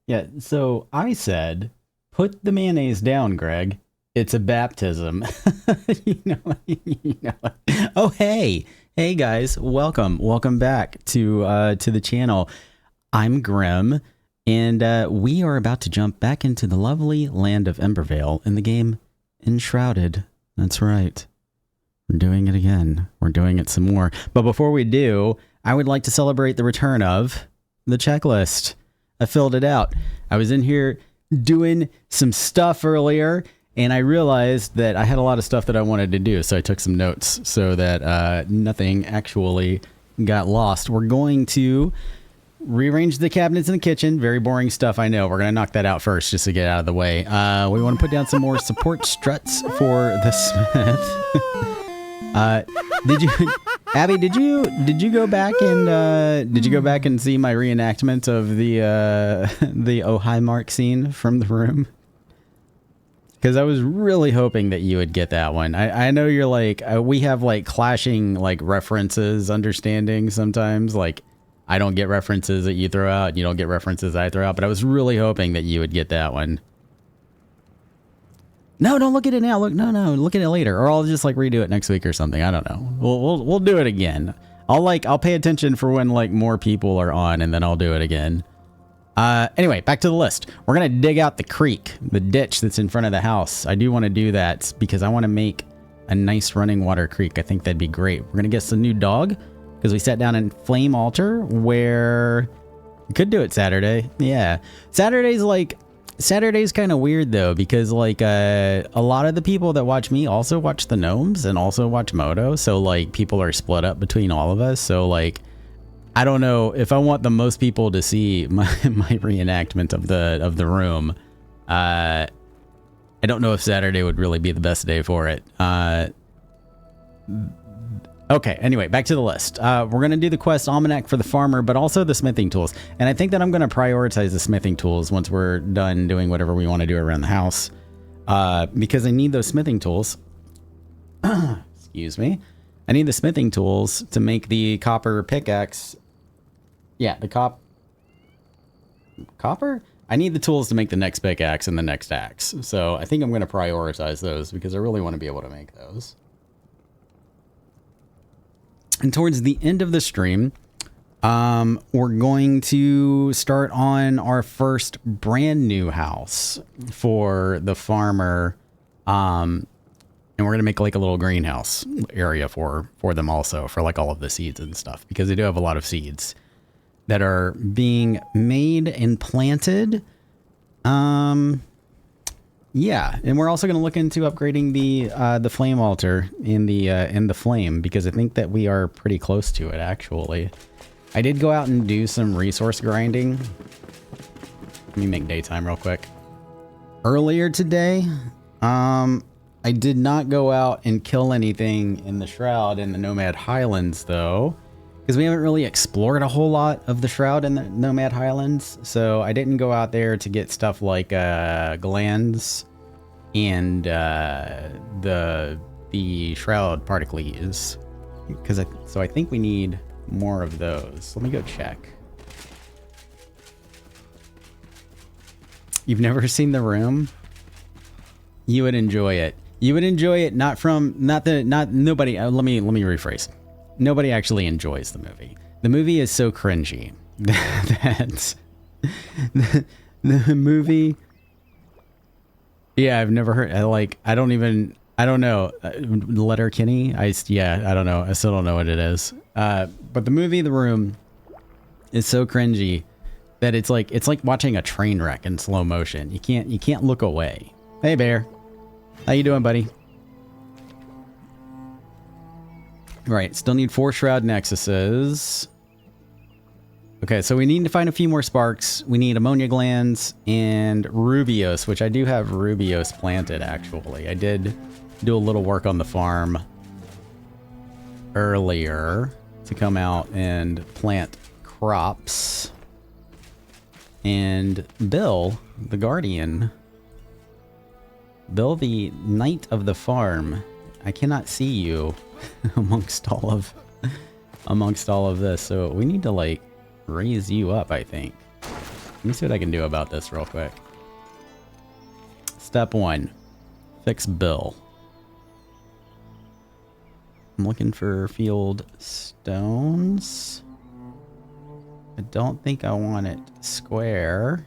Yeah, so I said, put the mayonnaise down, Greg. It's a baptism. You know. Oh, hey. Hey guys, welcome back to the channel. I'm Grim, and we are about to jump back into the lovely land of Embervale in the game Enshrouded. That's right. We're doing it again. We're doing it some more. But before we do, I would like to celebrate the return of the checklist. I filled it out. I was in here doing some stuff earlier, and I realized that I had a lot of stuff that I wanted to do, so I took some notes so that nothing actually got lost. We're going to rearrange the cabinets in the kitchen. Very boring stuff, I know. We're going to knock that out first just to get out of the way. We want to put down some more support struts for the smith. Did you, Abby? Did you go back and see my reenactment of the Oh Hi Mark scene from the room? Because I was really hoping that you would get that one. I know you're like we have like clashing like references, understanding sometimes. Like I don't get references that you throw out, and you don't get references I throw out. But I was really hoping that you would get that one. No, don't look at it now. No, look at it later, or I'll just like redo it next week or something. I don't know. We'll do it again. I'll pay attention for when like more people are on, and then I'll do it again. Anyway, back to the list. We're gonna dig out the creek, the ditch that's in front of the house. I do want to do that because I want to make a nice running water creek. I think that'd be great. We're gonna get us a new dog because we sat down in Flame Altar where we could do it Saturday. Yeah, Saturday's kind of weird though, because like a lot of the people that watch me also watch the gnomes and also watch Moto, so like people are split up between all of us. So like I don't know if I want the most people to see my reenactment of the room. I don't know if Saturday would really be the best day for it. Okay, anyway, back to the list. We're going to do the quest Almanac for the farmer, but also the smithing tools. And I think that I'm going to prioritize the smithing tools once we're done doing whatever we want to do around the house. Because I need those smithing tools. Excuse me. I need the smithing tools to make the copper pickaxe. Yeah, the copper? I need the tools to make the next pickaxe and the next axe. So I think I'm going to prioritize those because I really want to be able to make those. And towards the end of the stream, we're going to start on our first brand new house for the farmer. And we're going to make like a little greenhouse area for them also, for like all of the seeds and stuff, because they do have a lot of seeds that are being made and planted. Yeah, and we're also going to look into upgrading the flame altar in the flame, because I think that we are pretty close to it actually. I did go out and do some resource grinding. Let me make daytime real quick. Earlier today, I did not go out and kill anything in the Shroud in the Nomad Highlands though, because we haven't really explored a whole lot of the Shroud in the Nomad Highlands. So I didn't go out there to get stuff like glands and the Shroud particles, so I think we need more of those. Let me go check. You've never seen The Room? You would enjoy it. You would enjoy it not nobody. Let me rephrase. Nobody actually enjoys the movie. The movie is so cringy that the movie. Yeah, I've never heard. I don't know. Letterkenny. I don't know. I still don't know what it is. But the movie The Room is so cringy that it's like watching a train wreck in slow motion. You can't look away. Hey Bear, how you doing, buddy? Right, still need 4 shroud nexuses. Okay, so we need to find a few more sparks. We need ammonia glands and rubios, which I do have rubios planted actually. I did do a little work on the farm earlier to come out and plant crops. And Bill, the guardian, Bill the knight of the farm, I cannot see you amongst all of this, so we need to like raise you up, I think. Let me see what I can do about this real quick. Step 1. Fix bill. I'm looking for field stones. I don't think I want it square.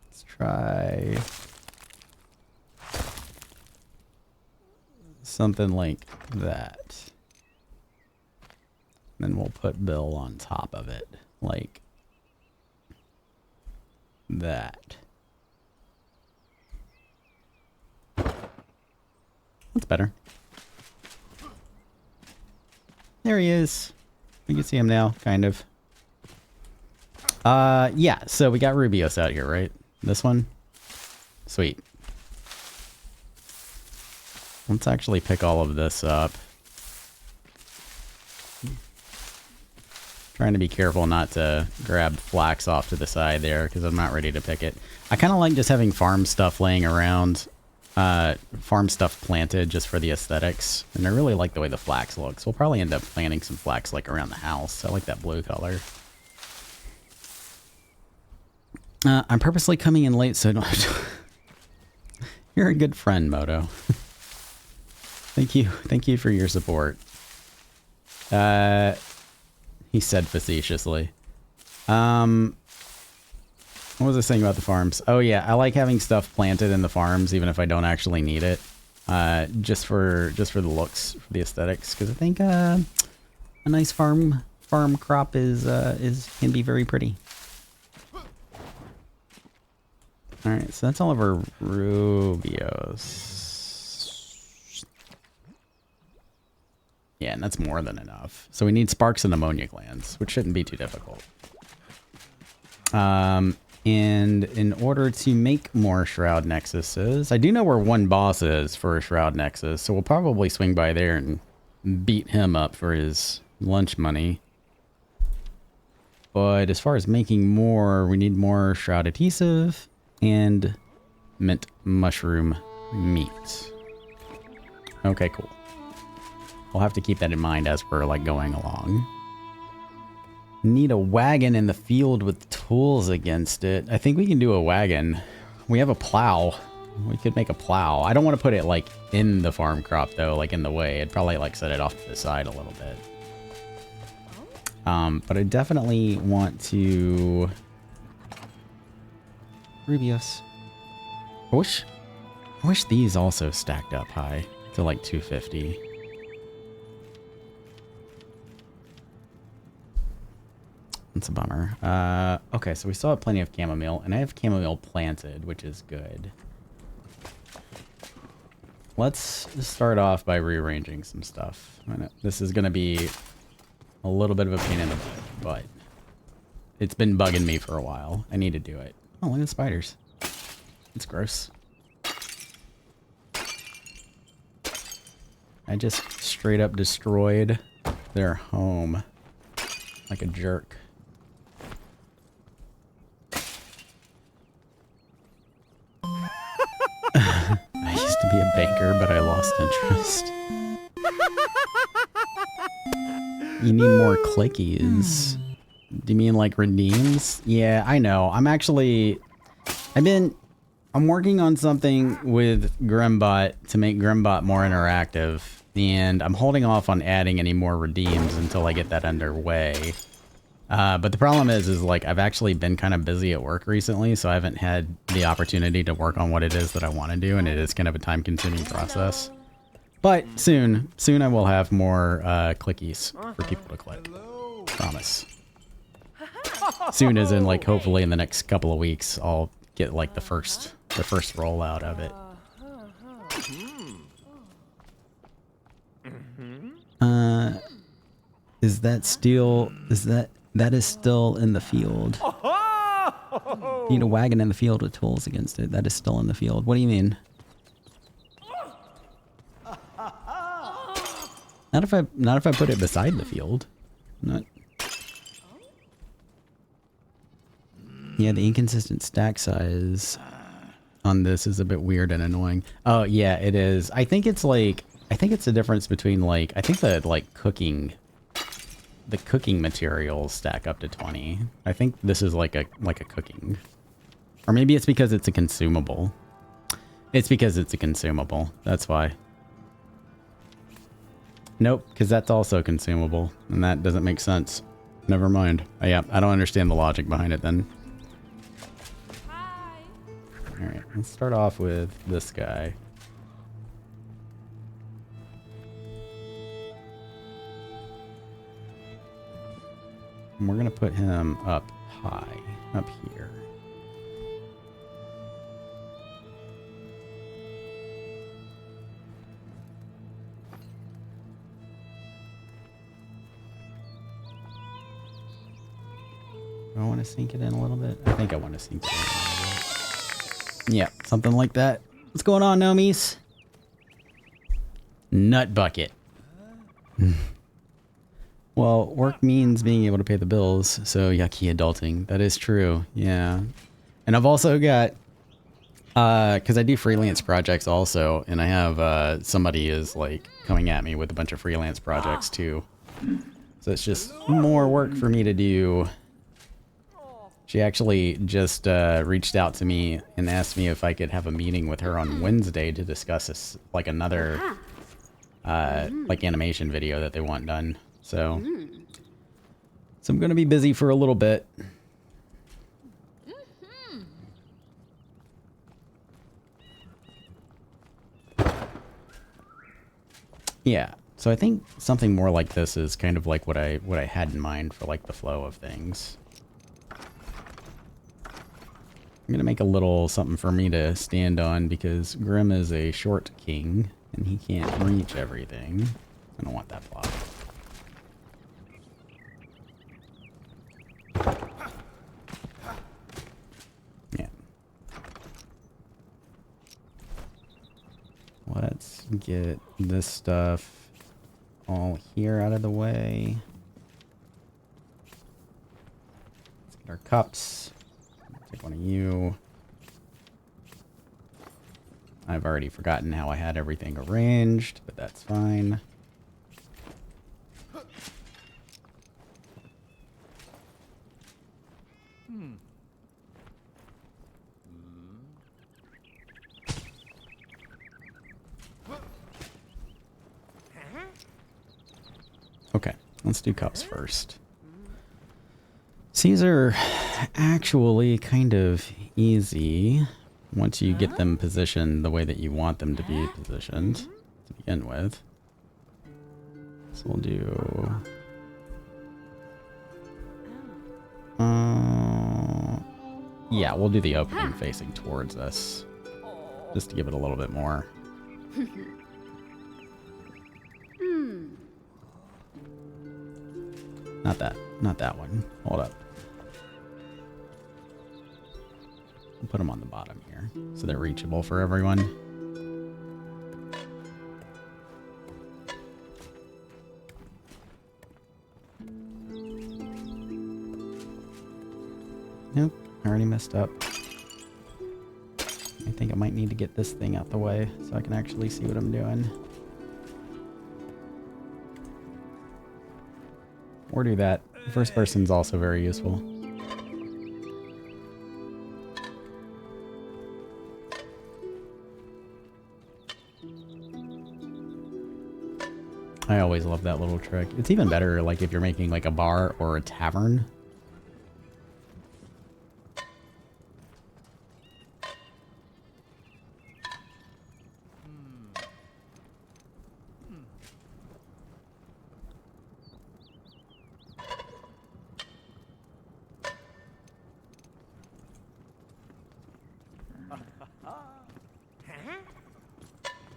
Let's try something like that. Then we'll put bill on top of it, like that. That's better. There he is. We can see him now, kind of. Yeah, so we got Rubios out here, right? This one? Sweet. Let's actually pick all of this up. Trying to be careful not to grab flax off to the side there, because I'm not ready to pick it. I kind of like just having farm stuff laying around. Farm stuff planted just for the aesthetics. And I really like the way the flax looks. We'll probably end up planting some flax like around the house. I like that blue color. I'm purposely coming in late so I don't have to... You're a good friend, Moto. Thank you. Thank you for your support. He said facetiously. What was I saying about the farms? Oh yeah, I like having stuff planted in the farms even if I don't actually need it. Just for the looks, for the aesthetics, because I think a nice farm crop can be very pretty. All right, so that's all of our Rubios. Yeah, and that's more than enough. So we need sparks and ammonia glands, which shouldn't be too difficult. And in order to make more shroud nexuses, I do know where one boss is for a shroud nexus, so we'll probably swing by there and beat him up for his lunch money. But as far as making more, we need more shroud adhesive and mint mushroom meat. Okay, cool. We'll have to keep that in mind as we're like going along. Need a wagon in the field with tools against it. I think we can do a wagon. We have a plow. We could make a plow. I don't want to put it like in the farm crop though, like in the way. I'd probably like set it off to the side a little bit. But I definitely want to... Rubios. I wish these also stacked up high to like 250. That's a bummer. Okay, so we still have plenty of chamomile, and I have chamomile planted, which is good. Let's start off by rearranging some stuff. This is going to be a little bit of a pain in the butt, but it's been bugging me for a while. I need to do it. Oh, look at the spiders. It's gross. I just straight up destroyed their home like a jerk. I used to be a banker, but I lost interest. You need more clickies. Do you mean like redeems? Yeah, I know. I'm working on something with Grimbot to make Grimbot more interactive, and I'm holding off on adding any more redeems until I get that underway. But the problem is like I've actually been kind of busy at work recently, so I haven't had the opportunity to work on what it is that I want to do, and it is kind of a time-consuming process. But soon I will have more clickies for people to click. Promise. Soon as in like hopefully in the next couple of weeks I'll get like the first rollout of it. Is that still that is still in the field? You need a wagon in the field with tools against it. That is still in the field. What do you mean? Not if I put it beside the field. Not. Yeah, the inconsistent stack size on this is a bit weird and annoying. Oh yeah, it is. I think it's the difference between like, I think the like cooking the cooking materials stack up to 20. I think this is like a cooking. Or maybe it's because it's a consumable. It's because it's a consumable. That's why. Nope, because that's also consumable. And that doesn't make sense. Never mind. Yeah, I don't understand the logic behind it then. Alright, let's start off with this guy. And we're going to put him up high, up here. Do I want to sink it in a little bit? I think I want to sink it in a little bit. Yeah, something like that. What's going on, Nomies? Nut bucket. Well, work means being able to pay the bills, so yucky adulting. That is true, yeah. And I've also got, because I do freelance projects also, and I have somebody is like coming at me with a bunch of freelance projects too. So it's just more work for me to do. She actually just reached out to me and asked me if I could have a meeting with her on Wednesday to discuss this, like another like animation video that they want done. So I'm going to be busy for a little bit. Yeah. So I think something more like this is kind of like what I had in mind for like the flow of things. I'm going to make a little something for me to stand on because Grim is a short king and he can't reach everything. I don't want that block. Yeah. Let's get this stuff all here out of the way. Let's get our cups. Take one of you. I've already forgotten how I had everything arranged, but that's fine. Okay, let's do cups first. These are actually kind of easy once you get them positioned the way that you want them to be positioned to begin with. So we'll do... yeah, we'll do the opening facing towards us, just to give it a little bit more. Not that one. Hold up. We'll put them on the bottom here, so they're reachable for everyone. Nope, I already messed up. I think I might need to get this thing out the way so I can actually see what I'm doing. Or do that. First person's also very useful. I always love that little trick. It's even better like if you're making like a bar or a tavern.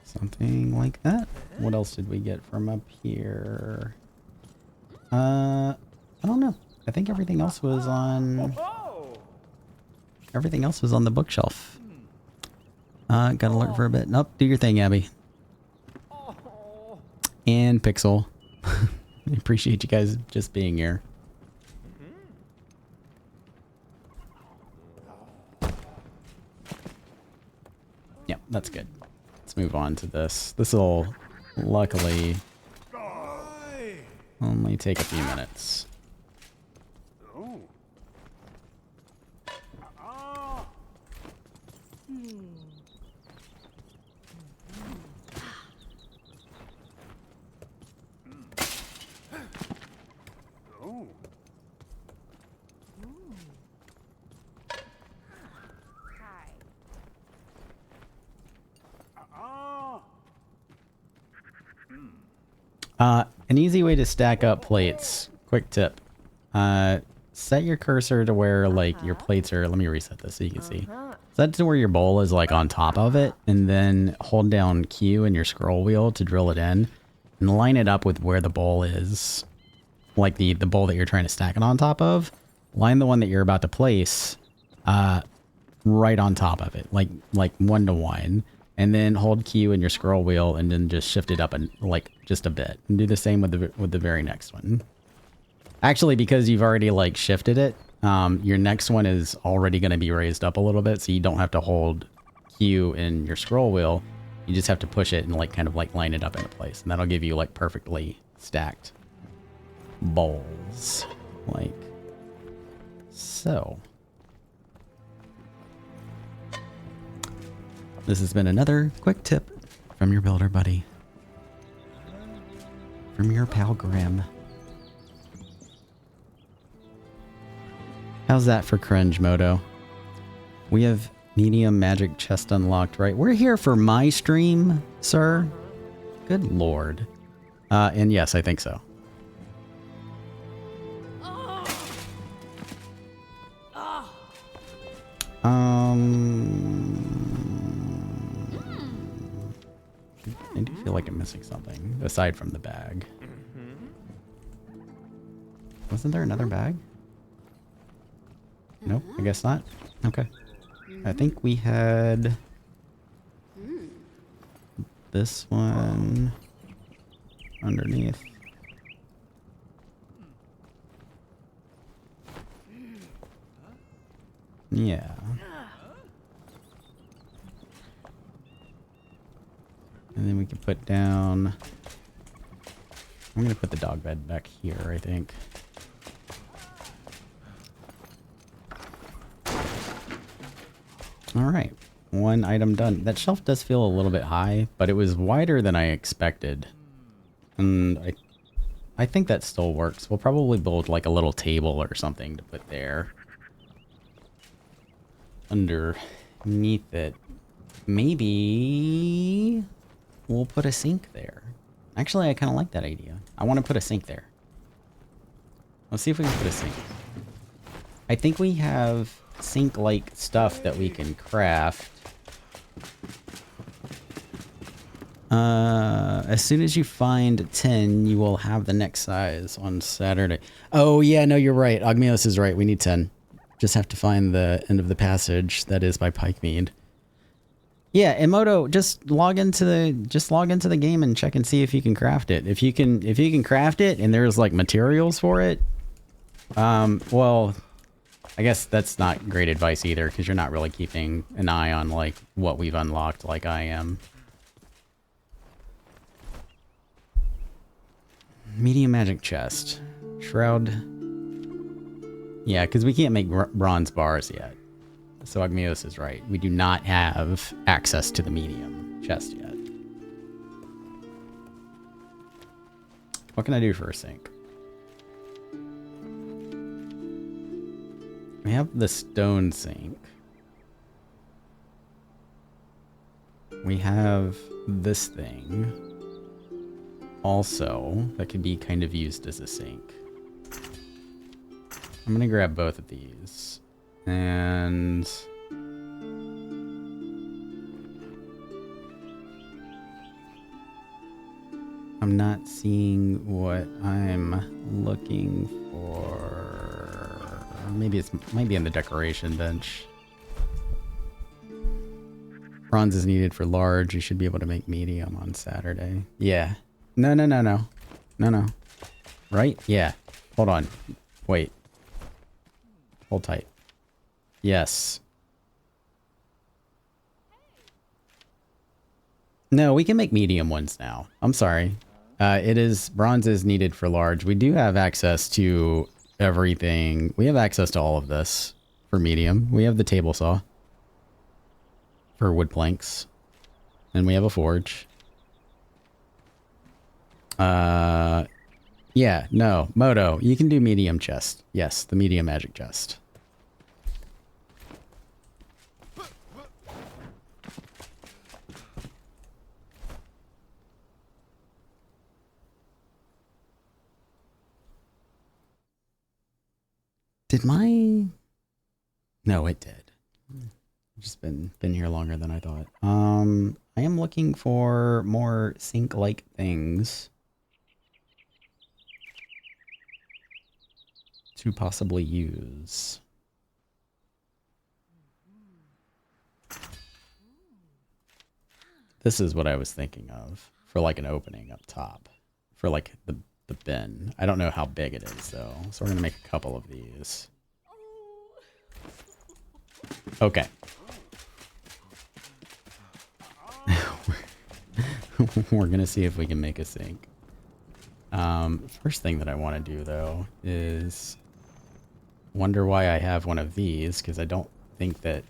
Something like that. What else did we get from up here? I don't know. I think everything else was on... Everything else was on the bookshelf. Gotta lurk for a bit. Nope, do your thing, Abby. And Pixel. I appreciate you guys just being here. Yep, that's good. Let's move on to this. This will luckily Only take a few minutes. An easy way to stack up plates. Quick tip. Set your cursor to where, like, your plates are... Let me reset this so you can see. Set to where your bowl is, like, on top of it. And then hold down Q in your scroll wheel to drill it in. And line it up with where the bowl is. Like, the bowl that you're trying to stack it on top of. Line the one that you're about to place right on top of it. Like 1 to 1. And then hold Q in your scroll wheel and then just shift it up and like just a bit. And do the same with the very next one. Actually, because you've already like shifted it, your next one is already going to be raised up a little bit, so you don't have to hold Q in your scroll wheel. You just have to push it and like kind of like line it up into place. And that'll give you like perfectly stacked bowls. Like so. This has been another quick tip from your builder buddy. From your pal Grim. How's that for cringe, Moto? We have medium magic chest unlocked, right? We're here for my stream, sir. Good lord. And yes, I think so. I do feel like I'm missing something, aside from the bag. Wasn't there another bag? Nope, I guess not. Okay. I think we had... this one... underneath. Yeah. And then we can put down... I'm going to put the dog bed back here, I think. Alright. One item done. That shelf does feel a little bit high, but it was wider than I expected. And I think that still works. We'll probably build like a little table or something to put there. Underneath it. Maybe... we'll put a sink there. Actually, I kind of like that idea. I want to put a sink there. Let's see if we can put a sink. I think we have sink-like stuff that we can craft. As soon as you find 10, you will have the next size on Saturday. Oh, yeah, no, you're right. Ogmios is right. We need 10. Just have to find the end of the passage that is by Pikemead. Yeah, Emoto, just log into the game and check and see if you can craft it. If you can craft it and there's like materials for it, well, I guess that's not great advice either because you're not really keeping an eye on like what we've unlocked like I am. Medium magic chest. Shroud. Yeah, because we can't make bronze bars yet. So Ogmios is right. We do not have access to the medium chest yet. What can I do for a sink? We have the stone sink. We have this thing. Also, that could be kind of used as a sink. I'm gonna grab both of these. And... I'm not seeing what I'm looking for. Maybe it's maybe in the decoration bench. Bronze is needed for large. You should be able to make medium on Saturday. Yeah. No. Right? Yeah. Hold on. Wait. Hold tight. Yes. No, we can make medium ones now. I'm sorry. Bronze is needed for large. We do have access to everything. We have access to all of this for medium. We have the table saw for wood planks. And we have a forge. Yeah, no. Moto, you can do medium chest. Yes, the medium magic chest. Did my... No, it did. I've just been here longer than I thought. I am looking for more sink-like things to possibly use. This is what I was thinking of for like an opening up top for like the bin. I don't know how big it is though, so we're gonna make a couple of these. Okay. We're gonna see if we can make a sink. First thing that I want to do though is wonder why I have one of these, because I don't think that...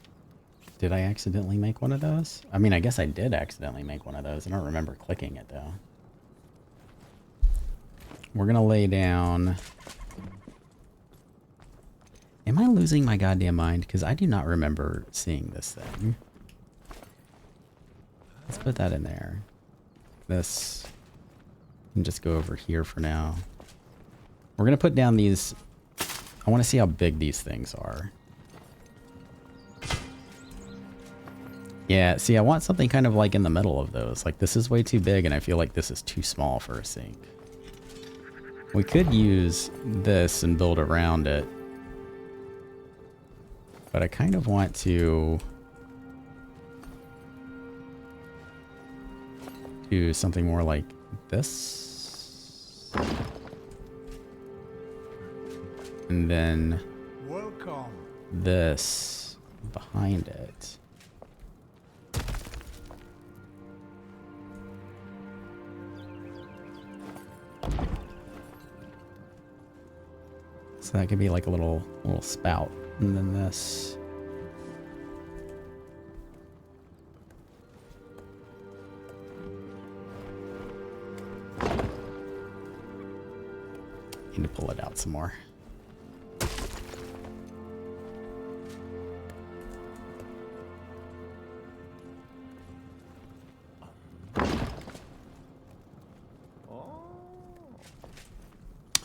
Did I accidentally make one of those? I mean, I guess I did accidentally make one of those. I don't remember clicking it though. We're gonna lay down... Am I losing my goddamn mind? Because I do not remember seeing this thing. Let's put that in there. This... And just go over here for now. We're gonna put down these... I want to see how big these things are. Yeah, see, I want something kind of like in the middle of those. Like, this is way too big, and I feel like this is too small for a sink. We could use this and build around it. But I kind of want to do something more like this. And then this behind it. So that could be like a little spout. And then this. Need to pull it out some more.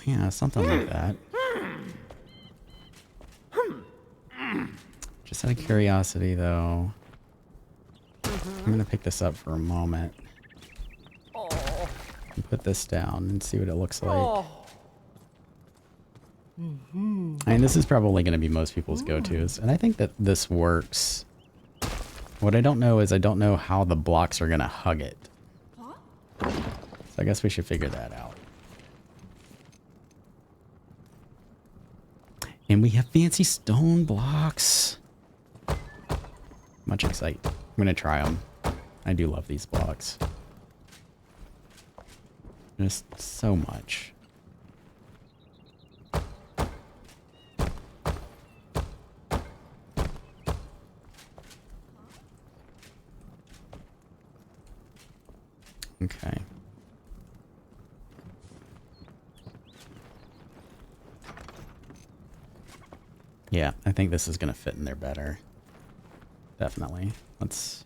Yeah, something like that. Just out of curiosity, though, I'm going to pick this up for a moment. And put this down and see what it looks like. I mean, this is probably going to be most people's go-tos, and I think that this works. What I don't know is I don't know how the blocks are going to hug it. So I guess we should figure that out. And we have fancy stone blocks. Much excite. I'm going to try them. I do love these blocks. Just so much. Okay. Yeah, I think this is going to fit in there better. Definitely. Let's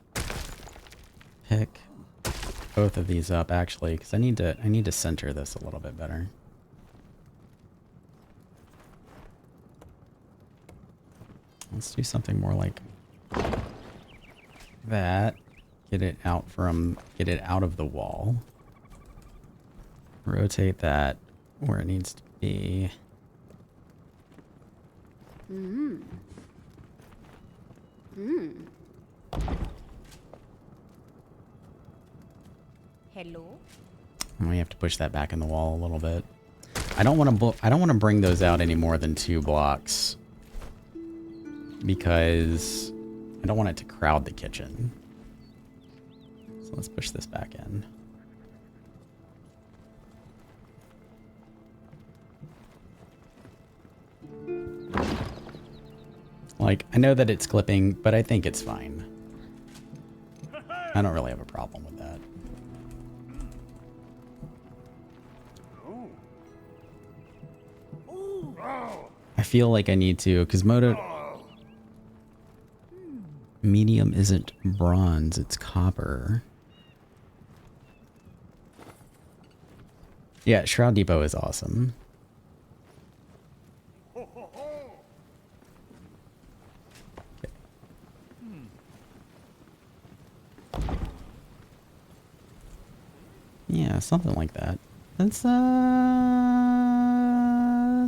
pick both of these up actually, because I need to center this a little bit better. Let's do something more like that. Get it out of the wall. Rotate that where it needs to be. Hello. And we have to push that back in the wall a little bit. I don't want to bring those out any more than 2 blocks because I don't want it to crowd the kitchen. So let's push this back in. Like, I know that it's clipping, but I think it's fine. I don't really have a problem with that. I feel like I need to, because medium isn't bronze, it's copper. Yeah, Shroud Depot is awesome. Yeah, something like that. That's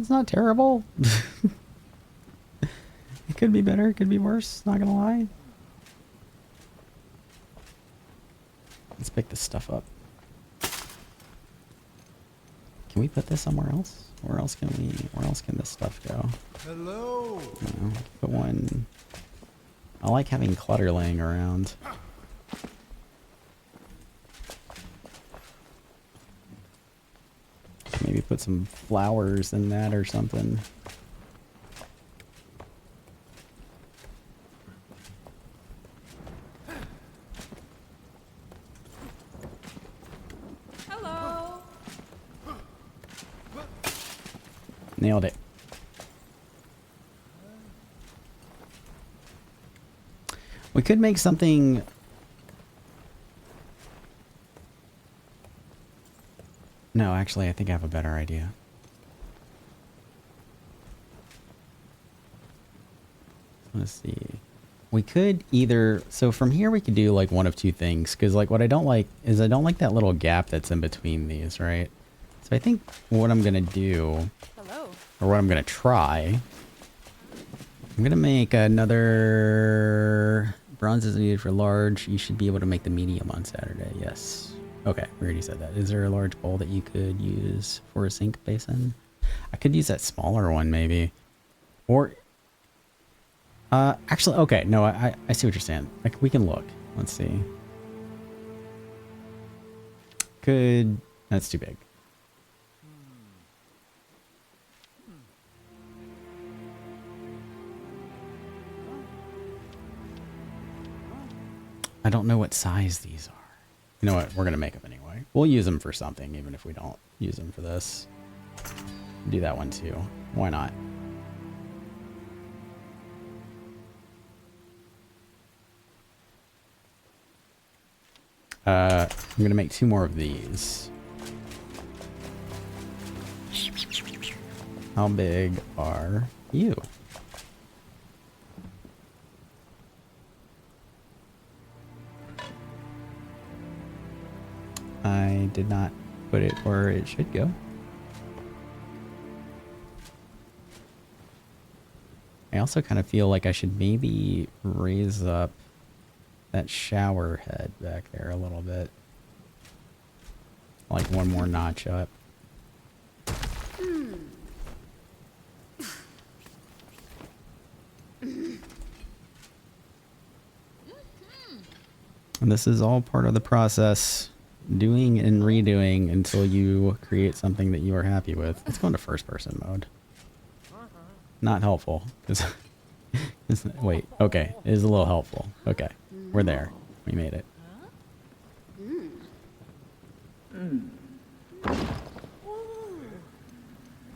it's not terrible. It could be better, it could be worse, not gonna lie. Let's pick this stuff up. Can we put this somewhere else? Where else can this stuff go? Hello. No, put one. I like having clutter laying around. Maybe put some flowers in that or something. Hello. Nailed it. We could make something. No, actually, I think I have a better idea. Let's see. We could either, so from here we could do like one of two things, because like what I don't like is I don't like that little gap that's in between these, right? So I think what I'm gonna do, or what I'm gonna try, I'm gonna make another bronze is needed for large. You should be able to make the medium on Saturday. Yes. Okay, we already said that. Is there a large bowl that you could use for a sink basin? I could use that smaller one maybe. Or actually, okay, no, I see what you're saying. Like, we can look. Let's see. That's too big. I don't know what size these are. You know what? We're going to make them anyway. We'll use them for something, even if we don't use them for this. Do that one too. Why not? I'm going to make 2 more of these. How big are you? I did not put it where it should go. I also kind of feel like I should maybe raise up that shower head back there a little bit. Like one more notch up. And this is all part of the process. Doing and redoing until you create something that you are happy with. Let's go into first person mode. Not helpful. Wait, okay. It is a little helpful. Okay. We're there. We made it.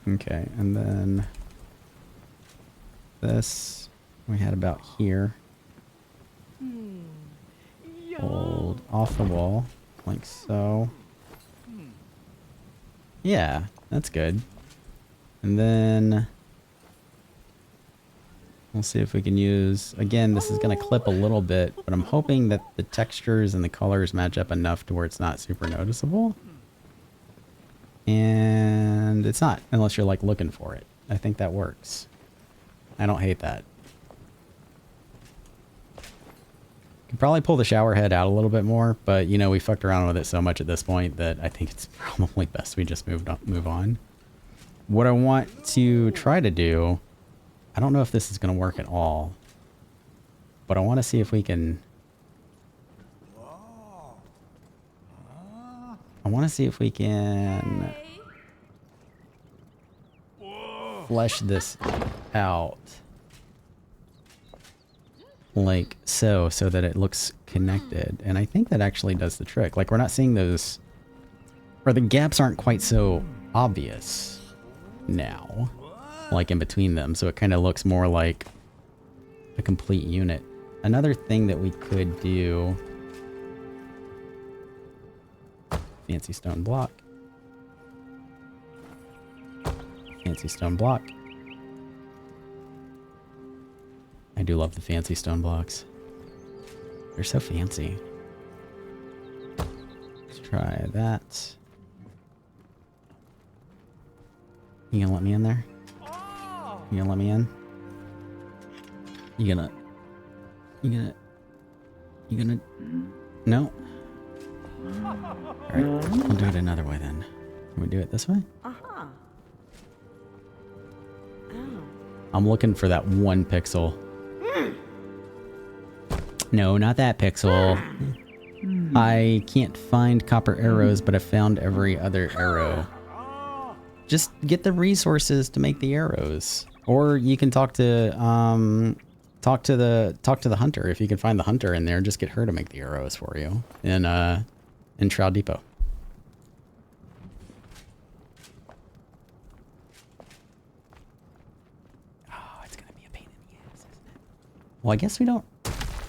Okay, and then this we had about here. Hold off the wall. Like so. Yeah, that's good. And then we'll see if we can use, again, this is going to clip a little bit, but I'm hoping that the textures and the colors match up enough to where it's not super noticeable. And it's not, unless you're like looking for it. I think that works. I don't hate that. Could probably pull the shower head out a little bit more, but you know, we fucked around with it so much at this point that I think it's probably best we just move on. What I want to try to do, I don't know if this is going to work at all, but I want to see if we can, flesh this out. like so that it looks connected. And I think that actually does the trick. Like we're not seeing those, or the gaps aren't quite so obvious now, like in between them. So it kind of looks more like a complete unit. Another thing that we could do, fancy stone block, fancy stone block. I do love the fancy stone blocks. They're so fancy. Let's try that. You gonna let me in there? You gonna let me in? You gonna... No? Alright, I'll do it another way then. Can we do it this way? Uh-huh. Oh. I'm looking for that one pixel. No, not that pixel. I can't find copper arrows, but I found every other arrow. Just get the resources to make the arrows. Or you can talk to the hunter. If you can find the hunter in there, just get her to make the arrows for you in Shroud Depot. Oh, it's gonna be a pain in the ass, isn't it? Well, I guess we don't.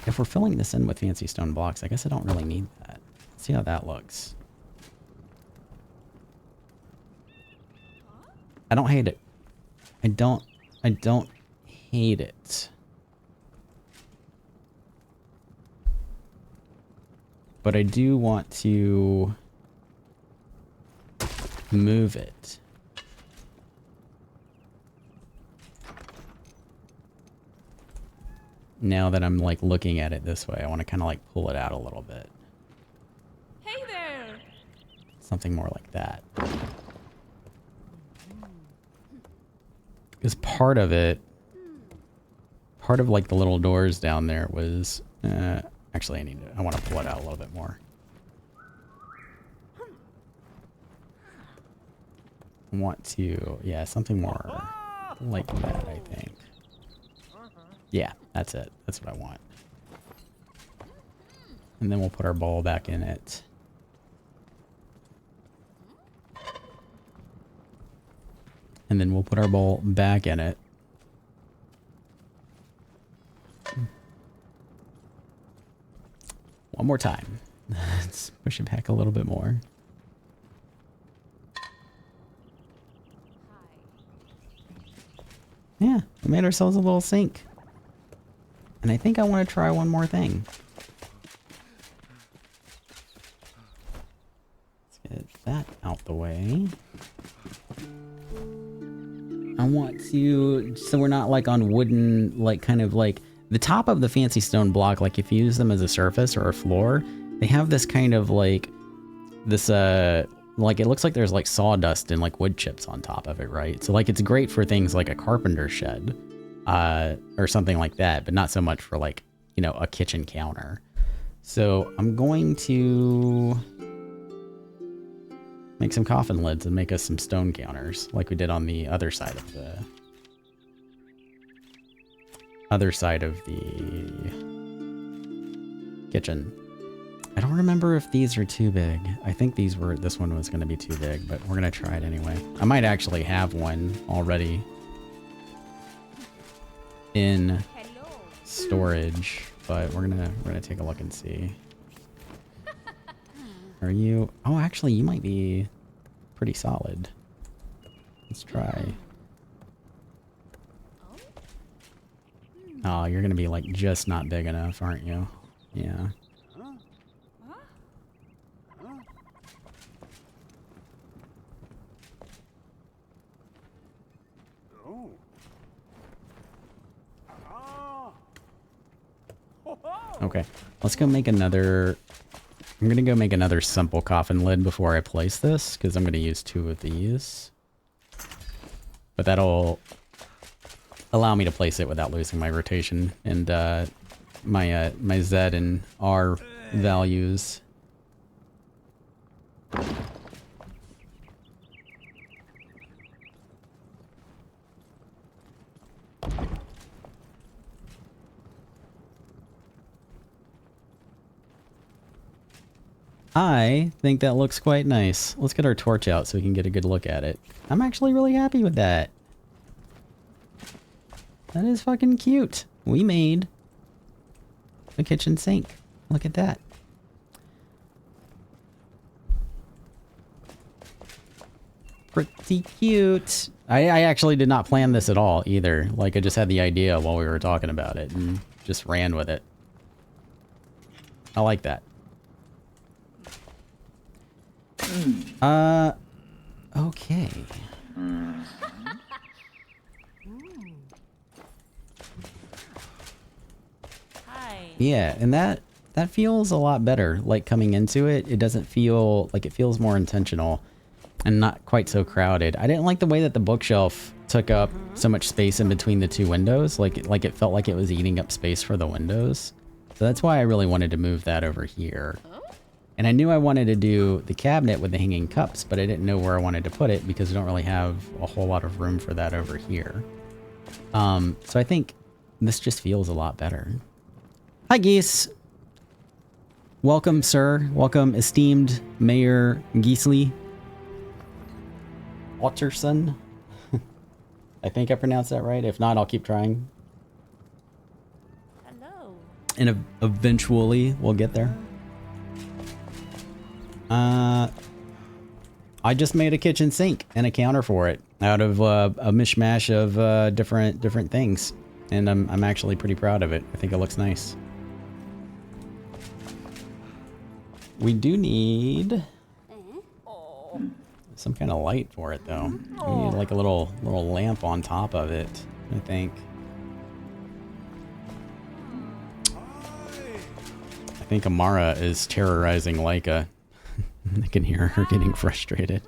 If we're filling this in with fancy stone blocks, I guess I don't really need that. Let's see how that looks. I don't hate it. I don't hate it. But I do want to move it. Now that I'm like looking at it this way, I want to kind of like pull it out a little bit. Hey there. Something more like that. Because part of like the little doors down there was, actually I want to pull it out a little bit more. I want to, yeah, something more like that, I think. Yeah, that's it. That's what I want. And then we'll put our bowl back in it. And then we'll put our bowl back in it. One more time. Let's push it back a little bit more. Yeah, we made ourselves a little sink. And I think I want to try one more thing. Let's get that out the way. I want to, so we're not like on wooden, like kind of like the top of the fancy stone block, like if you use them as a surface or a floor, they have this kind of like this, like it looks like there's like sawdust and like wood chips on top of it, right? So like it's great for things like a carpenter shed, or something like that, but not so much for like, you know, a kitchen counter. So I'm going to make some coffin lids and make us some stone counters like we did on the other side of the kitchen. I don't remember if these are too big. I think this one was going to be too big, but we're going to try it anyway. I might actually have one already in storage, but we're gonna take a look and see. Are you? Oh, actually, you might be pretty solid. Let's try. Oh, you're gonna be like just not big enough, aren't you? Yeah. Okay, let's go make another. I'm gonna go make another simple coffin lid before I place this, because I'm gonna use 2 of these. But that'll allow me to place it without losing my rotation and my Z and R values. I think that looks quite nice. Let's get our torch out so we can get a good look at it. I'm actually really happy with that. That is fucking cute. We made a kitchen sink. Look at that. Pretty cute. I actually did not plan this at all either. Like, I just had the idea while we were talking about it and just ran with it. I like that. Okay. Hi. Yeah, and that feels a lot better. Like, coming into it, it doesn't feel like, it feels more intentional and not quite so crowded. I didn't like the way that the bookshelf took up so much space in between the two windows. Like it felt like it was eating up space for the windows. So that's why I really wanted to move that over here. And I knew I wanted to do the cabinet with the hanging cups, but I didn't know where I wanted to put it because I don't really have a whole lot of room for that over here. So I think this just feels a lot better. Hi, Geese. Welcome, sir. Welcome, esteemed Mayor Geesley. Otterson. I think I pronounced that right. If not, I'll keep trying. Hello. And eventually we'll get there. I just made a kitchen sink and a counter for it out of a mishmash of different things, and I'm actually pretty proud of it. I think it looks nice. We do need some kind of light for it, though. We need like a little lamp on top of it, I think. I think Amara is terrorizing Laika. I can hear her getting frustrated.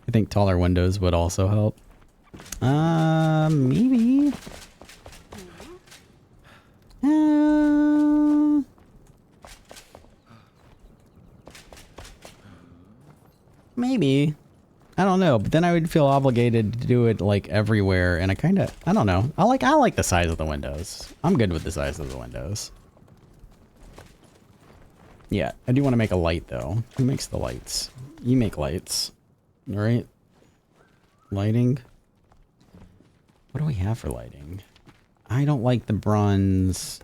I think taller windows would also help. Maybe. Maybe. I don't know, but then I would feel obligated to do it like everywhere, and I don't know. I like the size of the windows. I'm good with the size of the windows. Yeah, I do want to make a light, though. Who makes the lights? You make lights. Right? Lighting? What do we have for lighting? I don't like the bronze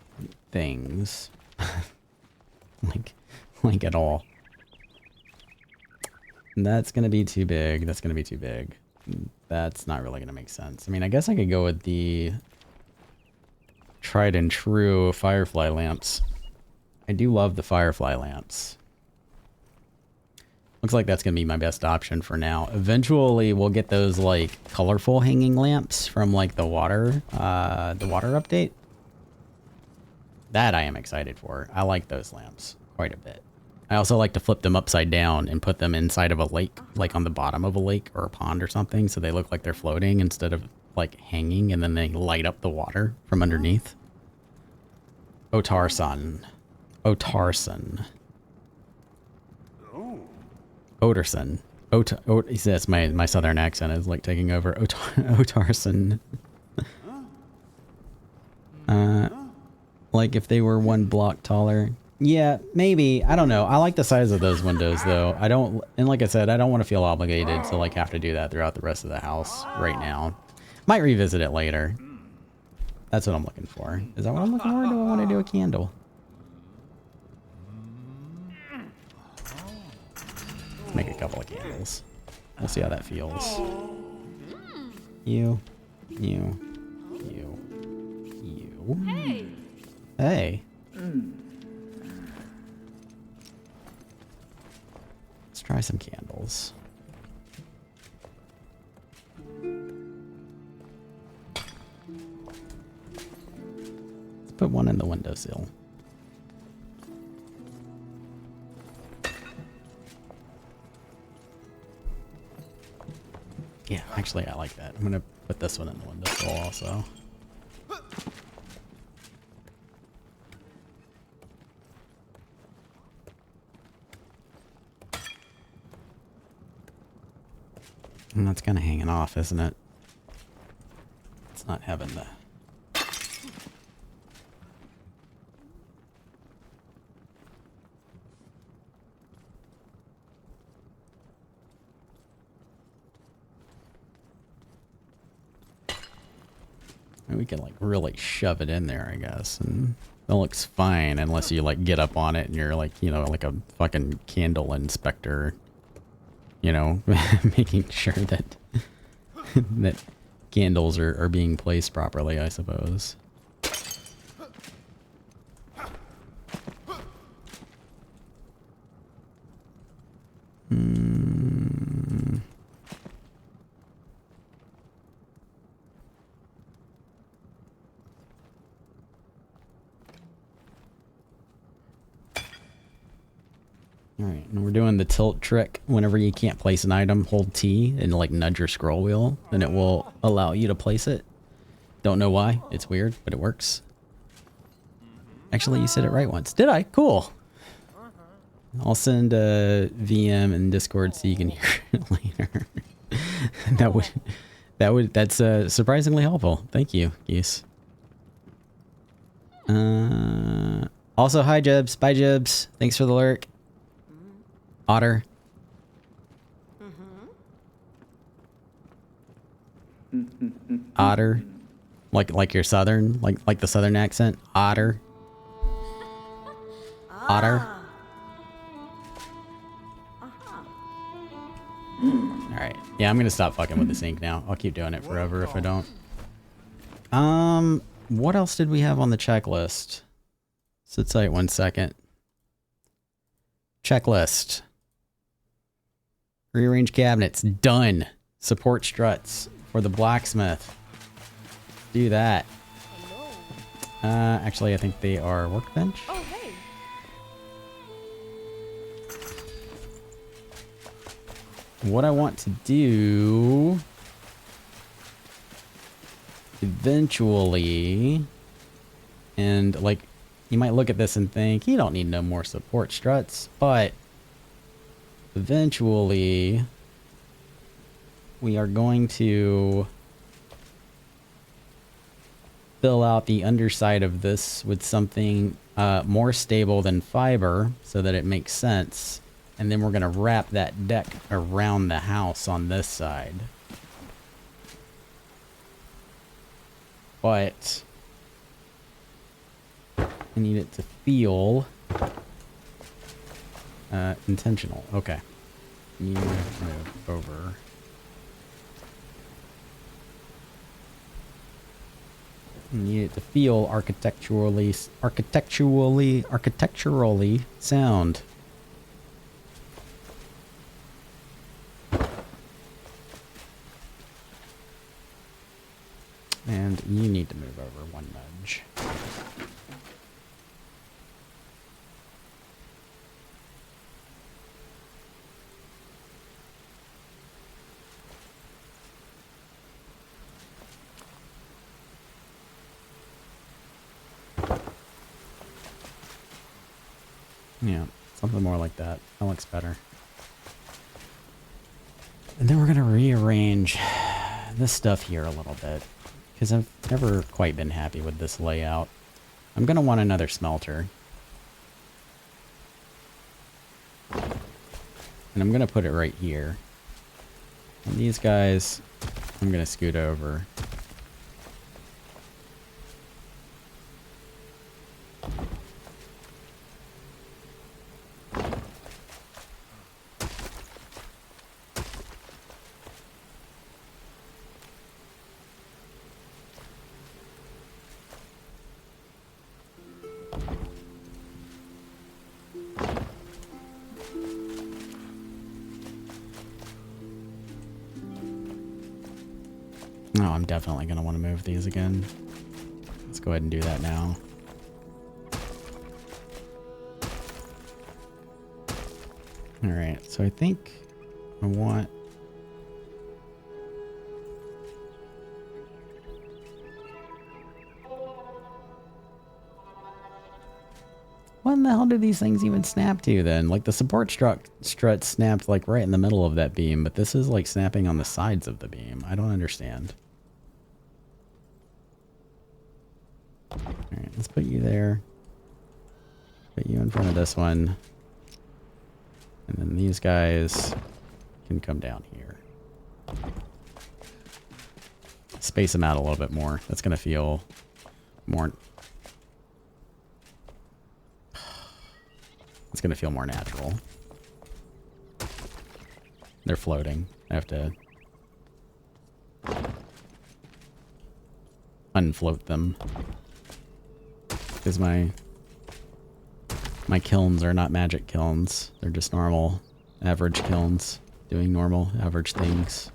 things. like at all. That's going to be too big. That's going to be too big. That's not really going to make sense. I mean, I guess I could go with the tried and true firefly lamps. I do love the firefly lamps. Looks like that's going to be my best option for now. Eventually, we'll get those, like, colorful hanging lamps from, like, the water update. That I am excited for. I like those lamps quite a bit. I also like to flip them upside down and put them inside of a lake, like on the bottom of a lake or a pond or something, so they look like they're floating instead of, like, hanging, and then they light up the water from underneath. Otarson. Otarson. Otarson. He says my southern accent is like taking over. Otarson. Like if they were one block taller. Yeah, maybe. I don't know. I like the size of those windows though. And like I said, I don't want to feel obligated to like have to do that throughout the rest of the house right now. Might revisit it later. That's what I'm looking for. Is that what I'm looking for, or do I want to do a candle? Make a couple of candles. We'll see how that feels. You. Hey. Hey. Let's try some candles. Let's put one in the windowsill. Yeah, actually, I like that. I'm gonna put this one in the windowsill also. And that's kind of hanging off, isn't it? It's not having the... And we can like really shove it in there, I guess, and it looks fine unless you like get up on it and you're like, you know, like a fucking candle inspector, you know, making sure that that candles are being placed properly, I suppose. Alright, and we're doing the tilt trick. Whenever you can't place an item, hold T and like nudge your scroll wheel, and it will allow you to place it. Don't know why. It's weird, but it works. Actually, you said it right once. Did I? Cool. I'll send a VM in Discord so you can hear it later. That's surprisingly helpful. Thank you, Geese. Also, hi Jibs. Bye Jibs. Thanks for the lurk. Otter. Otter. Like your southern, like the southern accent. Otter. Otter. Alright. Yeah, I'm gonna stop fucking with the sink now. I'll keep doing it forever if I don't. What else did we have on the checklist? Sit tight 1 second. Checklist. Rearrange cabinets. Done. Support struts for the blacksmith. Do that. Actually, I think they are workbench. Oh, hey. What I want to do eventually, and like, you might look at this and think, you don't need no more support struts, but eventually we are going to fill out the underside of this with something more stable than fiber so that it makes sense. And then we're going to wrap that deck around the house on this side. But I need it to feel intentional. Okay. You move over. I need it to feel architecturally sound. And you need to move over 1 nudge. Yeah, something more like that. That looks better. And then we're going to rearrange this stuff here a little bit, because I've never quite been happy with this layout. I'm going to want another smelter. And I'm going to put it right here. And these guys, I'm going to scoot over. Oh, I'm definitely going to want to move these again. Let's go ahead and do that now. Alright, so I think I want... When the hell do these things even snap to then? Like the support strut snapped like right in the middle of that beam, but this is like snapping on the sides of the beam. I don't understand. Alright, let's put you there. Put you in front of this one. And then these guys can come down here. space them out a little bit more. That's going to feel more... It's going to feel more natural. They're floating. I have to unfloat them. Because my kilns are not magic kilns. They're just normal, average kilns. Doing normal, average things.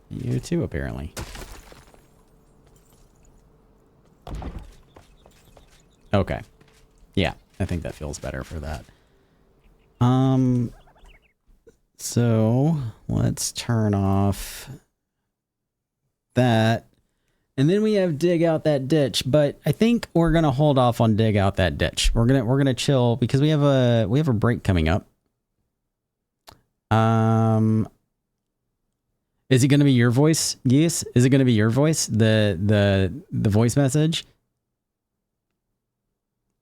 You too, apparently. Okay. Yeah, I think that feels better for that. So let's turn off that. And then we have dig out that ditch, but I think we're gonna hold off on dig out that ditch. We're gonna chill because we have a break coming up. Is it gonna be your voice, Geese? Is it gonna be your voice? The voice message?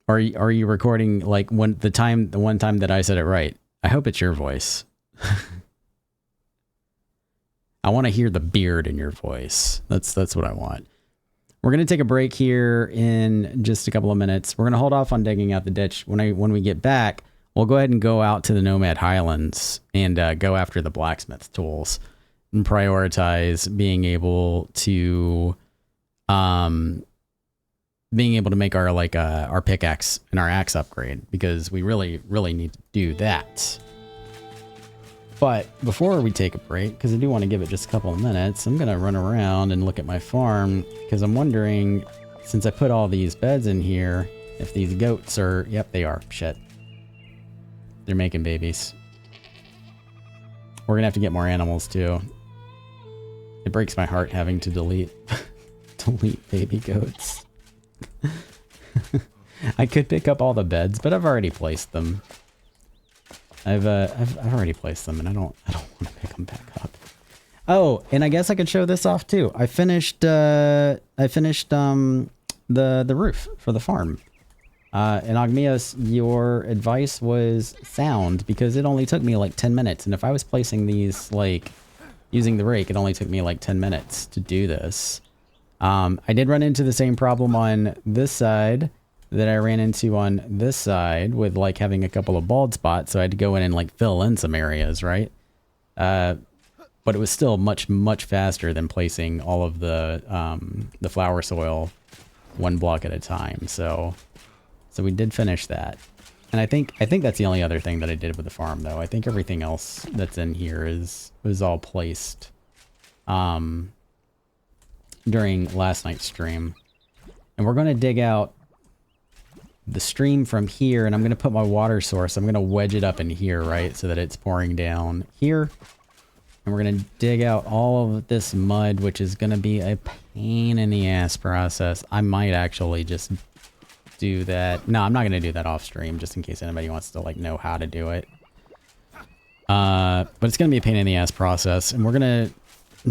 Are you recording like the one time that I said it right? I hope it's your voice. I want to hear the beard in your voice. That's what I want. We're gonna take a break here in just a couple of minutes. We're gonna hold off on digging out the ditch. When we get back, we'll go ahead and go out to the Nomad Highlands and go after the blacksmith tools and prioritize being able to make our pickaxe and our axe upgrade, because we really need to do that. But before we take a break, because I do want to give it just a couple of minutes, I'm gonna run around and look at my farm, because I'm wondering, since I put all these beds in here, if these goats are... Yep, they are. Shit. They're making babies. We're gonna have to get more animals too. It breaks my heart having to delete baby goats. I could pick up all the beds, but I've already placed them. I've already placed them, and I don't want to pick them back up. Oh, and I guess I could show this off too. I finished the roof for the farm. And Ogmios, your advice was sound, because it only took me like 10 minutes, and if I was placing these like using the rake, it only took me like 10 minutes to do this. I did run into the same problem on this side that I ran into on this side with like having a couple of bald spots, so I had to go in and like fill in some areas, right? But it was still much faster than placing all of the flower soil one block at a time. So we did finish that. And I think that's the only other thing that I did with the farm, though. I think everything else that's in here was all placed during last night's stream. And we're going to dig out the stream from here, and I'm going to put my water source, I'm going to wedge it up in here, right, so that it's pouring down here. And we're going to dig out all of this mud, which is going to be a pain in the ass process. I might actually just do that. No, I'm not going to do that off stream, just in case anybody wants to like know how to do it. But it's going to be a pain in the ass process, and we're going to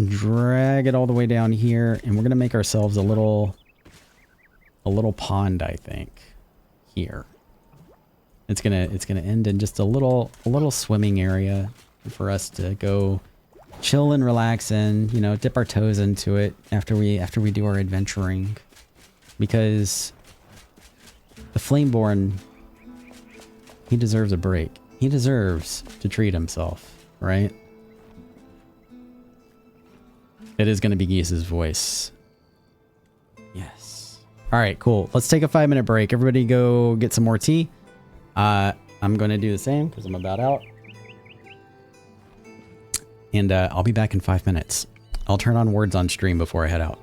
drag it all the way down here, and we're going to make ourselves a little pond, I think. Here. It's gonna end in just a little swimming area for us to go chill and relax in, you know, dip our toes into it after we do our adventuring. Because the Flameborn, he deserves a break. He deserves to treat himself, right? It is gonna be Geese's voice. Yes. All right, cool. Let's take a 5-minute break. Everybody go get some more tea. I'm going to do the same because I'm about out. And I'll be back in 5 minutes. I'll turn on words on stream before I head out.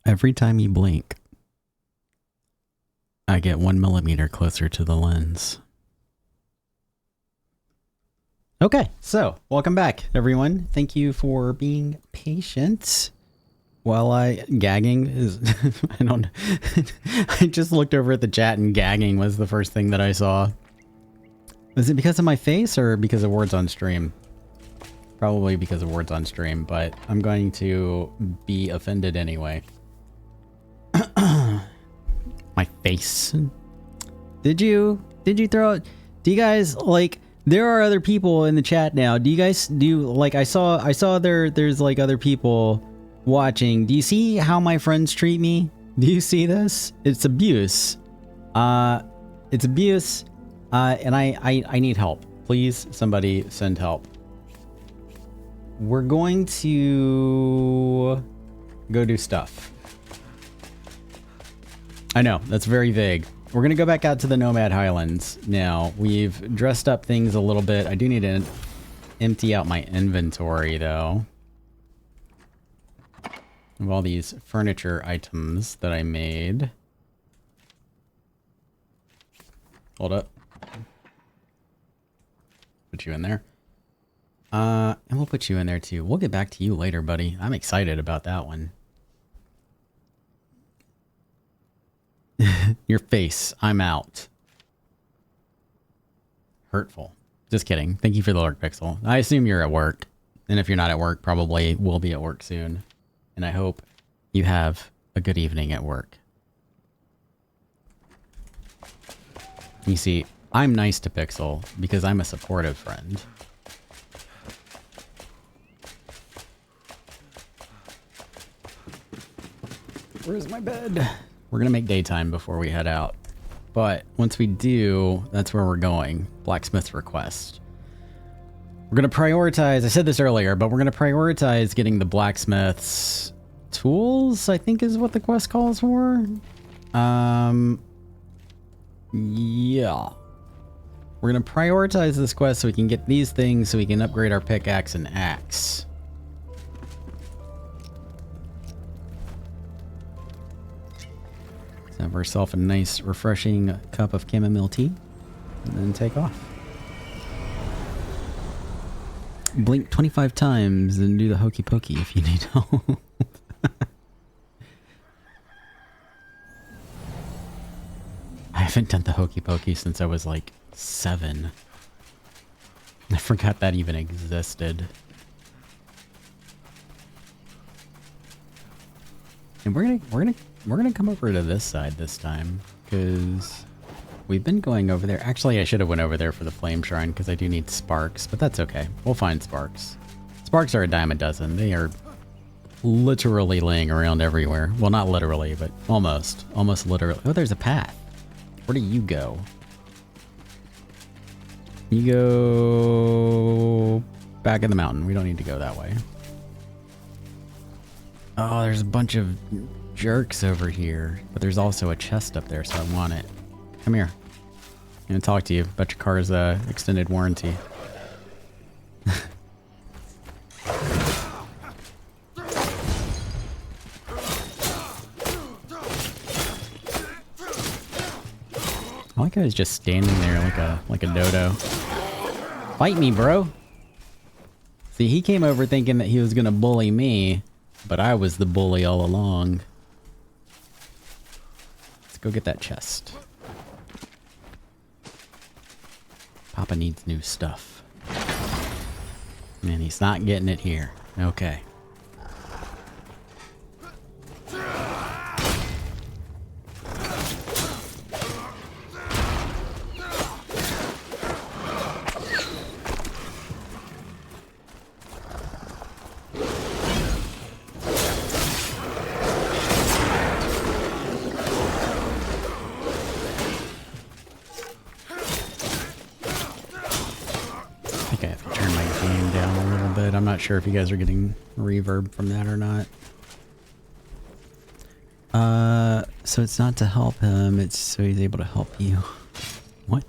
Every time you blink, I get 1 millimeter closer to the lens. Okay, so welcome back, everyone. Thank you for being patient. While gagging is, I don't, I just looked over at the chat and gagging was the first thing that I saw. Was it because of my face or because of words on stream? Probably because of words on stream, but I'm going to be offended anyway. My face. Did you throw it? Do you guys like, there are other people in the chat now. Do you guys like, I saw there's like other people watching. Do you see how my friends treat me? Do you see this? It's abuse. It's abuse. And I need help. Please, somebody send help. We're going to go do stuff. I know, that's very vague. We're going to go back out to the Nomad Highlands now. We've dressed up things a little bit. I do need to empty out my inventory, though, of all these furniture items that I made. Hold up. Put you in there. And we'll put you in there, too. We'll get back to you later, buddy. I'm excited about that one. Your face. I'm out. Hurtful. Just kidding. Thank you for the lurk, Pixel. I assume you're at work. And if you're not at work, probably will be at work soon. And I hope you have a good evening at work. You see, I'm nice to Pixel because I'm a supportive friend. Where's my bed? We're going to make daytime before we head out. But once we do, that's where we're going. Blacksmith's request. We're going to prioritize, I said this earlier, but we're going to prioritize getting the blacksmith's tools, I think is what the quest calls for. Yeah. We're going to prioritize this quest so we can get these things so we can upgrade our pickaxe and axe. Have ourselves a nice, refreshing cup of chamomile tea, and then take off. Blink 25 times and do the hokey pokey if you need help. I haven't done the hokey pokey since I was like 7. I forgot that even existed. And we're gonna come over to this side this time, because we've been going over there. Actually, I should have went over there for the flame shrine, because I do need sparks, but that's okay. We'll find sparks. Sparks are a dime a dozen. They are literally laying around everywhere. Well, not literally, but almost. Almost literally. Oh, there's a path. Where do you go? You go back in the mountain. We don't need to go that way. Oh, there's a bunch of jerks over here, but there's also a chest up there, so I want it. Come here. I'm gonna talk to you about your car's extended warranty. I like how he's just standing there like a dodo. Fight me, bro. See, he came over thinking that he was gonna bully me, but I was the bully all along. Let's go get that chest. Papa needs new stuff. Man, he's not getting it here. Okay. I'm not sure if you guys are getting reverb from that or not. So it's not to help him, it's so he's able to help you. What?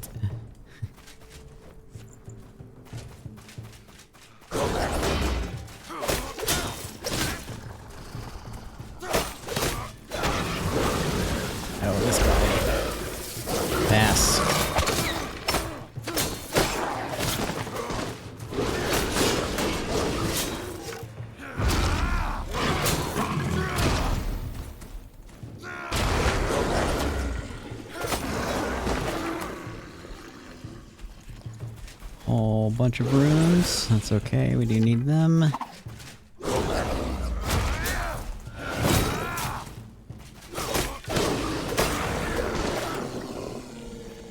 bunch of runes. That's okay, we do need them.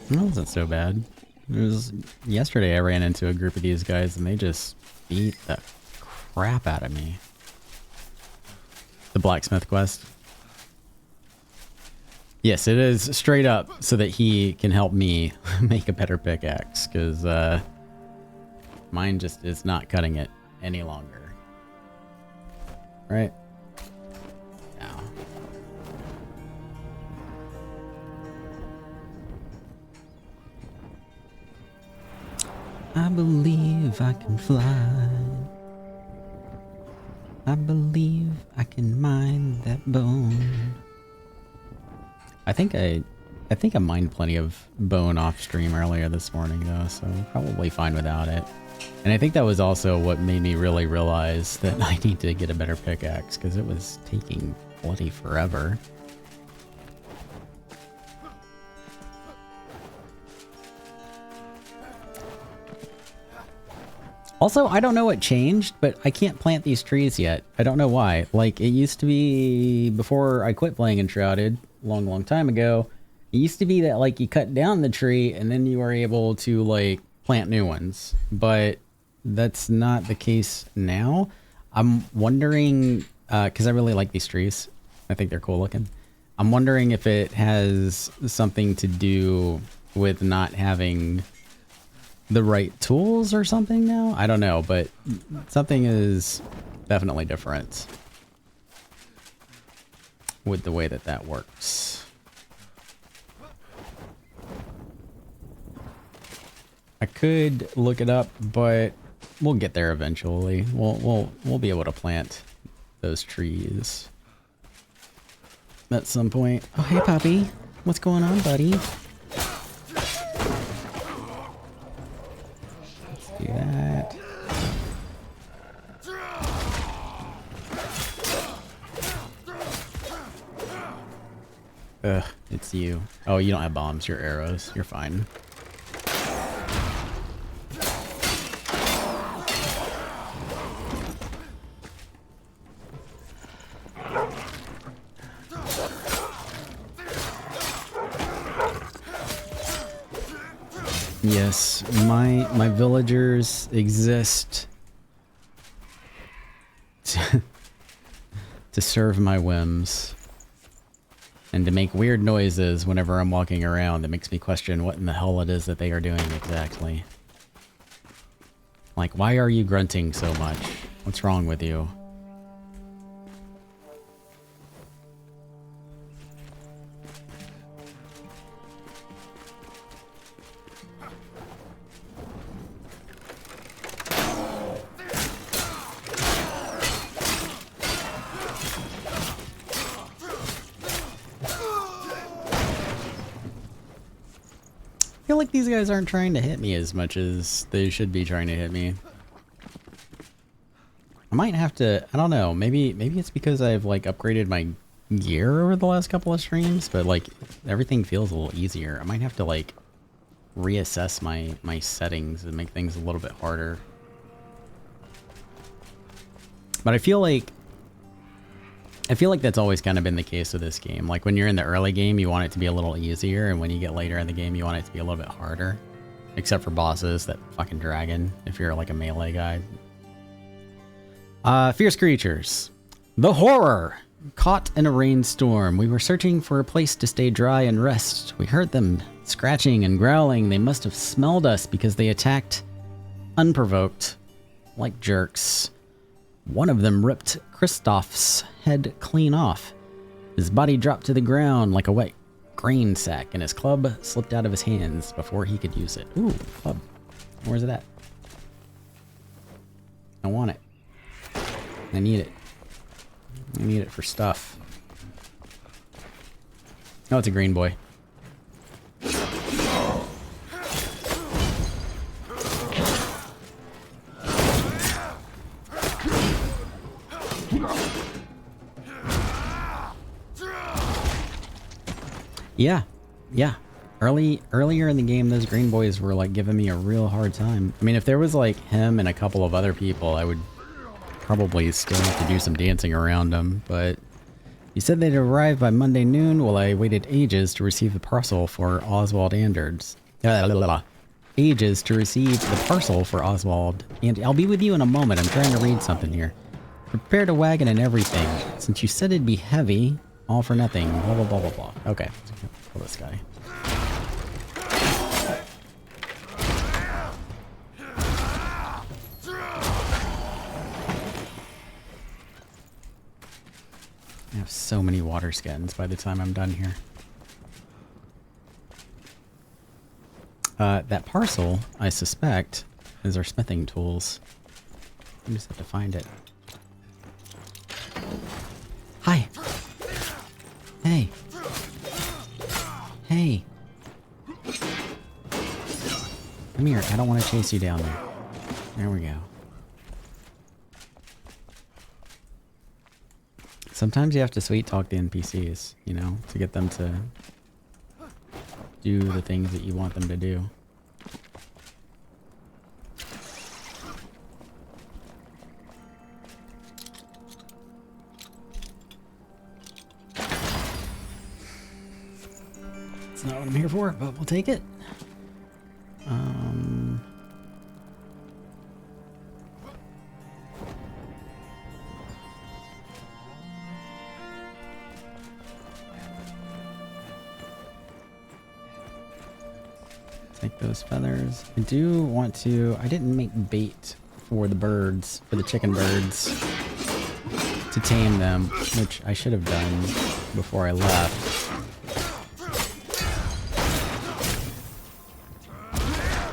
That wasn't so bad. It was yesterday I ran into a group of these guys and they just beat the crap out of me. The blacksmith quest. Yes, it is straight up so that he can help me make a better pickaxe, because mine just is not cutting it any longer. Right? Now. I believe I can fly. I believe I can mine that bone. I think I mined plenty of bone off stream earlier this morning though, so I'm probably fine without it. And I think that was also what made me really realize that I need to get a better pickaxe, because it was taking bloody forever. Also, I don't know what changed, but I can't plant these trees yet. I don't know why. Like, it used to be, before I quit playing Enshrouded, long time ago, it used to be that, like, you cut down the tree and then you were able to, like, plant new ones. But that's not the case now. I'm wondering, because I really like these trees. I think they're cool looking. I'm wondering if it has something to do with not having the right tools or something now. I don't know, but something is definitely different with the way that that works. I could look it up, but we'll get there eventually. We'll be able to plant those trees at some point. Oh, hey, puppy. What's going on, buddy? Do that. Ugh, it's you. Oh, you don't have bombs, you're arrows. You're fine. Yes, my villagers exist to serve my whims and to make weird noises whenever I'm walking around that makes me question what in the hell it is that they are doing exactly. Like, why are you grunting so much? What's wrong with you? I feel like these guys aren't trying to hit me as much as they should be trying to hit me. I might have to, I don't know, maybe it's because I've like upgraded my gear over the last couple of streams, but like everything feels a little easier. I might have to like reassess my settings and make things a little bit harder. But I feel like that's always kind of been the case with this game. Like when you're in the early game, you want it to be a little easier, and when you get later in the game, you want it to be a little bit harder. Except for bosses, that fucking dragon, if you're like a melee guy. Fierce creatures. The horror! Caught in a rainstorm. We were searching for a place to stay dry and rest. We heard them scratching and growling. They must have smelled us because they attacked unprovoked, like jerks. One of them ripped Kristoff's head clean off. His body dropped to the ground like a wet grain sack, and his club slipped out of his hands before he could use it. Ooh, club. Where's it at? I want it. I need it. I need it for stuff. Oh, it's a green boy. Yeah. Earlier in the game, those green boys were like giving me a real hard time. I mean, if there was like him and a couple of other people, I would probably still have to do some dancing around them, but you said they'd arrive by Monday noon. Well, I waited ages to receive the parcel for Oswald Anders. Ages to receive the parcel for Oswald, and I'll be with you in a moment. I'm trying to read something here. Prepared a wagon and everything. Since you said it'd be heavy, all for nothing. Blah blah blah blah blah. Okay, kill this guy. I have so many water skins by the time I'm done here. That parcel, I suspect, is our smithing tools. I just have to find it. Hi! Hey! Hey! Come here, I don't want to chase you down there. There we go. Sometimes you have to sweet talk the NPCs, you know, to get them to do the things that you want them to do. It's not what I'm here for, but we'll take it. Take those feathers. I do want to... I didn't make bait for the birds, for the chicken birds, to tame them, which I should have done before I left.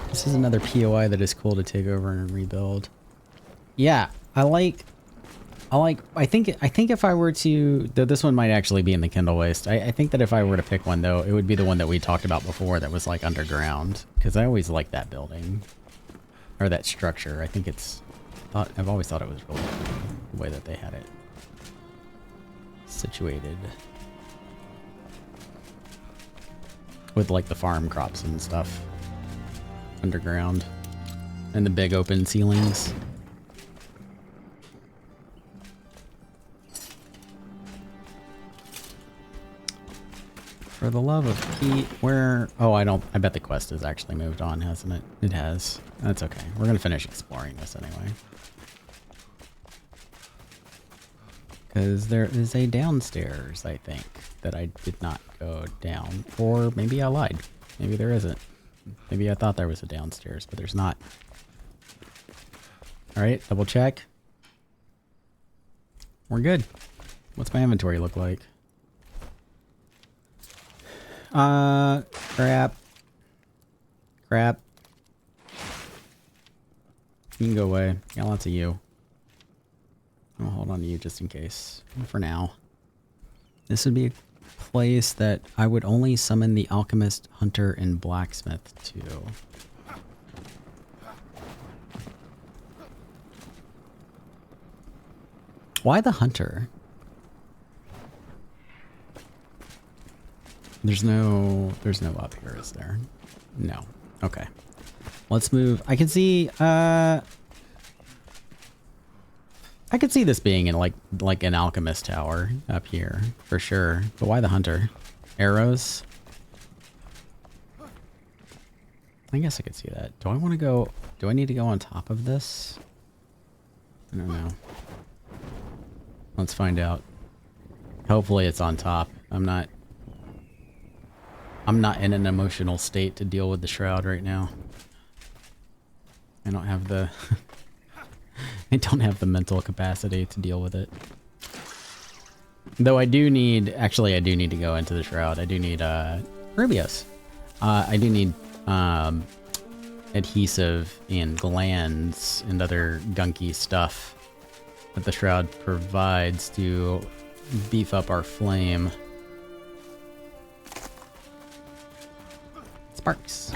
This is another POI that is cool to take over and rebuild. Yeah, I think if I were to, though this one might actually be in the Kindle Waste. I think that if I were to pick one though, it would be the one that we talked about before that was like underground, because I always liked that building or that structure. I think I've always thought it was really cool the way that they had it situated with like the farm crops and stuff underground and the big open ceilings. For the love of Pete, where... Oh, I bet the quest has actually moved on, hasn't it? It has. That's okay. We're gonna finish exploring this anyway. Because there is a downstairs, I think, that I did not go down. Or maybe I lied. Maybe there isn't. Maybe I thought there was a downstairs, but there's not. Alright, double check. We're good. What's my inventory look like? Crap. Crap. You can go away. Got lots of you. I'll hold on to you just in case. For now. This would be a place that I would only summon the alchemist, hunter, and blacksmith to. Why the hunter? There's no up here, is there? No. Okay. Let's move. I can see, I could see this being in like an alchemist tower up here, for sure. But why the hunter? Arrows? I guess I could see that. Do I need to go on top of this? I don't know. Let's find out. Hopefully it's on top. I'm not in an emotional state to deal with the shroud right now. I don't have the I don't have the mental capacity to deal with it. Though I do need to go into the shroud. I do need Rubius. I do need adhesive and glands and other gunky stuff that the shroud provides to beef up our flame. Sparks.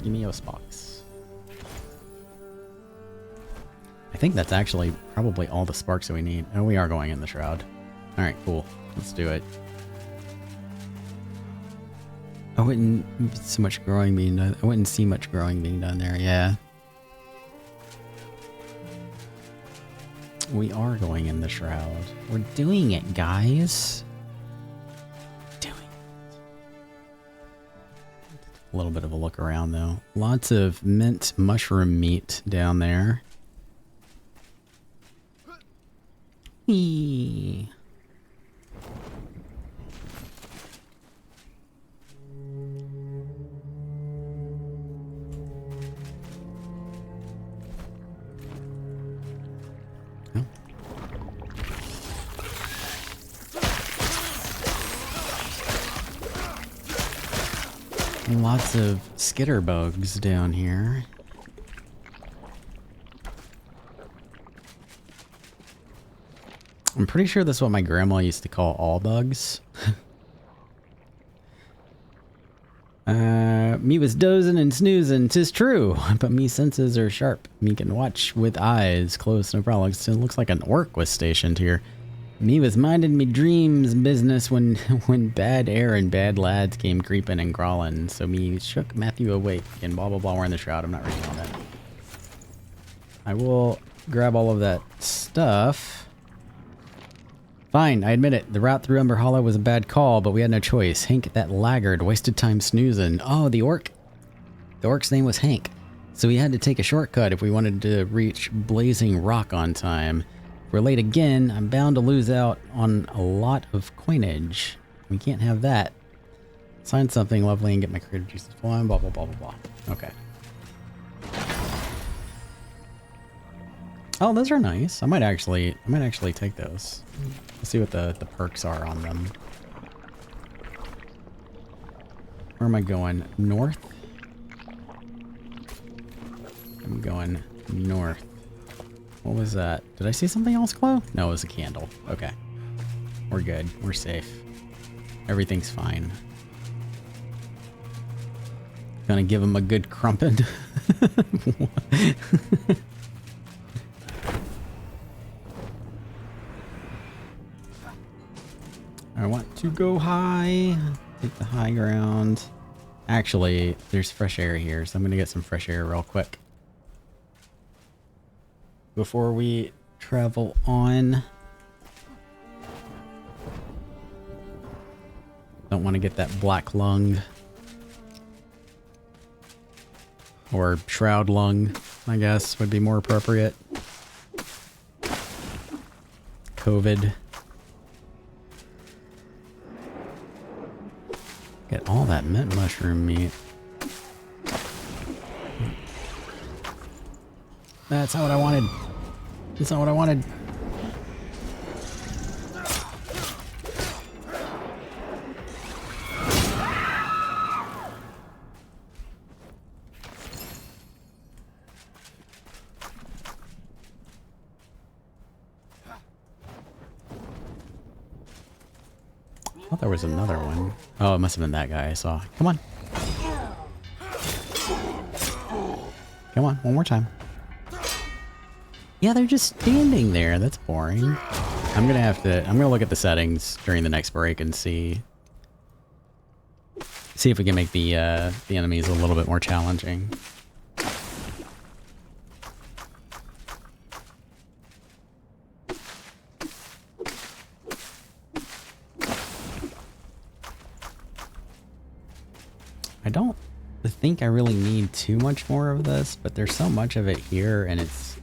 Give me your sparks. I think that's actually probably all the sparks that we need. Oh, we are going in the shroud. Alright, cool. Let's do it. I wouldn't so much growing being done. I wouldn't see much growing being done there. Yeah. We are going in the shroud. We're doing it, guys. Doing it. A little bit of a look around though. Lots of mint mushroom meat down there. Eee. Lots of skitter bugs down here. I'm pretty sure that's what my grandma used to call all bugs. Me was dozing and snoozing, 'tis true, but me senses are sharp. Me can watch with eyes close, no problem. It looks like an orc was stationed here. Me was minding me dreams business when bad air and bad lads came creeping and crawling. So me shook Matthew awake and blah blah blah. We're in the shroud. I'm not reading all that. I will grab all of that stuff. Fine, I admit it. The route through Umber Hollow was a bad call, but we had no choice. Hank, that laggard, wasted time snoozing. Oh, the orc. The orc's name was Hank. So we had to take a shortcut if we wanted to reach Blazing Rock on time. We're late again, I'm bound to lose out on a lot of coinage. We can't have that. Sign something lovely and get my creative juices flowing, blah, blah, blah, blah, blah. Okay. Oh, those are nice. I might actually take those. Let's see what the perks are on them. Where am I going? North? I'm going north. What was that? Did I see something else glow? No, it was a candle. Okay. We're good. We're safe. Everything's fine. Gonna give him a good crumpet. I want to go high. Take the high ground. Actually, there's fresh air here, so I'm gonna get some fresh air real quick before we travel on. Don't want to get that black lung. Or shroud lung, I guess, would be more appropriate. COVID. Get all that mint mushroom meat. That's not what I wanted. That's not what I wanted. I thought there was another one. Oh, it must have been that guy I saw. Come on. Come on, one more time. Yeah, they're just standing there. That's boring. I'm gonna look at the settings during the next break and see if we can make the enemies a little bit more challenging. I don't think I really need too much more of this, but there's so much of it here and it's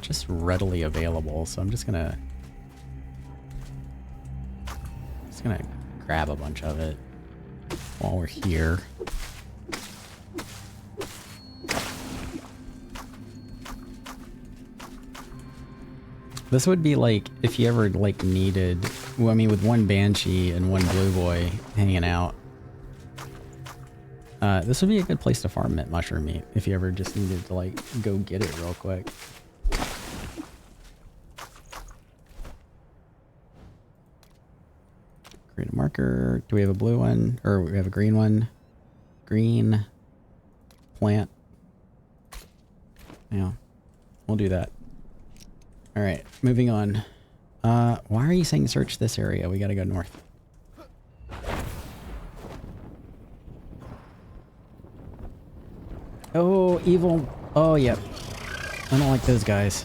just readily available, so I'm just gonna grab a bunch of it while we're here. This would be like if you ever like needed, well, I mean, with one banshee and one blue boy hanging out. This would be a good place to farm mint mushroom meat if you ever just needed to like go get it real quick. Create a marker. Do we have a blue one? Or we have a green one? Green. Plant. Yeah. We'll do that. Alright, moving on. Why are you saying search this area? We gotta go north. Oh, evil. Oh, yep. I don't like those guys.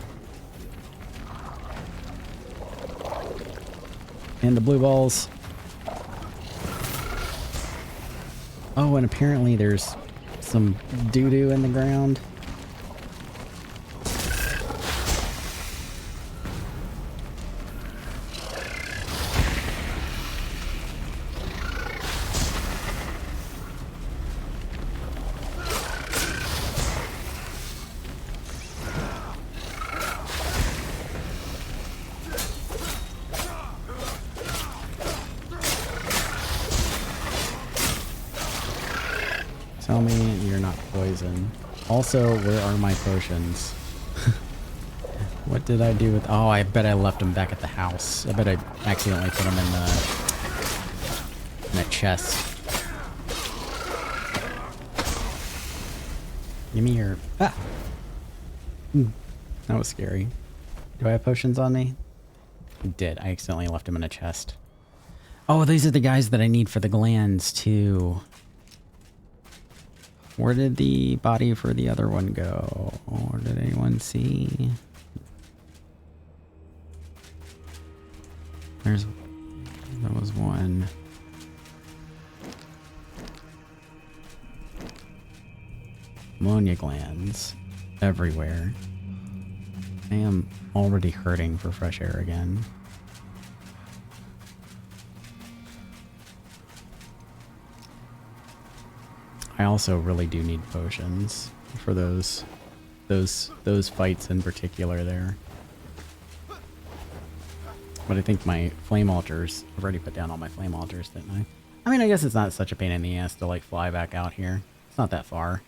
And the blue balls. Oh, and apparently there's some doo-doo in the ground. Tell me you're not poison. Also, where are my potions? What did I do with... Oh, I bet I left them back at the house. I bet I accidentally put them in a chest. Give me your... Ah! That was scary. Do I have potions on me? I did. I accidentally left them in a chest. Oh, these are the guys that I need for the glands, too. Where did the body for the other one go? Or did anyone see? There was one. Ammonia glands everywhere. I am already hurting for fresh air again. I also really do need potions for those fights in particular there. But I think my flame altars, I've already put down all my flame altars, didn't I? I mean, I guess it's not such a pain in the ass to like fly back out here. It's not that far.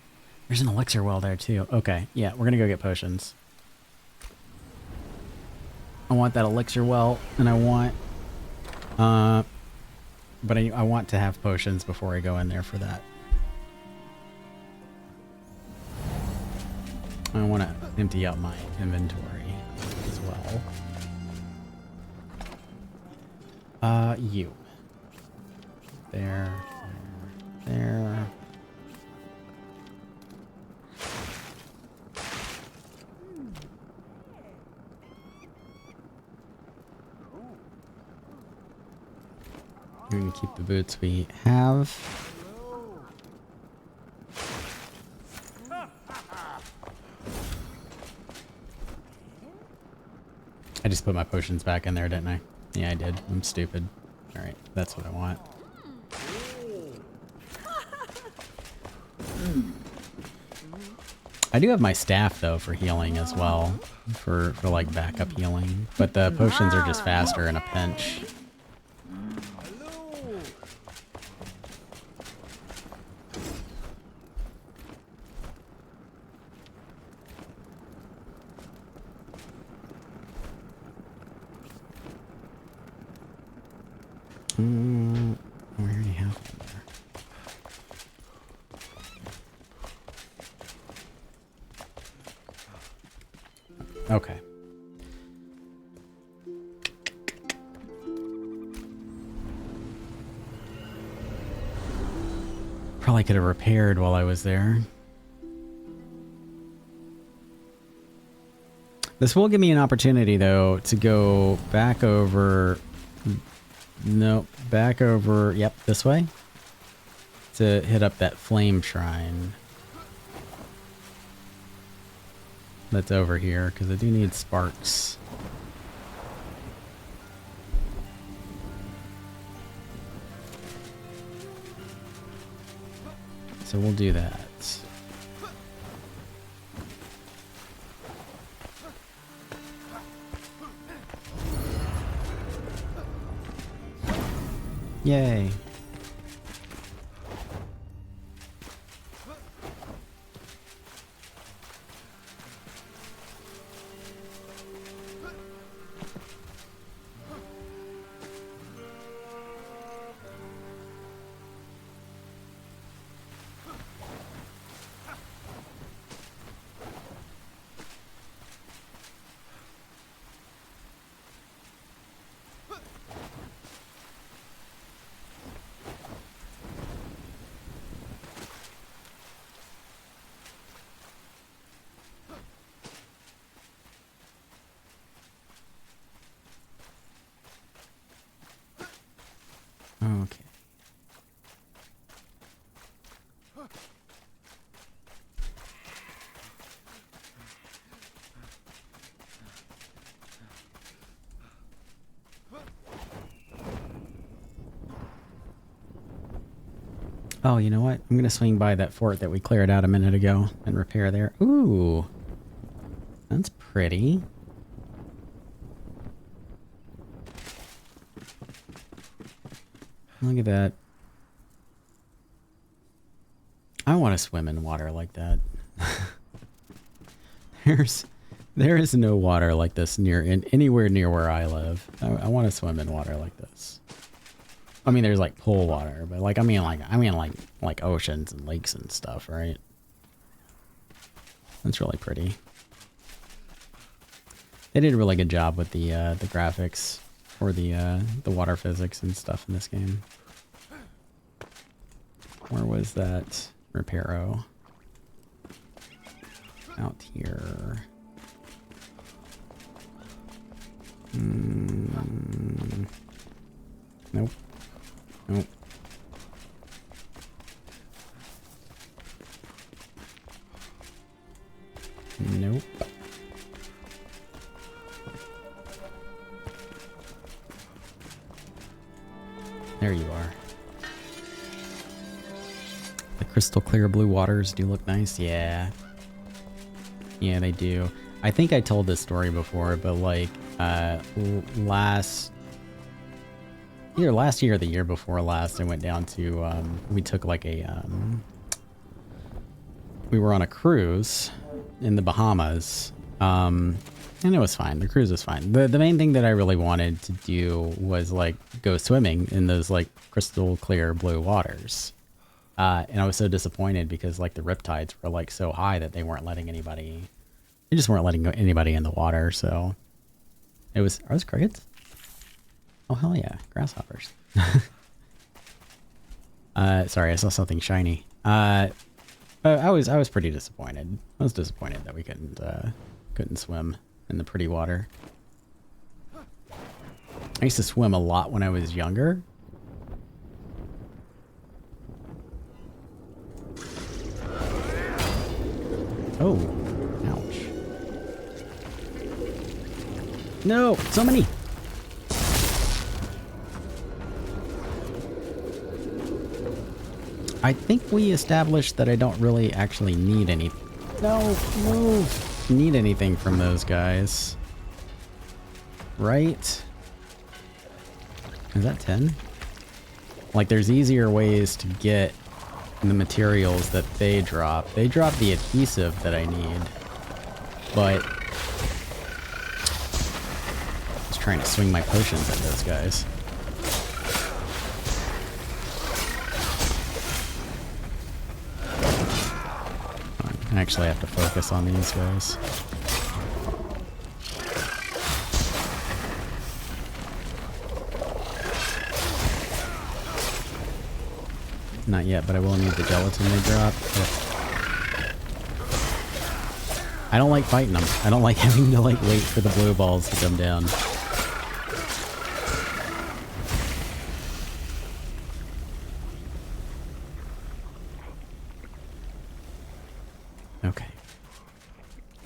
There's an elixir well there too. Okay, yeah, we're gonna go get potions. I want that elixir well, and I want, but I want to have potions before I go in there for that. I want to empty out my inventory as well. You. There. We're going to keep the boots we have. I just put my potions back in there, didn't I? Yeah, I did. I'm stupid. Alright, that's what I want. I do have my staff, though, for healing as well. For like, backup healing. But the potions are just faster in a pinch. We already have one there. Okay. Probably could have repaired while I was there. This will give me an opportunity, though, to go back over... Nope, back over, yep, this way. To hit up that flame shrine. That's over here, because I do need sparks. So we'll do that. Yay. Oh, you know what? I'm gonna swing by that fort that we cleared out a minute ago and repair there. Ooh. That's pretty. Look at that. I want to swim in water like that. There is no water like this anywhere near where I live. I want to swim in water like this. I mean, there's like pool water, but like I mean like oceans and lakes and stuff, right? That's really pretty. They did a really good job with the graphics for the water physics and stuff in this game. Where was that reparo? Out here. Nope. Nope. Nope. There you are. The crystal clear blue waters do look nice. Yeah. Yeah, they do. I think I told this story before, but like last year or the year before last, I went down to we took like a we were on a cruise in the Bahamas, and it was fine. The cruise was fine. The main thing that I really wanted to do was like go swimming in those like crystal clear blue waters, and I was so disappointed because like the riptides were like so high that they weren't letting anybody. They just weren't letting anybody in the water, so it was. Are those crickets? Oh hell yeah, grasshoppers. Sorry, I saw something shiny. I was pretty disappointed. I was disappointed that we couldn't swim in the pretty water. I used to swim a lot when I was younger. Oh, ouch. No, so many. I think we established that I don't really actually need any. No, move. Need anything from those guys. Right? Is that 10? Like, there's easier ways to get the materials that they drop. They drop the adhesive that I need. But just trying to swing my potions at those guys. I actually have to focus on these guys. Not yet, but I will need the gelatin they drop. I don't like fighting them. I don't like having to like wait for the blue balls to come down. Okay.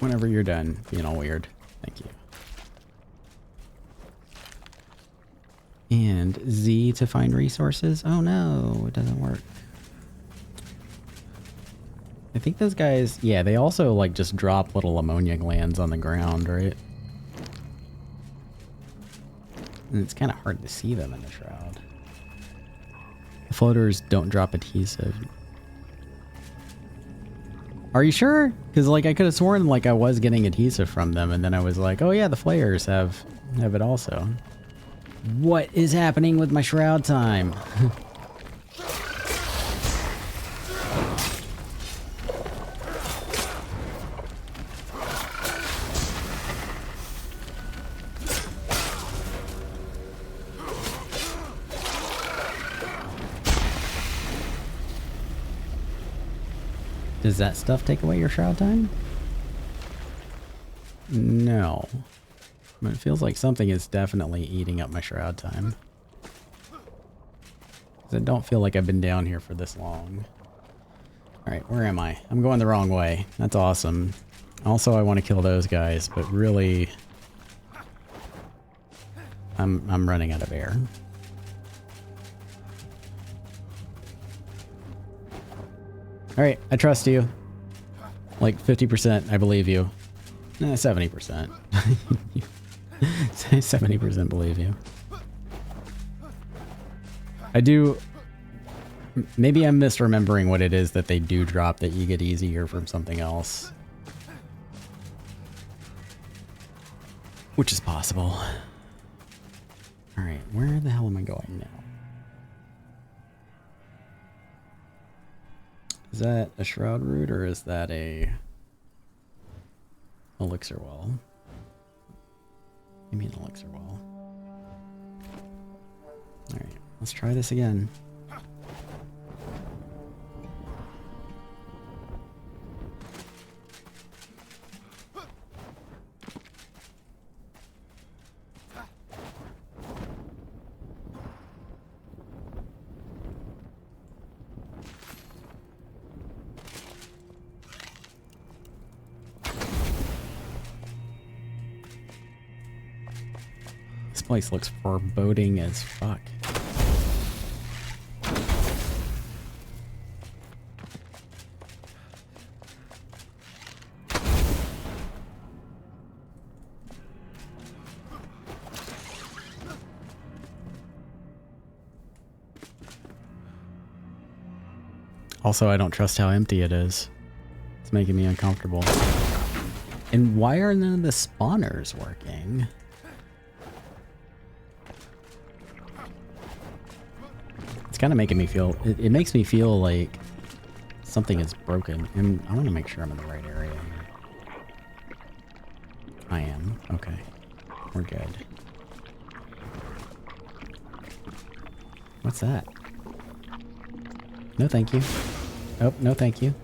Whenever you're done being all weird. Thank you. And Z to find resources. Oh no, it doesn't work. I think those guys, yeah, they also like just drop little ammonia glands on the ground, right? And it's kind of hard to see them in the shroud. The floaters don't drop adhesive. Are you sure? Because like I could have sworn like I was getting adhesive from them, and then I was like, oh yeah, the flayers have it also. What is happening with my shroud time? Does that stuff take away your shroud time? No. But it feels like something is definitely eating up my shroud time. 'Cause I don't feel like I've been down here for this long. Alright, where am I? I'm going the wrong way. That's awesome. Also, I want to kill those guys, but really... I'm running out of air. Alright, I trust you. Like 50%, I believe you. 70%. 70% believe you. I do... Maybe I'm misremembering what it is that they do drop that you get easier from something else. Which is possible. Alright, where the hell am I going now? Is that a shroud root or is that a elixir well? Maybe an elixir well. Alright, let's try this again. This place looks foreboding as fuck. Also, I don't trust how empty it is. It's making me uncomfortable. And why are none of the spawners working? It's kind of making me feel... It makes me feel like something is broken. And I want to make sure I'm in the right area here. I am. Okay. We're good. What's that? No thank you. Oh, no thank you.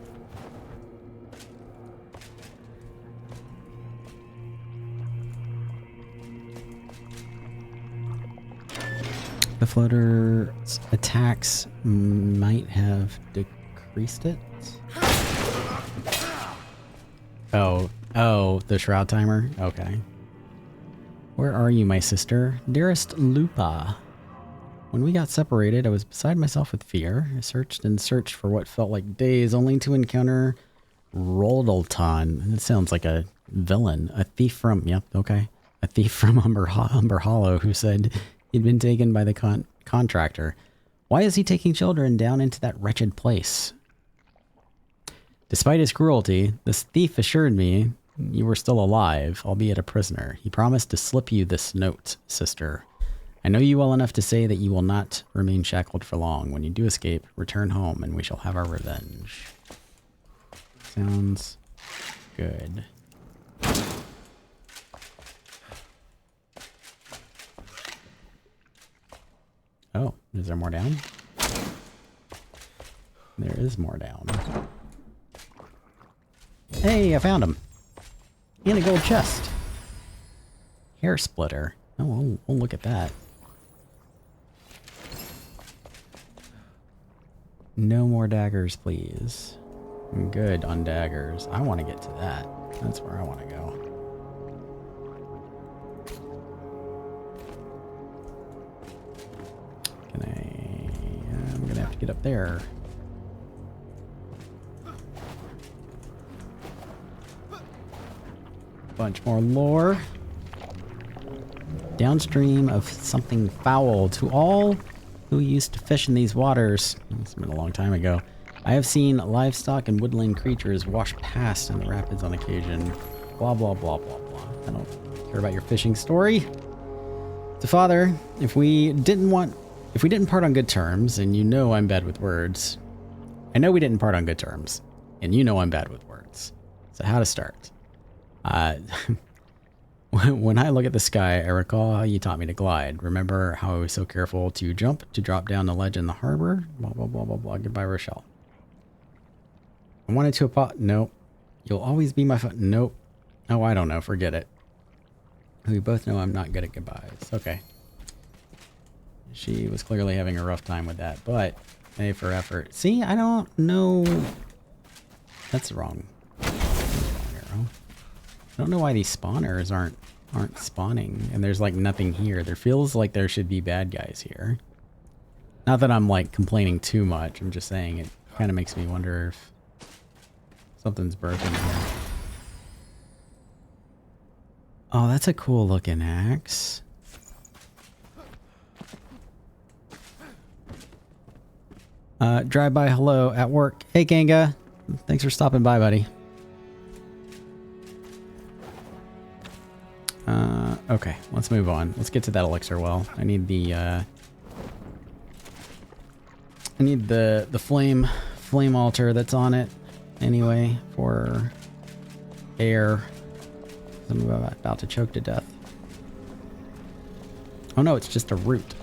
The floater's attacks might have decreased it. Oh, the shroud timer? Okay. Where are you, my sister? Dearest Lupa. When we got separated, I was beside myself with fear. I searched and searched for what felt like days, only to encounter Roldalton. It sounds like a villain. A thief from... Yep, okay. A thief from Umber Hollow who said he'd been taken by the contractor. Why is he taking children down into that wretched place? Despite his cruelty, this thief assured me you were still alive, albeit a prisoner. He promised to slip you this note, sister. I know you well enough to say that you will not remain shackled for long. When you do escape, return home and we shall have our revenge. Sounds good. Oh, is there more down? There is more down. Hey, I found him. And a gold chest. Hair splitter. Oh, we'll look at that. No more daggers, please. I'm good on daggers. I want to get to that. That's where I want to go. I'm gonna have to get up there. Bunch more lore. Downstream of something foul. To all who used to fish in these waters, it's been a long time ago, I have seen livestock and woodland creatures wash past in the rapids on occasion. Blah, blah, blah, blah, blah. I don't care about your fishing story. To Father, if we didn't part on good terms, and you know I'm bad with words. I know we didn't part on good terms, and you know I'm bad with words. So how to start? When I look at the sky, I recall how you taught me to glide. Remember how I was so careful to jump to drop down the ledge in the harbor? Blah, blah, blah, blah, blah. Goodbye, Rochelle. I wanted to Nope. You'll always be my Nope. Oh, I don't know. Forget it. We both know I'm not good at goodbyes. Okay. She was clearly having a rough time with that, but A for effort. See, I don't know. That's wrong. Arrow. I don't know why these spawners aren't spawning, and there's like nothing here. There feels like there should be bad guys here. Not that I'm like complaining too much. I'm just saying it kind of makes me wonder if Something's broken here. Oh, that's a cool looking axe. Drive by hello at work. Hey, Kanga. Thanks for stopping by, buddy. Okay, let's move on. Let's get to that elixir well. I need the flame altar that's on it anyway for air. I'm about to choke to death. Oh no, it's just a root.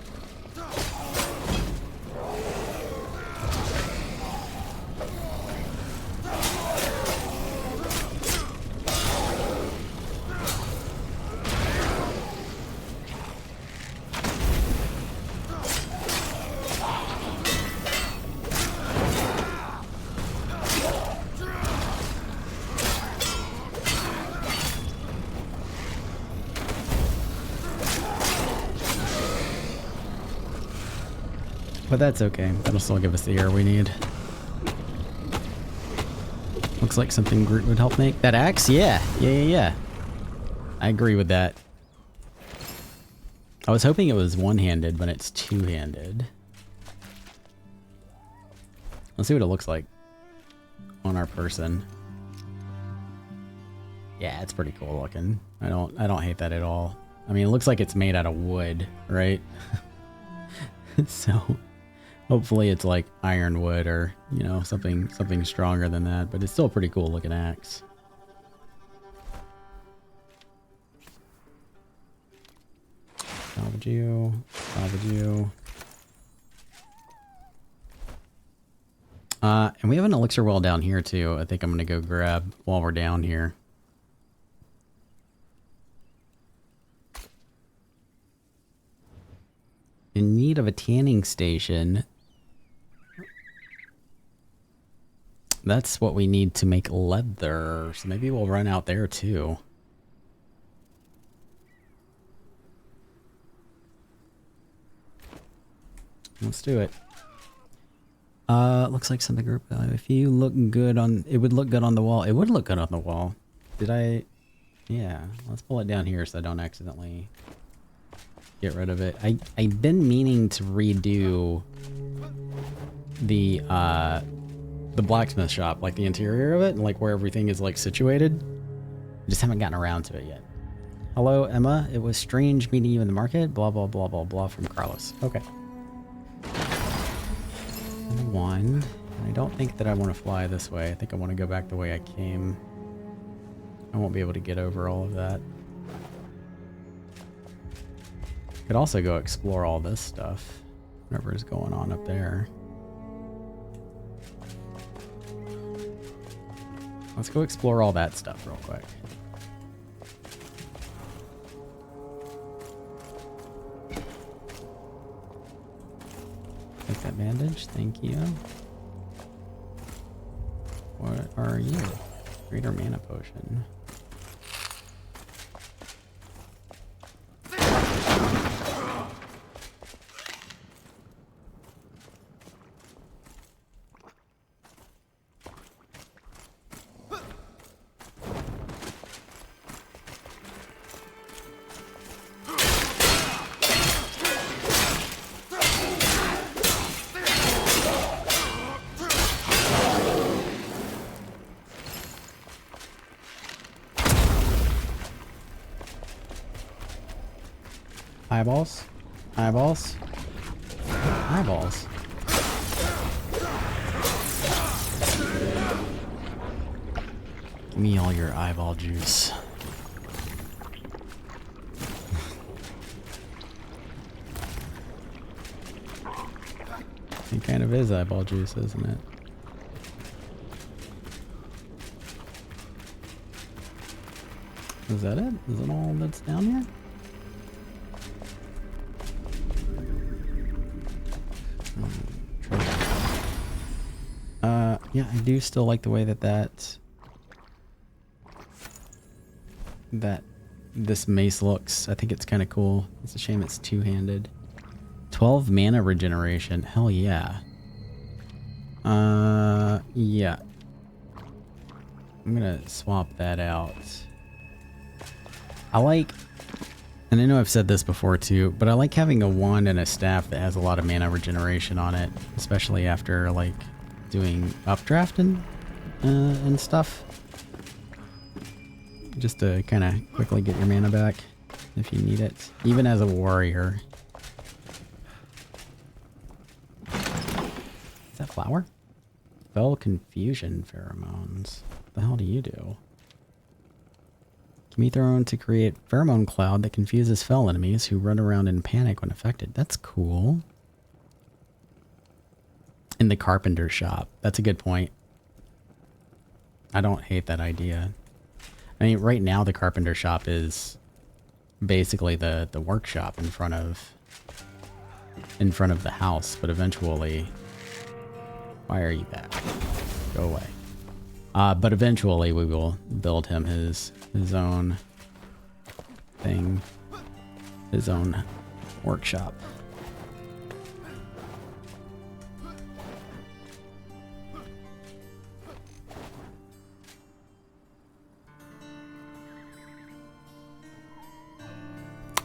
But that's okay. That'll still give us the air we need. Looks like something Groot would help make. That axe? Yeah. Yeah. I agree with that. I was hoping it was one-handed, but it's two-handed. Let's see what it looks like on our person. Yeah, it's pretty cool looking. I don't hate that at all. I mean, it looks like it's made out of wood, right? So hopefully it's like ironwood or, you know, something stronger than that, but it's still a pretty cool looking axe. Salvage you. Salvage you. And we have an elixir well down here too. I think I'm gonna go grab while we're down here. In need of a tanning station. That's what we need to make leather. So maybe we'll run out there too. Let's do it. Looks like something group. If you look good on, it would look good on the wall. It would look good on the wall. Did I? Yeah. Let's pull it down here so I don't accidentally get rid of it. I've been meaning to redo the blacksmith shop, like the interior of it, and like where everything is like situated. I just haven't gotten around to it yet. Hello, Emma. It was strange meeting you in the market. Blah blah blah blah blah from Carlos. Okay. One. I don't think that I want to fly this way. I think I want to go back the way I came. I won't be able to get over all of that. Could also go explore all this stuff. Whatever is going on up there. Let's go explore all that stuff real quick. Take that bandage, thank you. What are you? Greater mana potion. Eyeballs? Eyeballs? Eyeballs. Give me all your eyeball juice. It kind of is eyeball juice, isn't it? Is that it? Is it all that's down here? Yeah, I do still like the way that this mace looks. I think it's kind of cool. It's a shame it's two-handed. 12 mana regeneration. Hell yeah. Yeah. I'm gonna swap that out. I like, and I know I've said this before too, but I like having a wand and a staff that has a lot of mana regeneration on it, especially after like doing updraft and stuff. Just to kind of quickly get your mana back if you need it, even as a warrior. Is that flower? Fell confusion pheromones. What the hell do you do? Can be thrown to create pheromone cloud that confuses fell enemies who run around in panic when affected. That's cool. In the carpenter shop. That's a good point. I don't hate that idea. I mean, right now the carpenter shop is basically the workshop in front of the house, but eventually, why are you back? Go away. But eventually we will build him his own thing, his own workshop.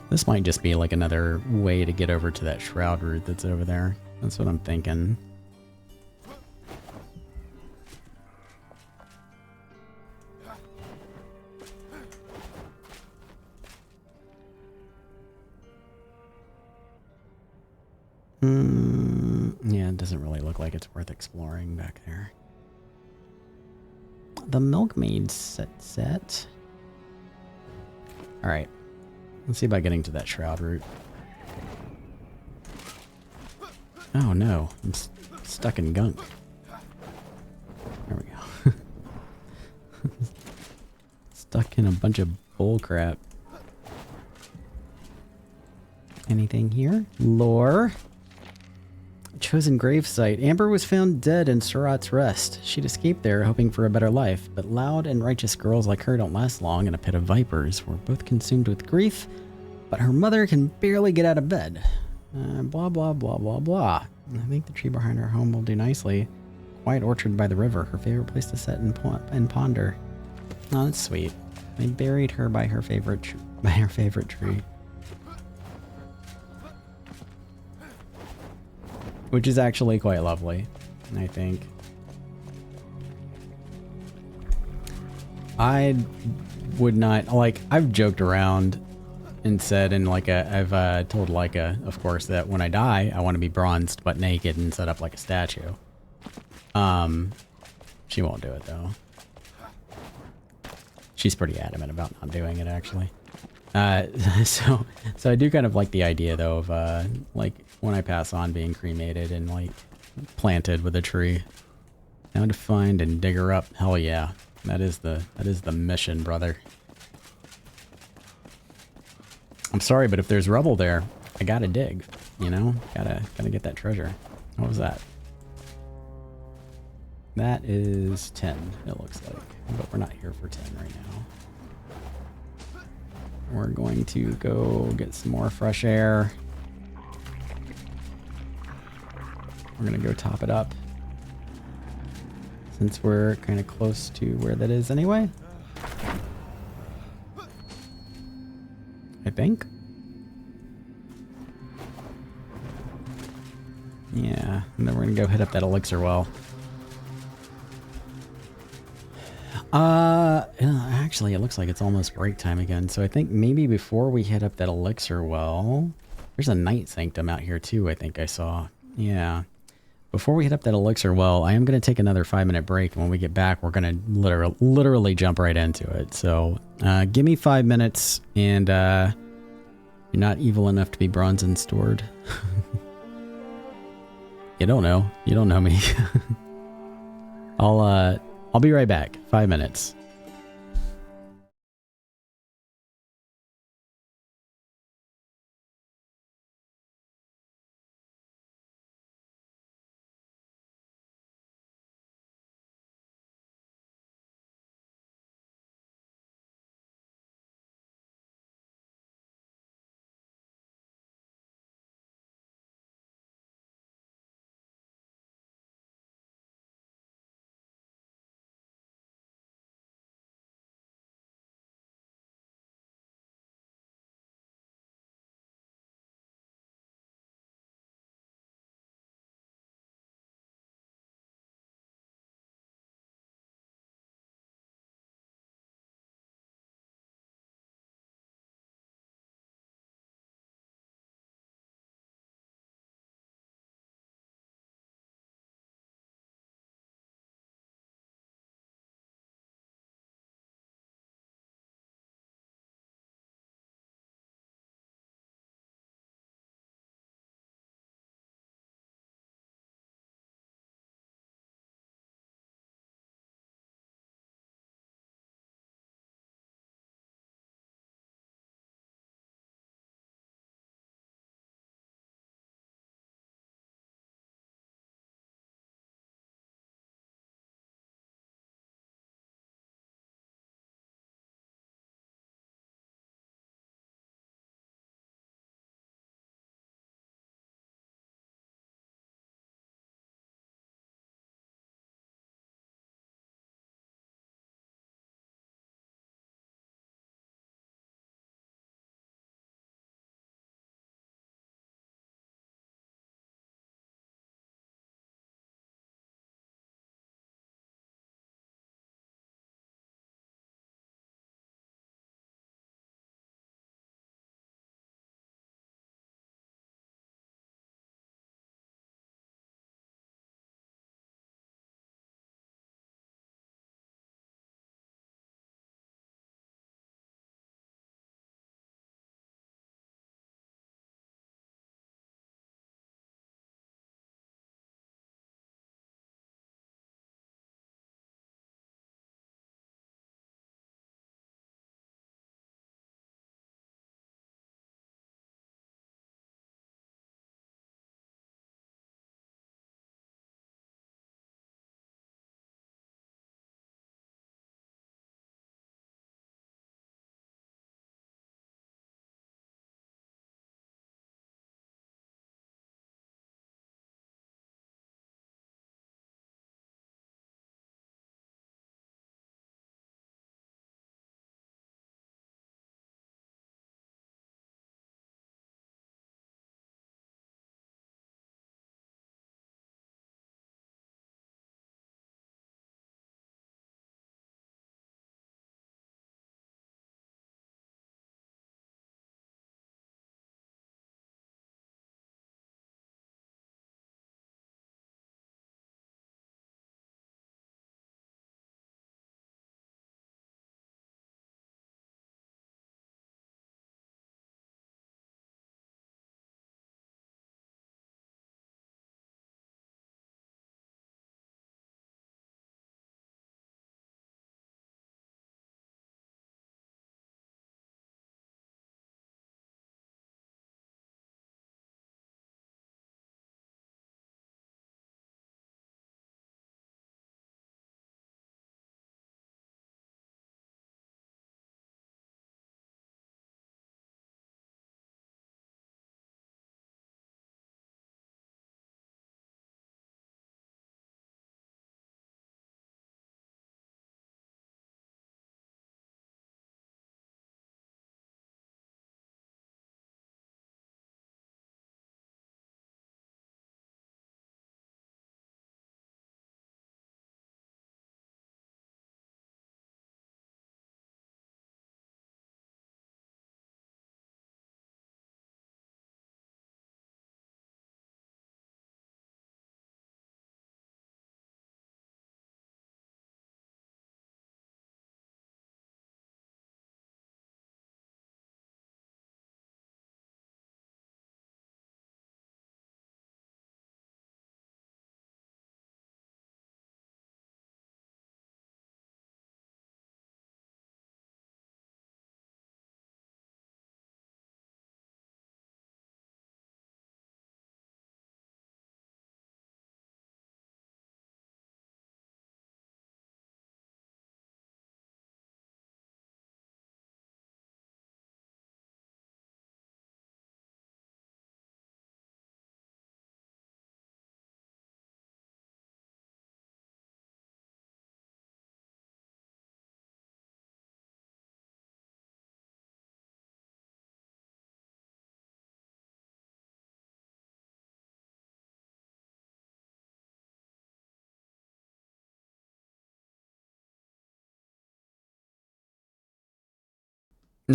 This might just be like another way to get over to that shroud route that's over there. That's what I'm thinking. Yeah, it doesn't really look like it's worth exploring back there. The milkmaid set. Alright. Let's see about getting to that shroud route. Oh no, I'm stuck in gunk. There we go. Stuck in a bunch of bull crap. Anything here? Lore. Chosen gravesite. Amber was found dead in Surat's Rest. She'd escaped there hoping for a better life, but loud and righteous girls like her don't last long in a pit of vipers. We're both consumed with grief, but her mother can barely get out of bed. Blah, blah, blah, blah, blah. I think the tree behind her home will do nicely. Quiet orchard by the river, her favorite place to sit and ponder. Oh, that's sweet. They buried her by her favorite tree. Which is actually quite lovely, I think. I would not, like, I've joked around and said, and like I've told Leica, of course, that when I die, I want to be bronzed but naked and set up like a statue. She won't do it though. She's pretty adamant about not doing it, actually. So I do kind of like the idea though of like when I pass on being cremated and like planted with a tree. Now to find and dig her up. Hell yeah. That is the mission, brother. I'm sorry, but if there's rubble there, I gotta dig, you know? Gotta get that treasure. What was that? That is 10, it looks like. But we're not here for 10 right now. We're going to go get some more fresh air. We're gonna go top it up. Since we're kind of close to where that is anyway. I think. Yeah, and then we're gonna go hit up that elixir well. Actually, it looks like it's almost break time again, so I think maybe before we hit up that elixir well, there's a night sanctum out here too, I think I saw. Yeah. Before we hit up that elixir well, I am going to take another 5-minute break, and when we get back, we're going to literally jump right into it. So, give me 5 minutes, and you're not evil enough to be bronze and stored. You don't know. You don't know me. I'll be right back. 5 minutes.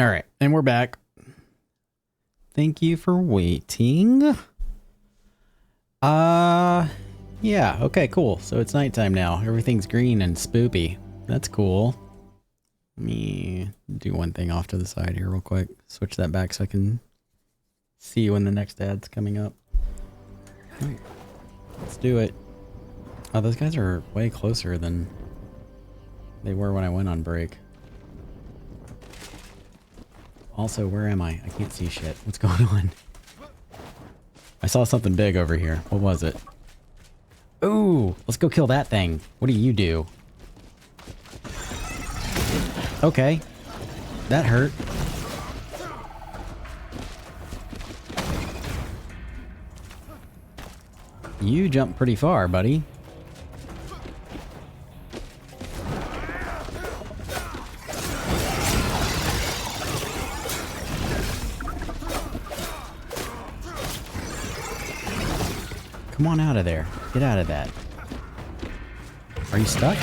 All right, and we're back. Thank you for waiting. Yeah, okay, cool. So it's nighttime now. Everything's green and spoopy. That's cool. Let me do one thing off to the side here real quick. Switch that back so I can see when the next ad's coming up. All right, let's do it. Oh, those guys are way closer than they were when I went on break. Also, where am I? I can't see shit. What's going on? I saw something big over here. What was it? Ooh, let's go kill that thing. What do you do? Okay. That hurt. You jumped pretty far, buddy. Come on out of there. Get out of that. Are you stuck?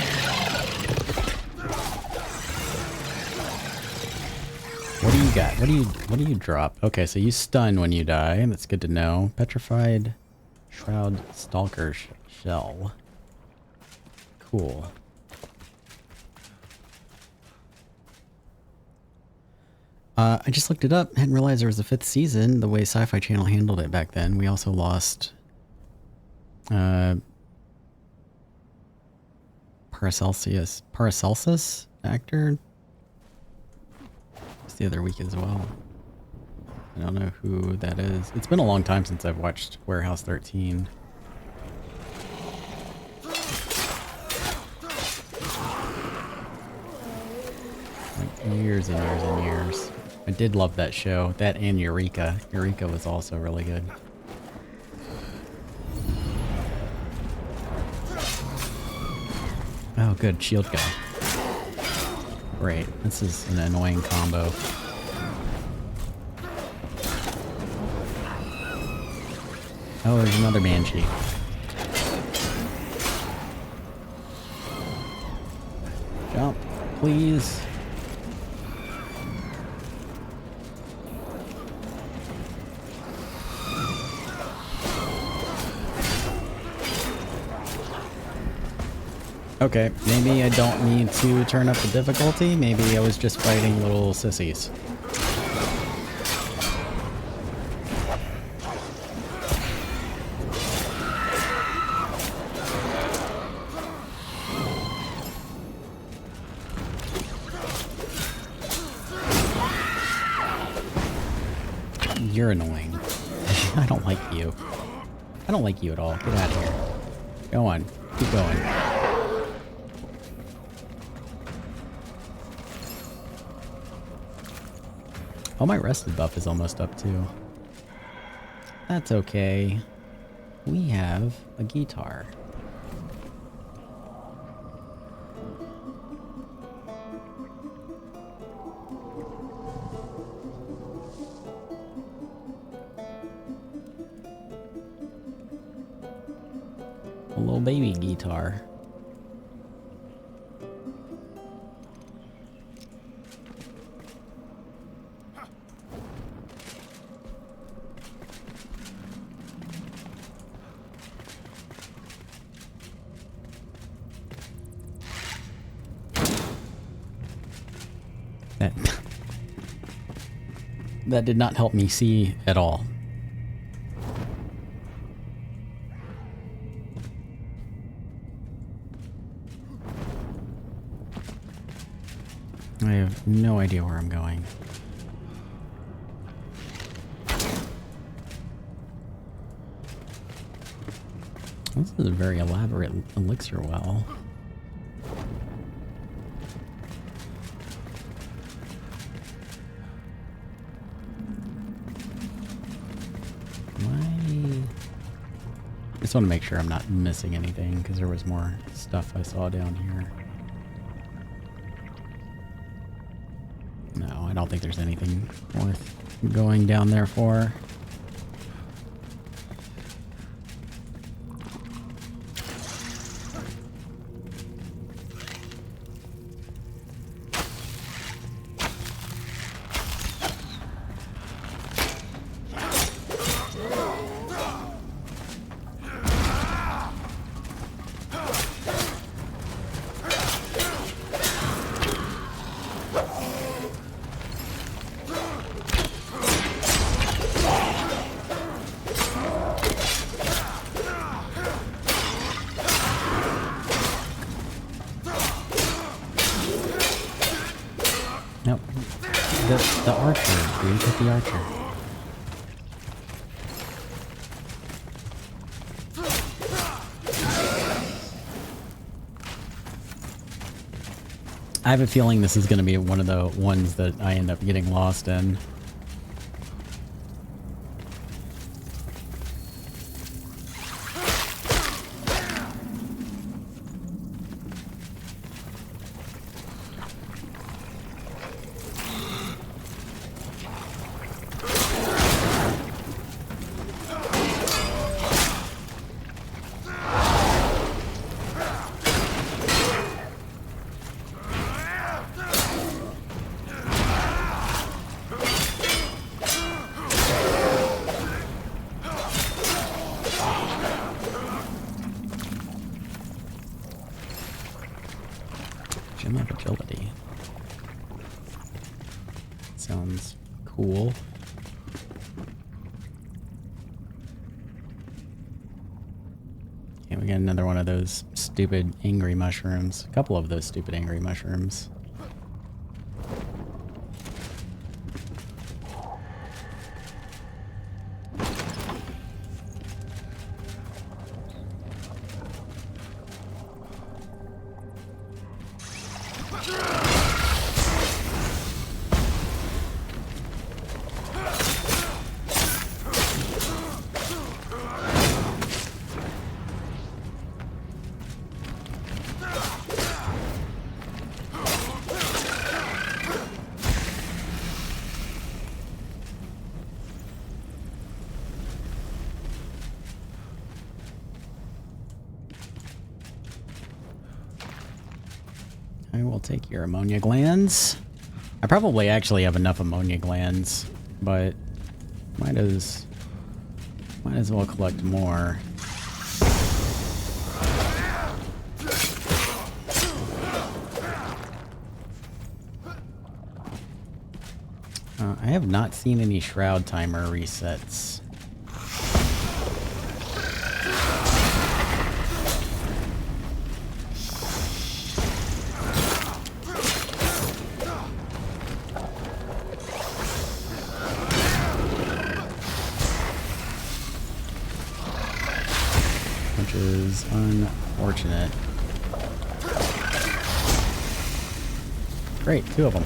What do you got? What do you drop? Okay, so you stun when you die. That's good to know. Petrified shroud stalker shell. Cool. I just looked it up. Hadn't realized there was a 5th season. The way Sci-Fi Channel handled it back then. We also lost Paracelsus actor. It's the other week as well. I don't know who that is. It's been a long time since I've watched Warehouse 13. Like years and years and years. I did love that show. That and Eureka. Eureka was also really good. Oh, good. Shield guy. Great. This is an annoying combo. Oh, there's another banshee. Jump, please. Okay, maybe I don't need to turn up the difficulty. Maybe I was just fighting little sissies. You're annoying. I don't like you. I don't like you at all. Get out of here. Go on. Keep going. Oh, my rested buff is almost up too. That's okay. We have a guitar. A little baby guitar. That did not help me see at all. I have no idea where I'm going. This is a very elaborate elixir well. I just want to make sure I'm not missing anything because there was more stuff I saw down here. No, I don't think there's anything worth going down there for. The archer, dude. Get the archer. I have a feeling this is going to be one of the ones that I end up getting lost in. Gem of agility. Sounds cool. Okay, we got another one of those stupid angry mushrooms. A couple of those stupid angry mushrooms. I will take your ammonia glands. I probably actually have enough ammonia glands, but might as well collect more. I have not seen any shroud timer resets. Which is unfortunate. Great, 2 of them.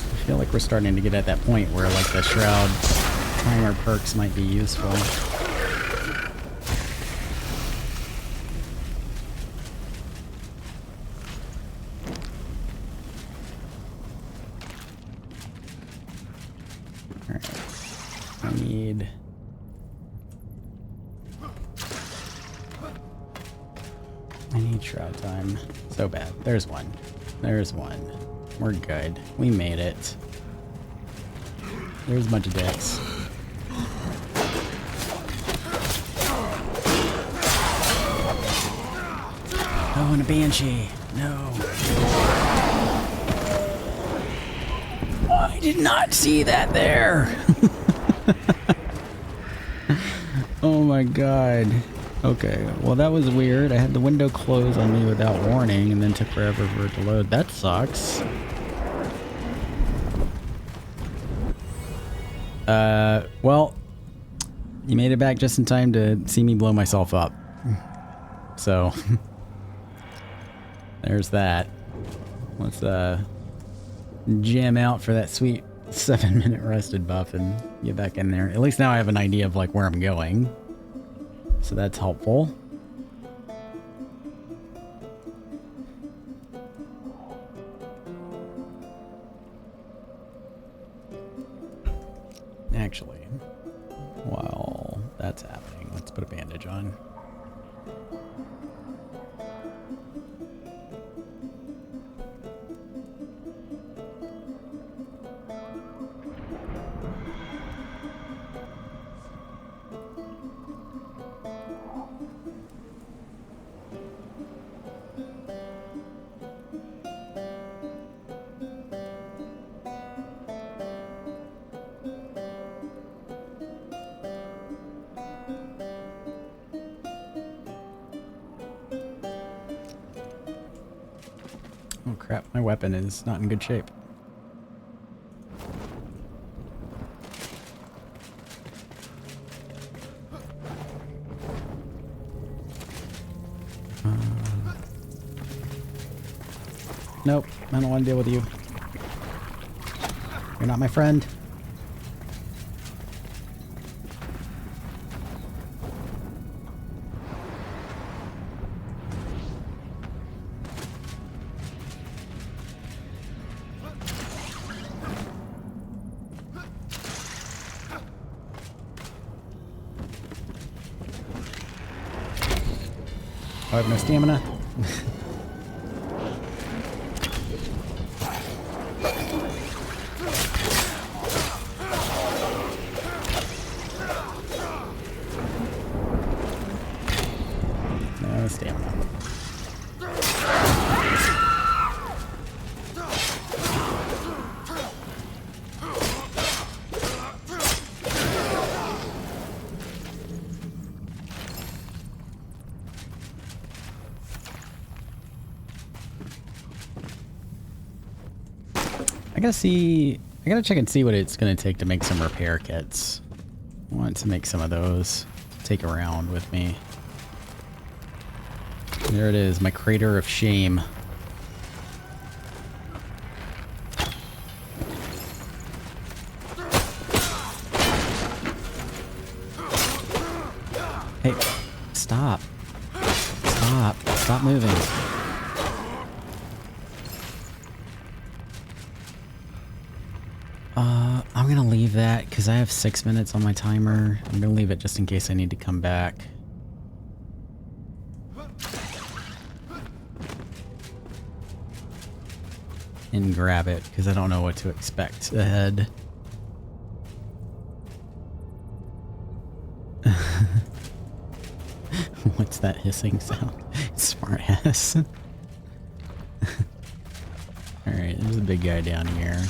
I feel like we're starting to get at that point where like the shroud timer perks might be useful. I need shroud time. So bad. There's one. There's one. We're good. We made it. There's a bunch of dicks. Oh, and a banshee. No. I did not see that there. Oh my god. Okay, well that was weird. I had the window close on me without warning and then took forever for it to load. That sucks. Well, you made it back just in time to see me blow myself up. So, there's that. Let's, jam out for that sweet 7-minute rested buff and get back in there. At least now I have an idea of, like, where I'm going. So that's helpful. Actually, while that's happening, let's put a bandage on. Oh crap, my weapon is not in good shape. Nope, I don't want to deal with you. You're not my friend. I have no stamina. No stamina. I gotta check and see what it's gonna take to make some repair kits. I want to make some of those. Take around with me. There it is, my crater of shame. Hey, stop. Stop. Stop moving. I'm gonna leave that because I have 6 minutes on my timer. I'm gonna leave it just in case I need to come back. And grab it because I don't know what to expect ahead. What's that hissing sound? Smart ass. Alright, there's a big guy down here.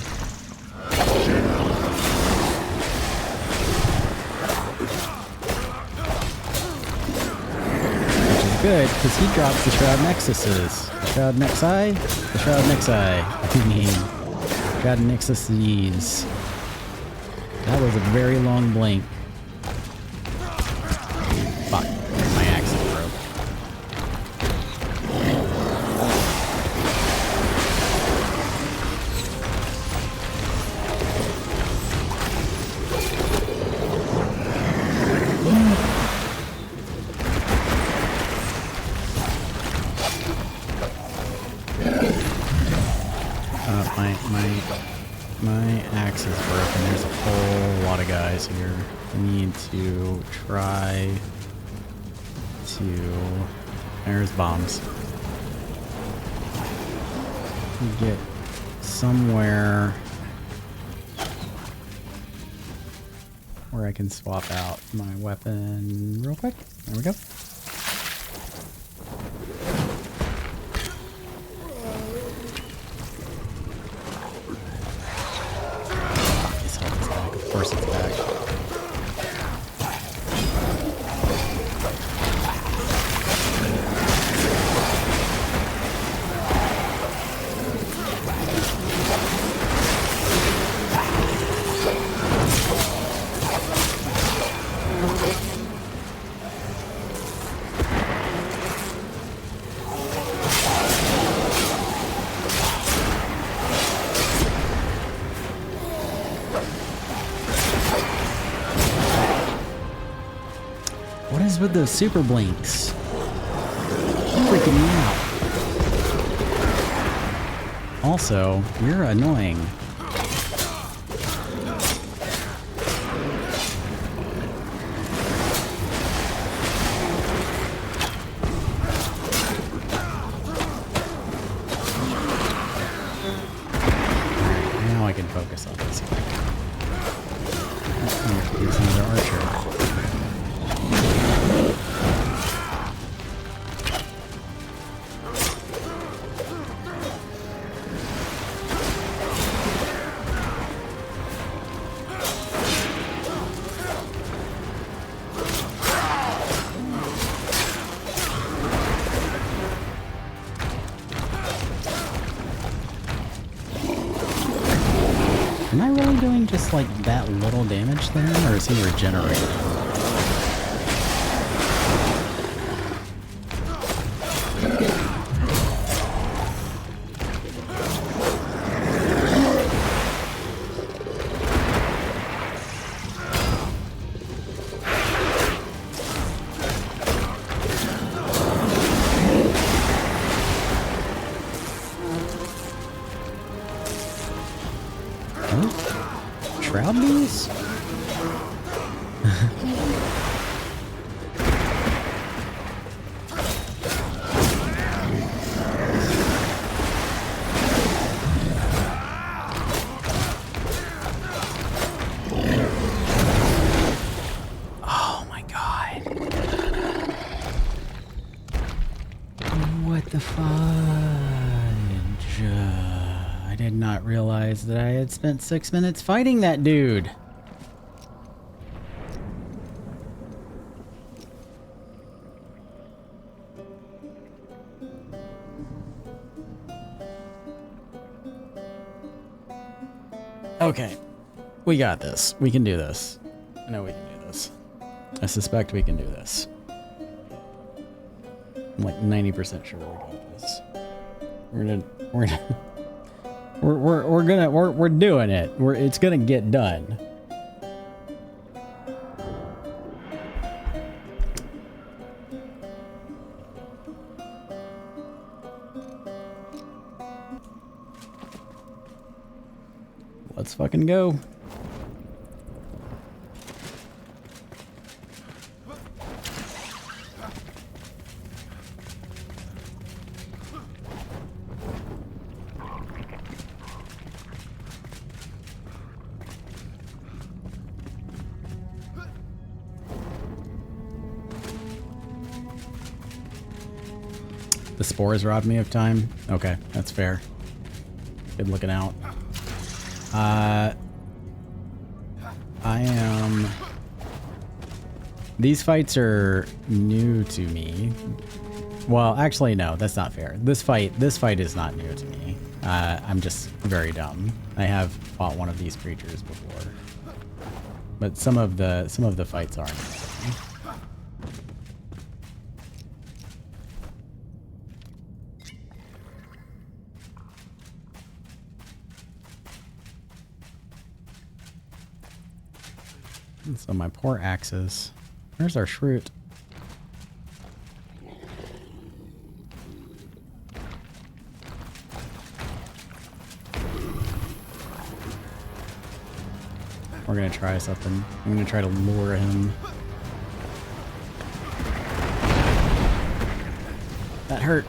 Which is good, because he drops the Shroud Nexuses. The Shroud Nexi? The Shroud Nexi. I mean, Shroud Nexuses. That was a very long blink. Fuck. My axe is broke. My axe is broken. There's a whole lot of guys here. I need to try to... There's bombs. Get somewhere where I can swap out my weapon real quick. There we go. Of course it's back. What is with those super blinks? Freaking me out. Also, you're annoying. Now I can focus on this. Here's another archer. just like that little damage there, or is he regenerating? Shroud bees? Oh my god. What the fudge? I did not realize that I had spent 6 minutes fighting that dude. Okay, we got this. We can do this. I know we can do this. I suspect we can do this. I'm like 90% sure we got this. We're doing it. It's gonna get done. Let's fucking go. The spores robbed me of time. Okay, that's fair. Good looking out. I am... These fights are new to me. Well, actually, no, that's not fair. This fight is not new to me. I'm just very dumb. I have fought one of these creatures before. But some of the fights are new to me. So my poor axes. Where's our shroud? We're gonna try something. I'm gonna try to lure him. That hurt.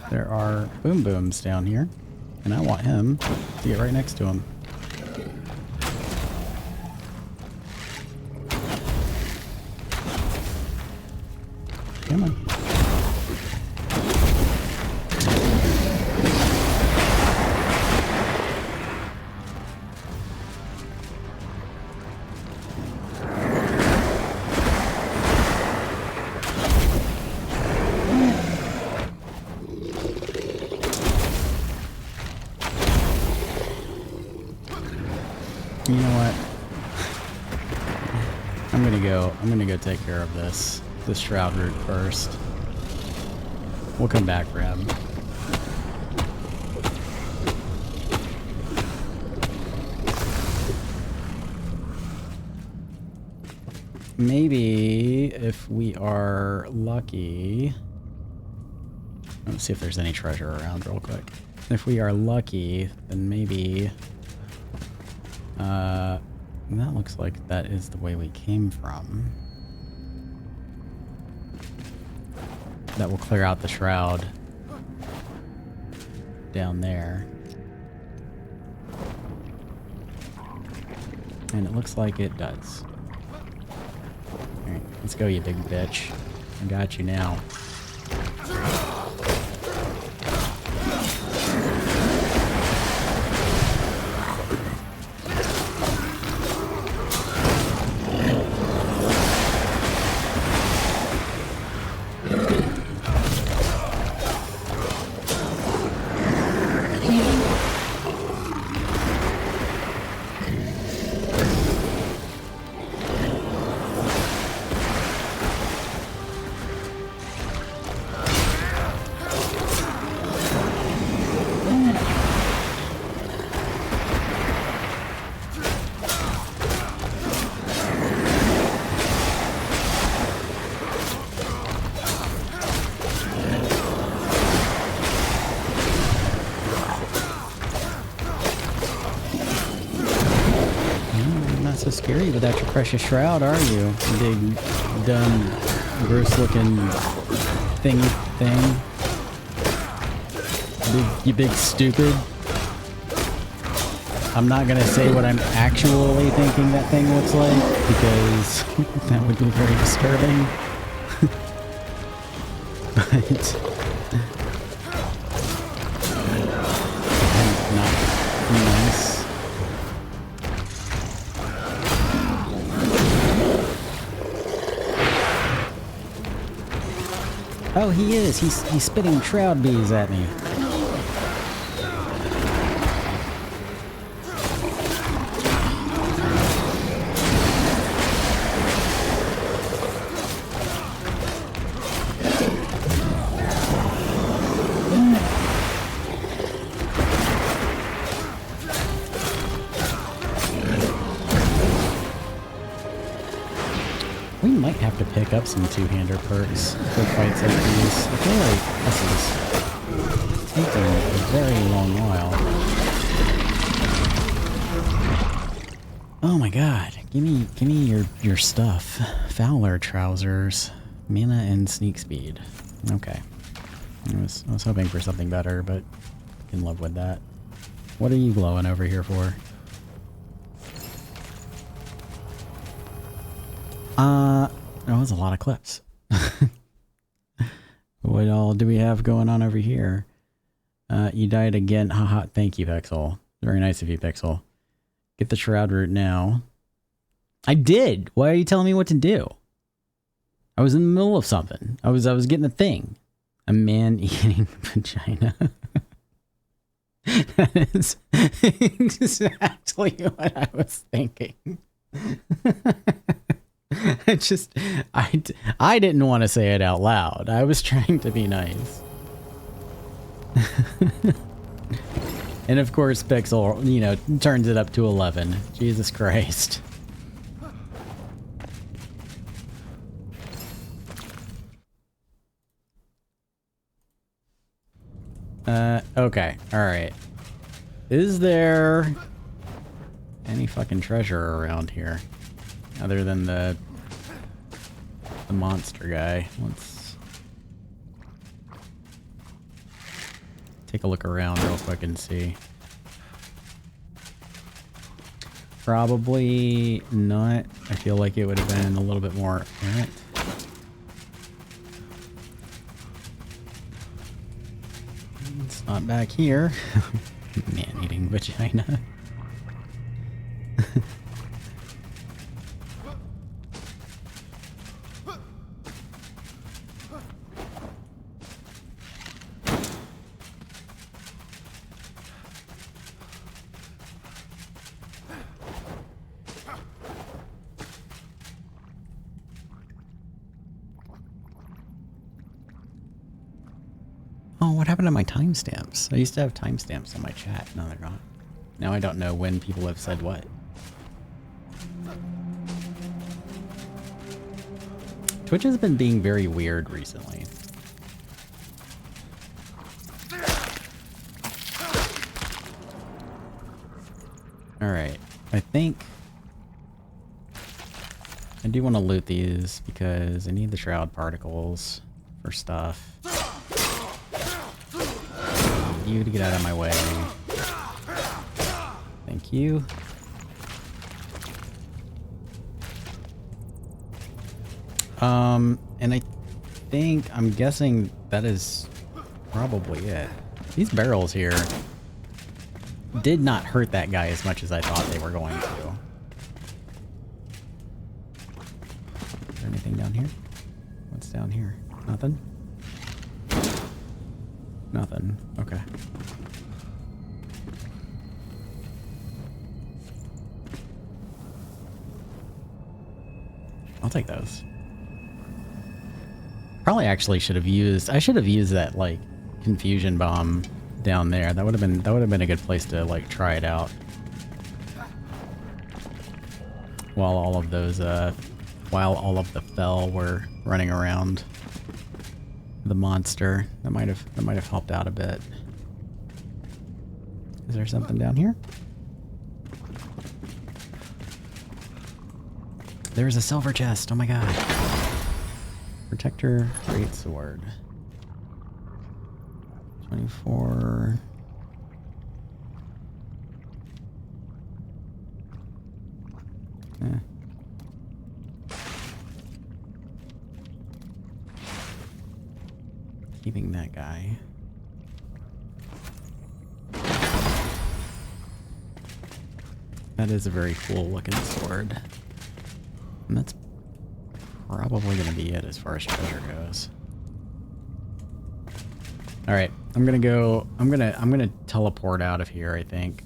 There are boom booms down here, and I want him to get right next to him. Come on. You know what? I'm gonna go take care of this shroud root first. We'll come back for him. Maybe if we are lucky, let's see if there's any treasure around real quick. If we are lucky, then maybe that looks like that is the way we came from. That will clear out the shroud down there. And it looks like it does. Alright, let's go, you big bitch. I got you now. So scary without your precious shroud, are you? Big, dumb, gross-looking thing. You big stupid. I'm not gonna say what I'm actually thinking that thing looks like, because that would be very disturbing. But not nice. Oh, he is. He's spitting shroud bees at me. We might have to pick up some two-hander perks for fights like these. I feel like this is taking a very long while. Oh my god, give me your stuff. Fowler trousers, mana and sneak speed. Okay. I was hoping for something better, but I can live with that. What are you glowing over here for? That was a lot of clips. What all do we have going on over here? You died again. Haha, thank you, Pixel. Very nice of you, Pixel. Get the shroud root now. I did! Why are you telling me what to do? I was in the middle of something. I was getting a thing. A man eating vagina. That is exactly what I was thinking. I didn't want to say it out loud. I was trying to be nice. And of course, Pixel, you know, turns it up to 11. Jesus Christ. Okay. Alright. Is there any fucking treasure around here? Other than the monster guy. Let's take a look around real quick and see. Probably not. I feel like it would have been a little bit more apparent. It's not back here. Man-eating vagina. Oh, what happened to my timestamps? I used to have timestamps on my chat. No, they're gone. Now I don't know when people have said what. Twitch has been being very weird recently. Alright, I think I do want to loot these because I need the shroud particles for stuff. You to get out of my way. Thank you. And I I'm guessing that is probably it. These barrels here did not hurt that guy as much as I thought they were going to. Is there anything down here? What's down here? Nothing? Nothing. Okay. I'll take those. Probably actually should have used, I should have used that like confusion bomb down there. That would have been a good place to like try it out. While all of those while all of the fel were running around the monster. That might have helped out a bit. Is there something down here? There's a silver chest. Oh my god. Protector, great sword. 24. Keeping that guy. That is a very cool looking sword. And that's probably gonna be it as far as treasure goes. Alright, I'm gonna teleport out of here, I think.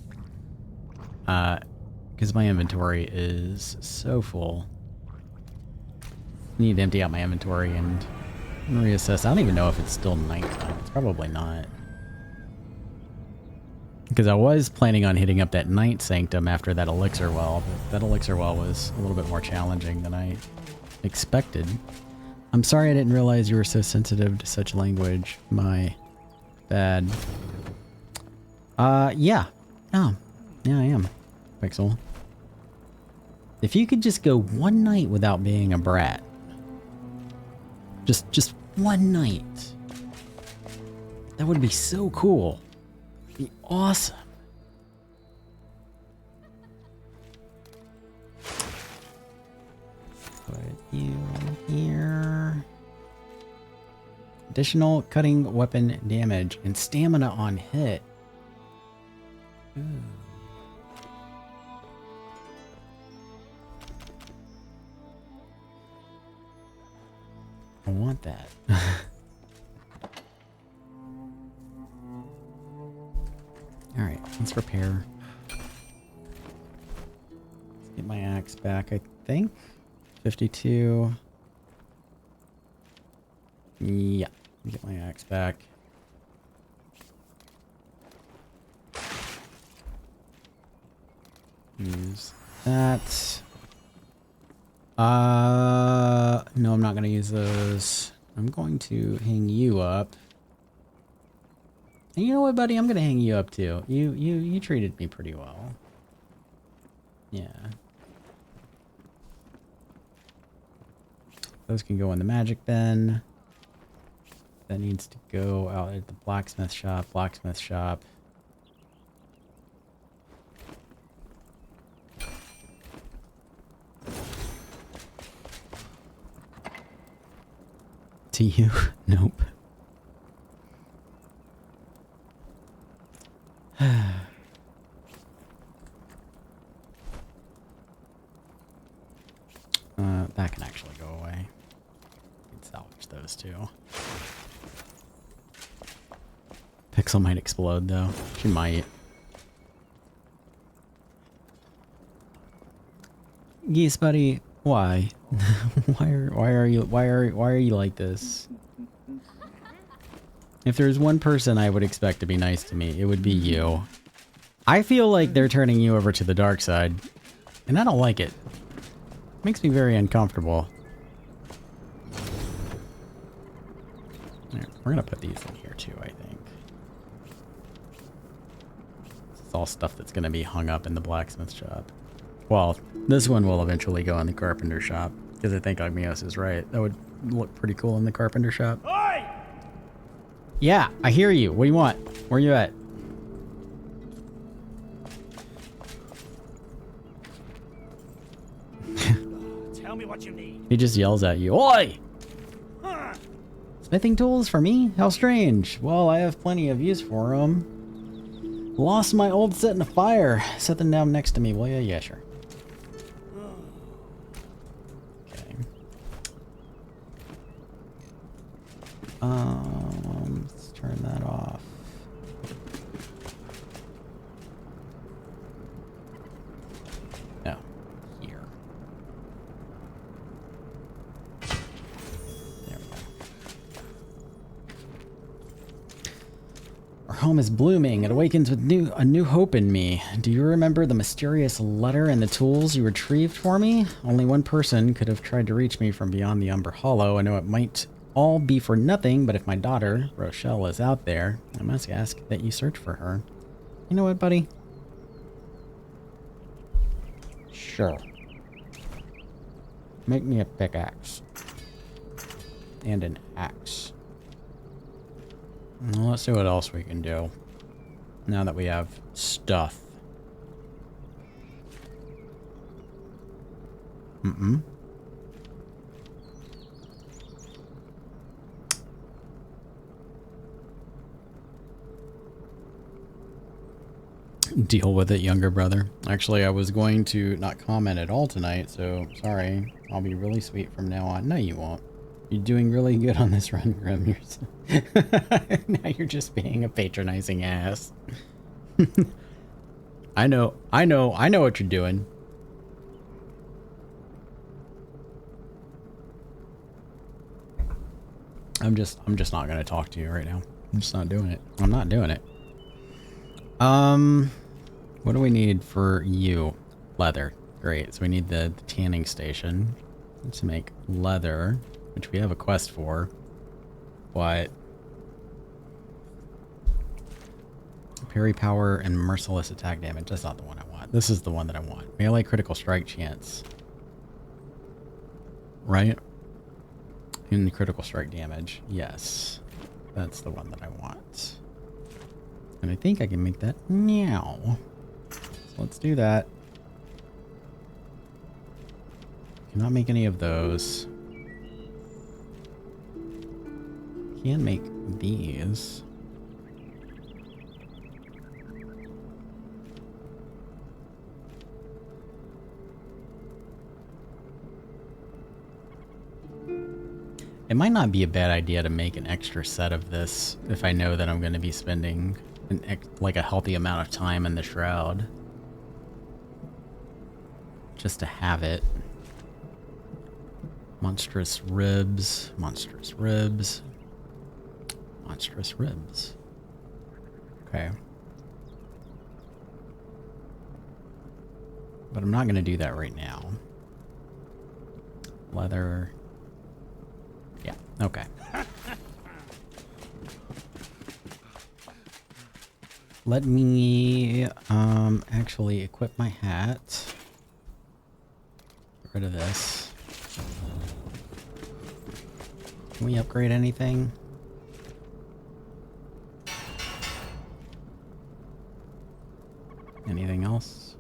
Because my inventory is so full. I need to empty out my inventory and reassess. I don't even know if it's still nighttime. It's probably not. Because I was planning on hitting up that night sanctum after that elixir well, but that elixir well was a little bit more challenging than I expected. I'm sorry I didn't realize you were so sensitive to such language. My bad. Yeah. Oh, yeah, I am. Pixel. If you could just go one night without being a brat. Just one night. That would be so cool. Be awesome. Put you here. Additional cutting weapon damage and stamina on hit. Ooh. I want that. Alright, let's repair. Let's get my axe back, I think. 52. Yeah, get my axe back. Use that. No, I'm not going to use those. I'm going to hang you up. And you know what, buddy? I'm going to hang you up too. You treated me pretty well. Yeah. Those can go in the magic bin. That needs to go out at the blacksmith shop. Blacksmith shop. To you? Nope. That can actually go away. You can salvage those too. Pixel might explode though. She might. Yes, buddy. Why? why are you like this? If there's one person I would expect to be nice to me, it would be you. I feel like they're turning you over to the dark side, and I don't like it. Makes me very uncomfortable. There, we're gonna put these in here too, I think. It's all stuff that's gonna be hung up in the blacksmith shop. Well, this one will eventually go in the carpenter shop, because I think Agmios is right. That would look pretty cool in the carpenter shop. Oi! Yeah, I hear you. What do you want? Where you at? Tell me what you need. He just yells at you. Oi! Smithing tools for me? How strange. Well, I have plenty of use for them. Lost my old set in a fire. Set them down next to me, will ya? Yeah, sure. Okay. Let's turn that off. No. Here. There we go. Our home is blooming. It awakens with a new hope in me. Do you remember the mysterious letter and the tools you retrieved for me? Only one person could have tried to reach me from beyond the Umber Hollow. I know it might all be for nothing, but if my daughter, Rochelle, is out there, I must ask that you search for her. You know what, buddy? Sure. Make me a pickaxe. And an axe. Well, let's see what else we can do. Now that we have stuff. Deal with it, younger brother. Actually, I was going to not comment at all tonight, so sorry. I'll be really sweet from now on. No, you won't. You're doing really good on this run, Grim. Now you're just being a patronizing ass. I know what you're doing. I'm just not gonna talk to you right now. I'm just not doing it. I'm not doing it. What do we need for you? Leather. Great. So we need the tanning station to make leather, which we have a quest for. But parry power and merciless attack damage. That's not the one I want. This is the one that I want. Melee critical strike chance. Right? And critical strike damage. Yes. That's the one that I want. And I think I can make that now. So let's do that. Cannot make any of those. Can make these. It might not be a bad idea to make an extra set of this if I know that I'm going to be spending like a healthy amount of time in the shroud. Just to have it. Monstrous ribs, monstrous ribs, monstrous ribs. Okay. But I'm not going to do that right now. Leather. Yeah, okay. Let me actually equip my hat. Get rid of this. Can we upgrade anything? Anything else?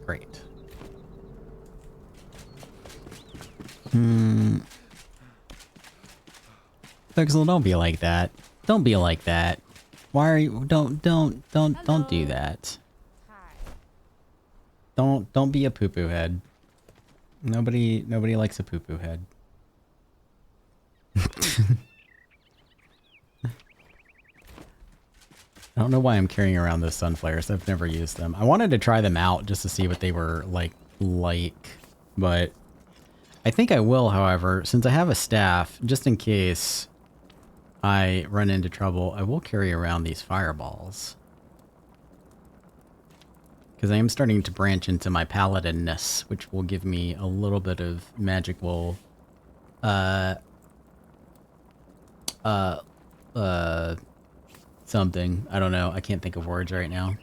Great. Pixel, don't be like that. Don't be like that. Why are you? Don't do that. Hi. Don't be a poo-poo head. Nobody likes a poo-poo head. I don't know why I'm carrying around those sunflares. I've never used them. I wanted to try them out just to see what they were like, but I think I will, however, since I have a staff, just in case I run into trouble, I will carry around these fireballs. Because I am starting to branch into my paladinness, which will give me a little bit of magical, something. I don't know. I can't think of words right now.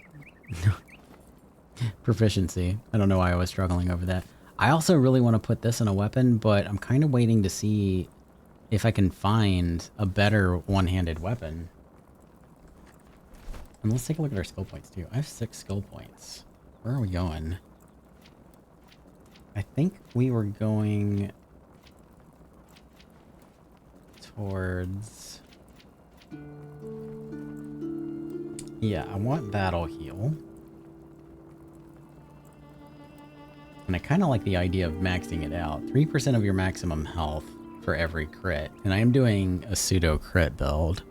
Proficiency. I don't know why I was struggling over that. I also really want to put this in a weapon, but I'm kind of waiting to see if I can find a better one-handed weapon. And let's take a look at our skill points too. I have 6 skill points. Where are we going? I think we were going towards... Yeah, I want battle heal. And I kind of like the idea of maxing it out. 3% of your maximum health for every crit. And I am doing a pseudo crit build.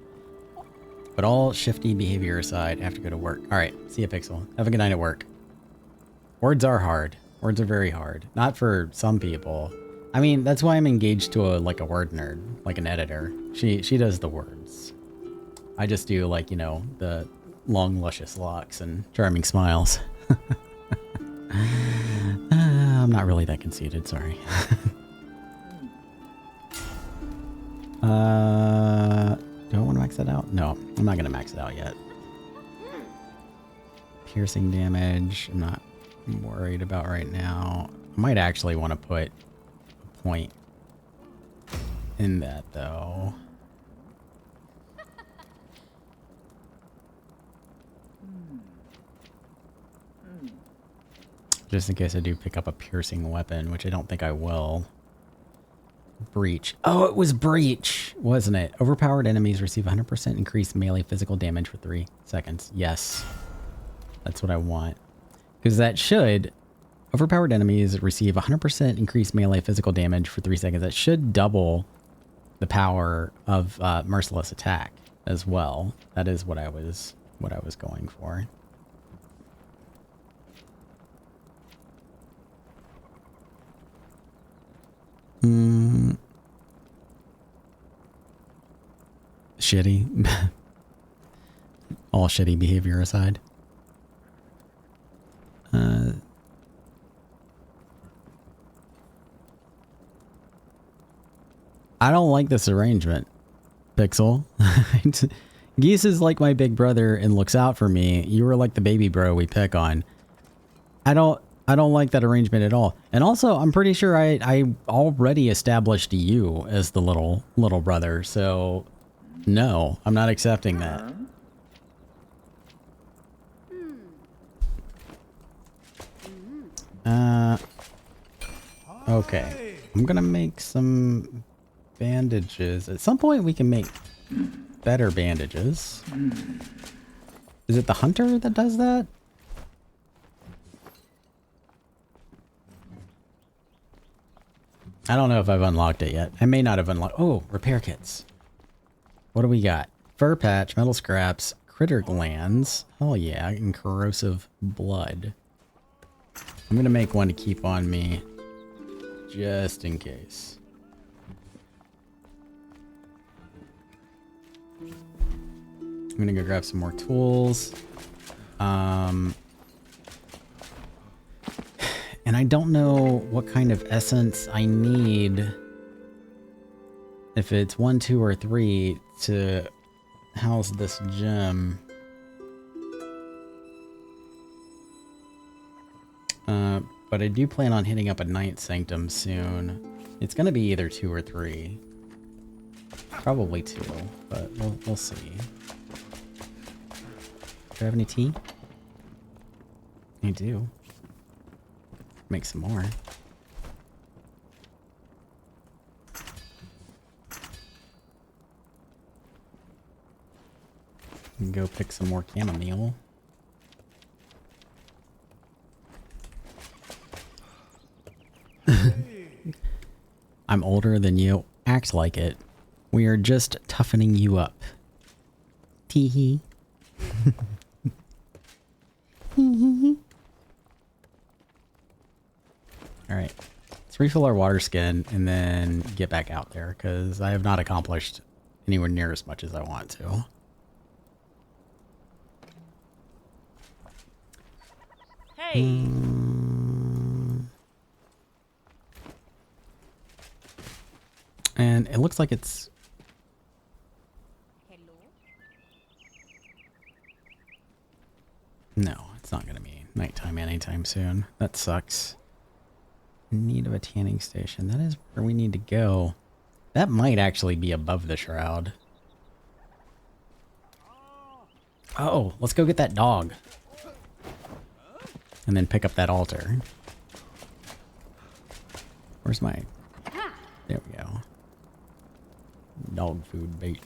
But all shifty behavior aside, I have to go to work. Alright, see ya, Pixel. Have a good night at work. Words are hard. Words are very hard. Not for some people. I mean, that's why I'm engaged to a word nerd, like an editor. She does the words. I just do, like, you know, the long, luscious locks and charming smiles. I'm not really that conceited, sorry. Do I want to max that out? No, I'm not going to max it out yet. Piercing damage, I'm not worried about right now. I might actually want to put a point in that, though. Just in case I do pick up a piercing weapon, which I don't think I will. Breach. Oh, it was breach, wasn't it? Overpowered enemies receive 100% increased melee physical damage for 3 seconds. Yes. That's what I want. Because that should... Overpowered enemies receive 100% increased melee physical damage for 3 seconds. That should double the power of merciless attack as well. That is what I was going for. Shitty. All shitty behavior aside. I don't like this arrangement, Pixel. Geese is like my big brother and looks out for me. You were like the baby bro we pick on. I don't like that arrangement at all. And also, I'm pretty sure I already established you as the little brother, so no, I'm not accepting that. Okay. I'm gonna make some bandages. At some point we can make better bandages. Is it the hunter that does that? I don't know if I've unlocked it yet. I may not have unlocked... Oh, repair kits. What do we got? Fur patch, metal scraps, critter glands. Oh yeah, and corrosive blood. I'm gonna make one to keep on me. Just in case. I'm gonna go grab some more tools. And I don't know what kind of essence I need. If it's 1, 2, or 3 to house this gem. But I do plan on hitting up a Ninth Sanctum soon. It's gonna be either 2 or 3. Probably 2, but we'll see. Do I have any tea? I do. Make some more. And go pick some more chamomile. I'm older than you. Act like it. We are just toughening you up. Tee-hee. Alright. Let's refill our water skin and then get back out there, because I have not accomplished anywhere near as much as I want to. Hey! And it looks like it's... Hello? No, it's not going to be nighttime anytime soon. That sucks. In need of a tanning station. That is where we need to go. That might actually be above the shroud. Oh, let's go get that dog. And then pick up that altar. Where's my... There we go. Dog food bait.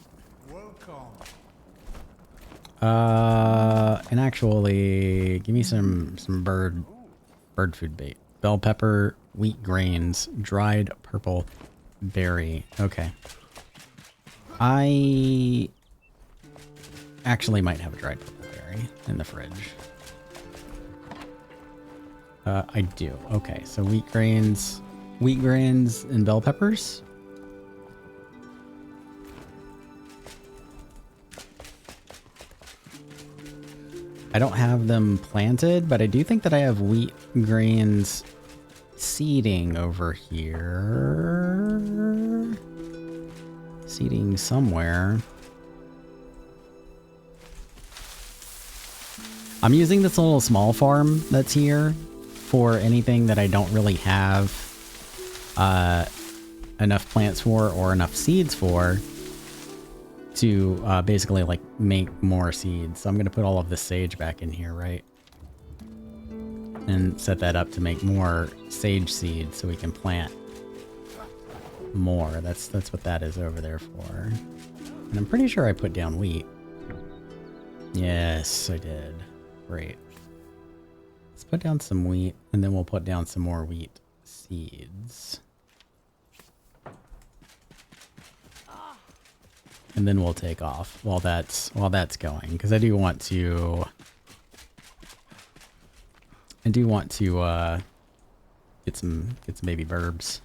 And actually, give me some bird food bait. Bell pepper, wheat grains, dried purple berry. Okay. I actually might have a dried purple berry in the fridge. I do. Okay, so wheat grains and bell peppers. I don't have them planted, but I do think that I have wheat grains seeding over here. Seeding somewhere. I'm using this little small farm that's here for anything that I don't really have enough plants for or enough seeds for to basically like make more seeds. So I'm going to put all of this sage back in here, right? And set that up to make more sage seeds so we can plant more. That's what that is over there for. And I'm pretty sure I put down wheat. Yes, I did. Great. Let's put down some wheat and then we'll put down some more wheat seeds. And then we'll take off while that's going, because I do want to get some baby burbs.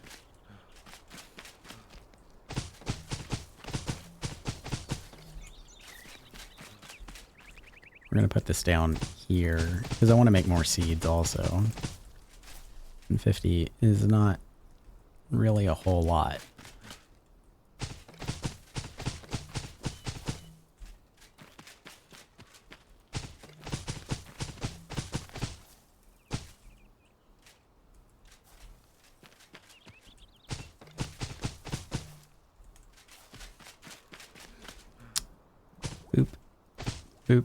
We're gonna put this down here because I want to make more seeds also. And 50 is not really a whole lot. Boop. Boop.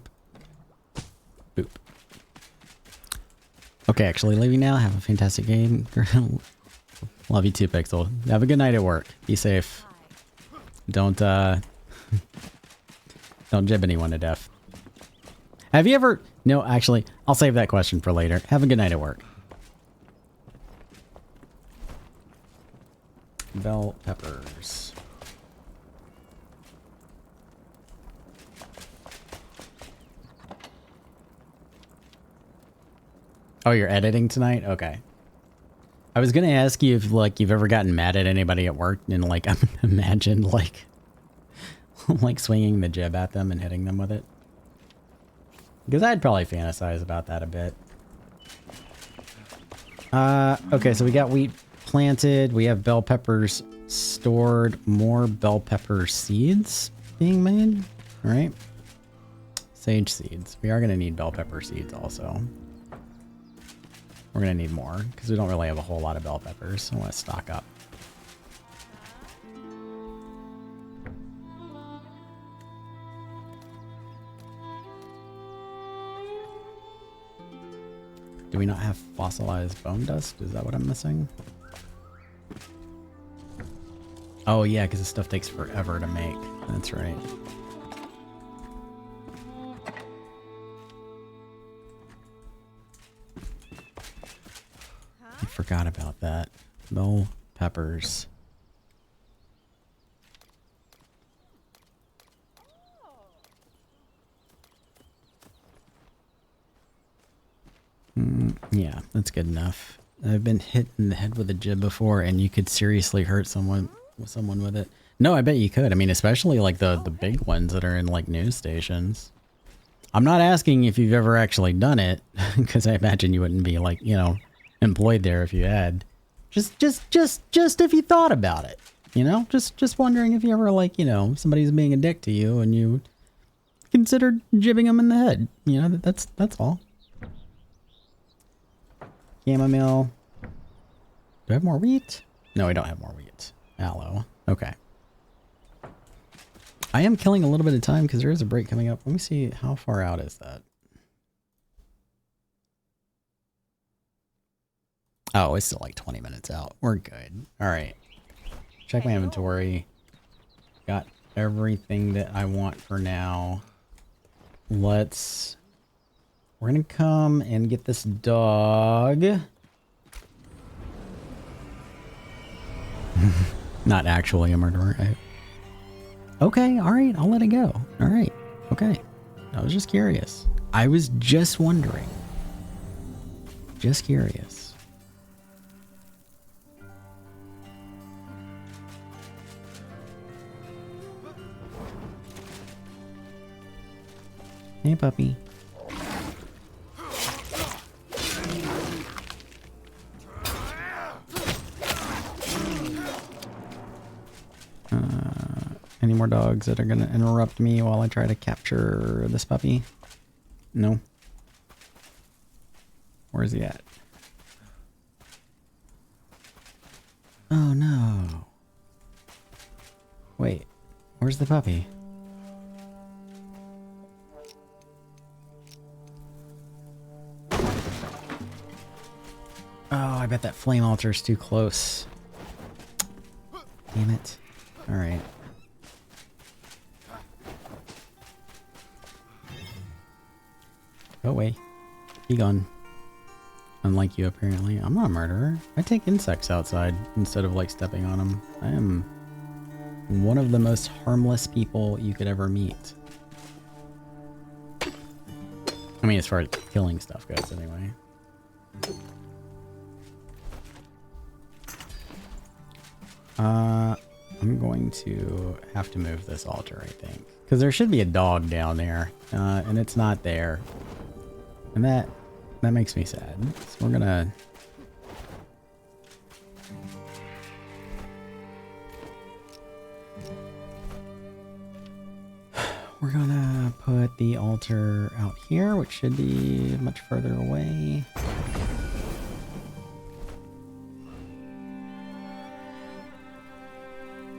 Boop. Okay, actually leaving now. Have a fantastic game. Love you too, Pixel. Have a good night at work. Be safe. Don't don't jib anyone to death. Have you ever... No, actually, I'll save that question for later. Have a good night at work. Bell peppers. Oh, you're editing tonight? Okay. I was gonna ask you if, like, you've ever gotten mad at anybody at work and, like, imagine, like, like swinging the jib at them and hitting them with it. Because I'd probably fantasize about that a bit. Okay, so we got wheat planted. We have bell peppers stored. More bell pepper seeds being made. All right. Sage seeds. We are gonna need bell pepper seeds also. We're gonna need more because we don't really have a whole lot of bell peppers. So I want to stock up. Do we not have fossilized bone dust? Is that what I'm missing? Oh yeah, because this stuff takes forever to make. That's right. I forgot about that. Bell peppers. Yeah, that's good enough. I've been hit in the head with a jib before, and you could seriously hurt someone with it. No, I bet you could. I mean, especially like the big ones that are in like news stations. I'm not asking if you've ever actually done it, because I imagine you wouldn't be like, you know, employed there if you had. Just if you thought about it, you know, just wondering if you ever, like, you know, somebody's being a dick to you and you considered jibbing them in the head. You know, that's all. Chamomile. Do I have more wheat? No, I don't have more wheat. Aloe. Okay. I am killing a little bit of time because there is a break coming up. Let me see, how far out is that? Oh, it's still like 20 minutes out. We're good. All right. Check my inventory. Got everything that I want for now. We're gonna come and get this dog. Not actually a murderer. Okay, all right, I'll let it go. All right, okay. I was just curious. I was just wondering. Just curious. Hey, puppy. Any more dogs that are going to interrupt me while I try to capture this puppy? No. Where is he at? Oh, no. Wait, where's the puppy? Oh, I bet that flame altar is too close. Damn it. Alright. Go away. Be gone. Unlike you, apparently. I'm not a murderer. I take insects outside instead of, like, stepping on them. I am one of the most harmless people you could ever meet. I mean, as far as killing stuff goes, anyway. I'm going to have to move this altar, I think. Because there should be a dog down there, and it's not there. And that makes me sad. So we're gonna... We're gonna put the altar out here, which should be much further away.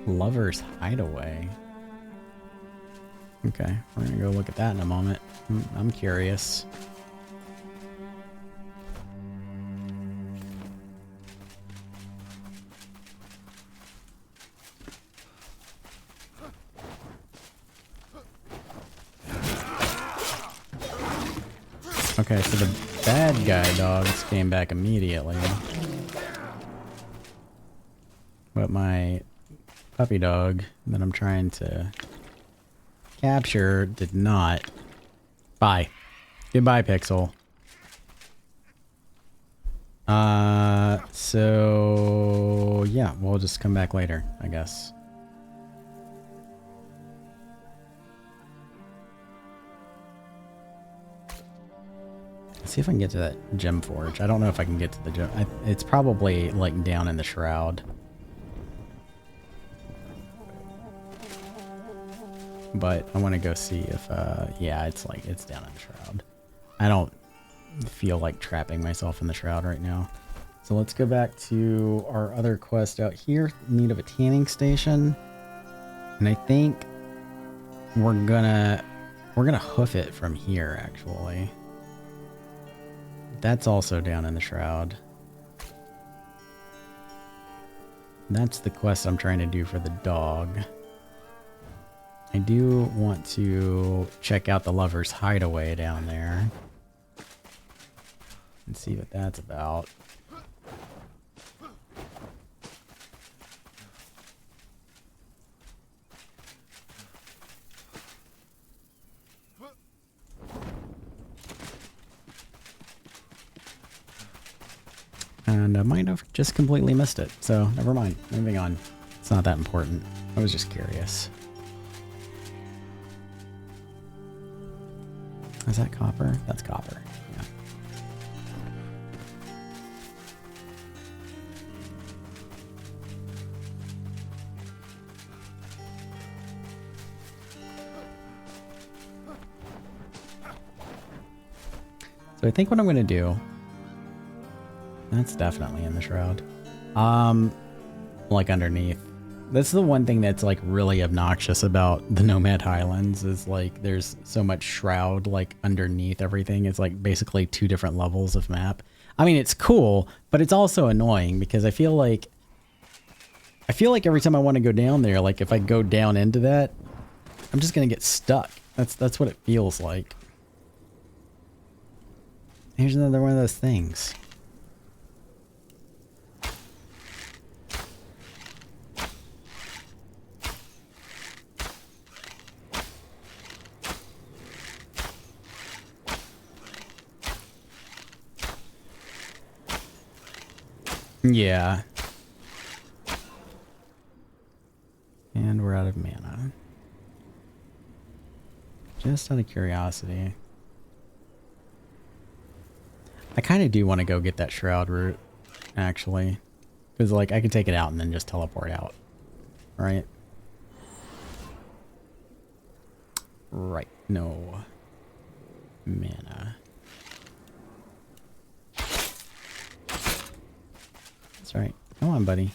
Lover's Hideaway. Okay, we're gonna go look at that in a moment. I'm curious. Okay, so the bad guy dogs came back immediately. But my puppy dog that I'm trying to capture did not. Bye. Goodbye, Pixel. So yeah, we'll just come back later, I guess. See if I can get to that gem forge. I don't know if I can get to the gem. It's probably like down in the shroud. But I want to go see if, yeah, it's down in the shroud. I don't feel like trapping myself in the shroud right now. So let's go back to our other quest out here. Need of a tanning station. And I think we're gonna hoof it from here, actually. That's also down in the shroud. That's the quest I'm trying to do for the dog. I do want to check out the Lover's Hideaway down there. And see what that's about. And I might have just completely missed it, so never mind. Moving on. It's not that important. I was just curious. Is that copper? That's copper. Yeah. So I think what I'm going to do... That's definitely in the shroud. Like underneath That's the one thing that's like really obnoxious about the Nomad Highlands is like there's so much shroud like underneath everything. It's like basically 2 different levels of map. I mean, it's cool, but it's also annoying because I feel like every time I want to go down there, like if I go down into that, I'm just gonna get stuck. That's what it feels like. Here's another one of those things. Yeah. And we're out of mana. Just out of curiosity. I kind of do want to go get that shroud root, actually. Because, like, I can take it out and then just teleport out. Right? Right. No. Mana. That's right. Come on, buddy.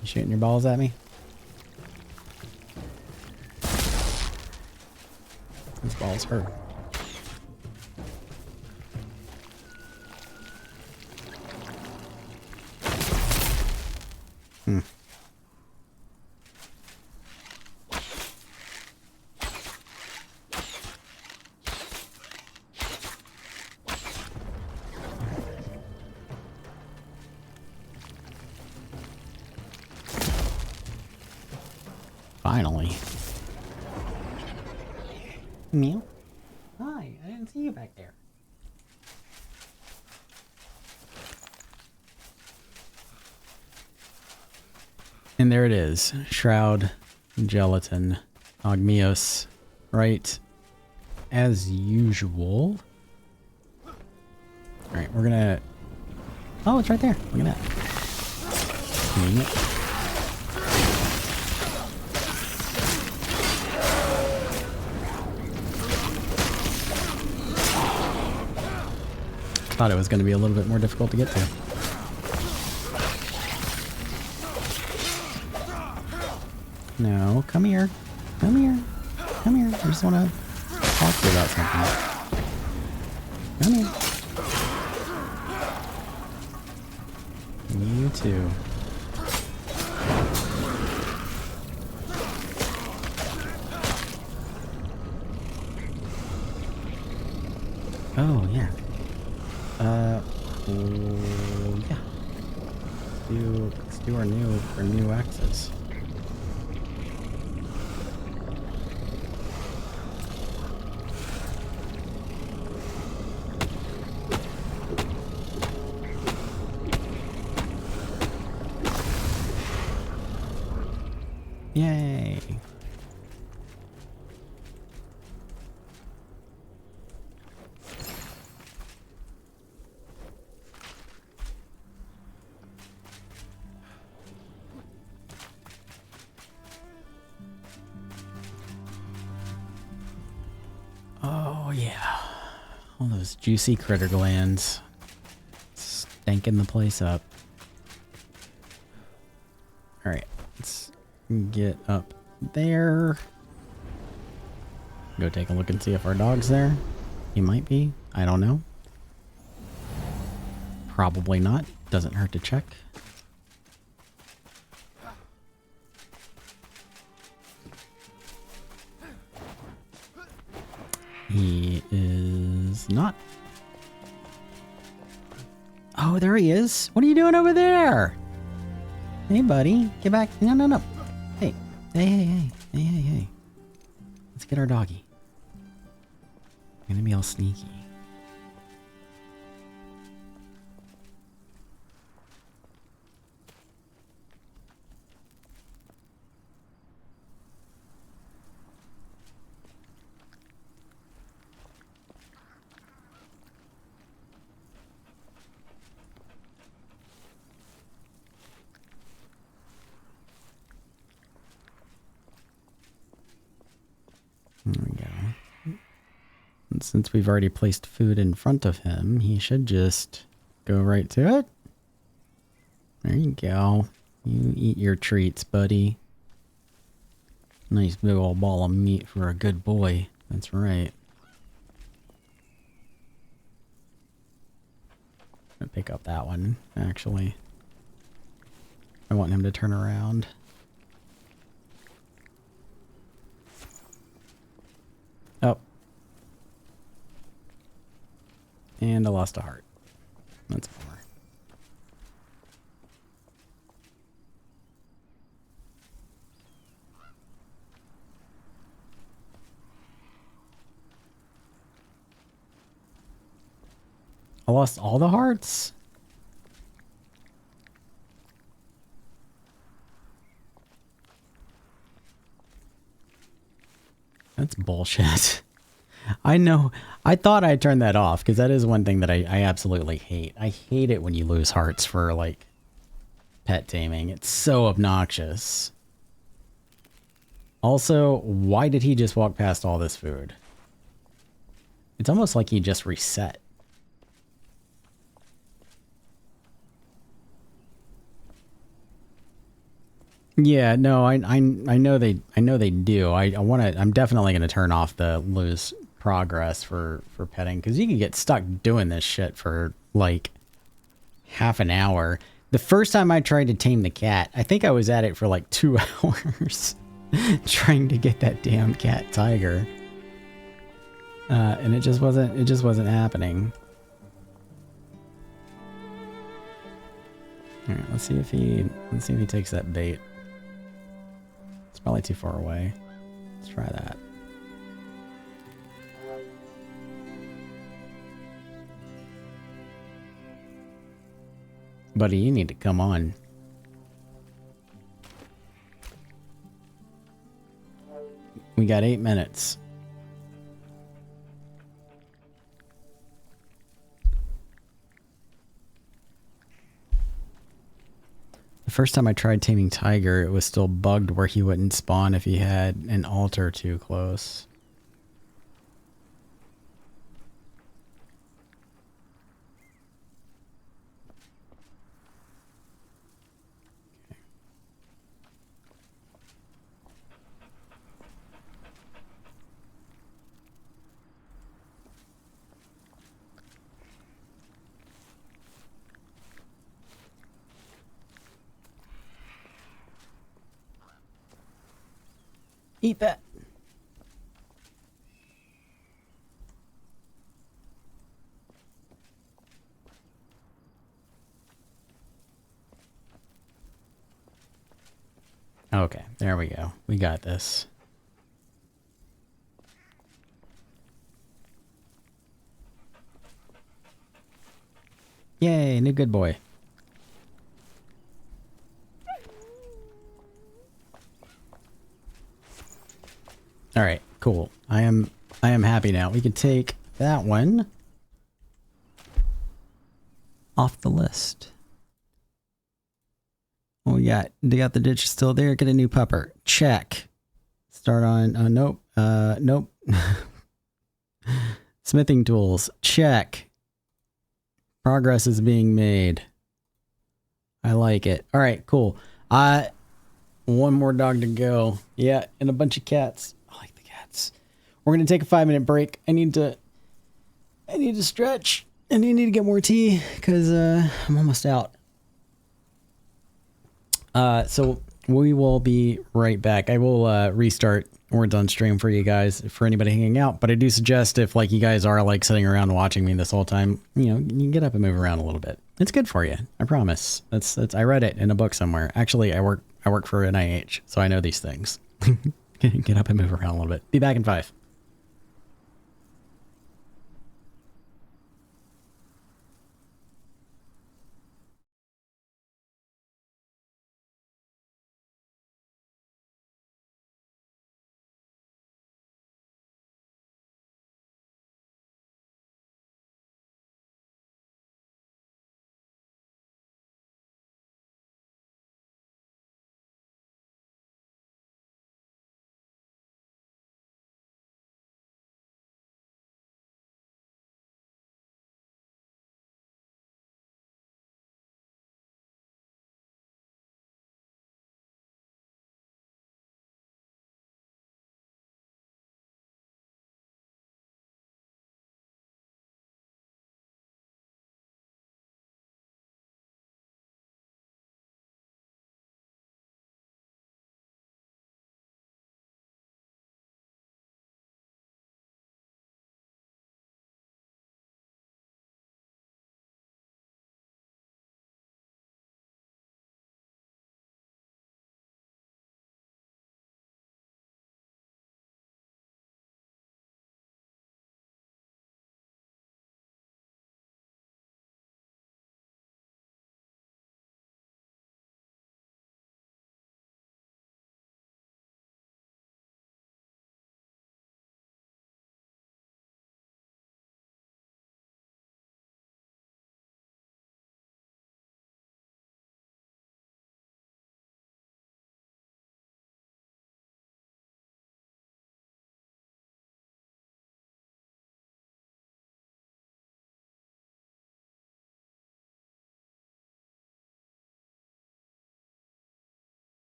You shooting your balls at me? These balls hurt. Hmm. Finally. Meow. Hi, I didn't see you back there. And there it is. Shroud, gelatin, Ogmios, right? As usual. Alright, we're gonna... Oh, it's right there. Look at that. Convenient. Thought it was going to be a little bit more difficult to get to. No, come here. Come here. Come here. I just want to talk to you about something. Come here. You too. Oh, yeah. Yeah. Let's do our new axes. Yay. Oh, yeah. All those juicy critter glands. Stanking the place up. Alright, let's get up there. Go take a look and see if our dog's there. He might be. I don't know. Probably not. Doesn't hurt to check. He is not. Oh, there he is. What are you doing over there? Hey, buddy. Get back. No, no, no. Hey. Hey, hey, hey. Hey, hey, hey. Let's get our doggy. I'm gonna be all sneaky. And since we've already placed food in front of him, he should just go right to it. There you go. You eat your treats, buddy. Nice big old ball of meat for a good boy. That's right. I'm gonna pick up that one, actually. I want him to turn around. Oh. And I lost a heart. That's more. I lost all the hearts? That's bullshit. I know. I thought I turned that off because that is one thing that I absolutely hate. I hate it when you lose hearts for, like, pet taming. It's so obnoxious. Also, why did he just walk past all this food? It's almost like he just reset. Yeah, no, I know they do. I'm definitely gonna turn off the lose progress for petting because you can get stuck doing this shit for like half an hour. The first time I tried to tame the cat, I think I was at it for like 2 hours trying to get that damn cat tiger. And it just wasn't happening. All right, let's see if he takes that bait. It's probably too far away. Let's try that. Buddy, you need to come on. We got 8 minutes. The first time I tried taming tiger, it was still bugged where he wouldn't spawn if he had an altar too close. Eat that. Okay, there we go. We got this. Yay, new good boy. All right, cool. I am happy now. We can take that one off the list. Oh, yeah, they got the ditch still there. Get a new pupper. Check. Start on. Nope. Nope. Smithing tools. Check. Progress is being made. I like it. All right, cool. One more dog to go. Yeah, and a bunch of cats. I like the cats. We're gonna take a 5-minute break. I need to stretch, and I need to get more tea because I'm almost out. So we will be right back. I will restart Words on Stream for you guys, for anybody hanging out. But I do suggest if like you guys are like sitting around watching me this whole time, you know, you can get up and move around a little bit. It's good for you. I promise. That's I read it in a book somewhere. Actually, I work for NIH, so I know these things. Get up and move around a little bit. Be back in 5.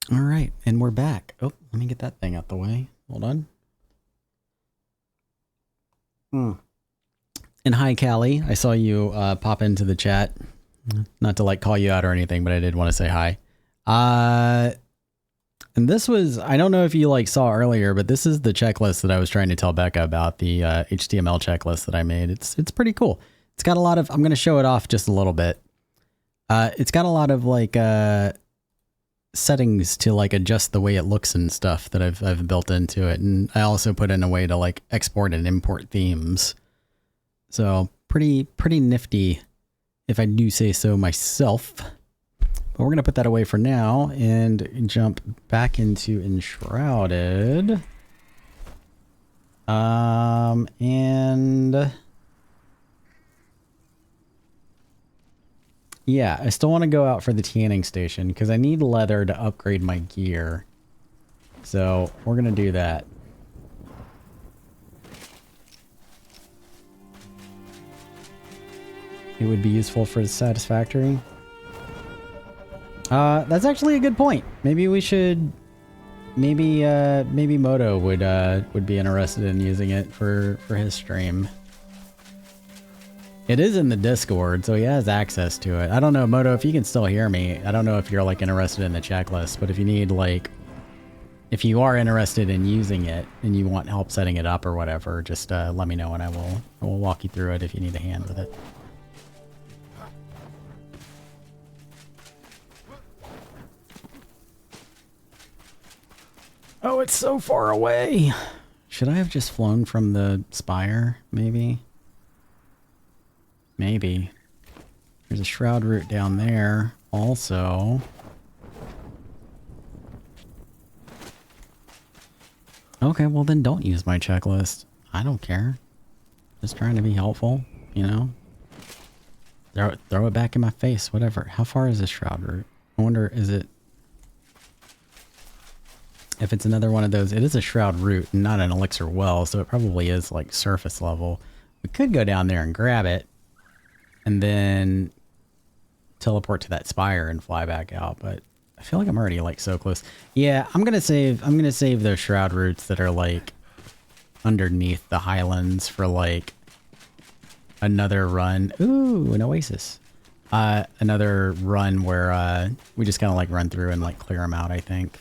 All right, and we're back. Oh, let me get that thing out the way. Hold on. And hi, Callie. I saw you pop into the chat. Not to like call you out or anything, but I did want to say hi. And this was, I don't know if you like saw earlier, but this is the checklist that I was trying to tell Becca about, the HTML checklist that I made. It's pretty cool. It's got a lot of, I'm going to show it off just a little bit. It's got a lot of like settings to like adjust the way it looks and stuff that I've built into it. And I also put in a way to like export and import themes. So pretty nifty, if I do say so myself. But we're going to put that away for now and jump back into Enshrouded. And yeah, I still want to go out for the tanning station because I need leather to upgrade my gear. So we're going to do that. It would be useful for satisfactory. That's actually a good point. Maybe we should, maybe Moto would be interested in using it for his stream. It is in the Discord, so he has access to it. I don't know, Moto, if you can still hear me. I don't know if you're like interested in the checklist, but if you need like, if you are interested in using it and you want help setting it up or whatever, just let me know and I will walk you through it if you need a hand with it. Oh, it's so far away. Should I have just flown from the spire, maybe? Maybe. There's a shroud route down there also. Okay, well then don't use my checklist. I don't care. Just trying to be helpful, you know? Throw it back in my face, whatever. How far is this shroud route? I wonder, is it... If it's another one of those, it is a shroud route, not an elixir well, so it probably is like surface level. We could go down there and grab it, and then teleport to that spire and fly back out. But I feel like I'm already like so close. Yeah, I'm gonna save those shroud routes that are like underneath the Highlands for like another run. Ooh, an oasis. Another run where we just kind of like run through and like clear them out, I think.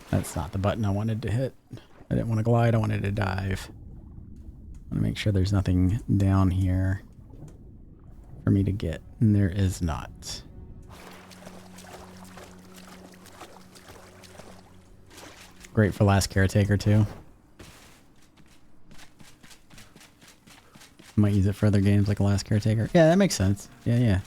That's not the button I wanted to hit. I didn't want to glide, I wanted to dive. I want to make sure there's nothing down here for me to get. And there is not. Great for last caretaker too. Might use it for other games like last caretaker. Yeah, that makes sense. Yeah.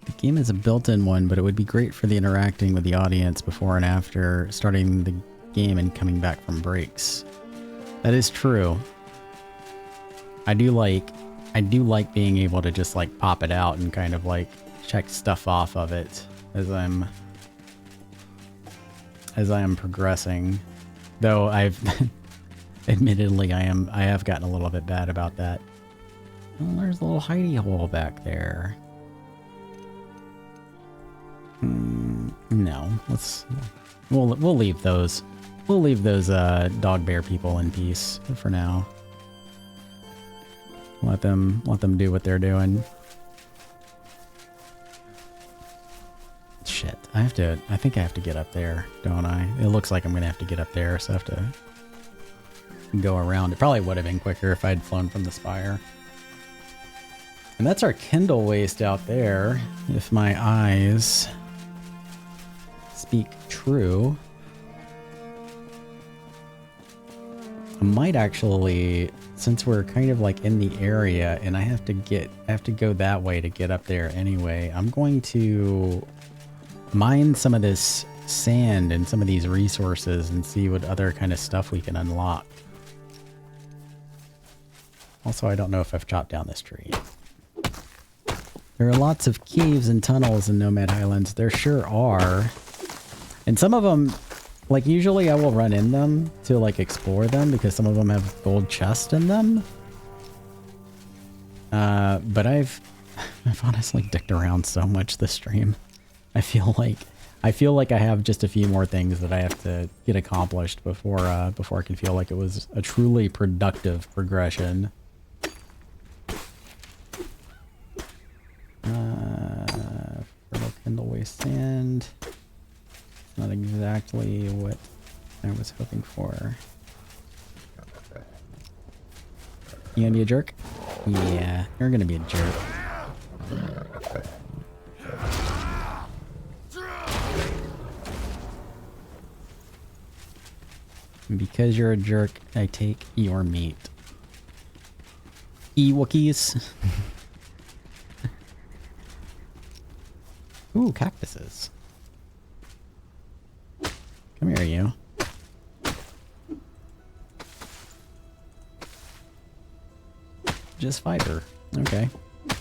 The game is a built-in one, but it would be great for the interacting with the audience before and after starting the game and coming back from breaks. That is true. I do like being able to just like pop it out and kind of like check stuff off of it as I'm progressing. Though I've admittedly I have gotten a little bit bad about that. Oh, there's a little hidey hole back there. No, we'll leave those. We'll leave those dog bear people in peace for now. Let them do what they're doing. Shit, I think I have to get up there, don't I? It looks like I'm gonna have to get up there, so I have to go around. It probably would have been quicker if I'd flown from the spire. And that's our Kindle waste out there, if my eyes speak true. I might actually, since we're kind of like in the area and I have to go that way to get up there anyway, I'm going to mine some of this sand and some of these resources and see what other kind of stuff we can unlock. Also, I don't know if I've chopped down this tree. There are lots of caves and tunnels in Nomad Highlands. There sure are. And some of them, like usually I will run in them to like explore them because some of them have gold chests in them. But I've I've honestly dicked around so much this stream. I feel like I have just a few more things that I have to get accomplished before I can feel like it was a truly productive progression. Fertile kindle waste sand. Not exactly what I was hoping for. You gonna be a jerk? Yeah, you're gonna be a jerk. And because you're a jerk, I take your meat. Wookiees. Ooh, cactuses. Come here, you. Just fight her. Okay.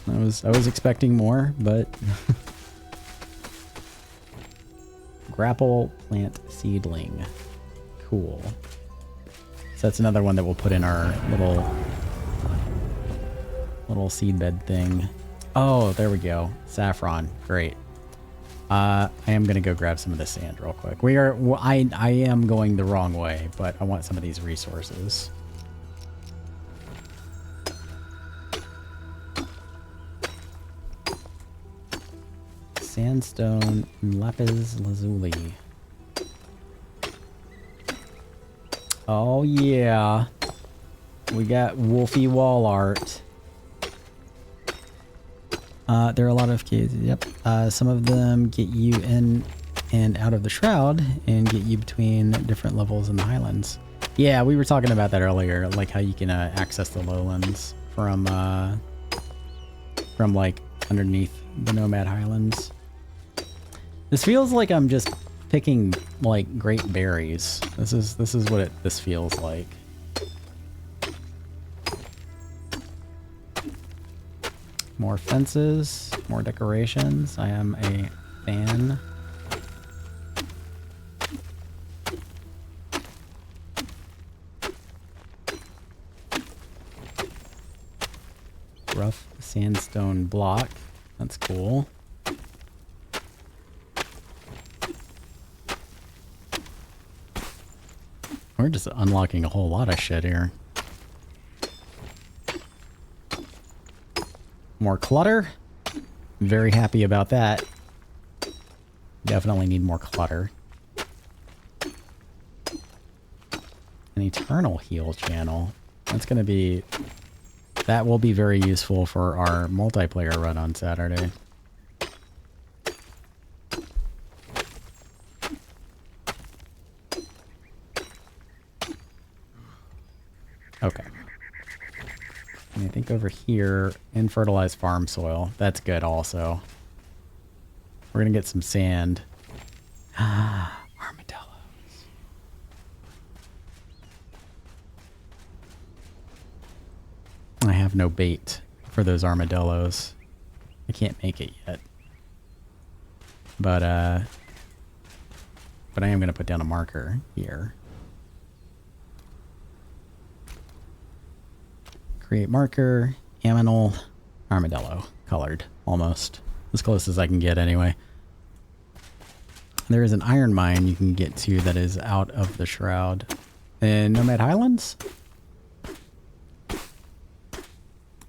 I was expecting more, but grapple plant seedling. Cool. So that's another one that we'll put in our little seedbed thing. Oh, there we go. Saffron. Great. I am gonna go grab some of the sand real quick. I am going the wrong way, but I want some of these resources. Sandstone and lapis lazuli. Oh yeah. We got wolfy wall art. There are a lot of kids. Yep. Some of them get you in and out of the shroud and get you between different levels in the Highlands. Yeah, we were talking about that earlier, like how you can access the lowlands from like underneath the Nomad Highlands. This feels like I'm just picking like great berries. This is what this feels like. More fences, more decorations. I am a fan. Rough sandstone block. That's cool. We're just unlocking a whole lot of shit here. More clutter. Very happy about that. Definitely need more clutter. An eternal heal channel. That's gonna be... That will be very useful for our multiplayer run on Saturday. Okay. And I think over here, infertilized farm soil. That's good also. We're gonna get some sand. Ah, armadillos. I have no bait for those armadillos. I can't make it yet. But I am gonna put down a marker here. Create marker, aminal, armadillo. Colored, almost. As close as I can get anyway. There is an iron mine you can get to that is out of the shroud. In Nomad Highlands?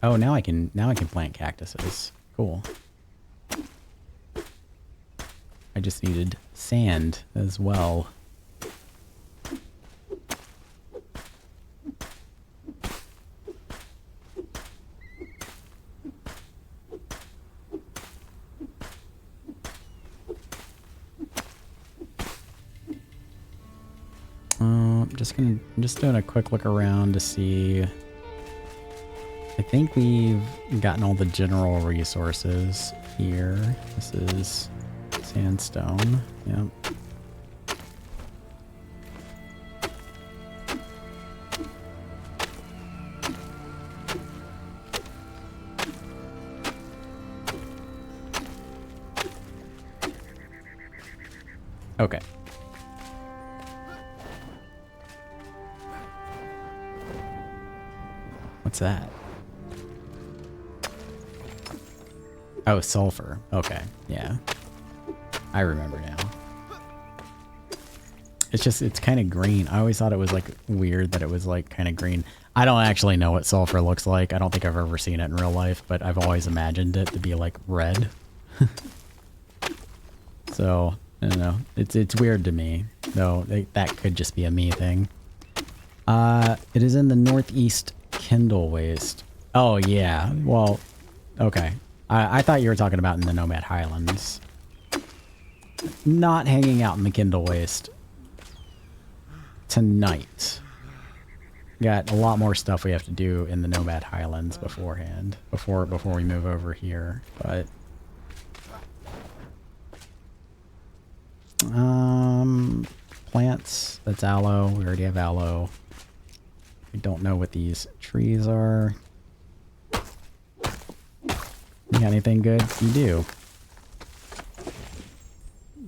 Oh, now I can plant cactuses. Cool. I just needed sand as well. I'm just doing a quick look around to see. I think we've gotten all the general resources here. This is sandstone. Yep. Okay. What's that? Oh, sulfur. Okay, yeah. I remember now. It's just, it's kind of green. I always thought it was like weird that it was like kind of green. I don't actually know what sulfur looks like. I don't think I've ever seen it in real life, but I've always imagined it to be like red. So, I don't know. It's weird to me, though. That could just be a me thing. It is in the northeast Kindle Waste. Oh, yeah. Well, okay. I thought you were talking about in the Nomad Highlands. Not hanging out in the Kindle Waste tonight. Got a lot more stuff we have to do in the Nomad Highlands beforehand, before we move over here, but plants, that's aloe. We already have aloe. I don't know what these trees are. You got anything good? You do.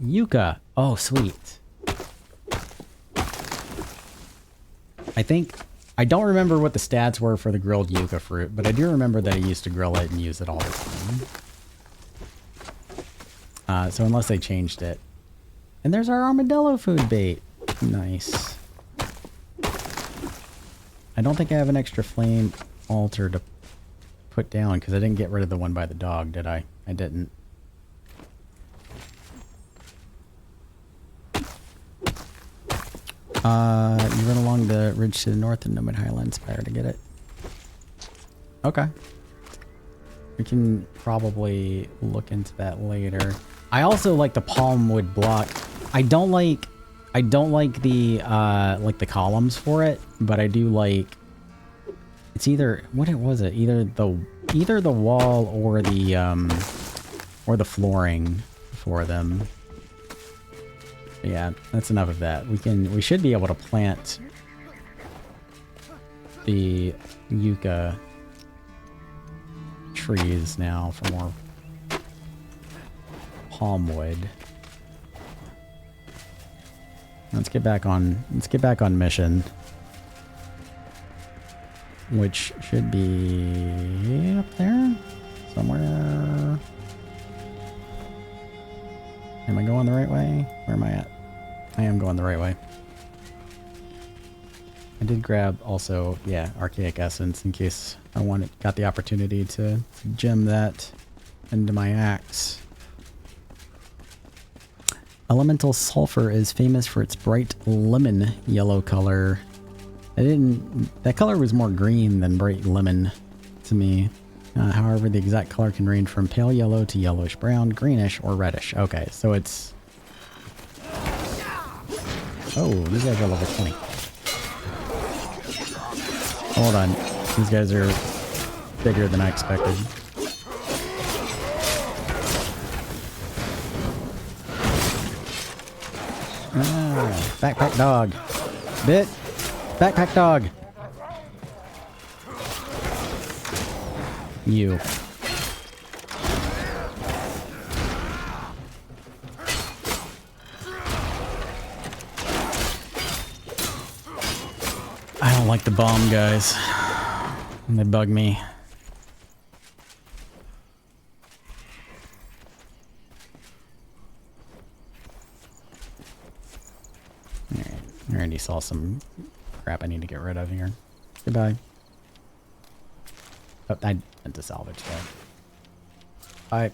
Yucca. Oh, sweet. I don't remember what the stats were for the grilled yucca fruit, but I do remember that I used to grill it and use it all the time. So unless they changed it. And there's our armadillo food bait. Nice. I don't think I have an extra flame altar to put down because I didn't get rid of the one by the dog, did I? I didn't. You run along the ridge to the north in Nomad Highlands Spire to get it. Okay. We can probably look into that later. I also like the palm wood block. I don't like the columns for it, but I do like, it's either, what was it? Either the wall or the flooring for them. Yeah, that's enough of that. We should be able to plant the yucca trees now for more palm wood. Let's get back on mission, which should be up there somewhere. Am I going the right way? Where am I at? I am going the right way. I did grab also, yeah, archaic essence in case I got the opportunity to gem that into my axe. Elemental sulfur is famous for its bright lemon yellow color. That color was more green than bright lemon to me. However, the exact color can range from pale yellow to yellowish brown, greenish, or reddish. Okay, so it's... Oh, these guys are level 20. Hold on. These guys are bigger than I expected. Backpack dog. Bit. Backpack dog. You. I don't like the bomb guys. They bug me. Alright. I already saw some crap I need to get rid of here. Goodbye. Oh, I meant to salvage that. Bye.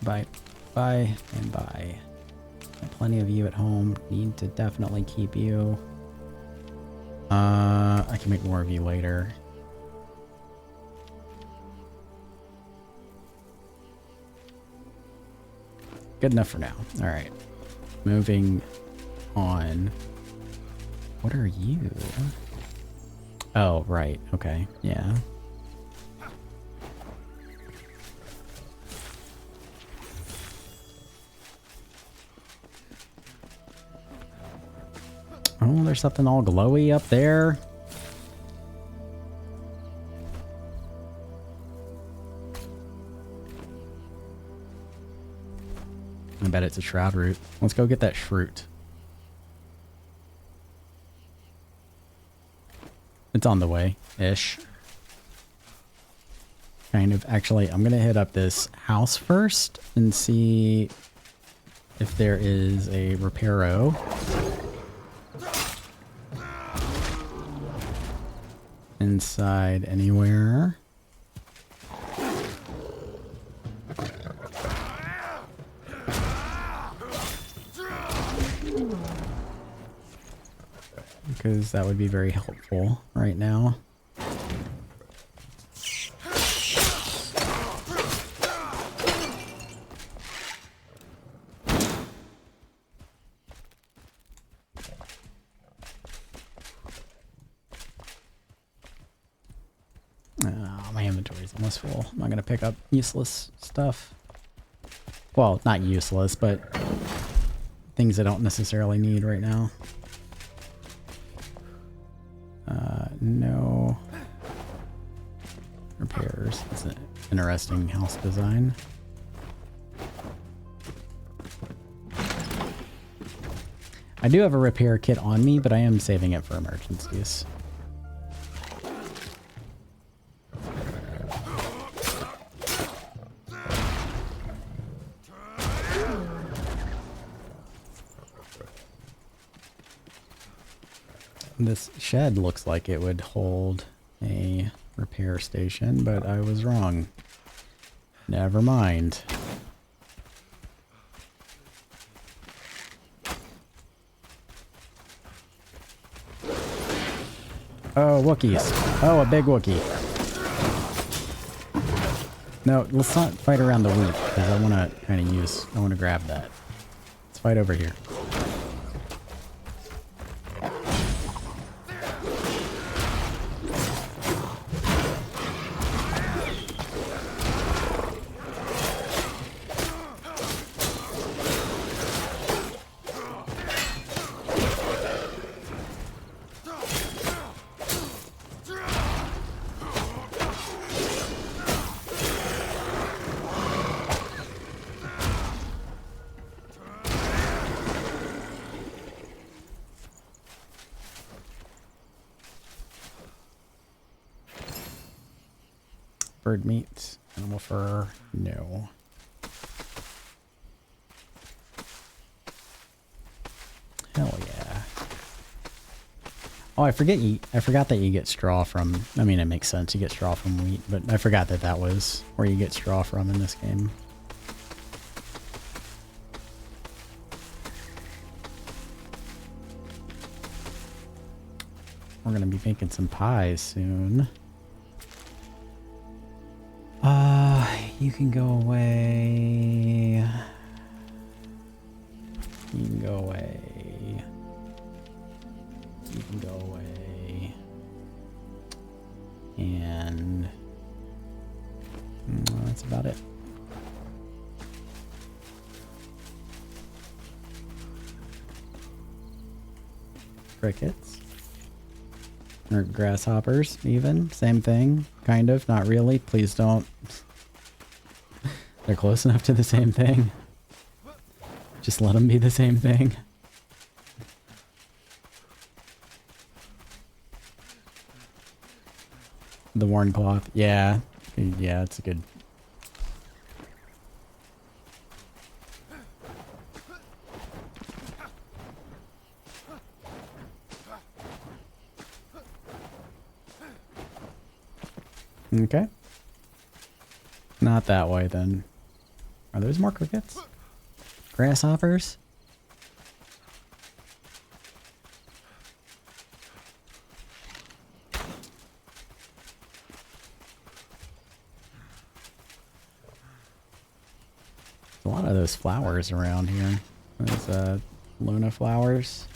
Bye. Bye and bye. Got plenty of you at home. Need to definitely keep you. I can make more of you later. Good enough for now. Alright. Moving on. What are you? Oh, right. Okay. Yeah. Oh, there's something all glowy up there. I bet it's a shroud root. Let's go get that shroud. It's on the way-ish. Kind of. Actually, I'm gonna hit up this house first and see if there is a repairo. Inside anywhere. Because that would be very helpful right now. My inventory's almost full. I'm not gonna pick up useless stuff. Well, not useless, but things I don't necessarily need right now. No repairs. It's an interesting house design. I do have a repair kit on me, but I am saving it for emergencies. This shed looks like it would hold a repair station, but I was wrong. Never mind. Oh, Wookiees. Oh, a big Wookiee. No, let's not fight around the wheat, because I want to kind of I want to grab that. Let's fight over here. Bird meat, animal fur, no. Hell yeah. Oh, I forgot that you get straw from, I mean, it makes sense, you get straw from wheat, but I forgot that that was where you get straw from in this game. We're gonna be making some pies soon. You can go away. You can go away. You can go away. And that's about it. Crickets. Or grasshoppers, even. Same thing. Kind of. Not really. Please don't. They're close enough to the same thing. Just let them be the same thing. The worn cloth. Yeah. Yeah, it's a good... Okay. Not that way, then. Are those more crickets? Grasshoppers? There's a lot of those flowers around here. Those, Luna flowers.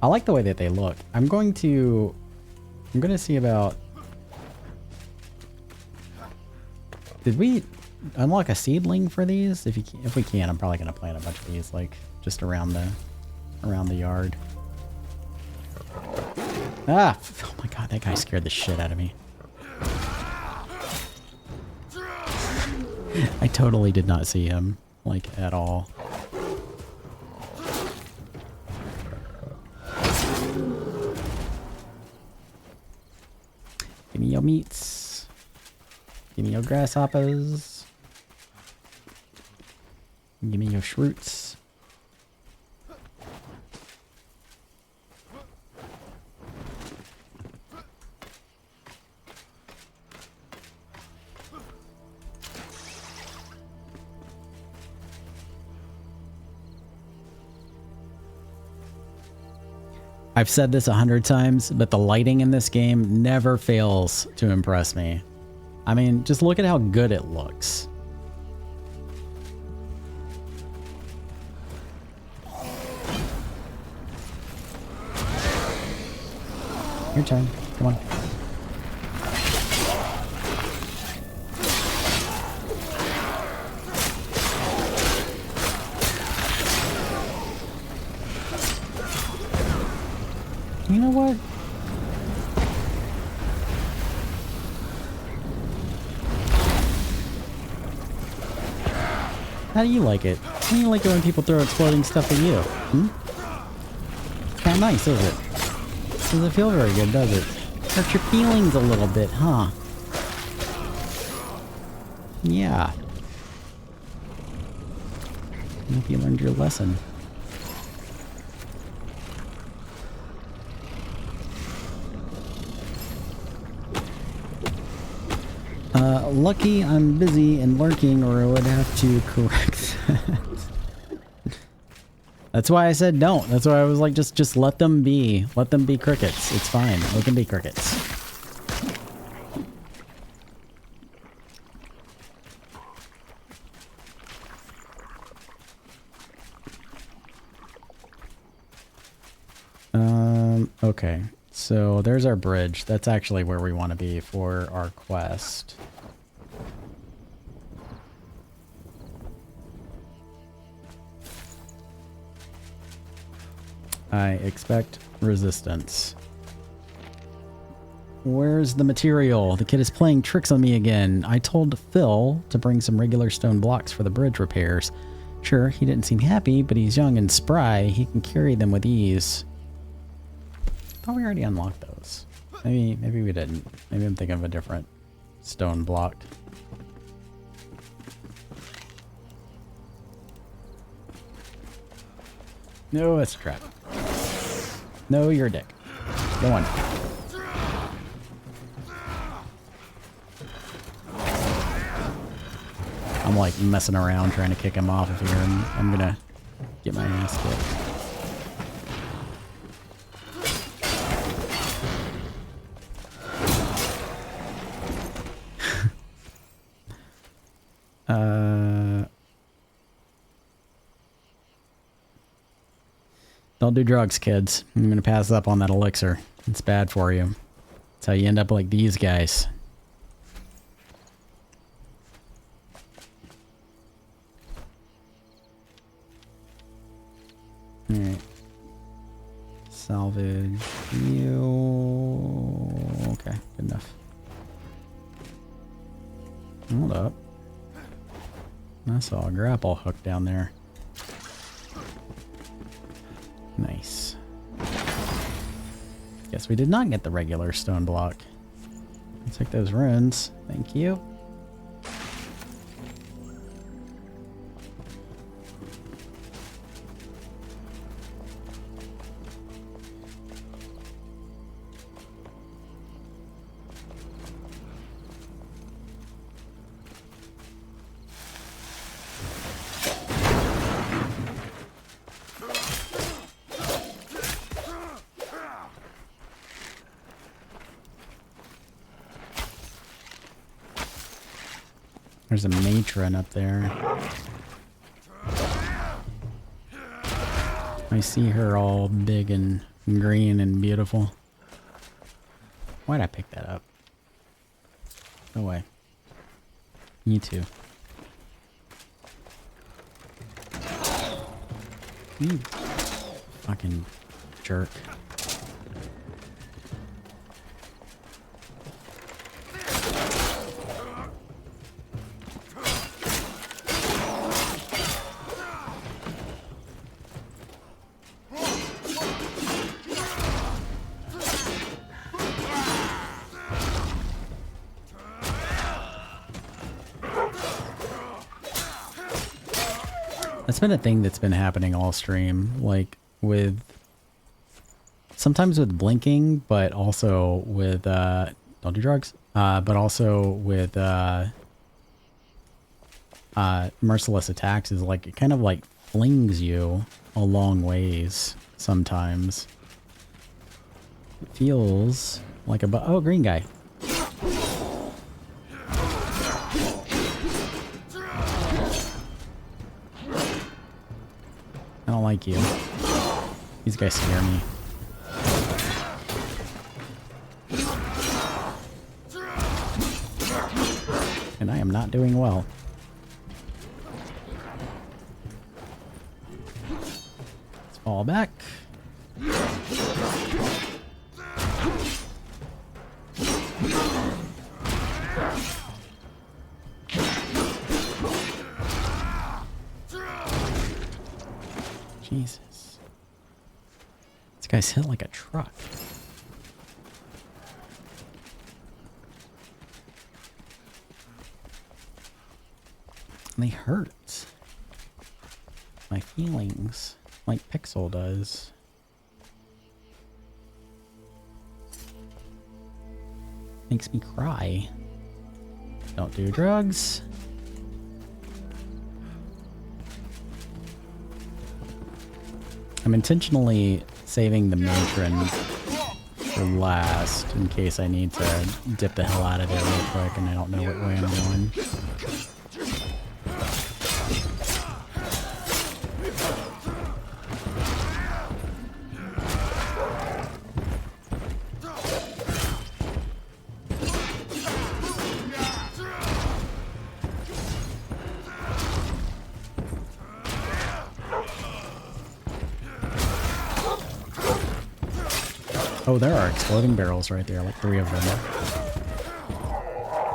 I like the way that they look. I'm gonna see about... Did we unlock a seedling for these? If we can, I'm probably gonna plant a bunch of these, like, just around the yard. Ah! Oh my god, that guy scared the shit out of me. I totally did not see him, like, at all. meats. Give me your grasshoppers. Give me your shroots. I've said this 100 times, but the lighting in this game never fails to impress me. I mean, just look at how good it looks. Your turn. Come on. You know what? How do you like it? How do you like it when people throw exploding stuff at you? It's kind of nice, is it? Doesn't feel very good, does it? Hurt your feelings a little bit, huh? Yeah. I hope you learned your lesson. Lucky I'm busy and lurking, or I would have to correct that. That's why I said don't. That's why I was like, just let them be. Let them be crickets. It's fine. Let them be crickets. Okay. So there's our bridge. That's actually where we want to be for our quest. I expect resistance. Where's the material? The kid is playing tricks on me again. I told Phil to bring some regular stone blocks for the bridge repairs. Sure, he didn't seem happy, but he's young and spry. He can carry them with ease. I thought we already unlocked those. Maybe we didn't. Maybe I'm thinking of a different stone block. No, it's a trap. No, you're a dick. Go on. I'm like messing around trying to kick him off of here, and I'm gonna get my ass kicked. Don't do drugs, kids. I'm gonna pass up on that elixir. It's bad for you. That's how you end up like these guys. Alright. Salvage you. Okay, good enough. Hold up. I saw a grapple hook down there. Nice. Guess we did not get the regular stone block. I'll take those runes. Thank you. There's a matron up there. I see her all big and green and beautiful. Why'd I pick that up? Go away. You too. You fucking jerk. That's been a thing that's been happening all stream, like with sometimes with blinking, but also with don't do drugs. But also with merciless attacks is like it kind of like flings you a long ways sometimes. It feels like a oh, green guy. I don't like you. These guys scare me. And I am not doing well. Let's fall back. Jesus. This guy's hit like a truck. And they hurt. My feelings. Like Pixel does. Makes me cry. Don't do drugs. I'm intentionally saving the matron for last in case I need to dip the hell out of there real quick and I don't know what way I'm going. Oh, there are exploding barrels right there, like 3 of them.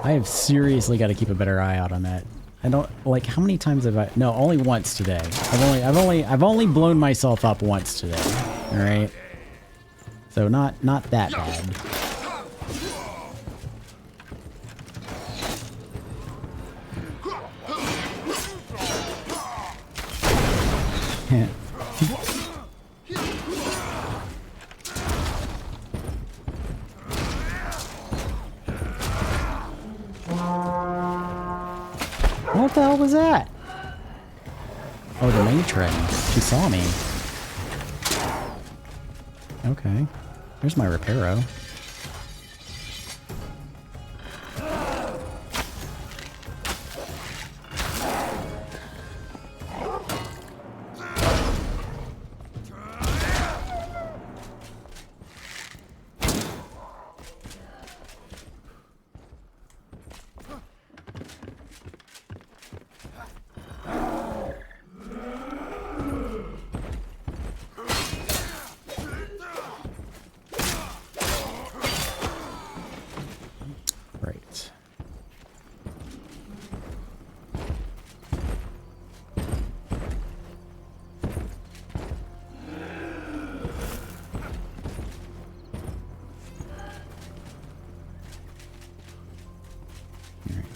I have seriously got to keep a better eye out on that. I don't like how many times have I? No, only once today. I've only blown myself up once today. All right, so not that bad. What the hell was that? Oh, the matron. She saw me. Okay. There's my reparo.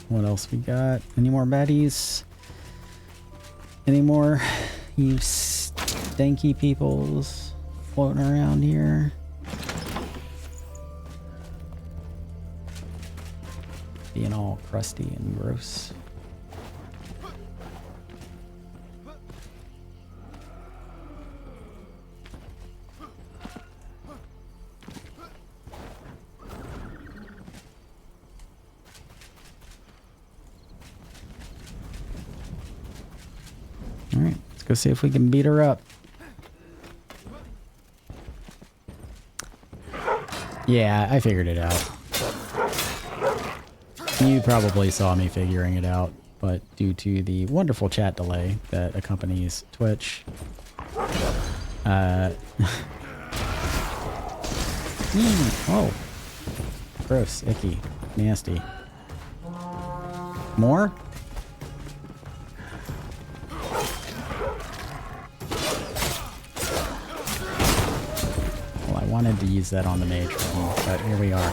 What else we got? Any more baddies? Any more you stanky peoples floating around here? Being all crusty and gross. Alright, let's go see if we can beat her up. Yeah, I figured it out. You probably saw me figuring it out, but due to the wonderful chat delay that accompanies Twitch, oh, gross, icky, nasty. More? Well, I wanted to use that on the matron, but here we are.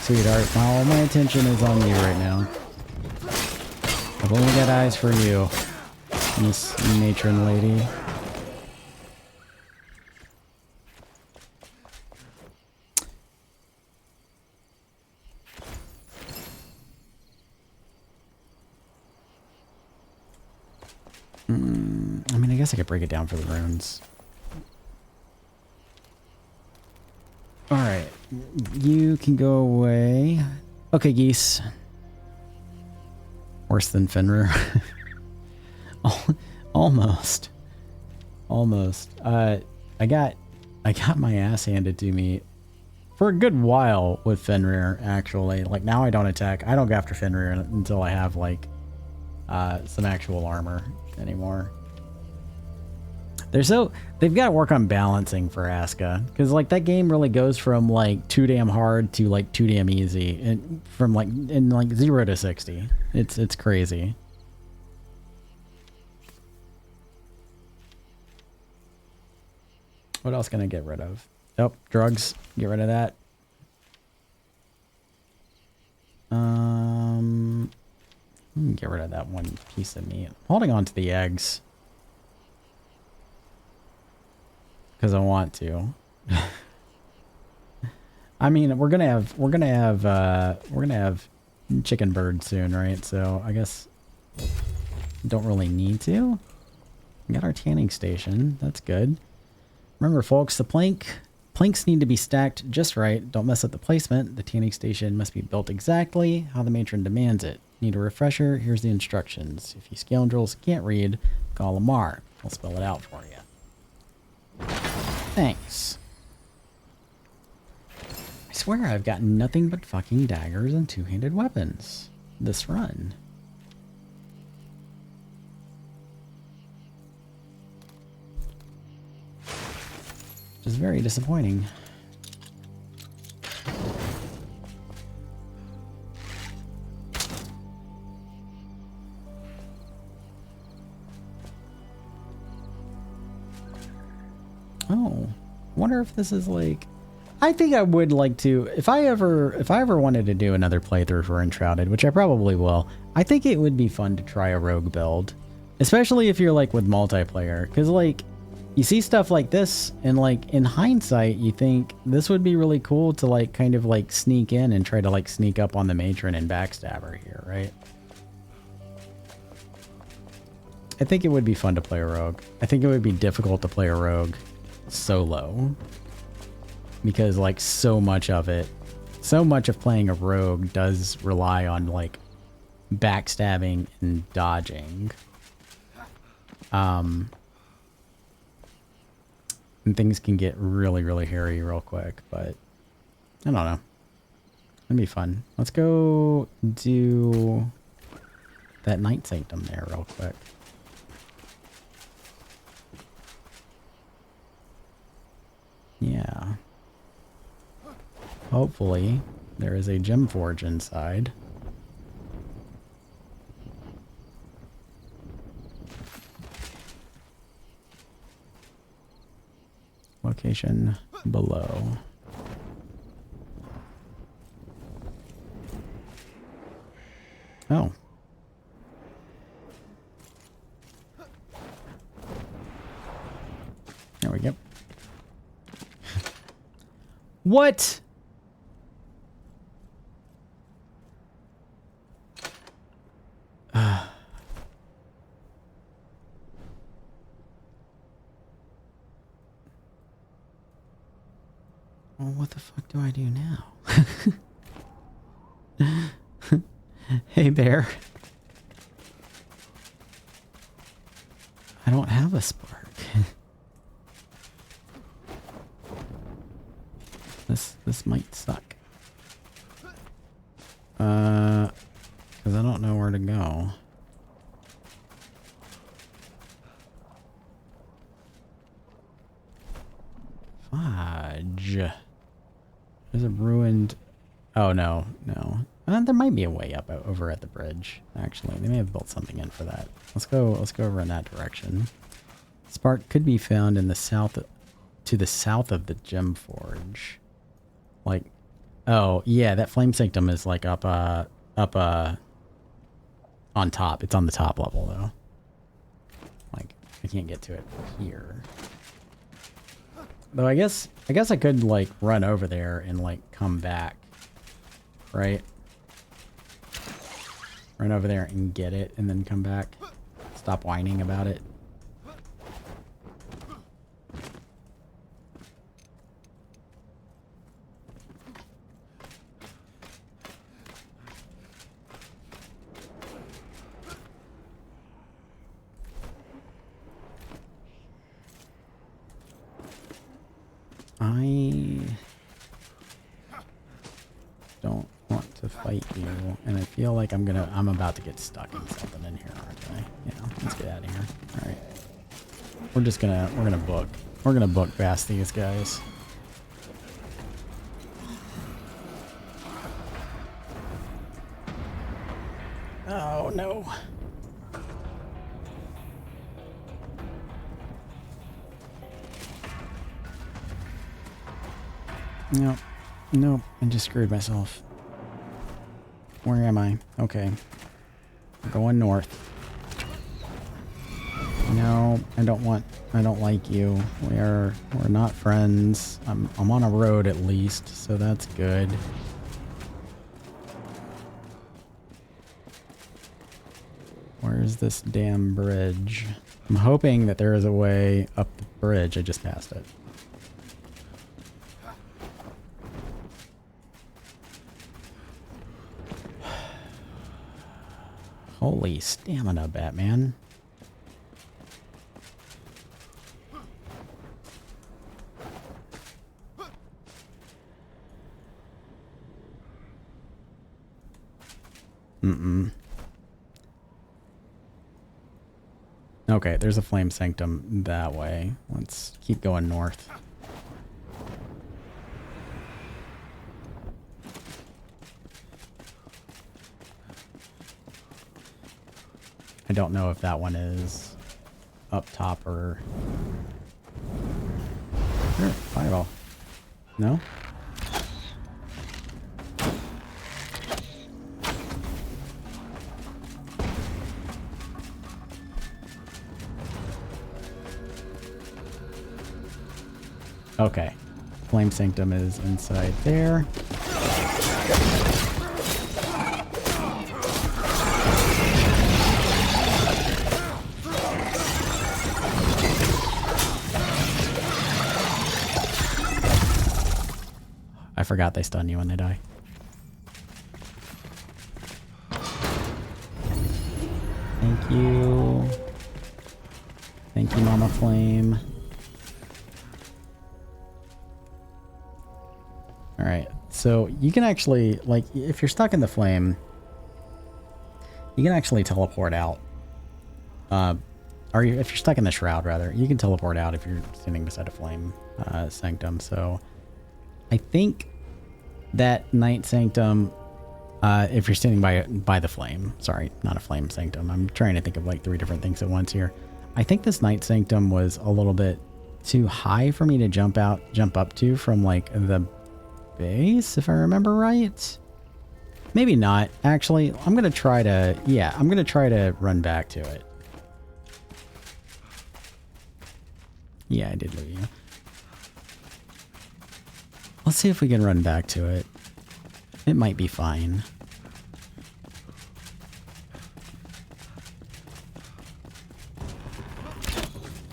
Sweetheart, all my attention is on you right now. I've only got eyes for you, Miss Matron Lady. I mean, I guess I could break it down for the runes. Alright, you can go away. Okay, geese. Worse than Fenrir. Almost. Almost. I got my ass handed to me for a good while with Fenrir, actually. Like, now I don't attack. I don't go after Fenrir until I have, like, some actual armor anymore. They've got to work on balancing for Aska, because like that game really goes from like too damn hard to like too damn easy, and from like in like 0 to 60. It's crazy. What else can I get rid of? Oh, drugs. Get rid of that. Get rid of that one piece of meat. I'm holding on to the eggs because I want to. I mean, we're gonna have chicken bird soon, right? So I guess don't really need to. We got our tanning station. That's good. Remember, folks, the planks need to be stacked just right. Don't mess up the placement. The tanning station must be built exactly how the matron demands it. Need a refresher? Here's the instructions. If you scoundrels can't read, call Lamar. I'll spell it out for you. Thanks. I swear I've got nothing but fucking daggers and two-handed weapons this run. Which is very disappointing. Oh, wonder if this is like, I think I would like to, if I ever wanted to do another playthrough for Enshrouded, which I probably will, I think it would be fun to try a rogue build, especially if you're like with multiplayer, because like you see stuff like this and like in hindsight you think this would be really cool to like kind of like sneak in and try to like sneak up on the matron and backstab her here, right? I think it would be fun to play a rogue. I think it would be difficult to play a rogue solo, because like so much of playing a rogue does rely on like backstabbing and dodging, and things can get really hairy real quick. But I don't know, it'd be fun. Let's go do that night sanctum there real quick. Yeah. Hopefully, there is a gem forge inside. Location below. Oh. There we go. What? Well, what the fuck do I do now? Hey, bear. I don't have a spark. This might suck. Because I don't know where to go. Fudge. There's a ruined... Oh, no. There might be a way up over at the bridge, actually. They may have built something in for that. Let's go over in that direction. Spark could be found in the south... to the south of the gem forge. Like, Oh, yeah, that flame sanctum is like up on top. It's on the top level though. Like, I can't get to it from here. Though I guess I could like run over there and like come back. Right? Run over there and get it and then come back. Stop whining about it. I don't want to fight you, and I feel like I'm about to get stuck in something in here, aren't I? Yeah, let's get out of here. All right, we're gonna book past these guys. Oh no. Nope. Nope. I just screwed myself. Where am I? Okay. We're going north. No, I don't like you. We're not friends. I'm on a road at least, so that's good. Where's this damn bridge? I'm hoping that there is a way up the bridge. I just passed it. Holy stamina, Batman. Okay, there's a flame sanctum that way. Let's keep going north. I don't know if that one is up top or... Sure, fireball. No? Okay. Flame sanctum is inside there. I forgot they stun you when they die. Thank you. Thank you, Mama Flame. Alright, so you can actually, like, if you're stuck in the flame, you can actually teleport out. Or if you're stuck in the shroud, rather, you can teleport out if you're standing beside a flame sanctum. So I think that night sanctum, if you're standing by the flame, sorry, not a flame sanctum. I'm trying to think of like 3 different things at once here. I think this night sanctum was a little bit too high for me to jump up to from like the base, if I remember right. Maybe not. Actually, I'm gonna try to run back to it. Yeah, I did lose you. Let's see if we can run back to it. It might be fine.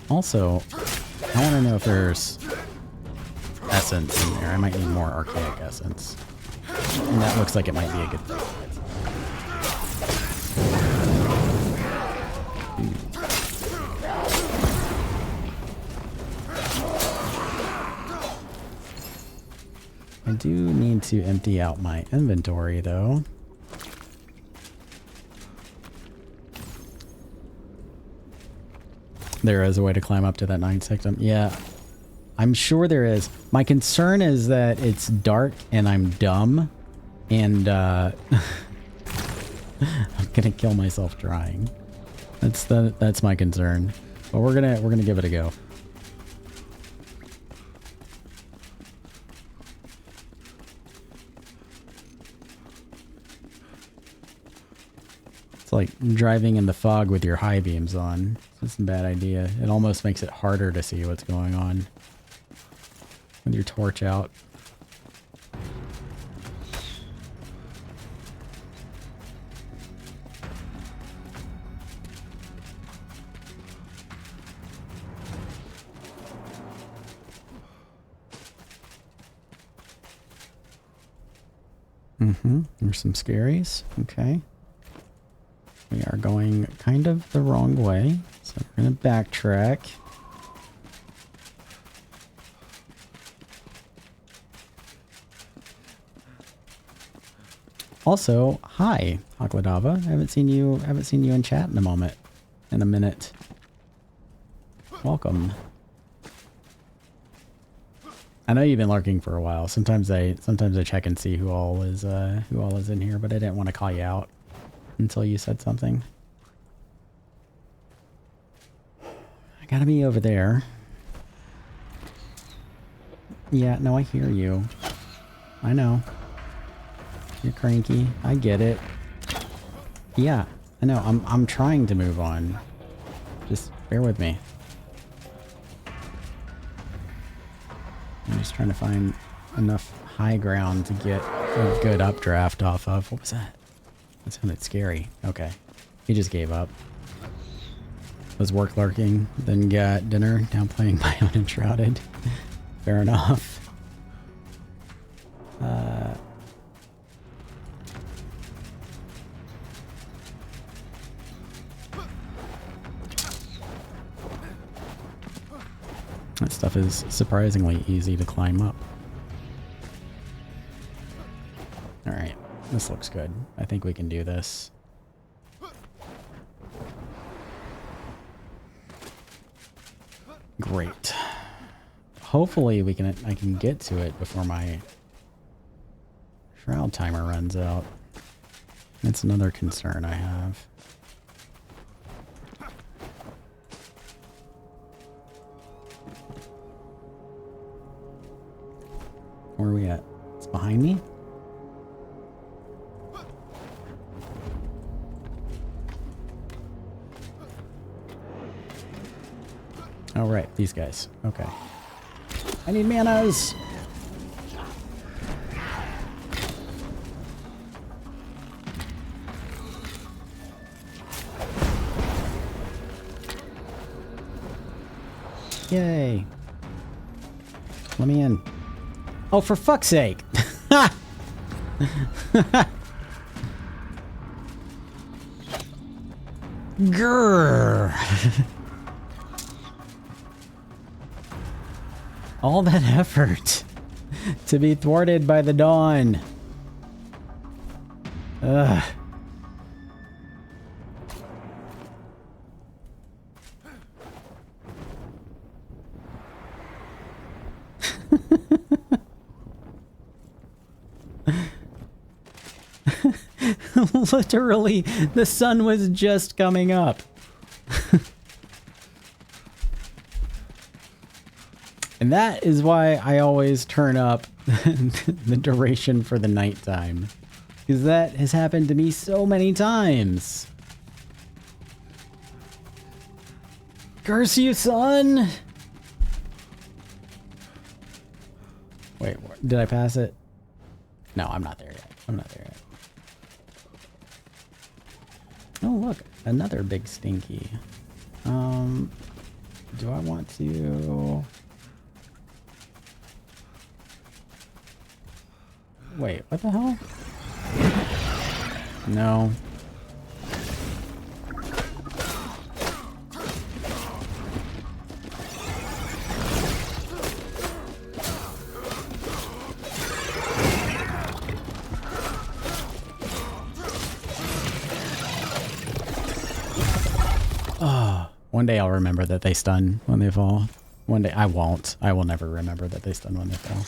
Also, I want to know if there's essence in there. I might need more archaic essence. And that looks like it might be a good thing. I do need to empty out my inventory, though. There is a way to climb up to that 9 sanctum. Yeah, I'm sure there is. My concern is that it's dark and I'm dumb, and I'm gonna kill myself trying. That's my concern. But we're gonna give it a go. like driving in the fog with your high beams on. It's a bad idea. It almost makes it harder to see what's going on with your torch out. There's some scaries. Okay. We are going kind of the wrong way, so we're going to backtrack. Also, hi, Akladava. I haven't seen you in chat in a minute. Welcome. I know you've been lurking for a while. Sometimes I check and see who all is in here, but I didn't want to call you out until you said something. I gotta be over there. Yeah, no, I hear you. I know. You're cranky. I get it. Yeah, I know. I'm trying to move on. Just bear with me. I'm just trying to find enough high ground to get a good updraft off of. What was that? That sounded scary. Okay. He just gave up. Was work lurking, then got dinner, now playing my own Enshrouded. Fair enough. That stuff is surprisingly easy to climb up. Alright, this looks good. I think we can do this. Great. Hopefully I can get to it before my shroud timer runs out. That's another concern I have. Where are we at? It's behind me? Oh, right. These guys. Okay. I need manas! Yay. Let me in. Oh, for fuck's sake! Grrr! All that effort to be thwarted by the dawn. Ugh. Literally, the sun was just coming up. And that is why I always turn up the duration for the nighttime. Because that has happened to me so many times. Curse you, son! Wait, did I pass it? No, I'm not there yet. I'm not there yet. Oh, look, another big stinky. Do I want to... Wait, what the hell? No. One day I'll remember that they stun when they fall. One day I won't. I will never remember that they stun when they fall.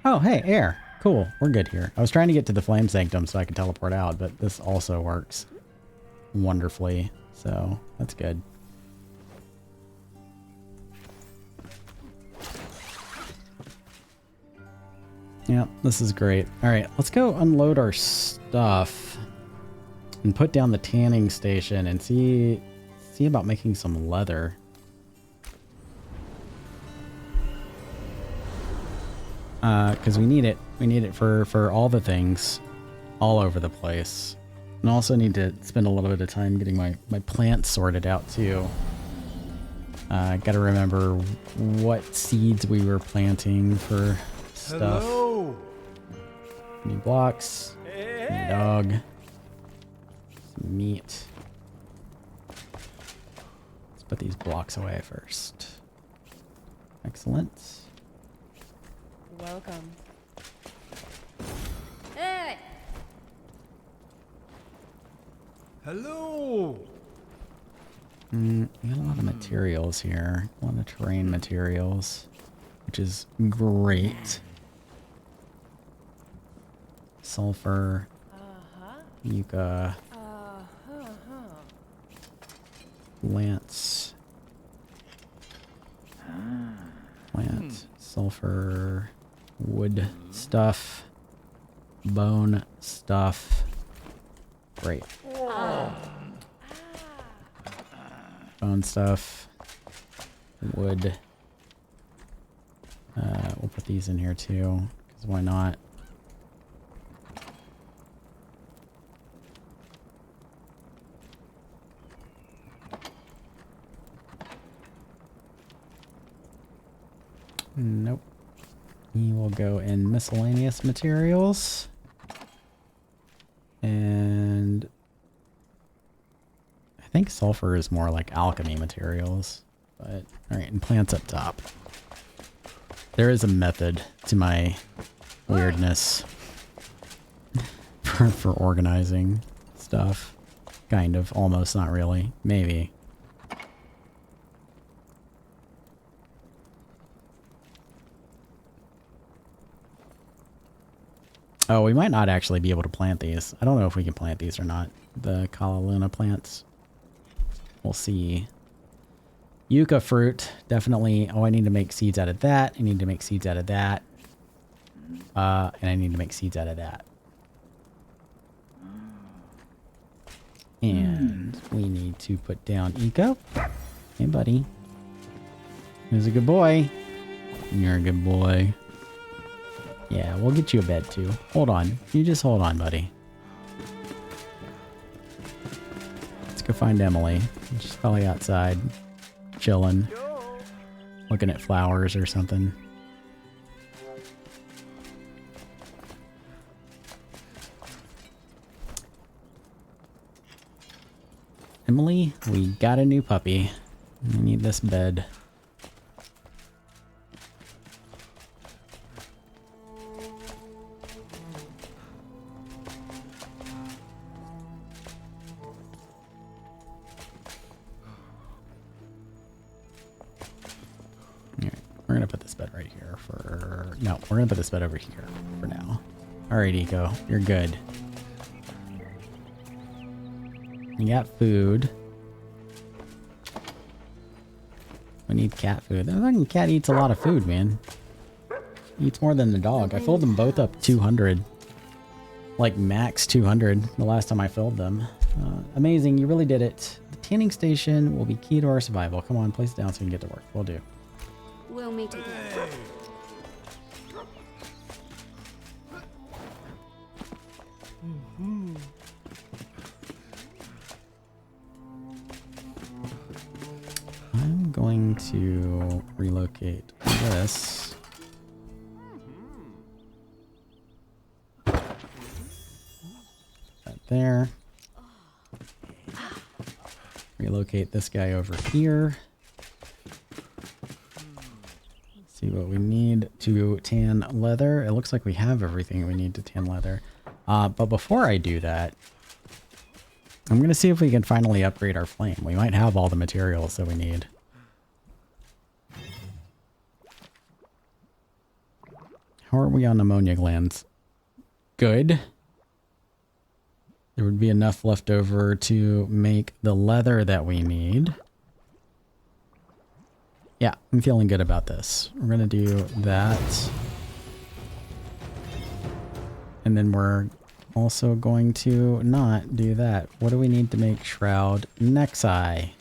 Oh, hey, air. Cool. We're good here. I was trying to get to the flame sanctum so I could teleport out, but this also works wonderfully. So that's good. Yeah, this is great. All right, let's go unload our stuff. and put down the tanning station and see about making some leather. Because we need it. We need it for all the things all over the place. And also need to spend a little bit of time getting my plants sorted out too. Gotta remember what seeds we were planting for stuff. Hello. Need blocks. Need dog. Some meat. Let's put these blocks away first. Excellent. Welcome. Hello. We got a lot of materials here. A lot of terrain materials, which is great. Sulfur. Yucca. Lance. Plant. Sulfur. Wood stuff. Bone stuff. Great. Bone stuff. Wood. We'll put these in here too, because why not? Nope. He will go in miscellaneous materials. And I think sulfur is more like alchemy materials. But alright, and plants up top. There is a method to my weirdness for organizing stuff. Kind of, almost, not really. Maybe. Oh, we might not actually be able to plant these. I don't know if we can plant these or not. The Calla Luna plants. We'll see. Yucca fruit, definitely. Oh, I need to make seeds out of that. I need to make seeds out of that. And I need to make seeds out of that. And we need to put down Eco. Hey, buddy. He's a good boy. You're a good boy. Yeah, we'll get you a bed too. Hold on. You just hold on, buddy. Let's go find Emily. She's probably outside, chilling, looking at flowers or something. Emily, we got a new puppy. We need this bed. We're gonna put this bed right here for... No, we're gonna put this bed over here for now. Alright, Eco. You're good. You got food. We need cat food. The fucking cat eats a lot of food, man. He eats more than the dog. I filled them both up 200. Like max 200 the last time I filled them. Amazing, you really did it. The tanning station will be key to our survival. Come on, place it down so we can get to work. We'll do. We'll meet again. I'm going to relocate this. That there. Relocate this guy over here. See what we need to tan leather. It looks like we have everything we need to tan leather. But before I do that, I'm going to see if we can finally upgrade our flame. We might have all the materials that we need. How are we on ammonia glands? Good. There would be enough left over to make the leather that we need. Yeah, I'm feeling good about this. We're going to do that. And then we're also going to not do that. What do we need to make shroud next eye?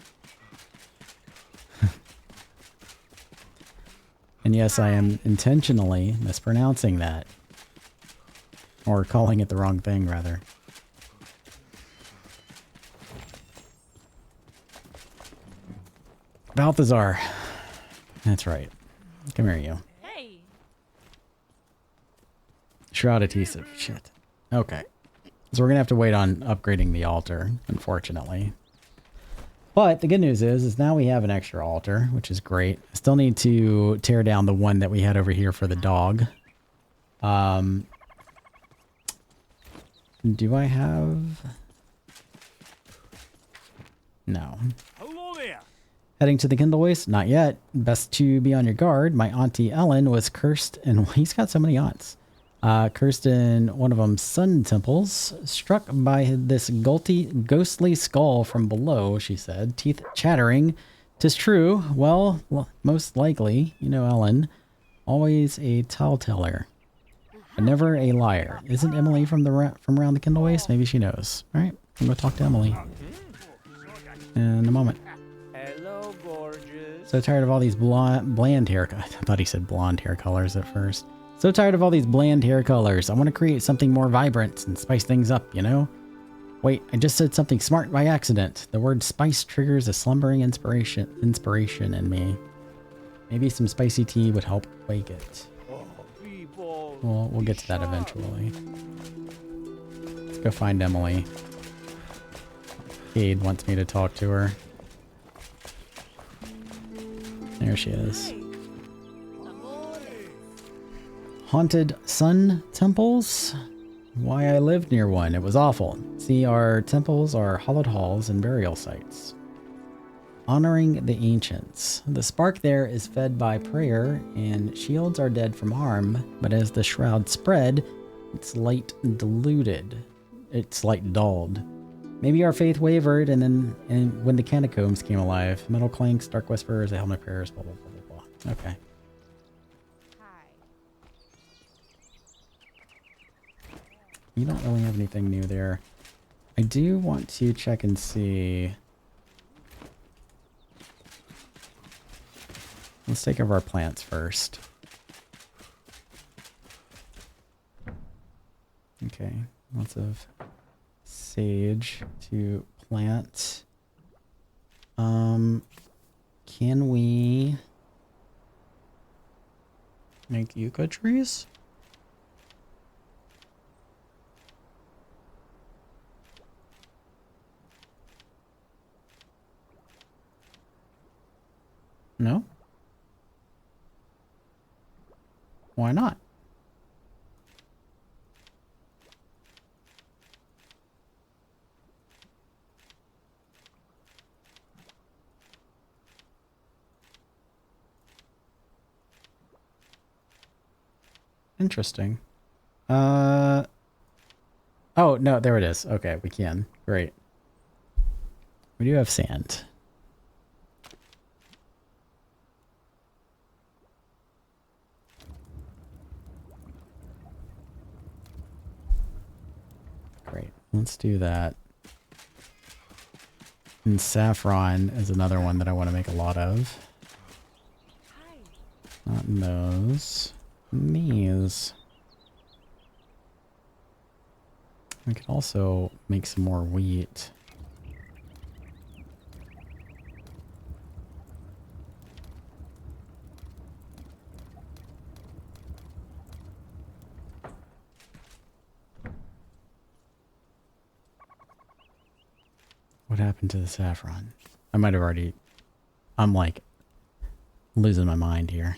And yes, I am intentionally mispronouncing that. Or calling it the wrong thing, rather. Balthazar. That's right. Come here, you. Hey. Shroud adhesive. Shit. Okay. So we're going to have to wait on upgrading the altar, unfortunately. But the good news is now we have an extra altar, which is great. I still need to tear down the one that we had over here for the dog. Do I have... No. Hello there. Heading to the Kindle Waste? Not yet. Best to be on your guard. My auntie Ellen was cursed, and he's got so many aunts. Cursed in one of them sun temples, struck by this ghostly skull from below, she said, teeth chattering. 'Tis true. Well, most likely, you know Ellen, always a tellteller, but never a liar. Isn't Emily from around the Kindle Waste? Maybe she knows. All right, I'm gonna talk to Emily in a moment. Hello, gorgeous. So tired of all these bland hair. I thought he said blonde hair colors at first. So tired of all these bland hair colors. I want to create something more vibrant and spice things up, you know? Wait, I just said something smart by accident. The word spice triggers a slumbering inspiration in me. Maybe some spicy tea would help wake it. Oh, people. Well, we'll get to that eventually. Let's go find Emily. Cade wants me to talk to her. There she is. Haunted sun temples? Why I lived near one. It was awful. See, our temples are hallowed halls and burial sites. Honoring the ancients. The spark there is fed by prayer, and shields are dead from harm, but as the shroud spread, its light diluted. Its light dulled. Maybe our faith wavered, and when the catacombs came alive. Metal clanks, dark whispers, I held my prayers, blah, blah, blah, blah, blah. Okay. You don't really have anything new there. I do want to check and see. Let's take care of our plants first. Okay, lots of sage to plant. Can we make yucca trees? No? Why not? Interesting. Oh, no, there it is. Okay, we can. Great. We do have sand. Great. Let's do that. And saffron is another one that I want to make a lot of. Not in those. These. We could also make some more wheat. What happened to the saffron? I might have already... I'm like losing my mind here.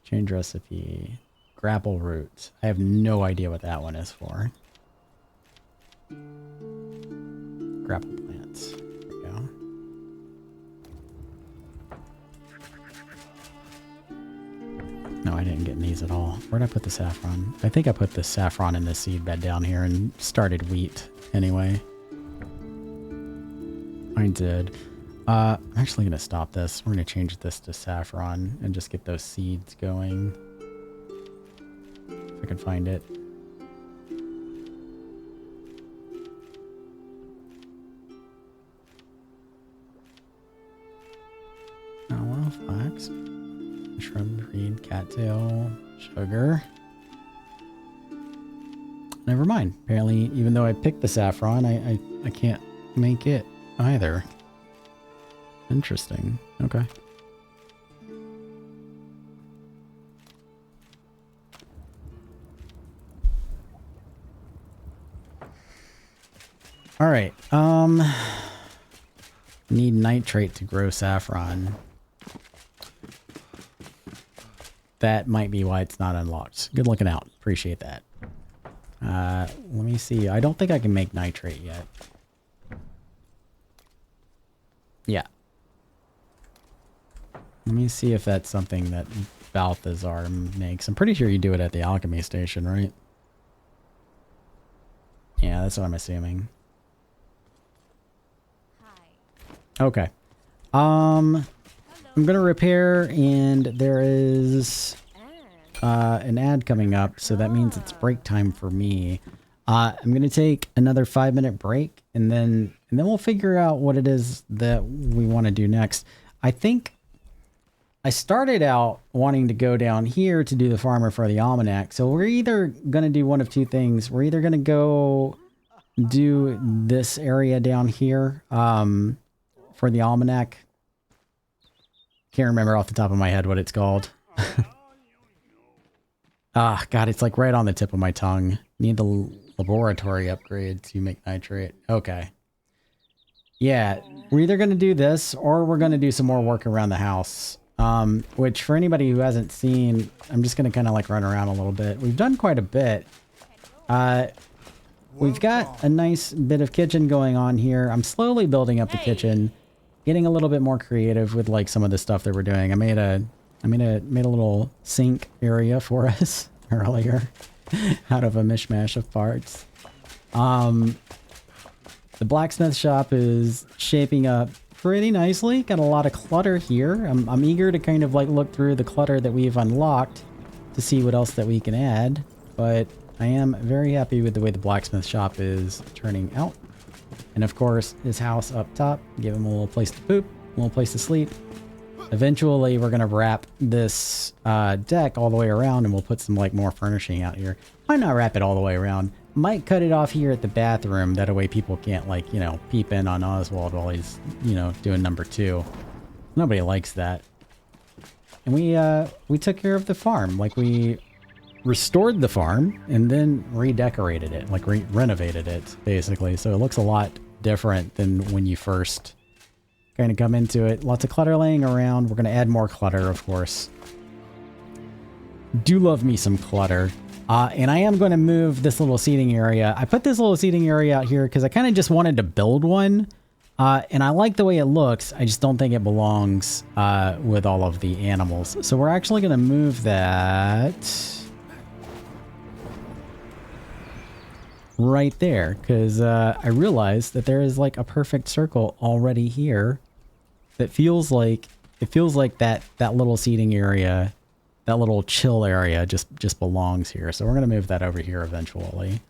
Change recipe. Grapple root. I have no idea what that one is for. Grapple plants. There we go. No, I didn't get these at all. Where'd I put the saffron? I think I put the saffron in the seed bed down here and started wheat anyway. I did. I'm actually going to stop this. We're going to change this to saffron and just get those seeds going. If I can find it. flax, shrub, reed, cattail, sugar. Never mind. Apparently, even though I picked the saffron, I can't make it either. Interesting. Okay. All right. Need nitrate to grow saffron. That might be why it's not unlocked. Good looking out. Appreciate that. Let me see. I don't think I can make nitrate yet. Yeah. Let me see if that's something that Balthazar makes. I'm pretty sure you do it at the alchemy station, right? Yeah, that's what I'm assuming. Okay. I'm gonna repair, and there is an ad coming up, so that means it's break time for me. I'm gonna take another 5-minute break, and then we'll figure out what it is that we want to do next. I think I started out wanting to go down here to do the farmer for the almanac, so we're either gonna do one of two things. We're either gonna go do this area down here for the almanac. Can't remember off the top of my head what it's called. Ah, God, it's like right on the tip of my tongue. Need the laboratory upgrade to make nitrate. Okay. Yeah, we're either going to do this or we're going to do some more work around the house. Which for anybody who hasn't seen, I'm just going to kind of like run around a little bit. We've done quite a bit. We've got a nice bit of kitchen going on here. I'm slowly building up the kitchen, getting a little bit more creative with like some of the stuff that we're doing. I made a little sink area for us earlier out of a mishmash of parts. The blacksmith shop is shaping up pretty nicely. Got a lot of clutter here. I'm eager to kind of like look through the clutter that we've unlocked to see what else that we can add, but I am very happy with the way the blacksmith shop is turning out. And of course, his house up top, give him a little place to poop, a little place to sleep. Eventually, we're going to wrap this deck all the way around, and we'll put some like more furnishing out here. Might not wrap it all the way around. Might cut it off here at the bathroom. That way people can't like, you know, peep in on Oswald while he's, you know, doing number 2. Nobody likes that. And we took care of the farm. Like we restored the farm and then redecorated it, like renovated it basically. So it looks a lot different than when you first kind of come into it. Lots of clutter laying around. We're going to add more clutter, of course. Do love me some clutter. And I am going to move this little seating area. I put this little seating area out here because I kind of just wanted to build one. And I like the way it looks. I just don't think it belongs with all of the animals. So we're actually going to move that right there, because I realized that there is like a perfect circle already here that feels like that little seating area, that little chill area just belongs here. So we're going to move that over here eventually.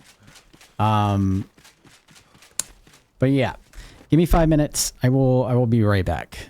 But yeah, give me 5 minutes. I will be right back.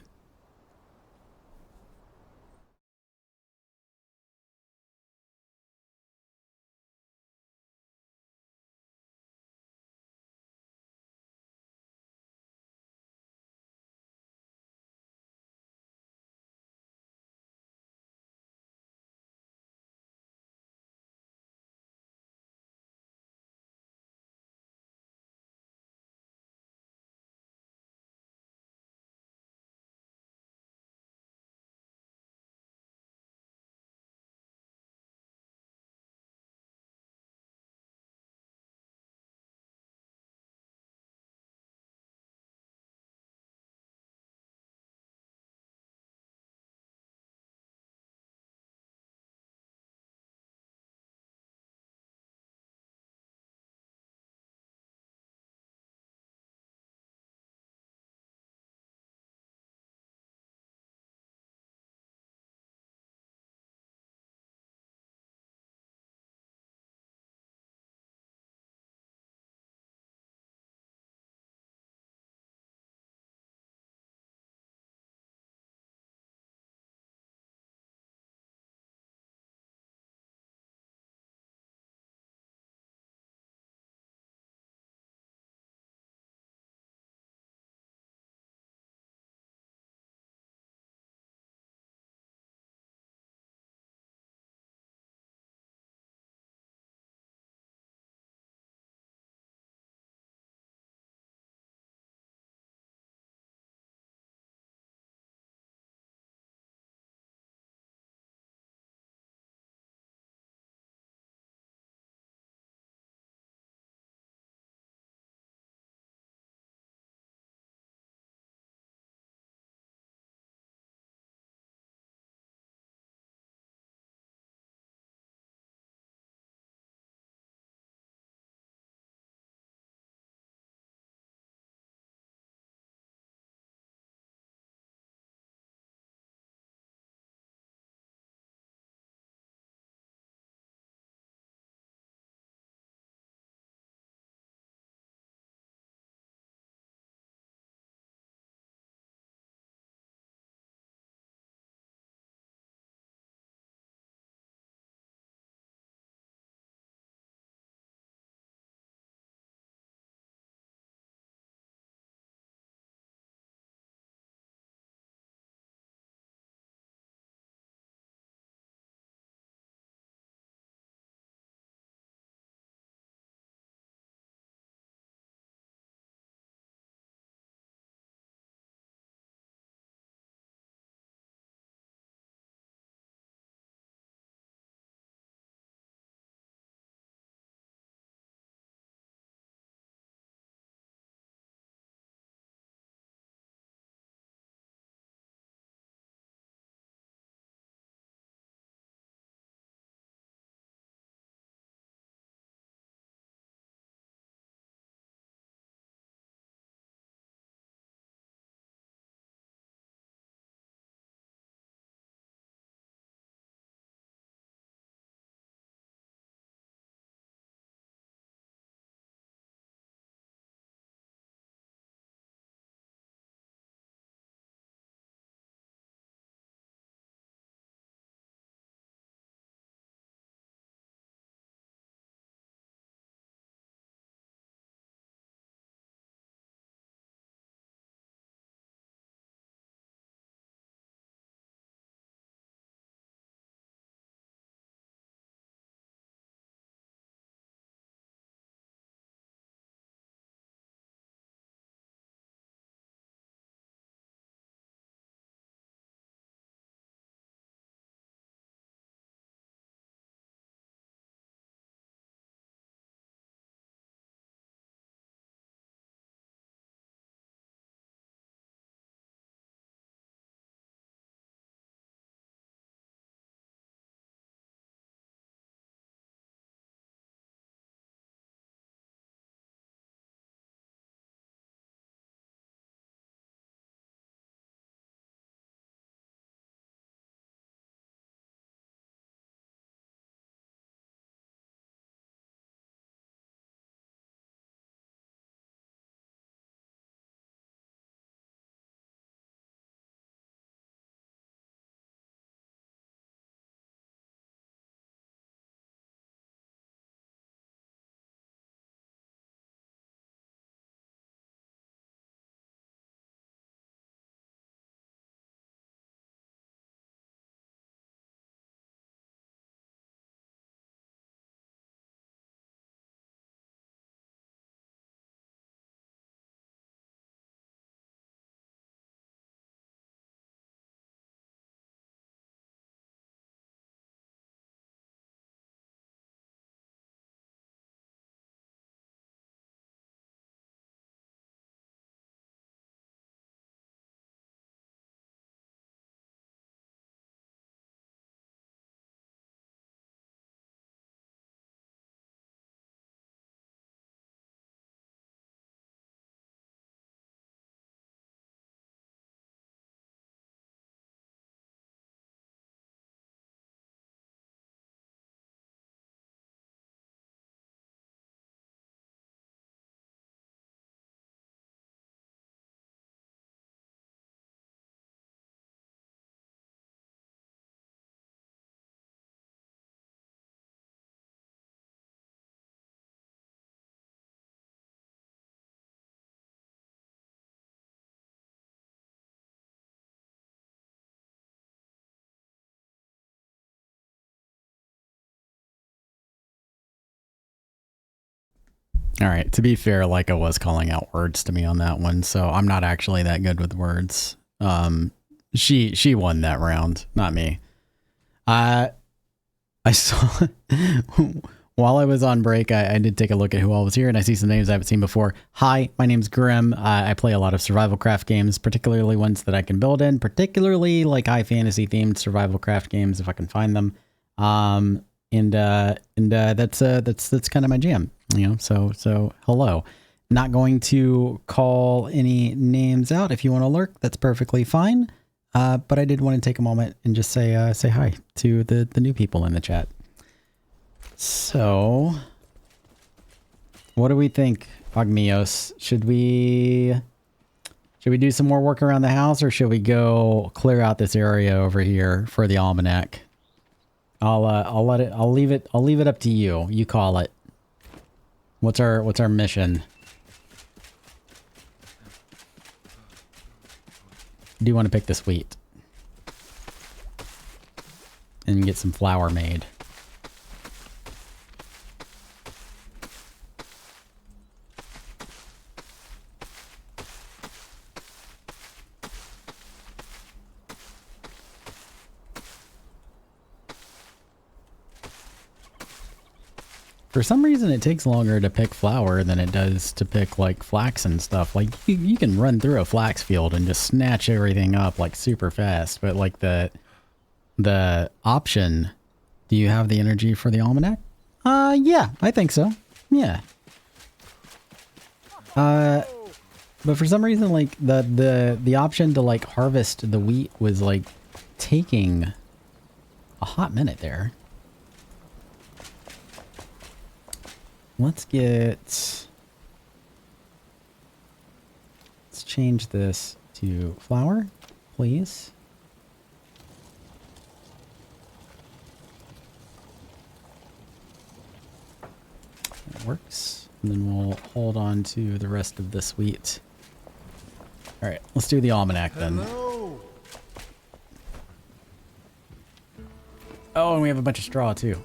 All right. To be fair, Leica was calling out words to me on that one, so I'm not actually that good with words. She won that round, not me. I saw while I was on break, I did take a look at who all was here, and I see some names I haven't seen before. Hi, my name's Grim. I play a lot of survival craft games, particularly ones that I can build in, particularly like high fantasy themed survival craft games if I can find them. And that's kind of my jam, you know. So hello. Not going to call any names out. If you want to lurk, that's perfectly fine. But I did want to take a moment and just say hi to the new people in the chat. So, what do we think, Ogmios? Should we do some more work around the house, or should we go clear out this area over here for the almanac? I'll leave it up to you. You call it. What's our mission? Do you want to pick this wheat and get some flour made? For some reason, it takes longer to pick flour than it does to pick, like, flax and stuff. Like, you can run through a flax field and just snatch everything up, like, super fast. But, like, the option, do you have the energy for the almanac? Yeah, I think so. Yeah. But for some reason, like, the option to, like, harvest the wheat was, like, taking a hot minute there. Let's change this to flour, please. That works. And then we'll hold on to the rest of this wheat. All right, let's do the almanac then. Hello. Oh, and we have a bunch of straw too.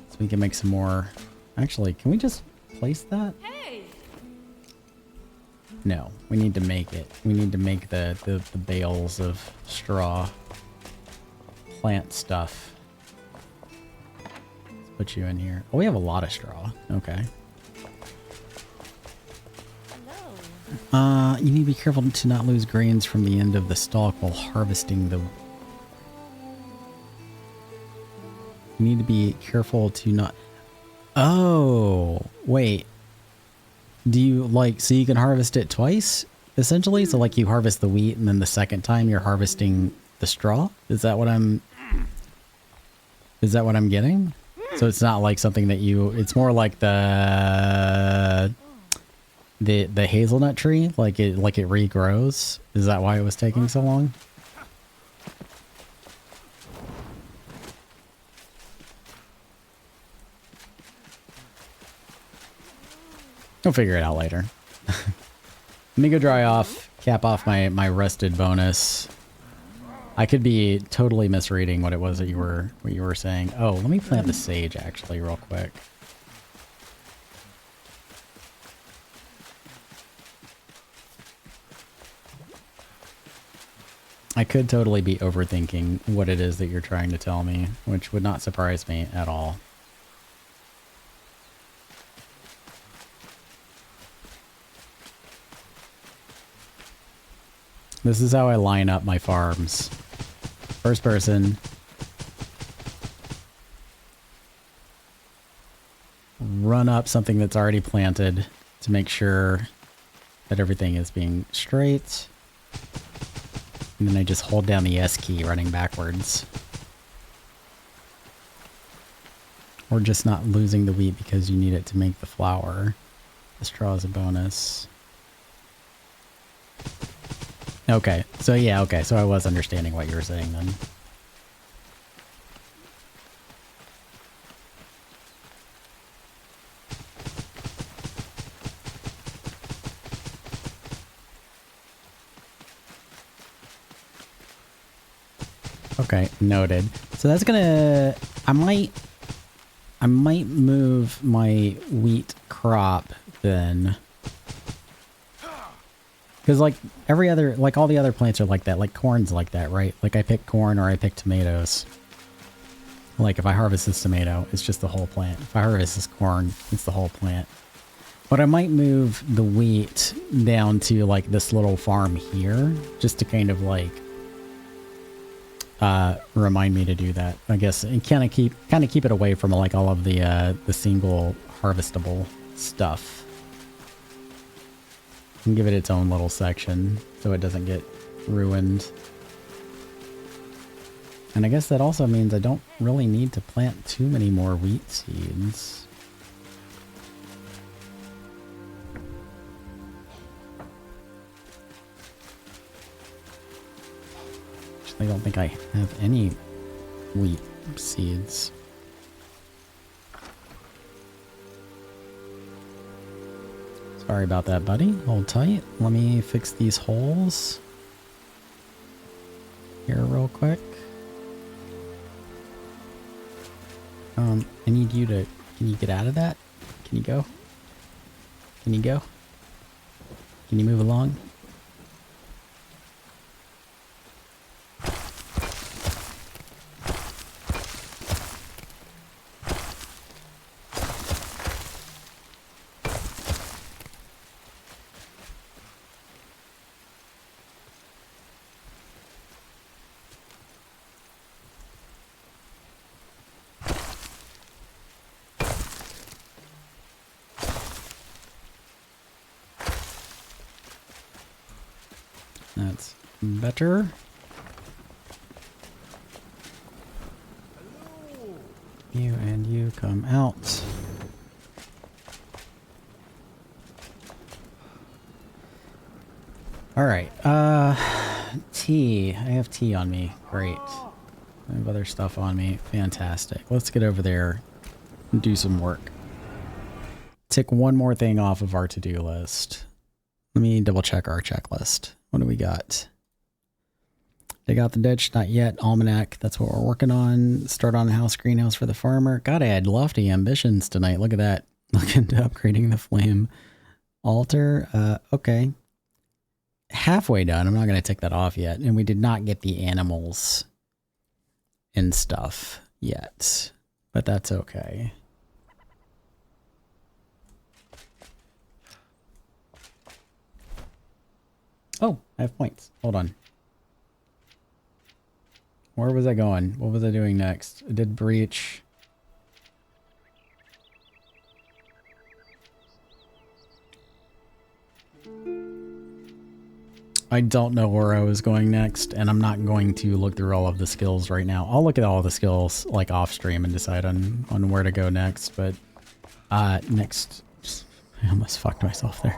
So we can make some more. Actually, can we just place that? Hey! No, we need to make it. We need to make the bales of straw plant stuff. Let's put you in here. Oh, we have a lot of straw. Okay. Hello. You need to be careful to not lose grains from the end of the stalk while harvesting the... You need to be careful to not... Oh, wait. Do you, like, so you can harvest it twice, essentially? So, like, you harvest the wheat, and then the second time you're harvesting the straw? Is that what I'm getting? So it's not like something that you... It's more like the hazelnut tree? Like it regrows? Is that why it was taking so long? We'll figure it out later. Let me go dry off, cap off my rested bonus. I could be totally misreading what it was that you were saying. Oh, let me plant the sage actually real quick. I could totally be overthinking what it is that you're trying to tell me, which would not surprise me at all. This is how I line up my farms. First person. Run up something that's already planted to make sure that everything is being straight. And then I just hold down the S key running backwards. Or just not losing the wheat because you need it to make the flour. The straw is a bonus. Okay, so yeah, okay, so I was understanding what you were saying then. Okay, noted. So that's gonna... I might move my wheat crop, then... Because, like, every other... Like, all the other plants are like that. Like, corn's like that, right? Like, I pick corn or I pick tomatoes. Like, if I harvest this tomato, it's just the whole plant. If I harvest this corn, it's the whole plant. But I might move the wheat down to, like, this little farm here. Just to kind of, like... remind me to do that, I guess, and kind of keep it away from like all of the single harvestable stuff, and give it its own little section so it doesn't get ruined. And I guess that also means I don't really need to plant too many more wheat seeds. I don't think I have any wheat seeds. Sorry about that, buddy. Hold tight. Let me fix these holes here real quick. I need you to... Can you get out of that? Can you go? Can you go? Can you move along? That's better. You and you come out. Alright, tea. I have tea on me. Great. I have other stuff on me. Fantastic. Let's get over there and do some work. Tick one more thing off of our to-do list. Let me double check our checklist. What do we got? Dig out the ditch, not yet. Almanac, that's what we're working on. Start on a house, greenhouse for the farmer. God, I had lofty ambitions tonight. Look at that. Look into upgrading the flame altar. Okay. Halfway done. I'm not going to tick that off yet. And we did not get the animals and stuff yet. But that's okay. Oh, I have points. Hold on. Where was I going? What was I doing next? I did breach. I don't know where I was going next, and I'm not going to look through all of the skills right now. I'll look at all the skills like off stream and decide on where to go next, but next... I almost fucked myself there.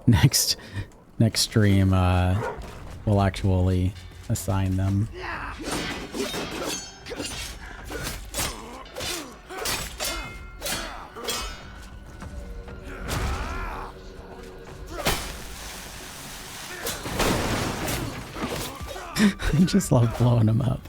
Next stream, we'll actually assign them. I just love blowing them up.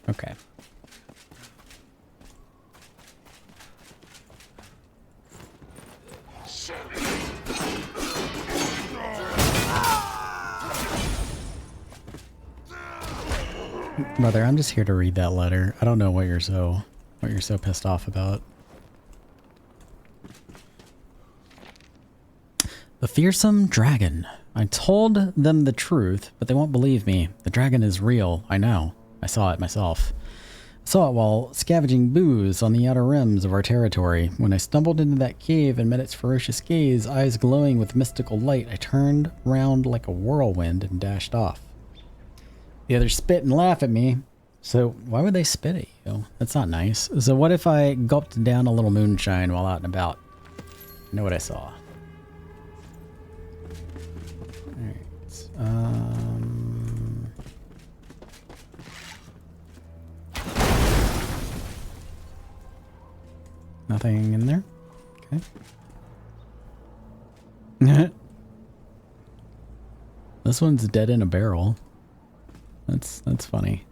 Okay. Brother, I'm just here to read that letter. I don't know what you're so pissed off about. The fearsome dragon. I told them the truth, but they won't believe me. The dragon is real. I know. I saw it myself. I saw it while scavenging booze on the outer rims of our territory. When I stumbled into that cave and met its ferocious gaze, eyes glowing with mystical light, I turned round like a whirlwind and dashed off. The others spit and laugh at me. So why would they spit at you? That's not nice. So what if I gulped down a little moonshine while out and about? You know what I saw. Alright. Nothing in there? Okay. This one's dead in a barrel. That's funny.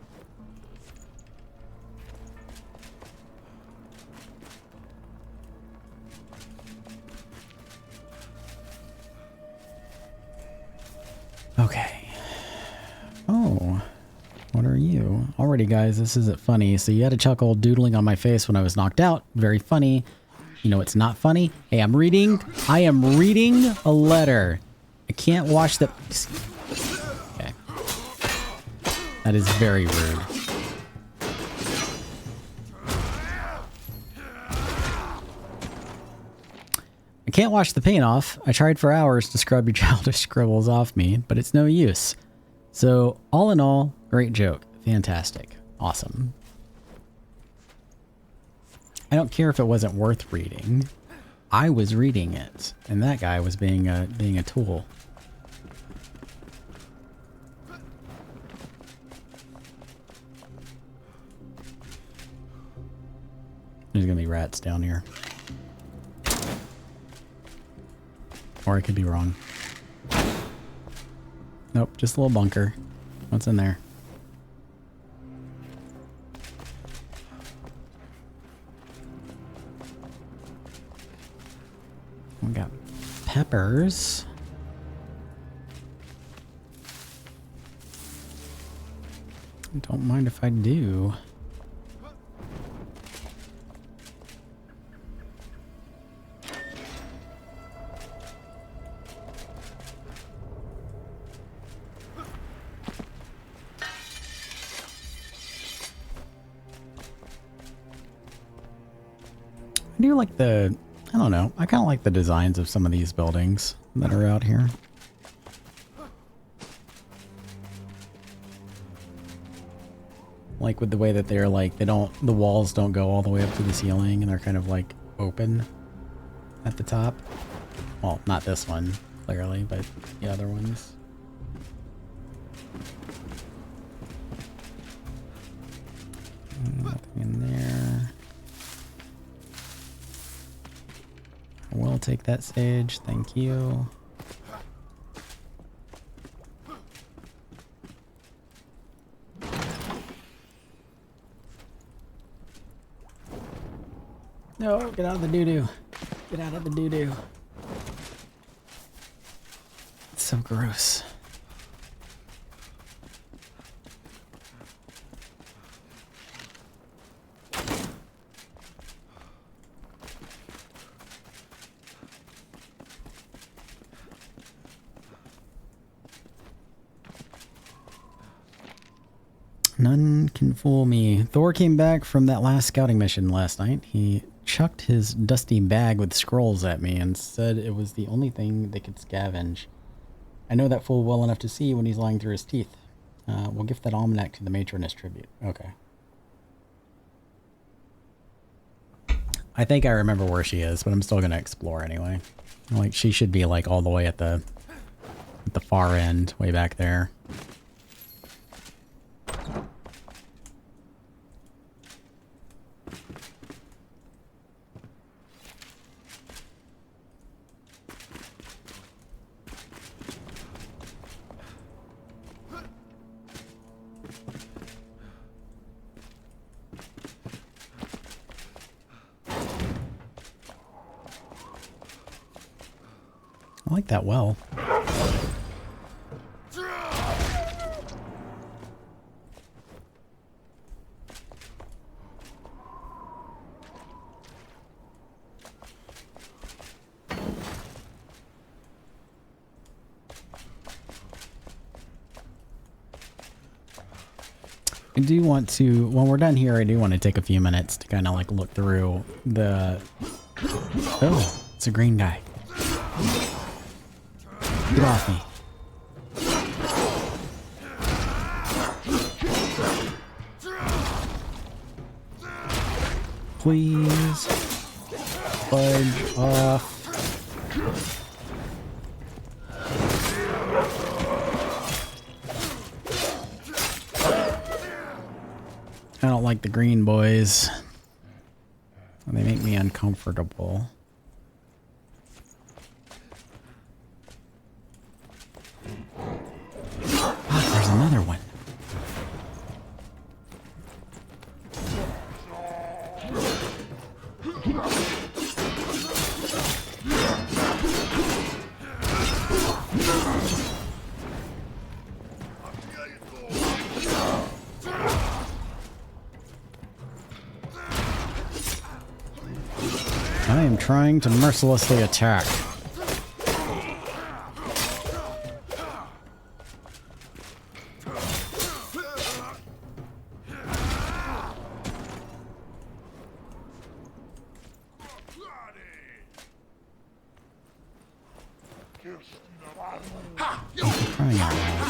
Okay. Oh. What are you? Alrighty, guys, this isn't funny. So you had a chuckle doodling on my face when I was knocked out. Very funny. You know it's not funny? Hey, I am reading a letter. I can't wash the... Okay. That is very rude. I can't wash the paint off. I tried for hours to scrub your childish scribbles off me, but it's no use. So, all in all, great joke. Fantastic. Awesome. I don't care if it wasn't worth reading. I was reading it, and that guy was being a tool. There's gonna be rats down here. Or I could be wrong. Nope, just a little bunker. What's in there? We got peppers. Don't mind if I do. I do like the, I don't know, I kind of like the designs of some of these buildings that are out here. Like with the way that they're like, the walls don't go all the way up to the ceiling and they're kind of like open at the top. Well, not this one, clearly, but the other ones. Nothing in there. I will take that sage, thank you. No, get out of the doo-doo. Get out of the doo-doo. It's so gross. None can fool me. Thor came back from that last scouting mission last night. He chucked his dusty bag with scrolls at me and said it was the only thing they could scavenge. I know that fool well enough to see when he's lying through his teeth. We'll gift that almanac to the matron as tribute. Okay. I think I remember where she is, but I'm still going to explore anyway. Like, she should be like all the way at the far end, way back there. I like that well. I do want to, when we're done here, I do want to take a few minutes to kind of like look through the... Oh, it's a green guy. Get off me. Please. Fudge off. I don't like the green boys. They make me uncomfortable. Oh, there's another one. I am trying to mercilessly attack. Crying out loud.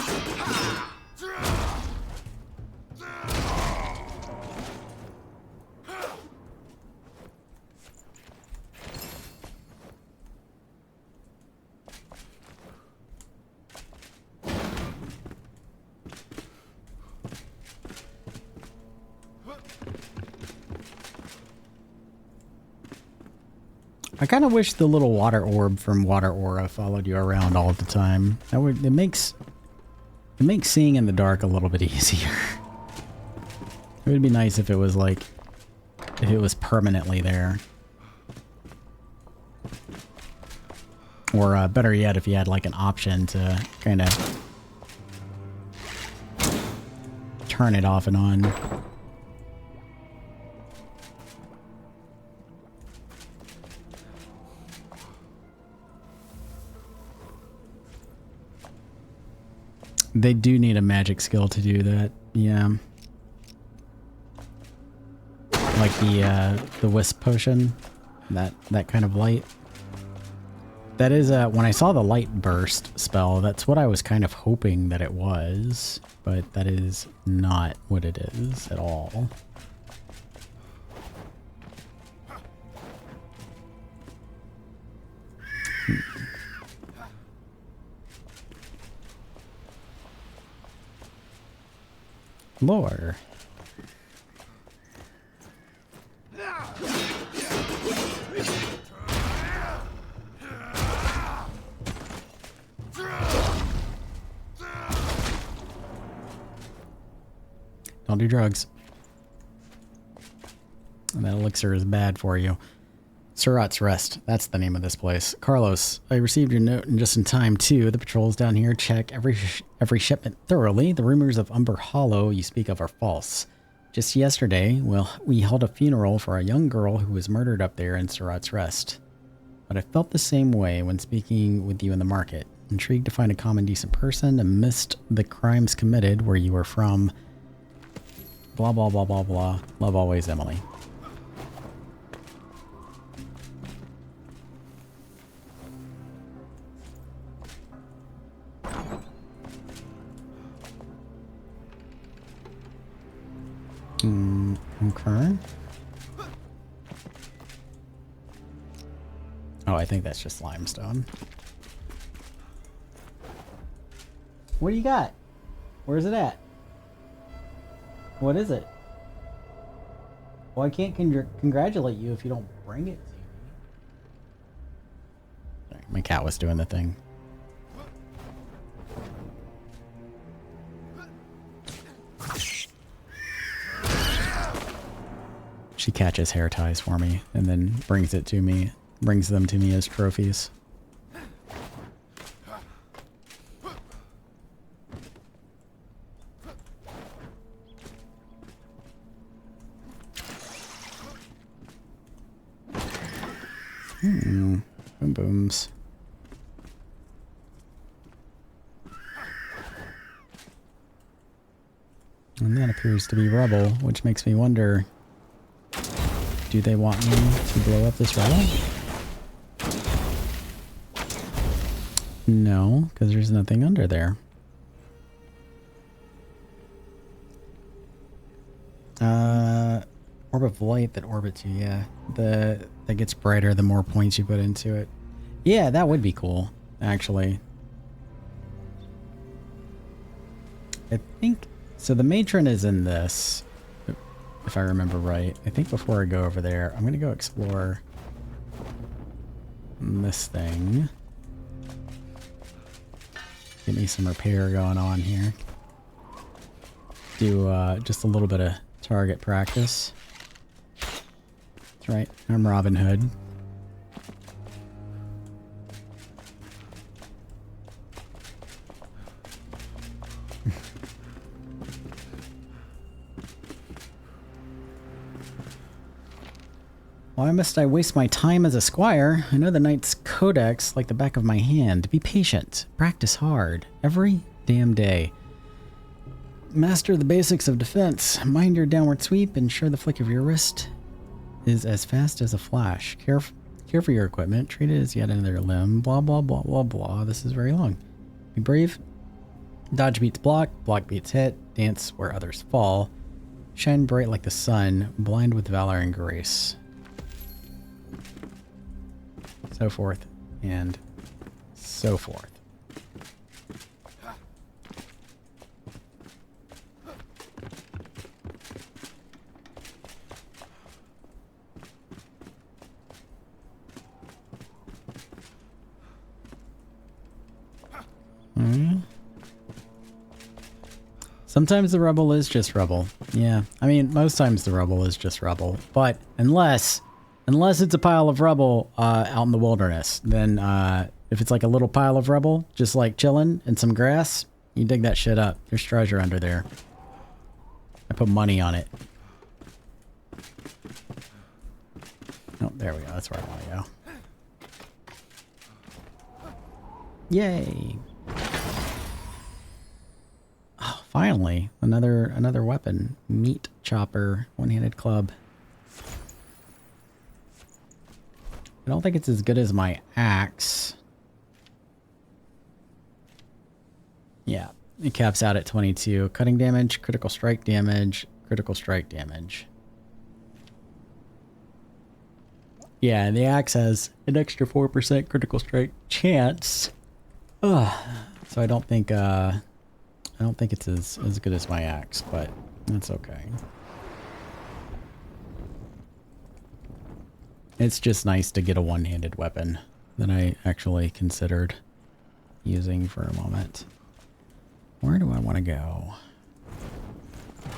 I kind of wish the little water orb from Water Aura followed you around all the time. That would it makes seeing in the dark a little bit easier. It would be nice if it was like if it was permanently there. Or better yet, if you had like an option to kind of turn it off and on. They do need a magic skill to do that, yeah. Like the wisp potion, that kind of light. That is when I saw the light burst spell, that's what I was kind of hoping that it was, but that is not what it is at all. Lore. Don't do drugs. And that elixir is bad for you. Struts Rest. That's the name of this place. Carlos, I received your note and just in time too. The patrols down here check every shipment thoroughly. The rumors of Umber Hollow you speak of are false. Just yesterday, we held a funeral for a young girl who was murdered up there in Struts Rest. But I felt the same way when speaking with you in the market. Intrigued to find a common decent person amidst the crimes committed where you were from. Blah blah blah blah blah. Love always, Emily. Okay. Oh, I think that's just limestone. What do you got? Where's it at? What is it? Well, I can't congratulate you if you don't bring it to me. Sorry, my cat was doing the thing. She catches hair ties for me and then brings them to me as trophies. Boom booms. And that appears to be rubble, which makes me wonder, do they want me to blow up this rubble? No, because there's nothing under there. Orb of light that orbits you, yeah. That gets brighter the more points you put into it. Yeah, that would be cool, actually. I think so. The matron is in this. if I remember right. I think before I go over there, I'm gonna go explore this thing. Get me some repair going on here. Do just a little bit of target practice. That's right, I'm Robin Hood. Why must I waste my time as a squire? I know the knight's codex like the back of my hand. Be patient. Practice hard. Every damn day. Master the basics of defense. Mind your downward sweep. Ensure the flick of your wrist is as fast as a flash. Care for your equipment. Treat it as yet another limb. Blah, blah, blah, blah, blah. This is very long. Be brave. Dodge beats block. Block beats hit. Dance where others fall. Shine bright like the sun. Blind with valor and grace. So forth and so forth. Sometimes the rubble is just rubble. Yeah, I mean, most times the rubble is just rubble. But unless it's a pile of rubble out in the wilderness, then if it's like a little pile of rubble, just like chilling in some grass, you dig that shit up. There's treasure under there. I put money on it. Oh, there we go. That's where I want to go. Yay! Oh, finally, another weapon. Meat chopper, one-handed club. I don't think it's as good as my axe. Yeah, it caps out at 22. Cutting damage, critical strike damage, critical strike damage. Yeah, the axe has an extra 4% critical strike chance. Ugh. So I don't think it's as good as my axe, but that's okay. It's just nice to get a one-handed weapon that I actually considered using for a moment. Where do I want to go?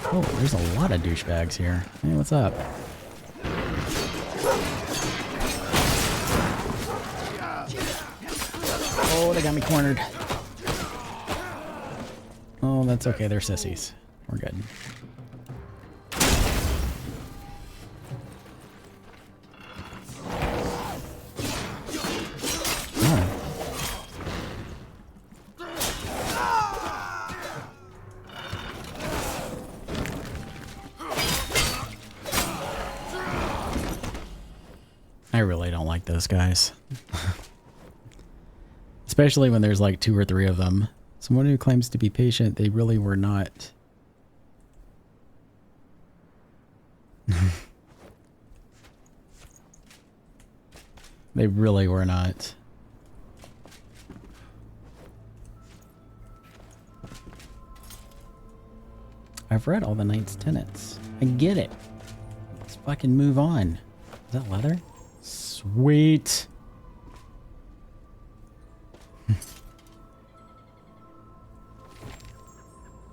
Oh, there's a lot of douchebags here. Hey, what's up? Oh, they got me cornered. Oh, that's okay. They're sissies. We're good. I really don't like those guys. Especially when there's like 2 or 3 of them. Someone who claims to be patient, they really were not. They really were not. I've read all the knight's tenets. I get it. Let's fucking move on. Is that leather? Sweet.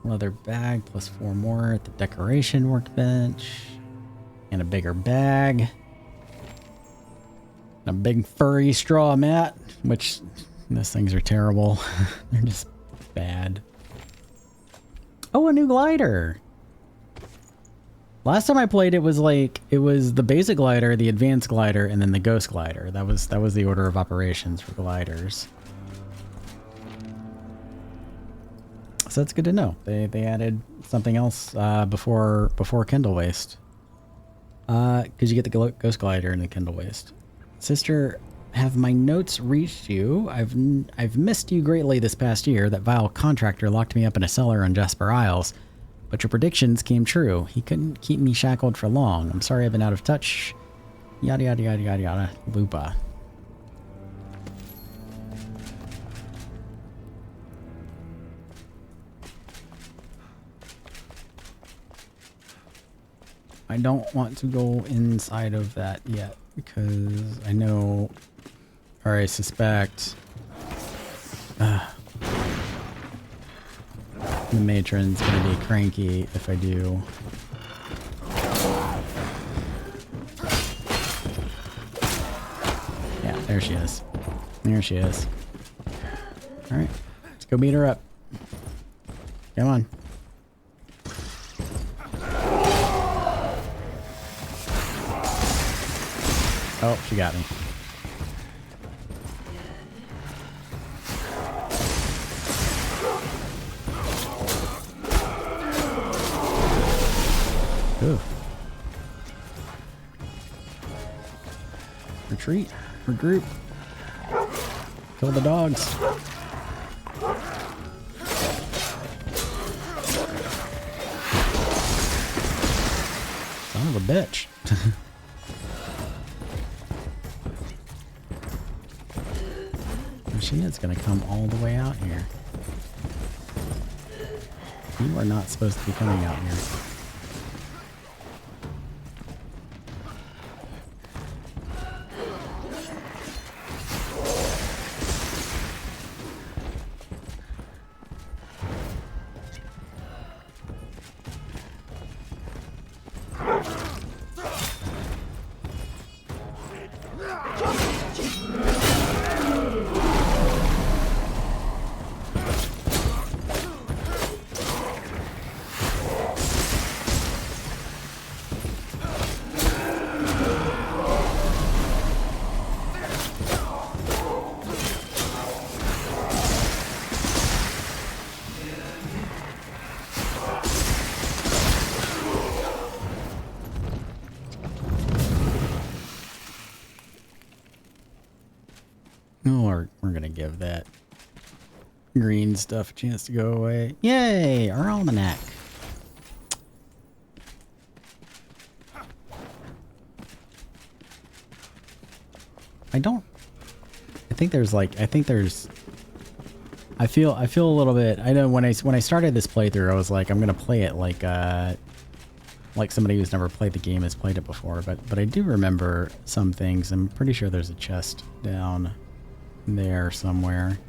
Leather bag plus 4 more at the decoration workbench. And a bigger bag. And a big furry straw mat, which those things are terrible. They're just bad. Oh, a new glider. Last time I played it was the basic glider, the advanced glider, and then the ghost glider. That was the order of operations for gliders. So that's good to know. They added something else before Kindle Waste. Because you get the ghost glider and the Kindle Waste. Sister, have my notes reached you? I've missed you greatly this past year. That vile contractor locked me up in a cellar on Jasper Isles. But your predictions came true. He couldn't keep me shackled for long. I'm sorry I've been out of touch. Yada yada yada yada yada. Lupa. I don't want to go inside of that yet because I know, or I suspect, the matron's gonna be cranky if I do. Yeah, there she is. There she is. Alright, let's go beat her up. Come on. Oh, she got me. Ooh. Retreat. Regroup. Kill the dogs. Son of a bitch. She is gonna come all the way out here. You are not supposed to be coming out here. Or we're gonna give that green stuff a chance to go away. Yay! Our almanac. I feel a little bit. I know when I started this playthrough, I was like, I'm gonna play it like somebody who's never played the game has played it before. But I do remember some things. I'm pretty sure there's a chest down there somewhere.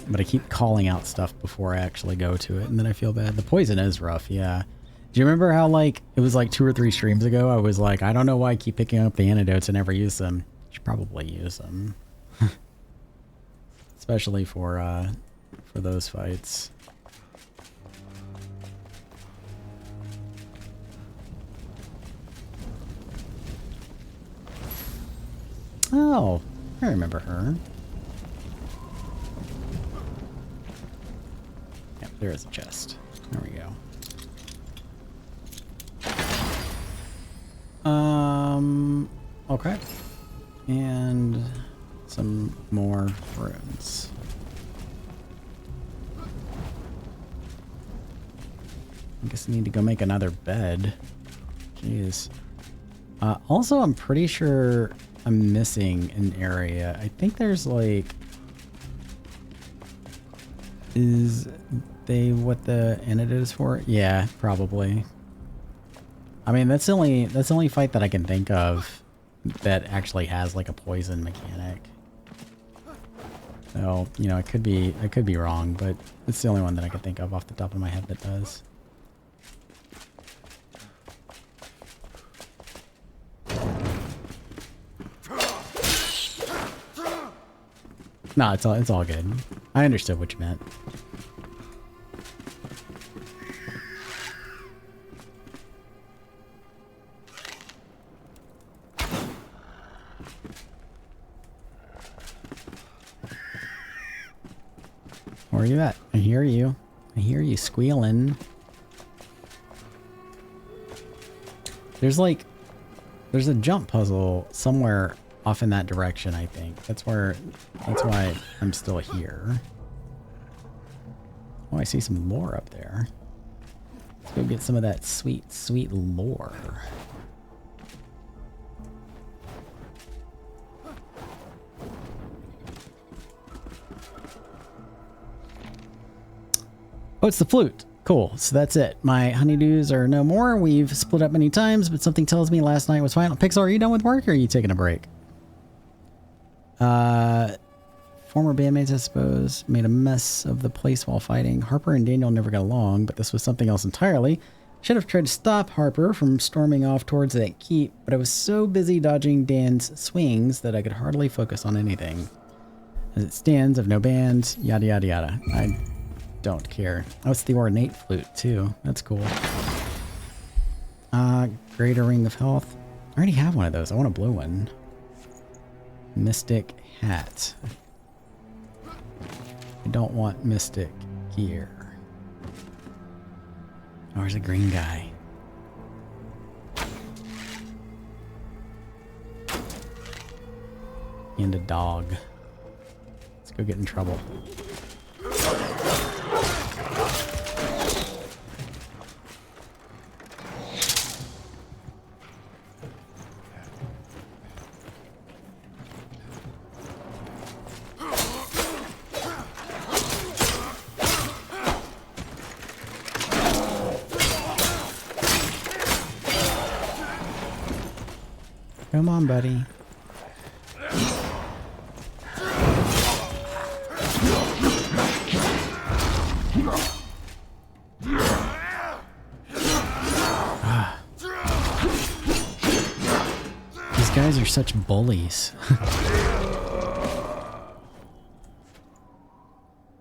But I keep calling out stuff before I actually go to it, and then I feel bad. The poison is rough, yeah. Do you remember how, like, it was like 2 or 3 streams ago, I was like, I don't know why I keep picking up the antidotes and never use them. You should probably use them. Especially for those fights. Oh, I remember her. Yep, there is a chest. There we go. Okay. And some more runes. I guess I need to go make another bed. Jeez. Also, I'm pretty sure I'm missing an area. I think there's like... Is they what the antidote is for? Yeah, probably. I mean, that's the only fight that I can think of that actually has like a poison mechanic. So, you know, I could be wrong, but it's the only one that I can think of off the top of my head that does. No, it's all good. I understood what you meant. Where are you at? I hear you. I hear you squealing. There's a jump puzzle somewhere off in that direction, I think. That's why I'm still here. Oh, I see some lore up there. Let's go get some of that sweet, sweet lore. Oh, it's the flute. Cool. So that's it. My honeydews are no more. We've split up many times, but something tells me last night was fine. Pixel, are you done with work or are you taking a break? Former bandmates, I suppose, made a mess of the place while fighting. Harper and Daniel never got along, but this was something else entirely. Should have tried to stop Harper from storming off towards that keep, but I was so busy dodging Dan's swings that I could hardly focus on anything. As it stands, I've no bands, yada yada yada. I don't care. Oh, it's the ornate flute too. That's cool. Greater ring of health. I already have one of those. I want a blue one. Mystic hat. I don't want mystic gear. Oh, there's a green guy. And a dog. Let's go get in trouble. Come on, buddy. These guys are such bullies.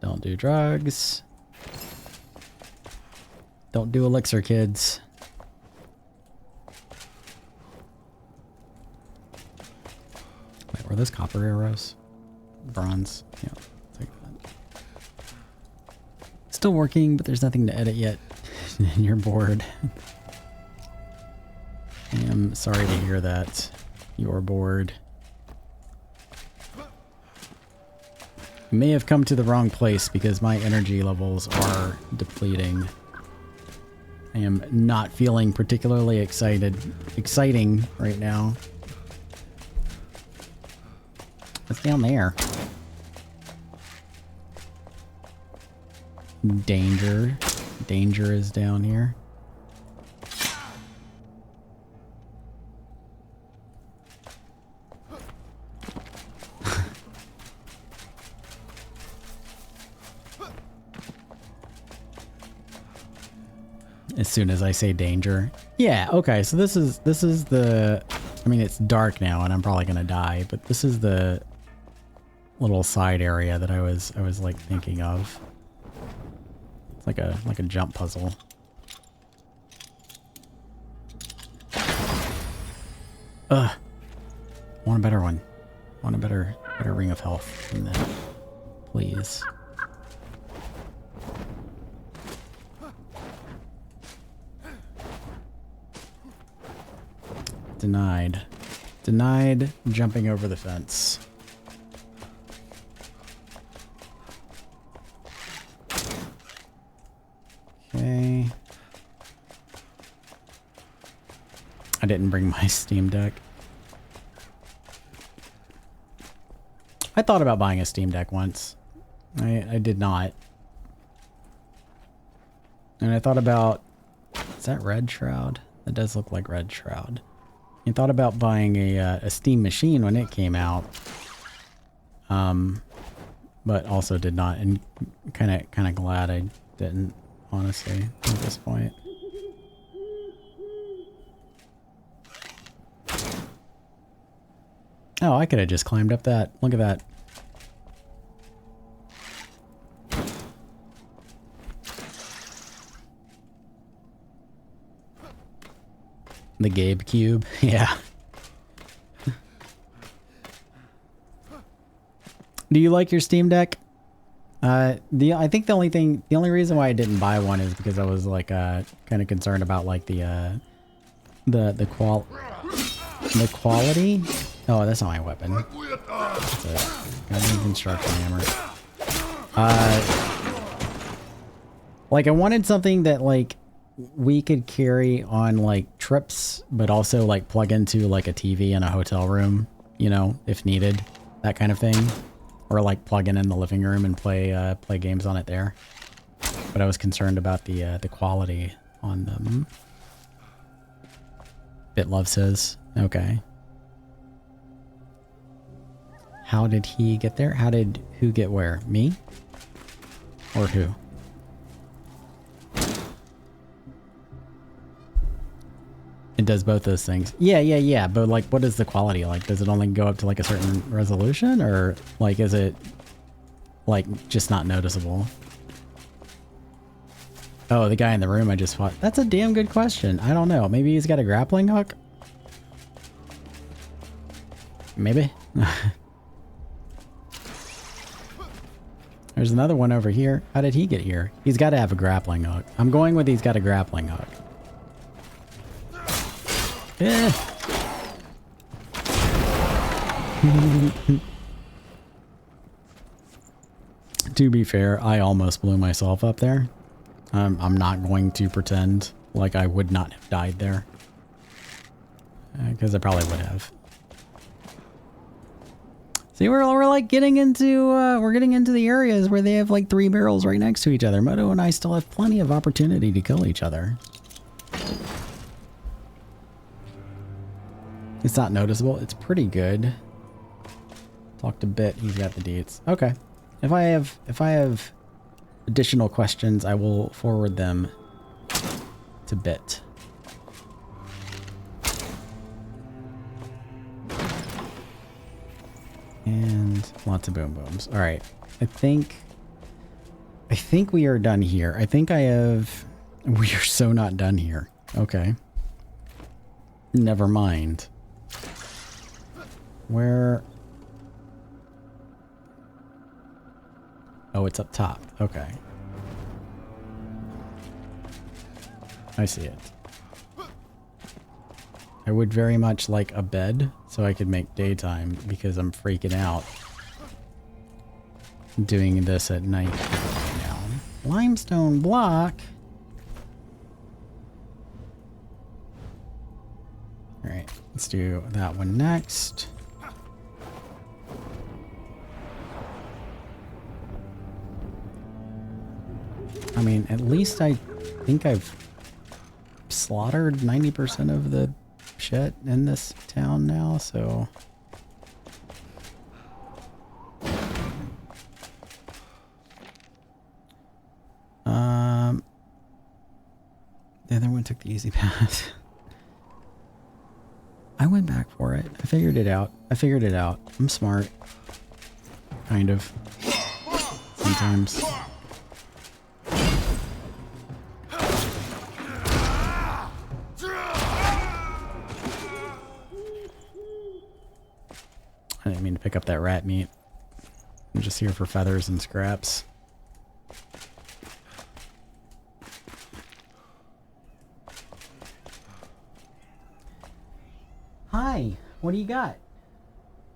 Don't do drugs. Don't do elixir, kids. Were those copper arrows? Bronze. Yeah, take that. Still working, but there's nothing to edit yet. And you're bored. I am sorry to hear that. You're bored. You may have come to the wrong place because my energy levels are depleting. I am not feeling particularly exciting right now. What's down there? Danger. Danger is down here. As soon as I say danger. Yeah, okay, so this is the, I mean, it's dark now and I'm probably gonna die, but this is the little side area that I was like thinking of. It's like a jump puzzle. Ugh. Want a better one. Want a better ring of health than that. Please. Denied. Denied jumping over the fence. Okay. I didn't bring my Steam Deck. I thought about buying a Steam Deck once. I did not. And I thought about... Is that Red Shroud? That does look like Red Shroud. I thought about buying a Steam machine when it came out. But also did not. And kind of glad I didn't, honestly, at this point. Oh, I could have just climbed up that. Look at that. The Gabe Cube, yeah. Do you like your Steam Deck? I think the only reason why I didn't buy one is because I was like kind of concerned about like the quality. Oh, that's not my weapon. That's a goddamn construction hammer. Like I wanted something that like we could carry on like trips, but also like plug into like a TV in a hotel room, you know, if needed, that kind of thing, or like plug in the living room and play games on it there. but I was concerned about the quality on them. Bitlove says, okay. How did he get there? How did who get where? Me? Or who? It does both those things. Yeah. But like, what is the quality like? Does it only go up to like a certain resolution, or like, is it like just not noticeable? Oh, the guy in the room I just fought. That's a damn good question. I don't know. Maybe he's got a grappling hook? Maybe. There's another one over here. How did he get here? He's got to have a grappling hook. I'm going with he's got a grappling hook. Yeah. To be fair, I almost blew myself up there. I'm not going to pretend like I would not have died there. Because I probably would have. See, we're like getting into the areas where they have like 3 barrels right next to each other. Moto and I still have plenty of opportunity to kill each other. It's not noticeable. It's pretty good. Talk to Bit. He's got the deets. Okay. If I have additional questions, I will forward them to Bit. And lots of boom booms. All right. I think we are done here. We are so not done here. Okay. Never mind. Where? Oh, it's up top. Okay. I see it. I would very much like a bed so I could make daytime because I'm freaking out doing this at night now. Limestone block. All right, let's do that one next. I mean, at least I think I've slaughtered 90% of the shit in this town now, so... The other one took the easy path. I went back for it. I figured it out. I'm smart. Kind of. Sometimes. I didn't mean to pick up that rat meat. I'm just here for feathers and scraps. Hi, what do you got?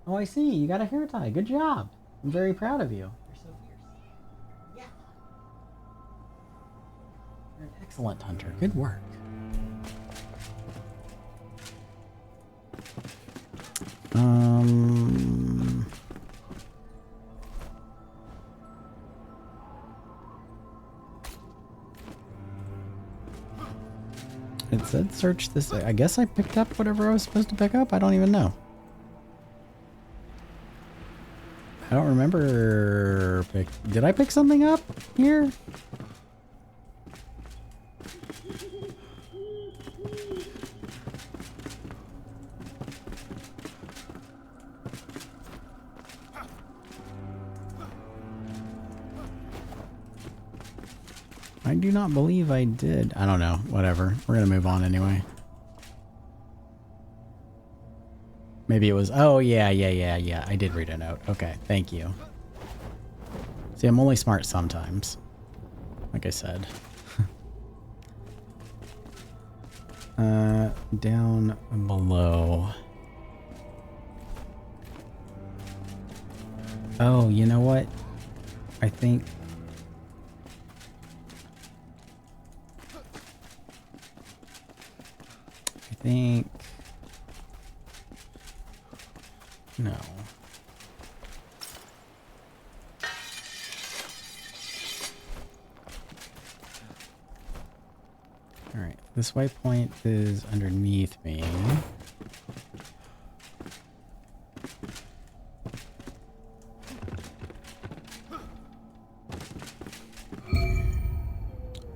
Oh, I see. You got a hair tie. Good job. I'm very proud of you. You're so fierce. Yeah. You're an excellent hunter. Good work. It said search this. I guess I picked up whatever I was supposed to pick up. I don't even know. I don't remember. Did I pick something up here? I do not believe I did. I don't know. Whatever. We're going to move on anyway. Maybe it was... Oh, yeah. I did read a note. Okay. Thank you. See, I'm only smart sometimes. Like I said. Down below. Oh, you know what? I think... No. This waypoint is underneath me.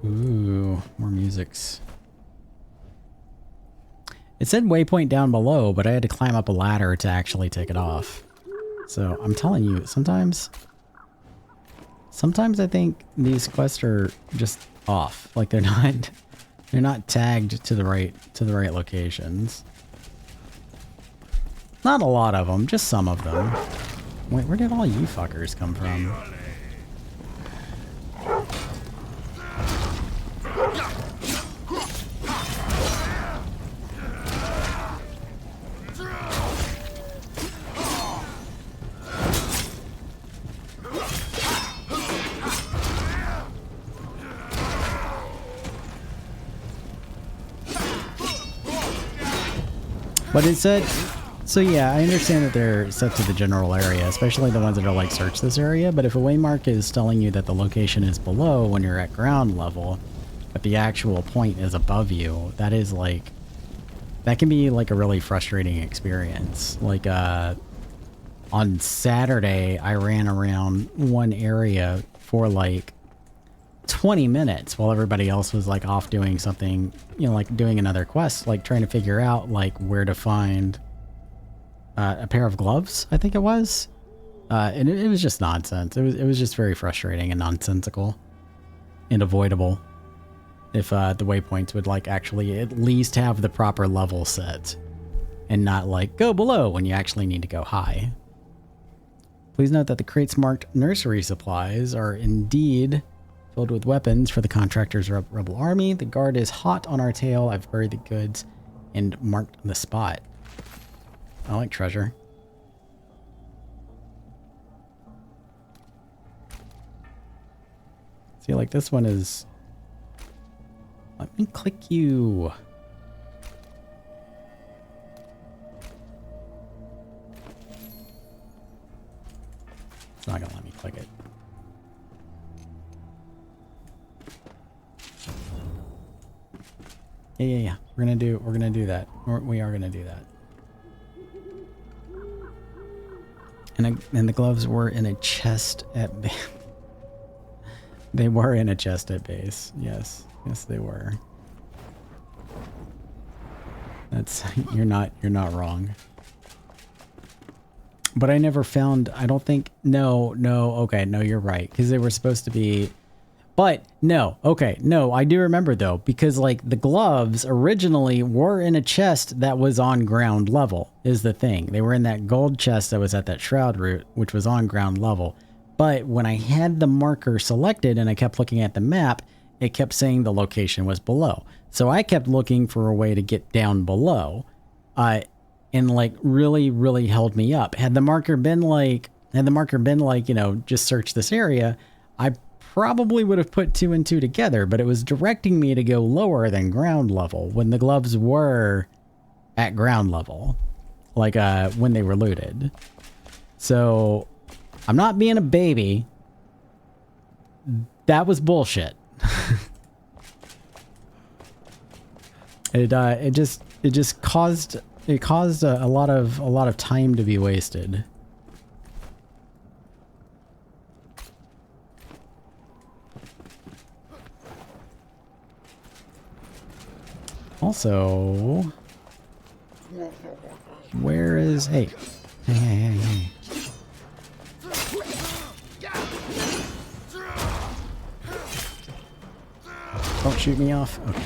Ooh, more musics. It said waypoint down below, but I had to climb up a ladder to actually take it off. So I'm telling you, sometimes I think these quests are just off. Like they're not tagged to the right locations. Not a lot of them, just some of them. Wait, where did all you fuckers come from? But it said, so yeah, I understand that they're set to the general area, especially the ones that are like search this area, but if a waymark is telling you that the location is below when you're at ground level, but the actual point is above you, that is like, that can be like a really frustrating experience. Like, on Saturday, I ran around one area for like 20 minutes while everybody else was like off doing something, you know, like doing another quest, like trying to figure out like where to find a pair of gloves, I think it was. And it was just nonsense. It was just very frustrating and nonsensical and avoidable if the waypoints would like actually at least have the proper level set and not like go below when you actually need to go high. Please note that the crates marked nursery supplies are indeed filled with weapons for the contractor's rebel army. The guard is hot on our tail. I've buried the goods and marked the spot. I like treasure. See, like this one is... Let me click you. It's not gonna let me click it. Yeah. We're gonna do that. We are gonna do that. And the gloves were in a chest at they were in a chest at base. Yes, they were. That's you're not wrong. But I never found. I don't think. No. Okay, no, you're right, because they were supposed to be. But no, okay, no, I do remember though, because like the gloves originally were in a chest that was on ground level is the thing. They were in that gold chest that was at that shroud route, which was on ground level. But when I had the marker selected and I kept looking at the map, it kept saying the location was below. So I kept looking for a way to get down below, and like really held me up. Had the marker been like, you know, just search this area, I probably would have put 2 and 2 together, but it was directing me to go lower than ground level when the gloves were at ground level, like when they were looted. So I'm not being a baby. That was bullshit. It just caused a lot of time to be wasted. Also, where is... Hey. Hey. Don't shoot me off. Okay.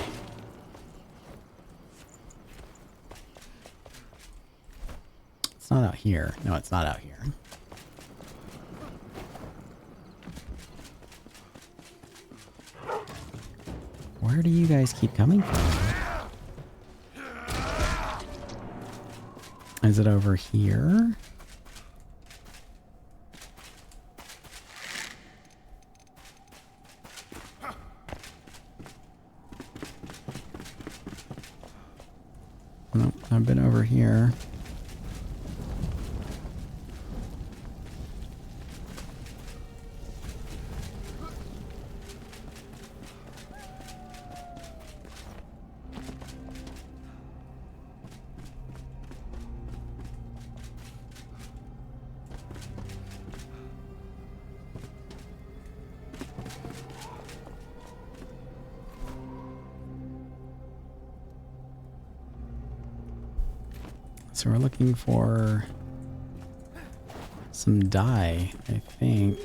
It's not out here. No, it's not out here. Where do you guys keep coming from? Is it over here? Nope, I've been over here. so we're looking for some dye, I think.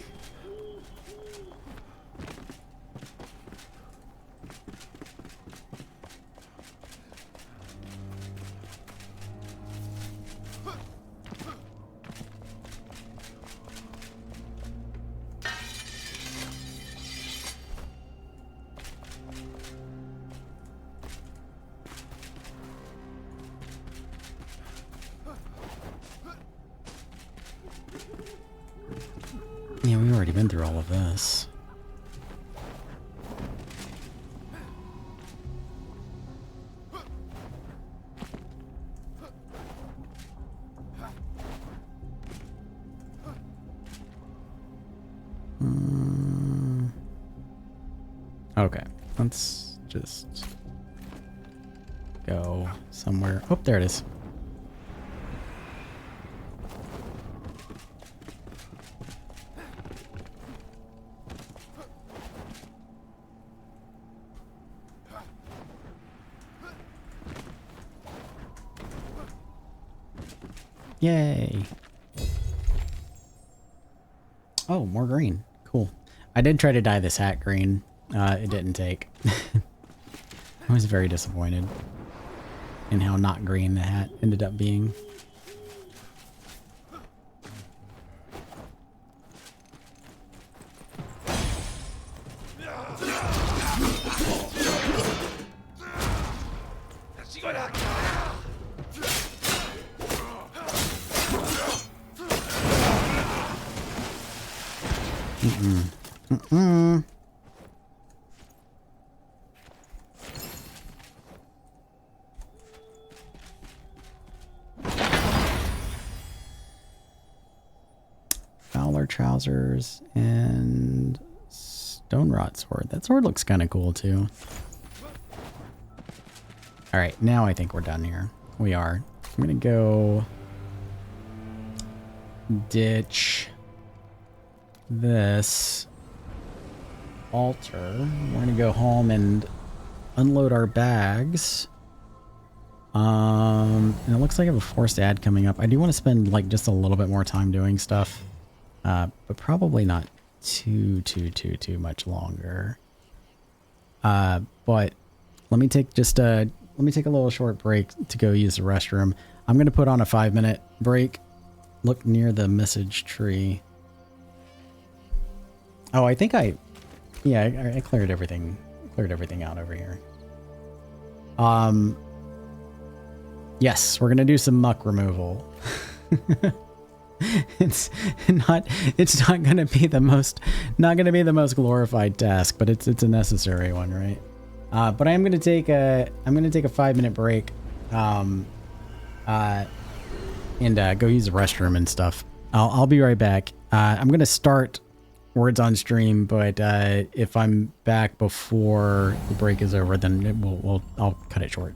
Yeah, we've already been through all of this. Okay, let's just go somewhere. Oh, there it is. Yay. Oh, more green. Cool. I did try to dye this hat green. It didn't take. I was very disappointed in how not green the hat ended up being. Fowler trousers and stone rot sword. That sword looks kind of cool too. All right, now I think we're done here. We are. I'm gonna go ditch this altar. We're gonna go home and unload our bags. And it looks like I have a forced ad coming up. I do want to spend like just a little bit more time doing stuff, but probably not too much longer. But let me take a little short break to go use the restroom. I'm gonna put on a 5-minute break. Look near the message tree. Oh, I think I cleared everything out over here. Yes, we're gonna do some muck removal. It's not gonna be the most glorified task, but it's a necessary one, right? But I'm gonna take a 5-minute break, and go use the restroom and stuff. I'll be right back. I'm gonna start words on stream, but if I'm back before the break is over, then I'll cut it short.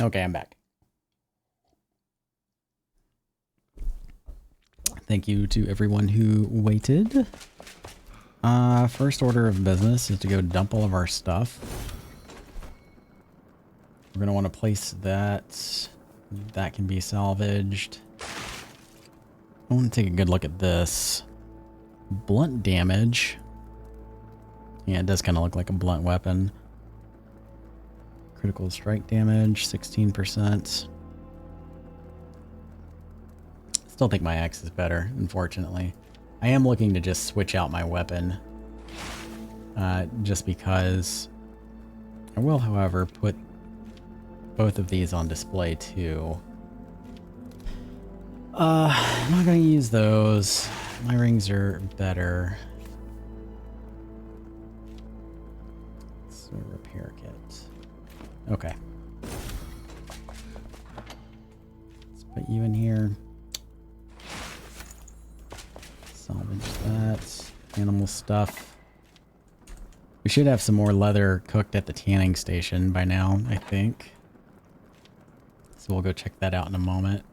Okay, I'm back. Thank you to everyone who waited. First order of business is to go dump all of our stuff. We're gonna want to place that. That can be salvaged. I want to take a good look at this. Blunt damage. Yeah, it does kind of look like a blunt weapon. Critical strike damage, 16%. Still think my axe is better, unfortunately. I am looking to just switch out my weapon. Just because. I will, however, put both of these on display too. I'm not going to use those. My rings are better. So repair kit. Okay. Let's put you in here. Salvage that. Animal stuff. We should have some more leather cooked at the tanning station by now, I think. So we'll go check that out in a moment.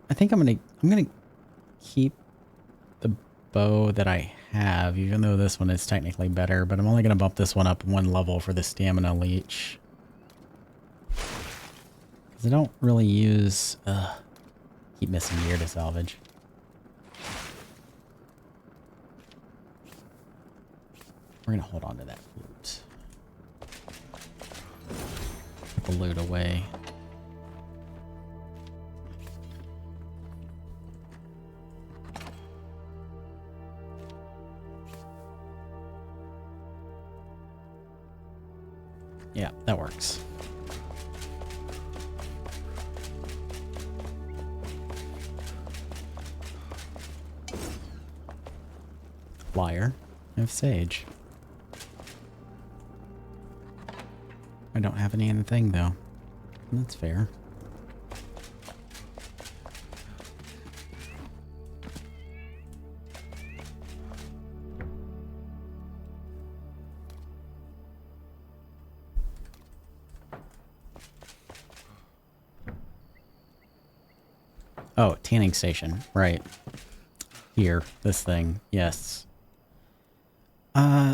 I think I'm gonna keep the bow that I have, even though this one is technically better, but I'm only gonna bump this one up one level for the stamina leech. Because I don't really use keep missing gear to salvage. We're gonna hold on to that loot. Put the loot away. Yeah, that works. Flyer. I have sage. I don't have any in the thing though. That's fair. Oh, tanning station. Right. Here. This thing. Yes.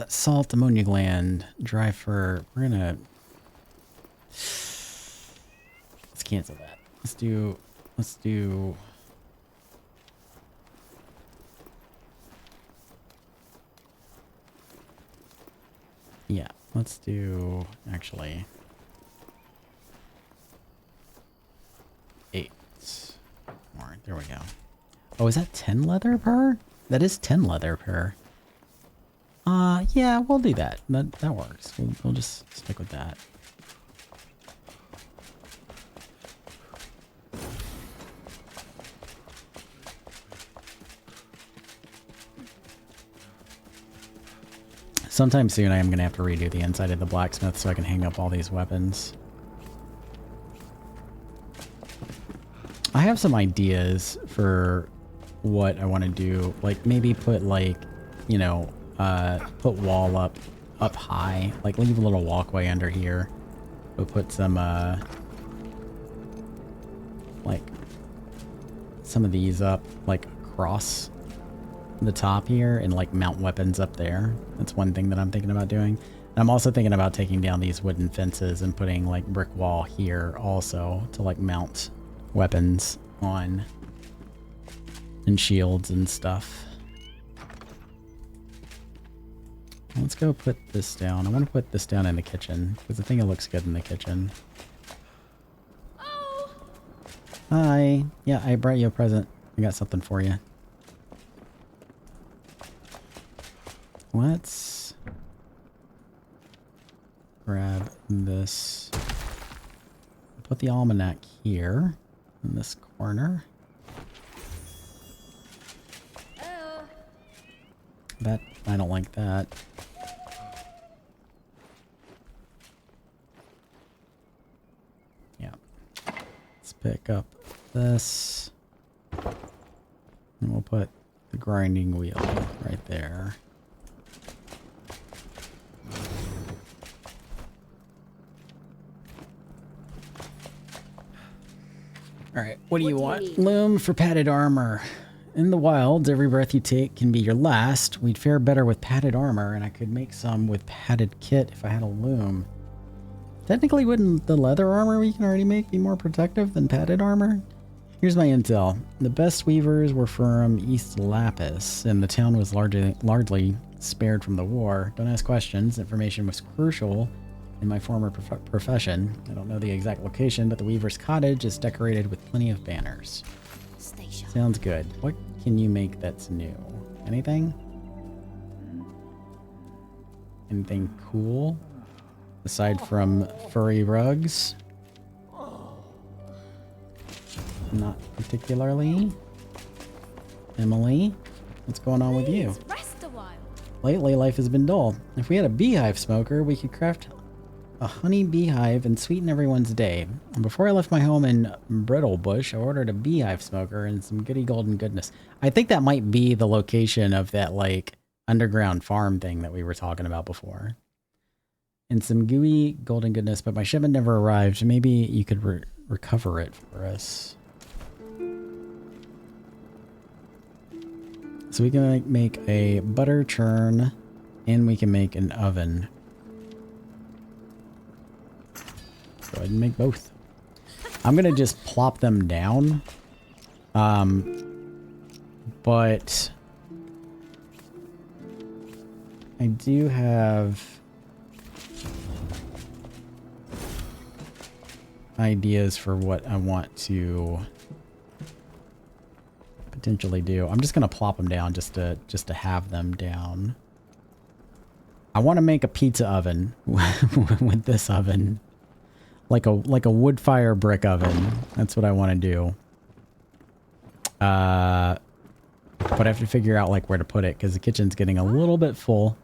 Salt, ammonia gland, dry fur. We're gonna... Let's cancel that. Let's do... Yeah, let's do... Actually... 8 more. There we go. Oh, is that 10 leather per? That is 10 leather per. Yeah, we'll do that. That works. We'll just stick with that. Sometime soon I am going to have to redo the inside of the blacksmith so I can hang up all these weapons. I have some ideas for what I want to do. Like maybe put like, you know, put wall up high. Like leave a little walkway under here. We'll put some like some of these up like across the top here and like mount weapons up there. That's one thing that I'm thinking about doing. And I'm also thinking about taking down these wooden fences and putting like brick wall here also to like mount weapons on and shields and stuff. Let's go put this down. I want to put this down in the kitchen because I think it looks good in the kitchen. Oh. Hi. Yeah, I brought you a present. I got something for you. Let's grab this. Put the almanac here in this corner. Oh. That I don't like that. Yeah. Let's pick up this. And we'll put the grinding wheel right there. Alright, what do you want? Loom for padded armor. In the wilds, every breath you take can be your last. We'd fare better with padded armor, and I could make some with padded kit if I had a loom. Technically, wouldn't the leather armor we can already make be more protective than padded armor? Here's my intel. The best weavers were from East Lapis, and the town was largely spared from the war. Don't ask questions. Information was crucial in my former profession. I don't know the exact location, but the weaver's cottage is decorated with plenty of banners. Sounds good. What can you make that's new? Anything? Anything cool? Aside from furry rugs? Not particularly. Emily, what's going on with you? Rest a while. Lately, life has been dull. If we had a beehive smoker, we could craft a honey beehive and sweeten everyone's day. And before I left my home in Brittlebush, I ordered a beehive smoker and some goody golden goodness. I think that might be the location of that, like, underground farm thing that we were talking about before. And some gooey golden goodness, but my shipment never arrived. Maybe you could recover it for us. So we can make a butter churn, and we can make an oven. Go ahead and make both. I'm gonna just plop them down. But I do have ideas for what I want to potentially do. I'm just gonna plop them down just to have them down. I want to make a pizza oven with this oven. Like a wood fire brick oven. That's what I want to do. But I have to figure out like where to put it because the kitchen's getting a little bit full.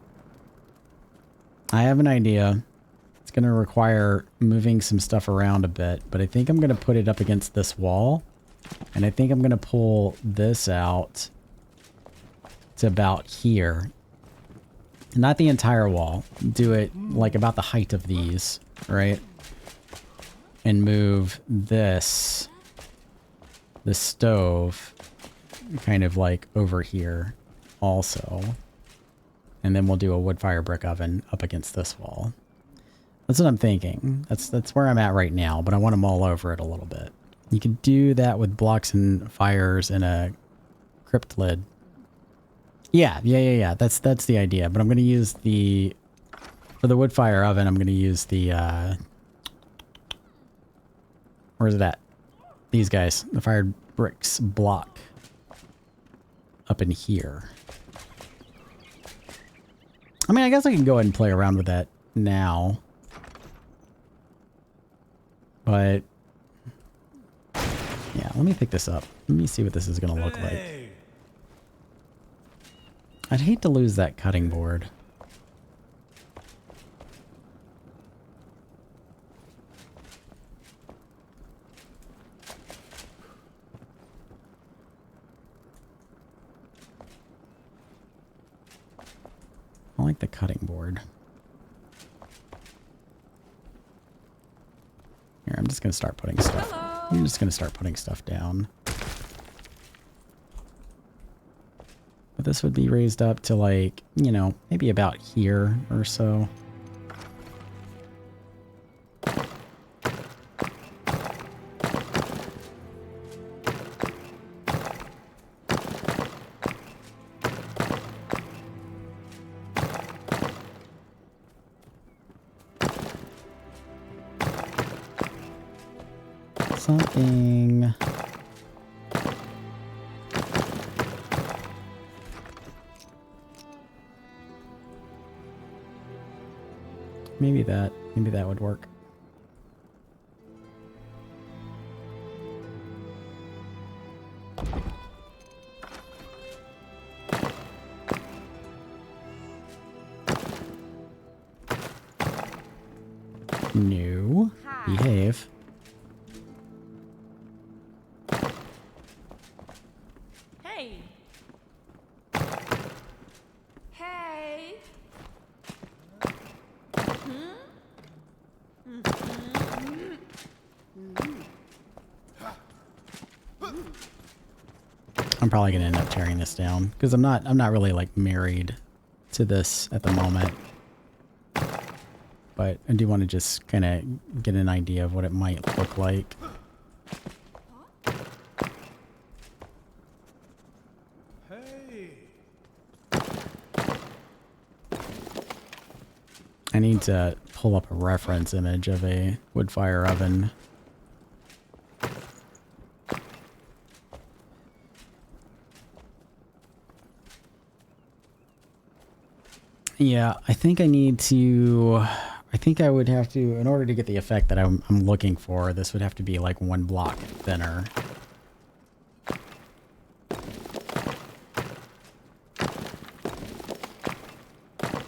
I have an idea. It's going to require moving some stuff around a bit, but I think I'm going to put it up against this wall. And I think I'm going to pull this out to about here. Not the entire wall. Do it like about the height of these, right? And move the stove kind of like over here also. And then we'll do a wood fire brick oven up against this wall. That's what I'm thinking. That's where I'm at right now, but I want to mull over it a little bit. You could do that with blocks and fires and a crypt lid. Yeah. That's the idea, but I'm going to use for the wood fire oven, I'm going to use the, where's it at? These guys. The fired bricks block. Up in here. I mean, I guess I can go ahead and play around with that now. But... yeah, let me pick this up. Let me see what this is going to look like. I'd hate to lose that cutting board. I like the cutting board. Here, I'm just going to start putting stuff. I'm just going to start putting stuff down. But this would be raised up to like, you know, maybe about here or so. Something. Maybe that would work. No. Behave. I'm probably gonna end up tearing this down because I'm not really like married to this at the moment. But I do want to just kind of get an idea of what it might look like. I need to pull up a reference image of a wood fire oven. Yeah, I think I need to... I think I would have to, in order to get the effect that I'm looking for, this would have to be like 1 block thinner.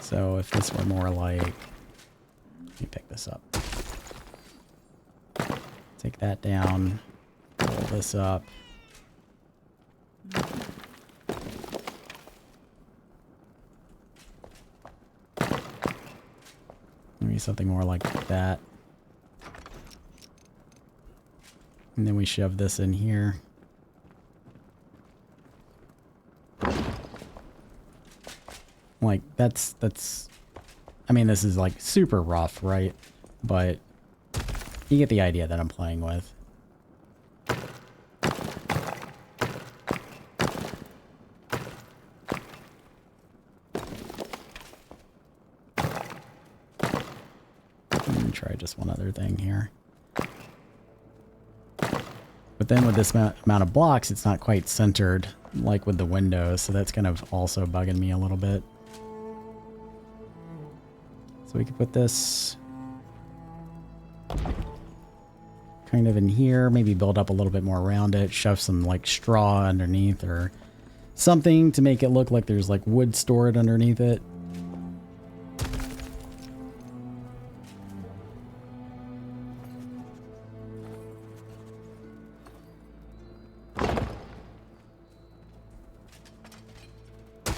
So if this were more like... Let me pick this up. Take that down. Pull this up. Maybe something more like that. And then we shove this in here. Like, that's... I mean, this is like super rough, right? But you get the idea that I'm playing with. Try just one other thing here. But then with this amount of blocks, it's not quite centered like with the windows, so that's kind of also bugging me a little bit. So we could put this kind of in here, maybe build up a little bit more around it, shove some like straw underneath or something to make it look like there's like wood stored underneath it.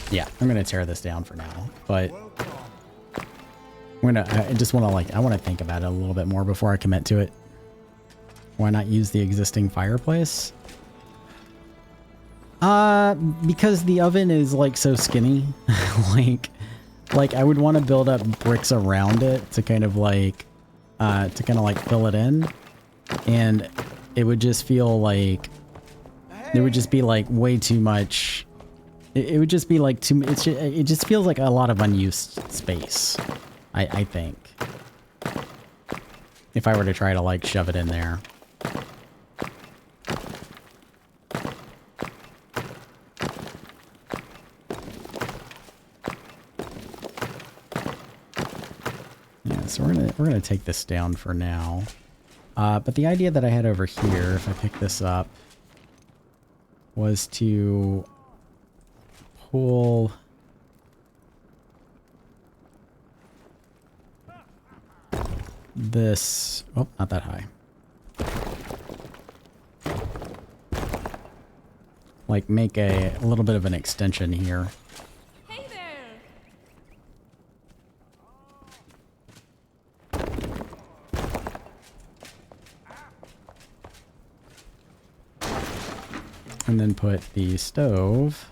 Yeah, I'm gonna tear this down for now, but I just want to like, I want to think about it a little bit more before I commit to it. Why not use the existing fireplace? Because the oven is like so skinny. like I would want to build up bricks around it to kind of like fill it in, and it would just feel like there would just be like way too much. It would just be like too. It just feels like a lot of unused space. I think if I were to try to like shove it in there. Yeah, so we're gonna take this down for now. But the idea that I had over here, if I pick this up, was to pull this, oh, not that high. Like make a little bit of an extension here. Hey there. And then put the stove,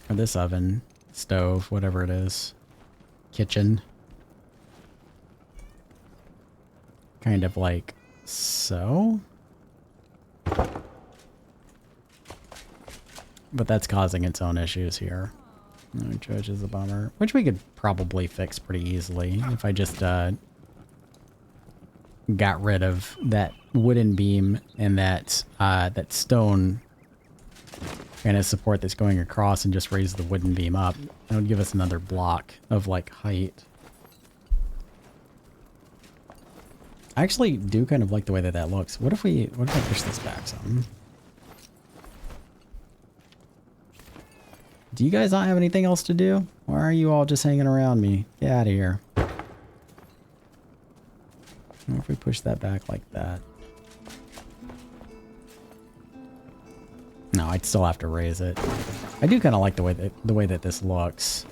or this oven, stove, whatever it is, kitchen, kind of like so. But that's causing its own issues here, which is a bummer. Which we could probably fix pretty easily if I just got rid of that wooden beam and that stone kind of support that's going across and just raise the wooden beam up. That would give us another block of like height. I actually do kind of like the way that looks. What if I push this back some? Do you guys not have anything else to do? Why are you all just hanging around me? Get out of here. What if we push that back like that? No, I'd still have to raise it. I do kind of like the way that this looks.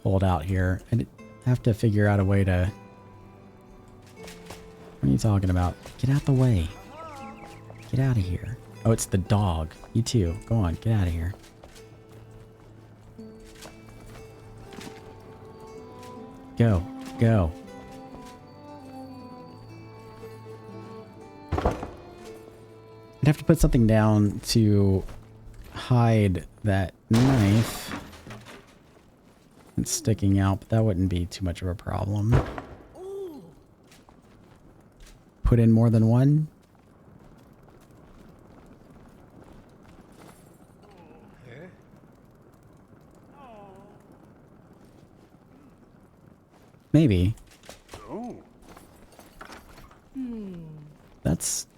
Hold out here. I have to figure out a way to... What are you talking about? Get out the way. Get out of here. Oh, it's the dog. You too. Go on, get out of here. Go. Go. I'd have to put something down to hide that knife. It's sticking out, but that wouldn't be too much of a problem. Put in more than one? Maybe. That's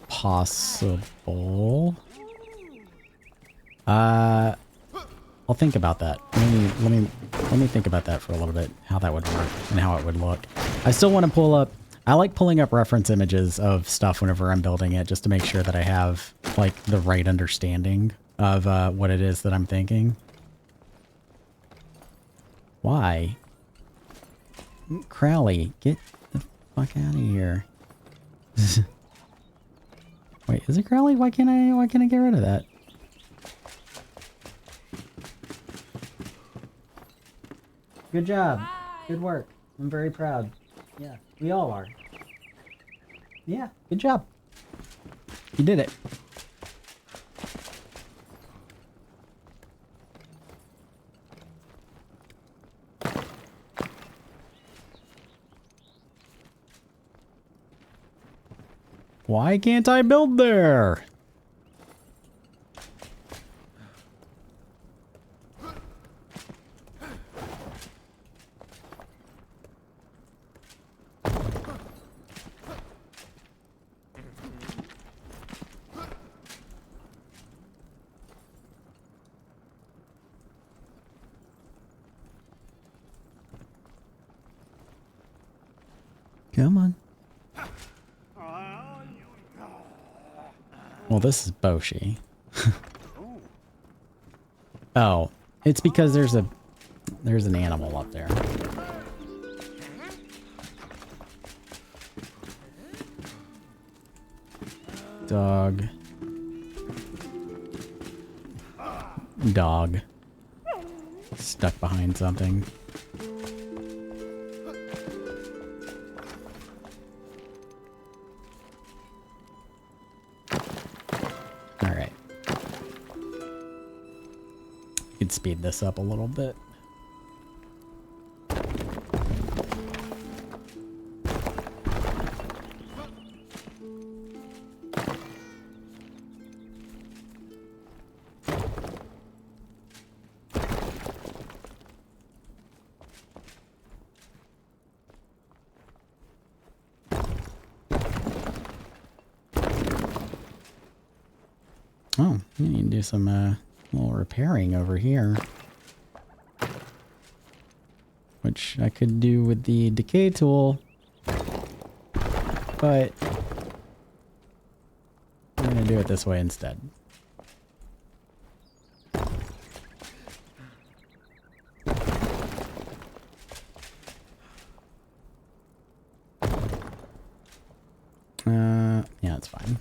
possible. I'll think about that. Let me think about that for a little bit, how that would work and how it would look. I still want to pull up, I like pulling up reference images of stuff whenever I'm building it, just to make sure that I have like the right understanding of what it is that I'm thinking. Why? Crowley, get the fuck out of here. Wait, is it Crowley? Why can't I get rid of that? Good job. Good work. I'm very proud. Yeah, we all are. Yeah, good job. You did it. Why can't I build there? Come on. Well, this is Boshi. Oh, it's because there's an animal up there. Dog. Dog. Stuck behind something. Alright. You can speed this up a little bit. Oh, you need to do some little repairing over here. Which I could do with the decay tool. But I'm going to do it this way instead. Yeah, it's fine.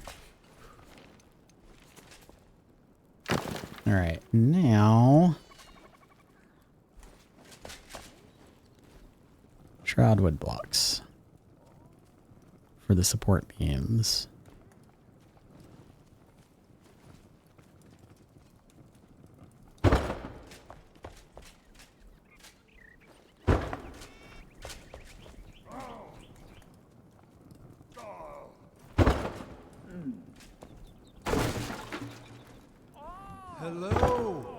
Alright, now shroud wood blocks for the support beams. Hello.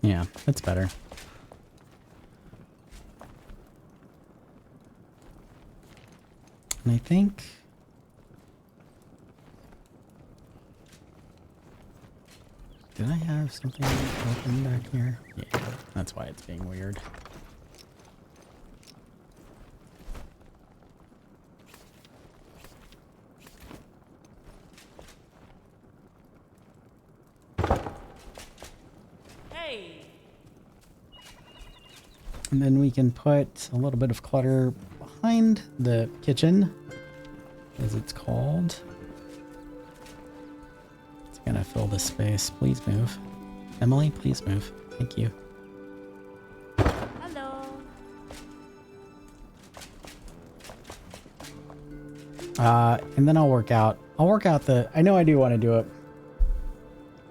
Yeah, that's better. And I think did I have something open back here? Yeah, that's why it's being weird. And then we can put a little bit of clutter behind the kitchen, as it's called. It's gonna fill this space. Please move. Emily, please move. Thank you. Hello. And then I'll work out the, I know I do want to do it.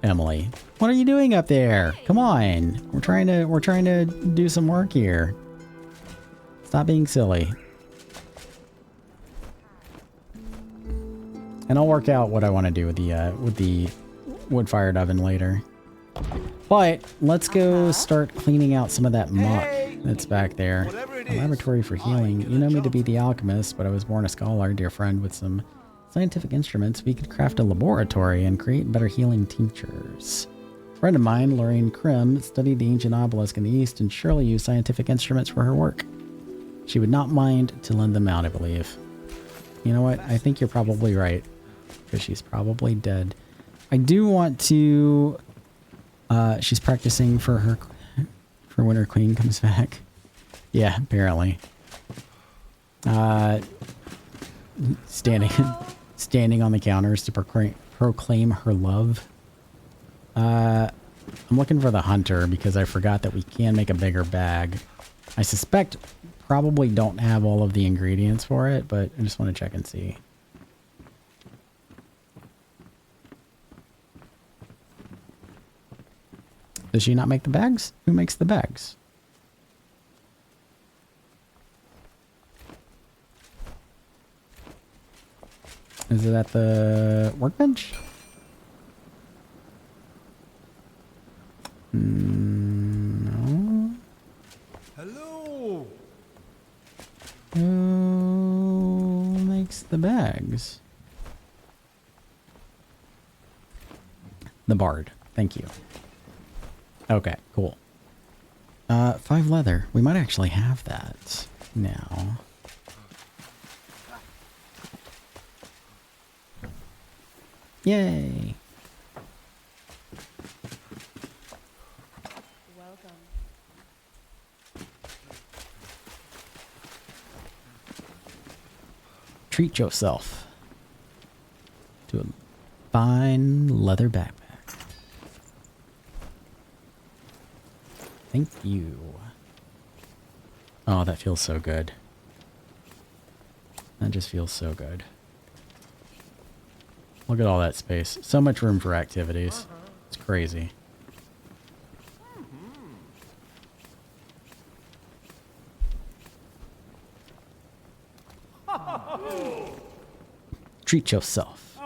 Emily, what are you doing up there? Come on. We're trying to do some work here. Stop being silly. And I'll work out what I want to do with the wood-fired oven later. But let's go start cleaning out some of that muck that's back there. A laboratory for healing. You know me to be the alchemist, but I was born a scholar, dear friend. With some scientific instruments, we could craft a laboratory and create better healing tinctures. A friend of mine, Lorraine Krim, studied the ancient obelisk in the east and surely used scientific instruments for her work. She would not mind to lend them out, I believe. You know what? I think you're probably right. Because she's probably dead. I do want to... she's practicing for when her queen comes back. Yeah, apparently. Standing on the counters to proclaim her love. I'm looking for the hunter because I forgot that we can make a bigger bag. I suspect probably don't have all of the ingredients for it, but I just want to check and see. Does she not make the bags? Who makes the bags? Is it at the workbench? No. Hello. Who makes the bags? The bard. Thank you. Okay, cool. 5 leather. We might actually have that now. Yay! Welcome. Treat yourself to a fine leather backpack. Thank you. Oh, that feels so good. That just feels so good. Look at all that space. So much room for activities. It's crazy. Treat yourself.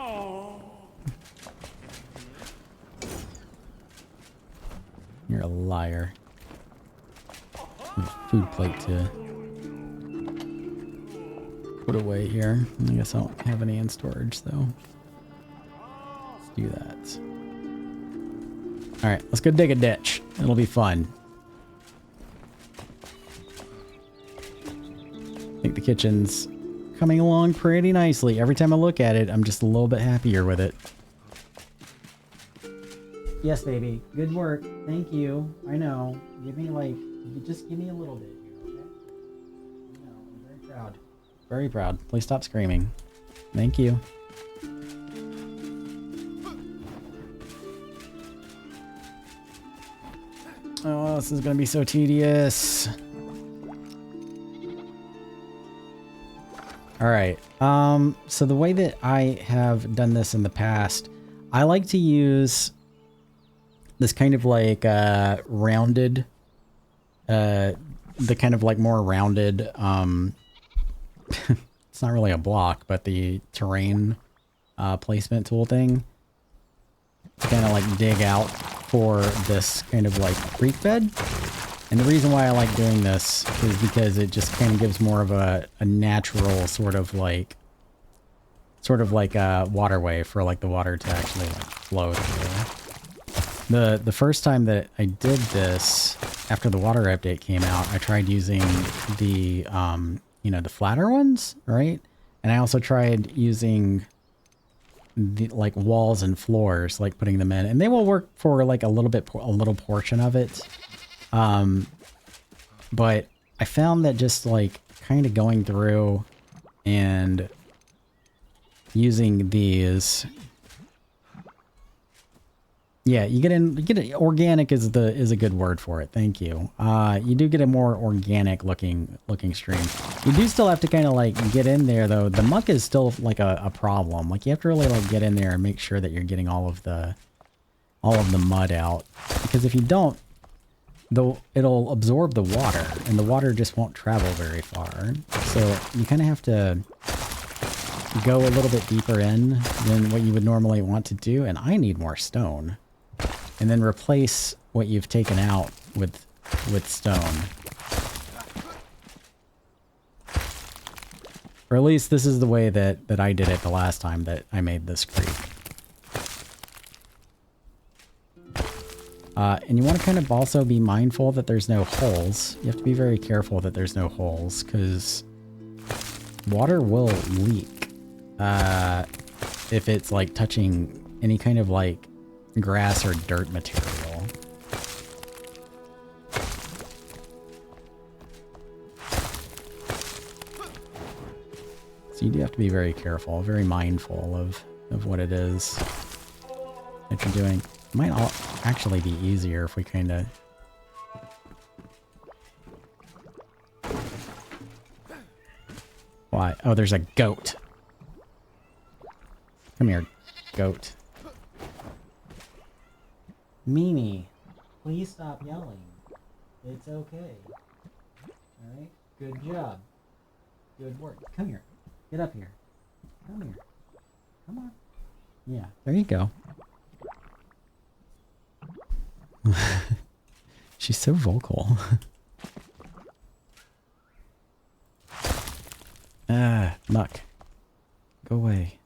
You're a liar. Food plate to put away here. I guess I don't have any in storage though. Let's do that. Alright, let's go dig a ditch. It'll be fun. I think the kitchen's coming along pretty nicely. Every time I look at it, I'm just a little bit happier with it. Yes, baby. Good work. Thank you. I know. Give me like, just give me a little bit here, okay? No, I'm very proud. Very proud. Please stop screaming. Thank you. Oh, this is gonna be so tedious. Alright, so the way that I have done this in the past, I like to use this kind of like rounded, the kind of like more rounded, it's not really a block, but the terrain placement tool thing to kind of like dig out for this kind of like creek bed. And the reason why I like doing this is because it just kind of gives more of a natural sort of like a waterway for like the water to actually like flow through. The first time that I did this after the water update came out, I tried using the you know, the flatter ones, right? And I also tried using the like walls and floors, like putting them in, and they will work for like a little portion of it. But I found that just like kind of going through and using these, yeah, you get in, organic is a good word for it. Thank you. You do get a more organic looking stream. You do still have to kind of like get in there though. The muck is still like a problem. Like you have to really like get in there and make sure that you're getting all of the mud out, because if you don't, it'll absorb the water and the water just won't travel very far. So you kind of have to go a little bit deeper in than what you would normally want to do. And I need more stone. And then replace what you've taken out with stone. Or at least this is the way that I did it the last time that I made this creek. And you want to kind of also be mindful that there's no holes. You have to be very careful that there's no holes, because water will leak if it's like touching any kind of like grass or dirt material. So you do have to be very careful, very mindful of what it is that you're doing. It might actually be easier if we kind of... Why? Oh, there's a goat. Come here, goat. Mimi, please stop yelling. It's okay. Alright? Good job. Good work. Come here. Get up here. Come here. Come on. Yeah, there you go. She's so vocal. Muck. Go away.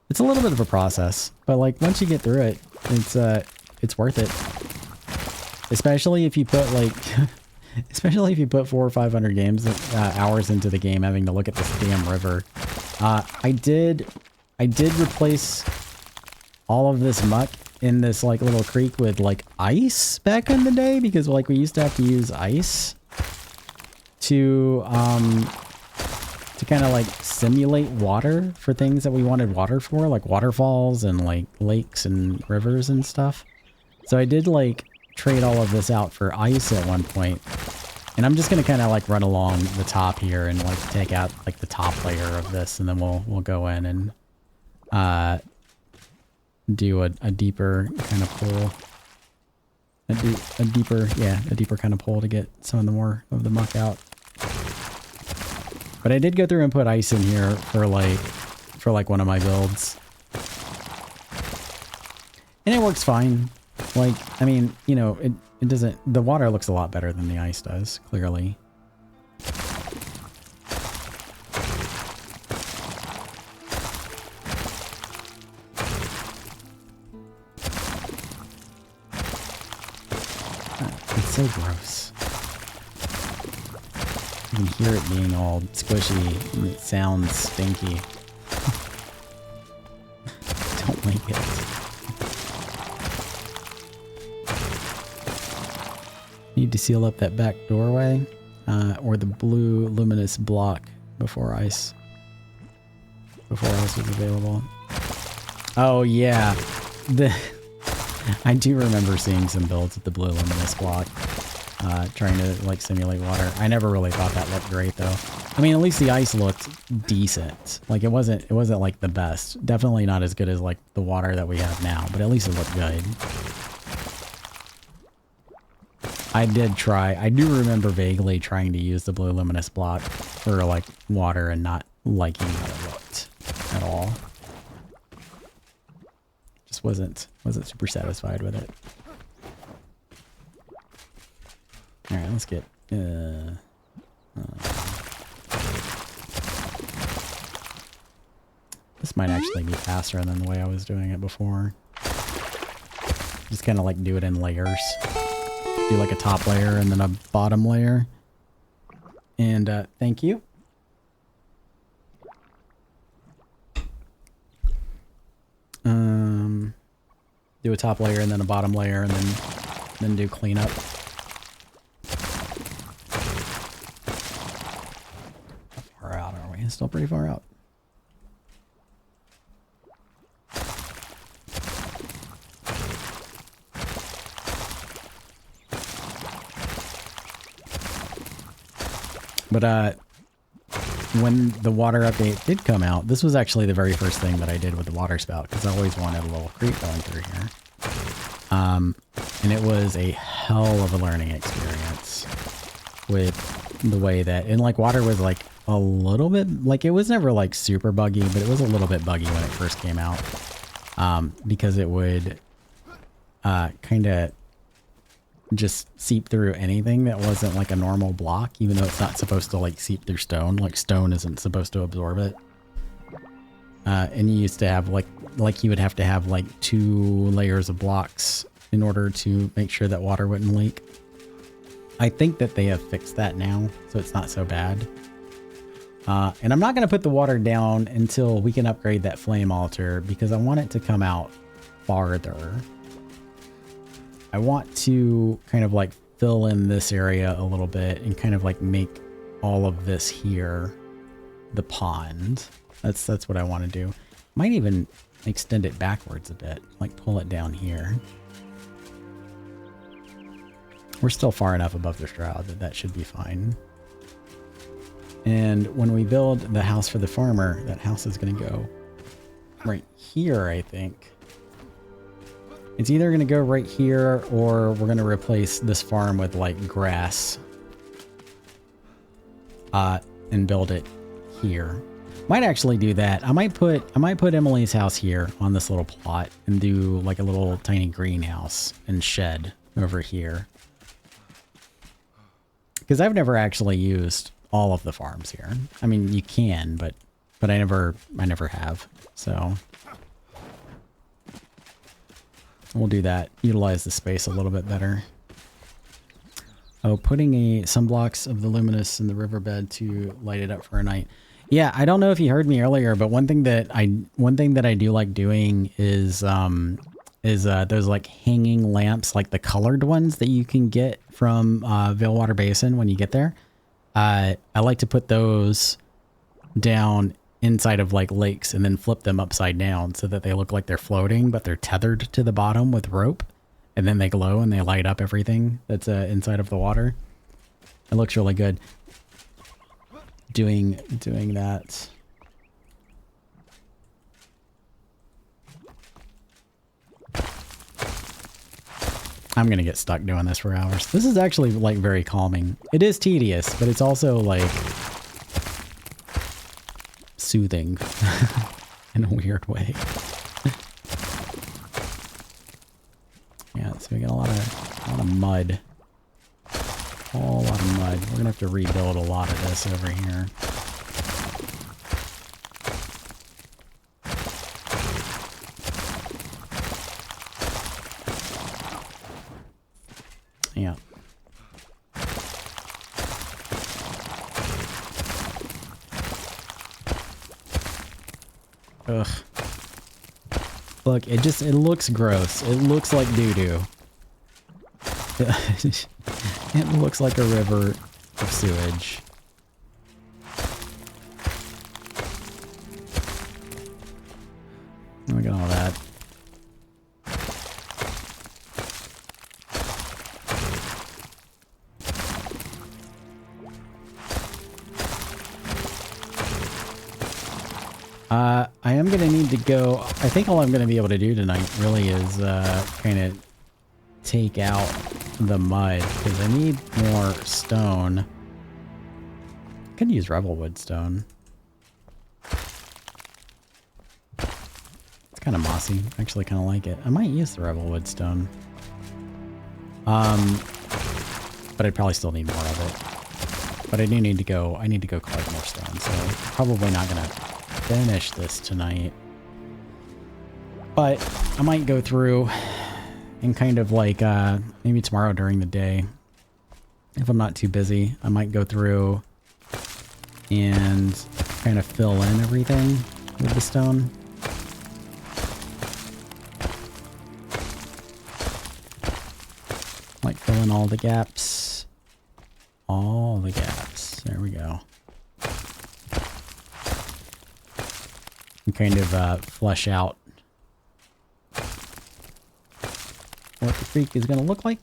It's a little bit of a process, but like once you get through it, it's worth it. Especially if you put like, especially if you put 400 or 500 hours into the game, having to look at this damn river. I did replace all of this muck in this like little creek with like ice back in the day, because like we used to have to use ice to kind of like simulate water for things that we wanted water for, like waterfalls and like lakes and rivers and stuff. So I did like trade all of this out for ice at one point. And I'm just going to kind of like run along the top here and like take out like the top layer of this, and then we'll go in and do a deeper kind of pull. A deeper kind of pull to get some of the more of the muck out. But I did go through and put ice in here for like one of my builds. And it works fine. Like, I mean, you know, it doesn't, the water looks a lot better than the ice does, clearly. It's so gross. You can hear it being all squishy and it sounds stinky. Don't like it. Need to seal up that back doorway or the blue luminous block before ice was available. Oh yeah, I do remember seeing some builds with the blue luminous block, trying to like simulate water. I never really thought that looked great though. I mean, at least the ice looked decent. Like it wasn't like the best. Definitely not as good as like the water that we have now, but at least it looked good. I do remember vaguely trying to use the blue luminous block for like water and not liking how it looked at all. Just wasn't super satisfied with it. All right, let's get this might actually be faster than the way I was doing it before. Just kind of like do it in layers. Do like a top layer and then a bottom layer. And thank you. Do a top layer and then a bottom layer and then then do cleanup. How far out are we? Still pretty far out. But when the water update did come out, this was actually the very first thing that I did with the water spout, because I always wanted a little creek going through here. And it was a hell of a learning experience with the way that, and like water was like a little bit, like it was never like super buggy, but it was a little bit buggy when it first came out. Because it would kind of just seep through anything that wasn't like a normal block, even though it's not supposed to like seep through stone. Like stone isn't supposed to absorb it. And you used to have like you would have to have like 2 layers of blocks in order to make sure that water wouldn't leak. I think that they have fixed that now, so it's not so bad. And I'm not going to put the water down until we can upgrade that flame altar, because I want it to come out farther. I want to kind of like fill in this area a little bit and kind of like make all of this here the pond. That's what I want to do. Might even extend it backwards a bit, like pull it down here. We're still far enough above the shroud that that should be fine. And when we build the house for the farmer, that house is going to go right here, I think. It's either going to go right here, or we're going to replace this farm with like grass and build it here. Might actually do that. I might put Emily's house here on this little plot and do like a little tiny greenhouse and shed over here. Because I've never actually used all of the farms here. I mean, you can, but I never have. So we'll do that. Utilize the space a little bit better. Oh, putting some blocks of the luminous in the riverbed to light it up for a night. Yeah, I don't know if you heard me earlier, but one thing that I do like doing is those like hanging lamps, like the colored ones that you can get from Veilwater Basin when you get there. I like to put those down inside of like lakes and then flip them upside down so that they look like they're floating, but they're tethered to the bottom with rope, and then they glow and they light up everything that's inside of the water. It looks really good doing that. I'm gonna get stuck doing this for hours. This is actually like very calming. It is tedious, but it's also like soothing in a weird way. Yeah, so we got a lot of mud. A whole lot of mud. We're gonna have to rebuild a lot of this over here. Yeah. Ugh. Look, it looks gross. It looks like doo-doo. It looks like a river of sewage. Look at all that. I am going to need to go. I think all I'm going to be able to do tonight really is kind of take out the mud, because I need more stone. I could use Revelwood stone. It's kind of mossy. I actually kind of like it. I might use the Revelwood stone. But I'd probably still need more of it. But I do need to go. I need to go collect more stone, so probably not going to finish this tonight. But I might go through and kind of like maybe tomorrow during the day, if I'm not too busy, I might go through and kind of fill in everything with the stone. in all the gaps. All the gaps. There we go. And kind of flesh out what the creek is going to look like.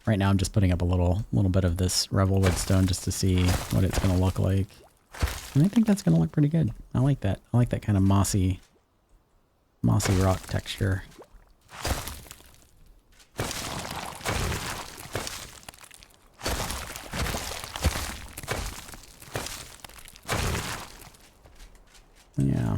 Right now I'm just putting up a little bit of this revelwood stone just to see what it's going to look like. And I think that's going to look pretty good. I like that. I like that kind of mossy rock texture. Yeah.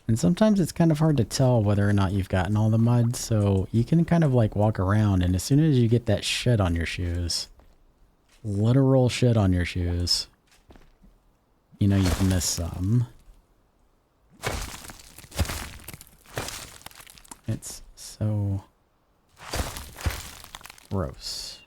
And sometimes it's kind of hard to tell whether or not you've gotten all the mud, so you can kind of like walk around, and as soon as you get that shit on your shoes, literal shit on your shoes, you know you can miss some. It's so gross.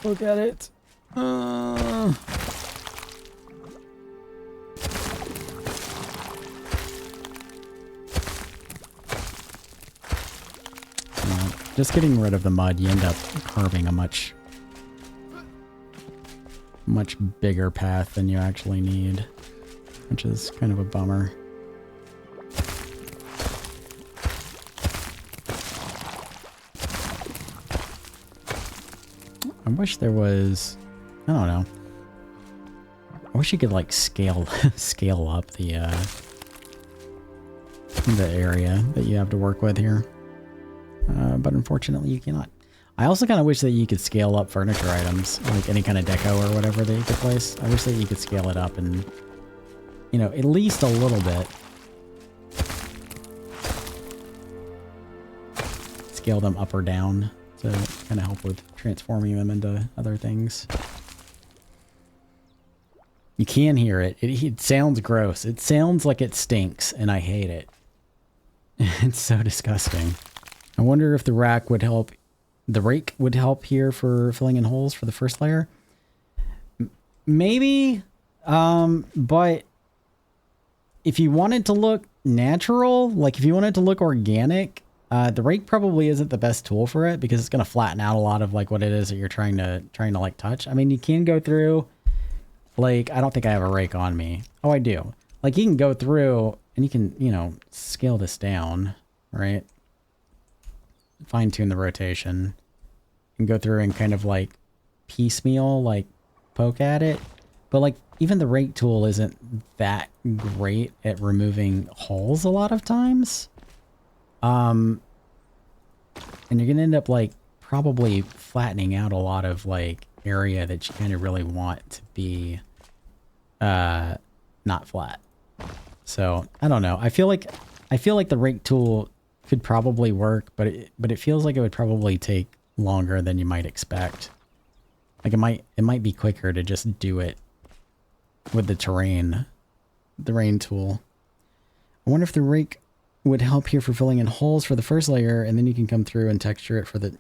Look at it. Yeah, just getting rid of the mud, you end up carving a much bigger path than you actually need, which is kind of a bummer. I wish there was, I don't know. I wish you could like scale up the area that you have to work with here. But unfortunately you cannot. I also kind of wish that you could scale up furniture items, like any kind of deco or whatever that you could place. I wish that you could scale it up and, you know, at least a little bit. Scale them up or down to kind of help with transforming them into other things. You can hear it. It sounds gross. It sounds like it stinks, and I hate it. It's so disgusting. I wonder if the rake would help here for filling in holes for the first layer. Maybe, but if you want it to look natural, like if you want it to look organic, the rake probably isn't the best tool for it because it's going to flatten out a lot of like what it is that you're trying to like touch. I mean, you can go through, like, I don't think I have a rake on me. Oh, I do. Like, you can go through and you can, you know, scale this down, right? Fine tune the rotation and go through and kind of like piecemeal, like poke at it. But like even the rake tool isn't that great at removing holes a lot of times. And you're going to end up like probably flattening out a lot of like area that you kind of really want to be, not flat. So I don't know. I feel like the rake tool could probably work, but it feels like it would probably take longer than you might expect. Like it might be quicker to just do it with the terrain tool. I wonder if the rake would help here for filling in holes for the first layer, and then you can come through and texture it for the...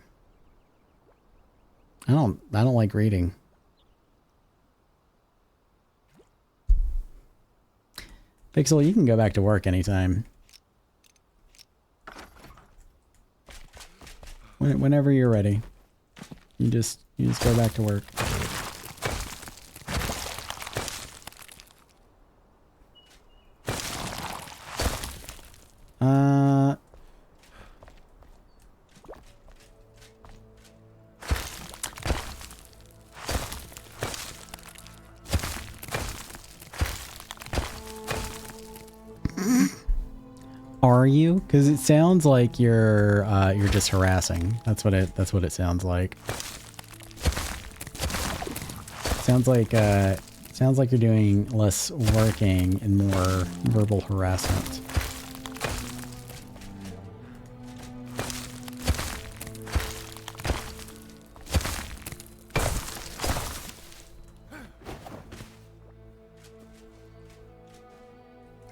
I don't like reading. Pixel, you can go back to work anytime. Whenever you're ready. You just go back to work. Are you? Because it sounds like you're just harassing. That's what it sounds like. Sounds like you're doing less working and more verbal harassment.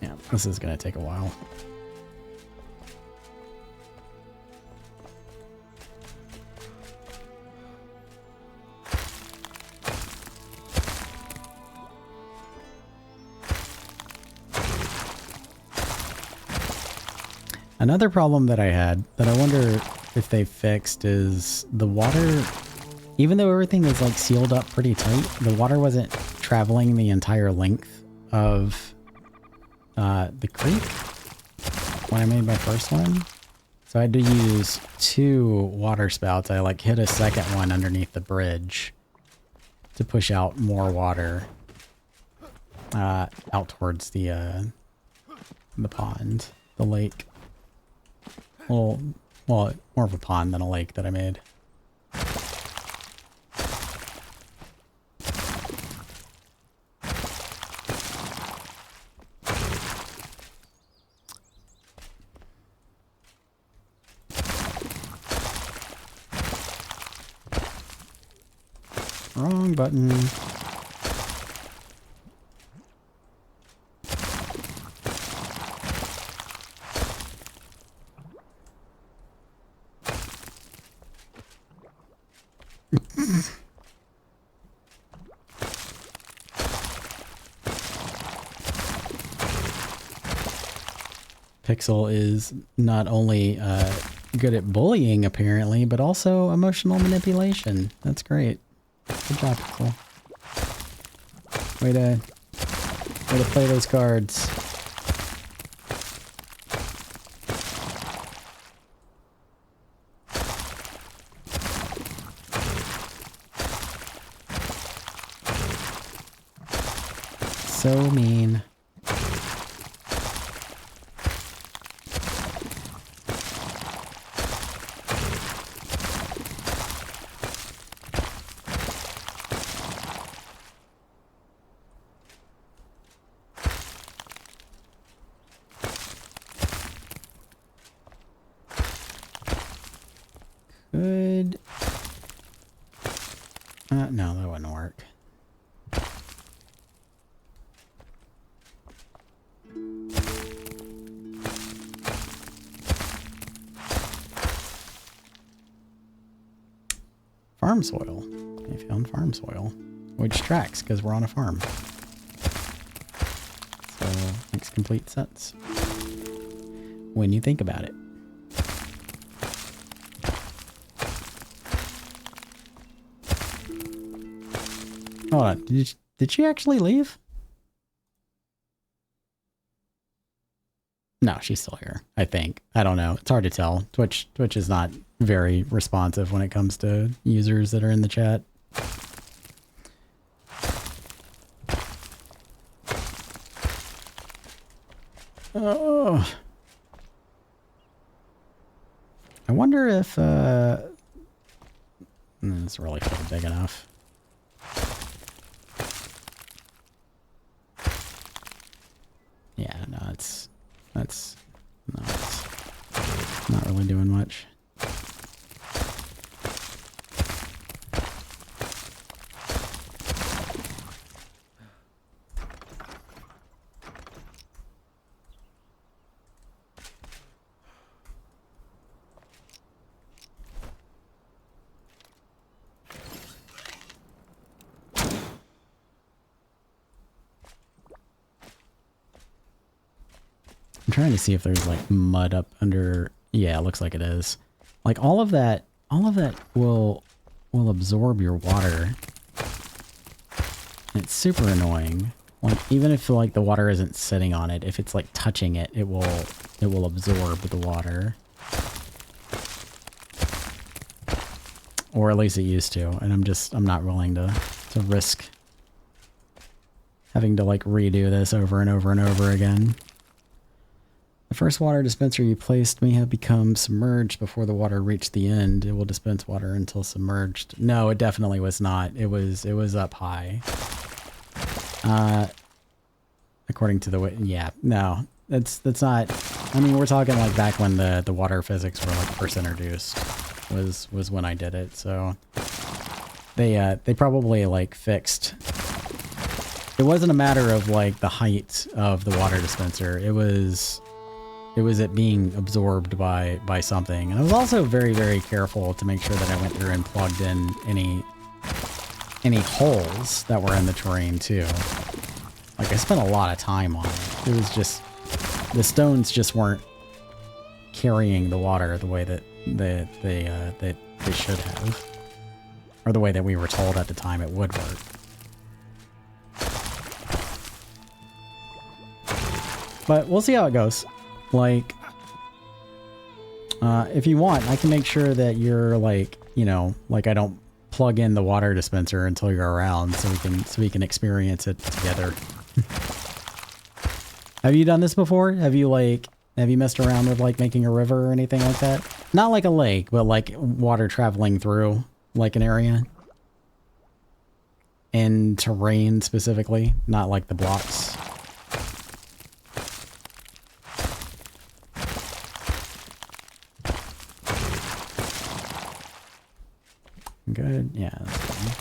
Yeah, this is gonna take a while. Another problem that I had that I wonder if they fixed is the water, even though everything was like sealed up pretty tight, the water wasn't traveling the entire length of the creek when I made my first one. So I had to use 2 water spouts. I like hit a second one underneath the bridge to push out more water out towards the pond, the lake. Well, more of a pond than a lake that I made. Wrong button. Pixel is not only good at bullying, apparently, but also emotional manipulation. That's great. Good job, Pixel. Way to play those cards. So mean. Good. No, that wouldn't work. Farm soil. I found farm soil, which tracks because we're on a farm. So makes complete sense when you think about it. Hold on, did she actually leave? No, she's still here, I think. I don't know. It's hard to tell. Twitch is not very responsive when it comes to users that are in the chat. Oh. I wonder if it's really big enough. Yeah, no, it's not really doing much. I'm trying to see if there's like mud up under. Yeah, it looks like it is. Like all of that will absorb your water. It's super annoying. Like even if like the water isn't sitting on it, if it's like touching it, it will absorb the water. Or at least it used to, and I'm not willing to risk having to like redo this over and over and over again. The first water dispenser you placed may have become submerged before the water reached the end. It will dispense water until submerged. No, it definitely was not. It was up high. According to the way, yeah, no, that's not. I mean, we're talking like back when the water physics were like first introduced. Was when I did it. So they probably like fixed. It wasn't a matter of like the height of the water dispenser. It was it being absorbed by something. And I was also very, very careful to make sure that I went through and plugged in any holes that were in the terrain too. Like I spent a lot of time on it. It was just, the stones just weren't carrying the water the way that they should have. Or the way that we were told at the time it would work. But we'll see how it goes. Like, if you want, I can make sure that you're like, you know, like I don't plug in the water dispenser until you're around, so we can experience it together. Have you done this before? Have you messed around with like making a river or anything like that? Not like a lake, but like water traveling through like an area. In terrain specifically, not like the blocks. Good, yeah, that's fine.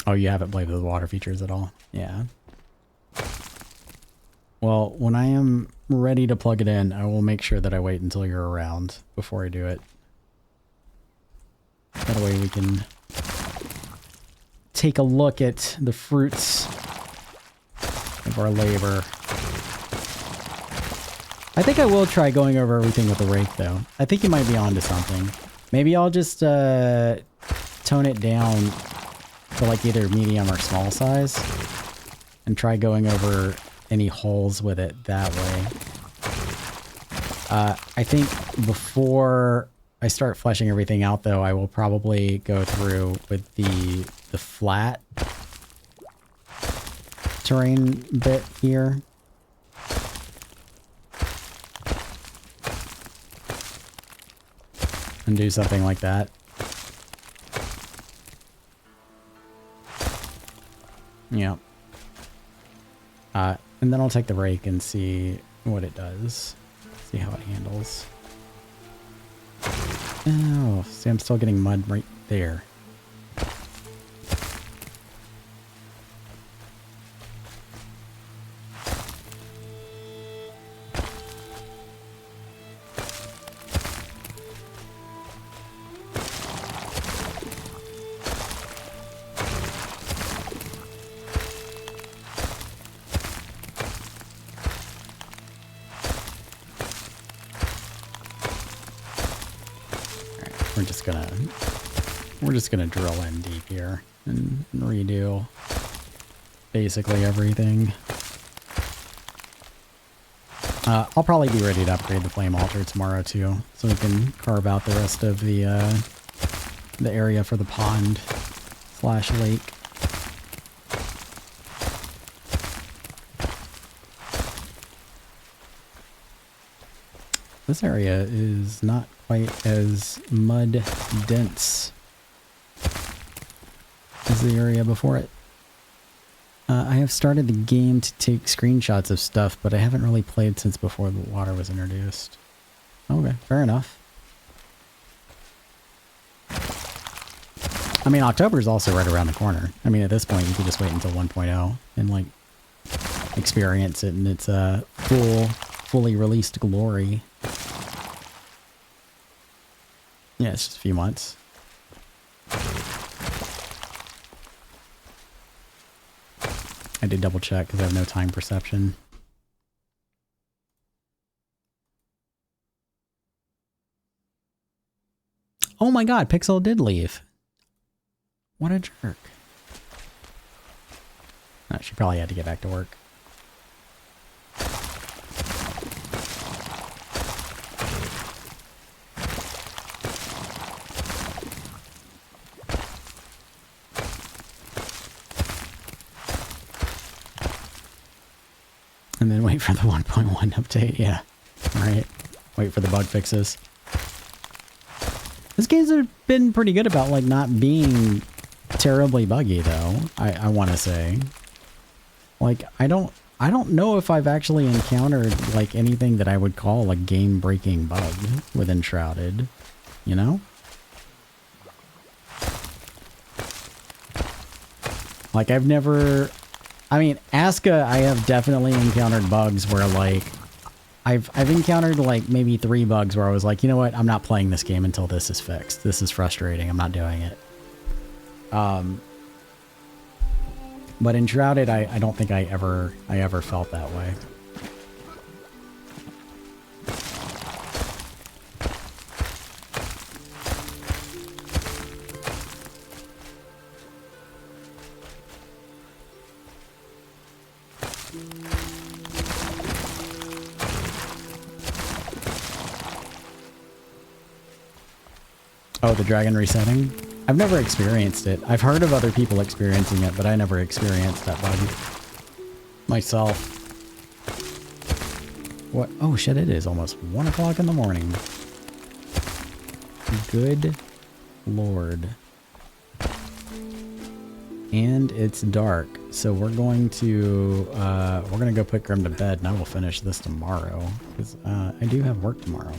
Oh, you haven't played with the water features at all? Yeah. Well, when I am ready to plug it in, I will make sure that I wait until you're around before I do it. That way we can take a look at the fruits of our labor. I think I will try going over everything with the rake, though. I think you might be onto something. Maybe I'll just tone it down to like either medium or small size and try going over any holes with it that way. I think before I start fleshing everything out, though, I will probably go through with the flat terrain bit here. And do something like that. Yeah. And then I'll take the rake and see what it does. See how it handles. Oh, see, I'm still getting mud right there. We're just gonna drill in deep here and redo basically everything. I'll probably be ready to upgrade the flame altar tomorrow too, so we can carve out the rest of the area for the pond / lake. This area is not quite as mud dense as the area before it. I have started the game to take screenshots of stuff, but I haven't really played since before the water was introduced. Okay, fair enough. I mean, October is also right around the corner. I mean, at this point, you could just wait until 1.0 and, like, experience it in its fully released glory. Yeah, it's just a few months. I did double check because I have no time perception. Oh my god, Pixel did leave. What a jerk. Oh, she probably had to get back to work. And then wait for the 1.1 update. Yeah. Right. Wait for the bug fixes. This game's been pretty good about like not being terribly buggy though. I want to say. Like I don't know if I've actually encountered like anything that I would call a game-breaking bug with Enshrouded, you know? Like I've never, I mean, Aska, I have definitely encountered bugs where like, I've encountered like maybe 3 bugs where I was like, you know what, I'm not playing this game until this is fixed. This is frustrating. I'm not doing it. But Enshrouded, I don't think I ever felt that way. Oh, the dragon resetting? I've never experienced it. I've heard of other people experiencing it, but I never experienced that bug myself. What? Oh shit, it is almost 1 o'clock in the morning. Good Lord. And it's dark, so we're going to go put Grim to bed, and I will finish this tomorrow, because I do have work tomorrow.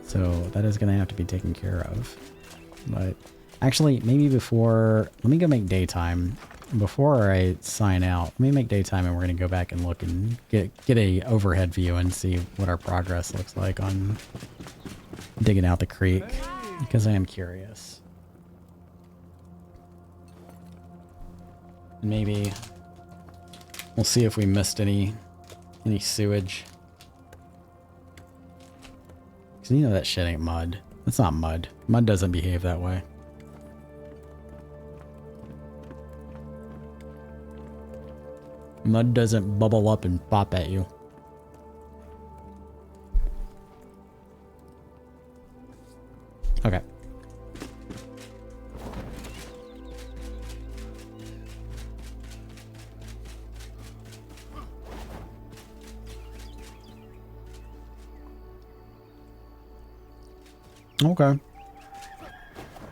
So that is going to have to be taken care of. But actually, maybe before, let me go make daytime. Before I sign out, let me make daytime and we're going to go back and look and get a overhead view and see what our progress looks like on digging out the creek, because I am curious. And maybe we'll see if we missed any sewage. Because you know that shit ain't mud. It's not mud. Mud doesn't behave that way. Mud doesn't bubble up and pop at you. Okay. Okay.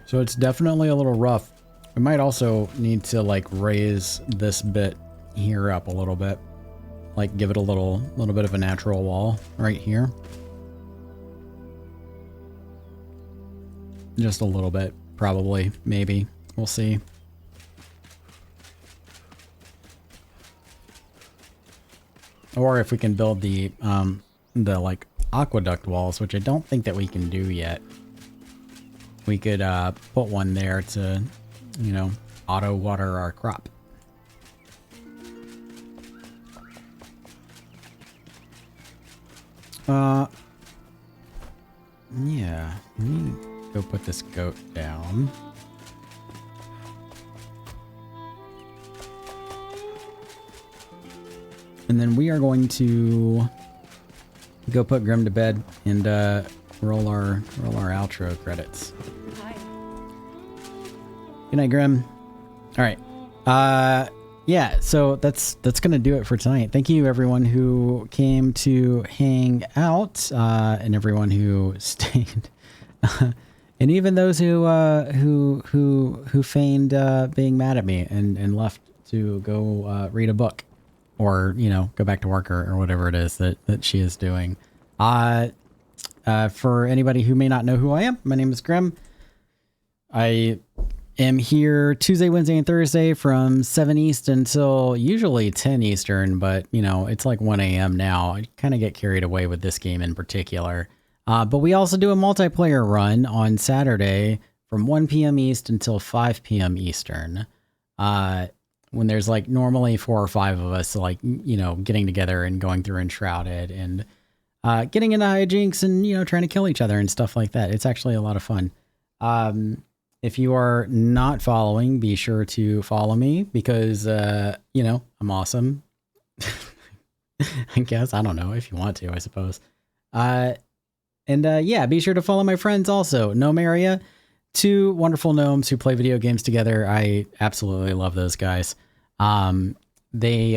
So it's definitely a little rough. We might also need to like raise this bit here up a little bit. Like give it a little bit of a natural wall right here. Just a little bit, probably, maybe. We'll see. Or if we can build the like aqueduct walls, which I don't think that we can do yet. We could put one there to, you know, auto water our crop. Yeah, let me go put this goat down. And then we are going to go put Grim to bed and roll our outro credits. Hi. Good night, Grim. All right. Yeah, so that's gonna do it for tonight. Thank you everyone who came to hang out, and everyone who stayed, and even those who feigned being mad at me and left to go read a book, or you know, go back to work or whatever it is that she is doing. For anybody who may not know who I am, my name is Grim. I am here Tuesday, Wednesday, and Thursday from 7 East until usually 10 Eastern, but you know, it's like 1 a.m. now. I kind of get carried away with this game in particular. But we also do a multiplayer run on Saturday from 1 p.m. East until 5 p.m. Eastern. When there's like normally 4 or 5 of us, like, you know, getting together and going through Enshrouded and getting into hijinks and, you know, trying to kill each other and stuff like that. It's actually a lot of fun. If you are not following, be sure to follow me because, you know, I'm awesome. I guess. I don't know if you want to, I suppose. Yeah, be sure to follow my friends also. Gnome Area, 2 wonderful gnomes who play video games together. I absolutely love those guys. They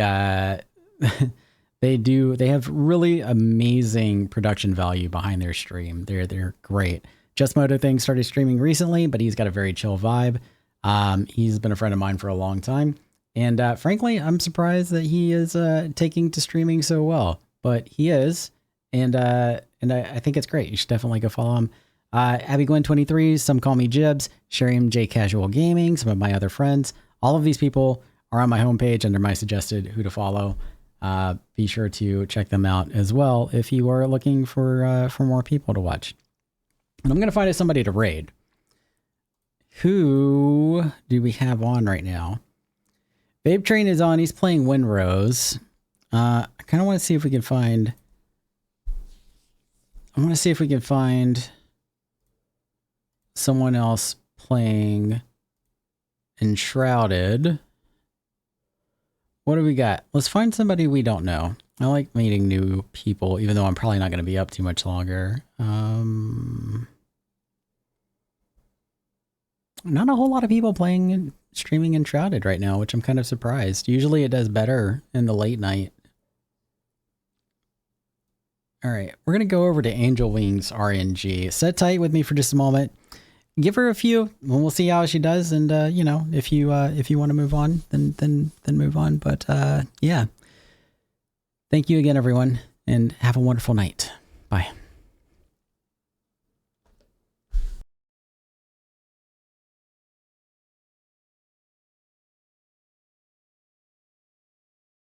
they have really amazing production value behind their stream. They're great. Just Moto Thing started streaming recently, but he's got a very chill vibe. He's been a friend of mine for a long time. And frankly, I'm surprised that he is taking to streaming so well, but he is. And I think it's great. You should definitely go follow him. Abby Gwen 23, some call me Jibs, Shariam J Casual Gaming, some of my other friends. All of these people are on my homepage under my suggested who to follow. Be sure to check them out as well if you are looking for more people to watch. And I'm going to find out somebody to raid. Who do we have on right now? Babe Train is on. He's playing Windrose. I kind of want to see if we can find... I want to see if we can find someone else playing Enshrouded. What do we got? Let's find somebody we don't know. I like meeting new people, even though I'm probably not going to be up too much longer. Not a whole lot of people playing streaming Enshrouded right now, which I'm kind of surprised. Usually it does better in the late night. All right, we're going to go over to Angel Wings RNG. Sit tight with me for just a moment. Give her a few, and we'll see how she does. And you know, if you want to move on, then move on. But yeah, thank you again, everyone, and have a wonderful night. Bye.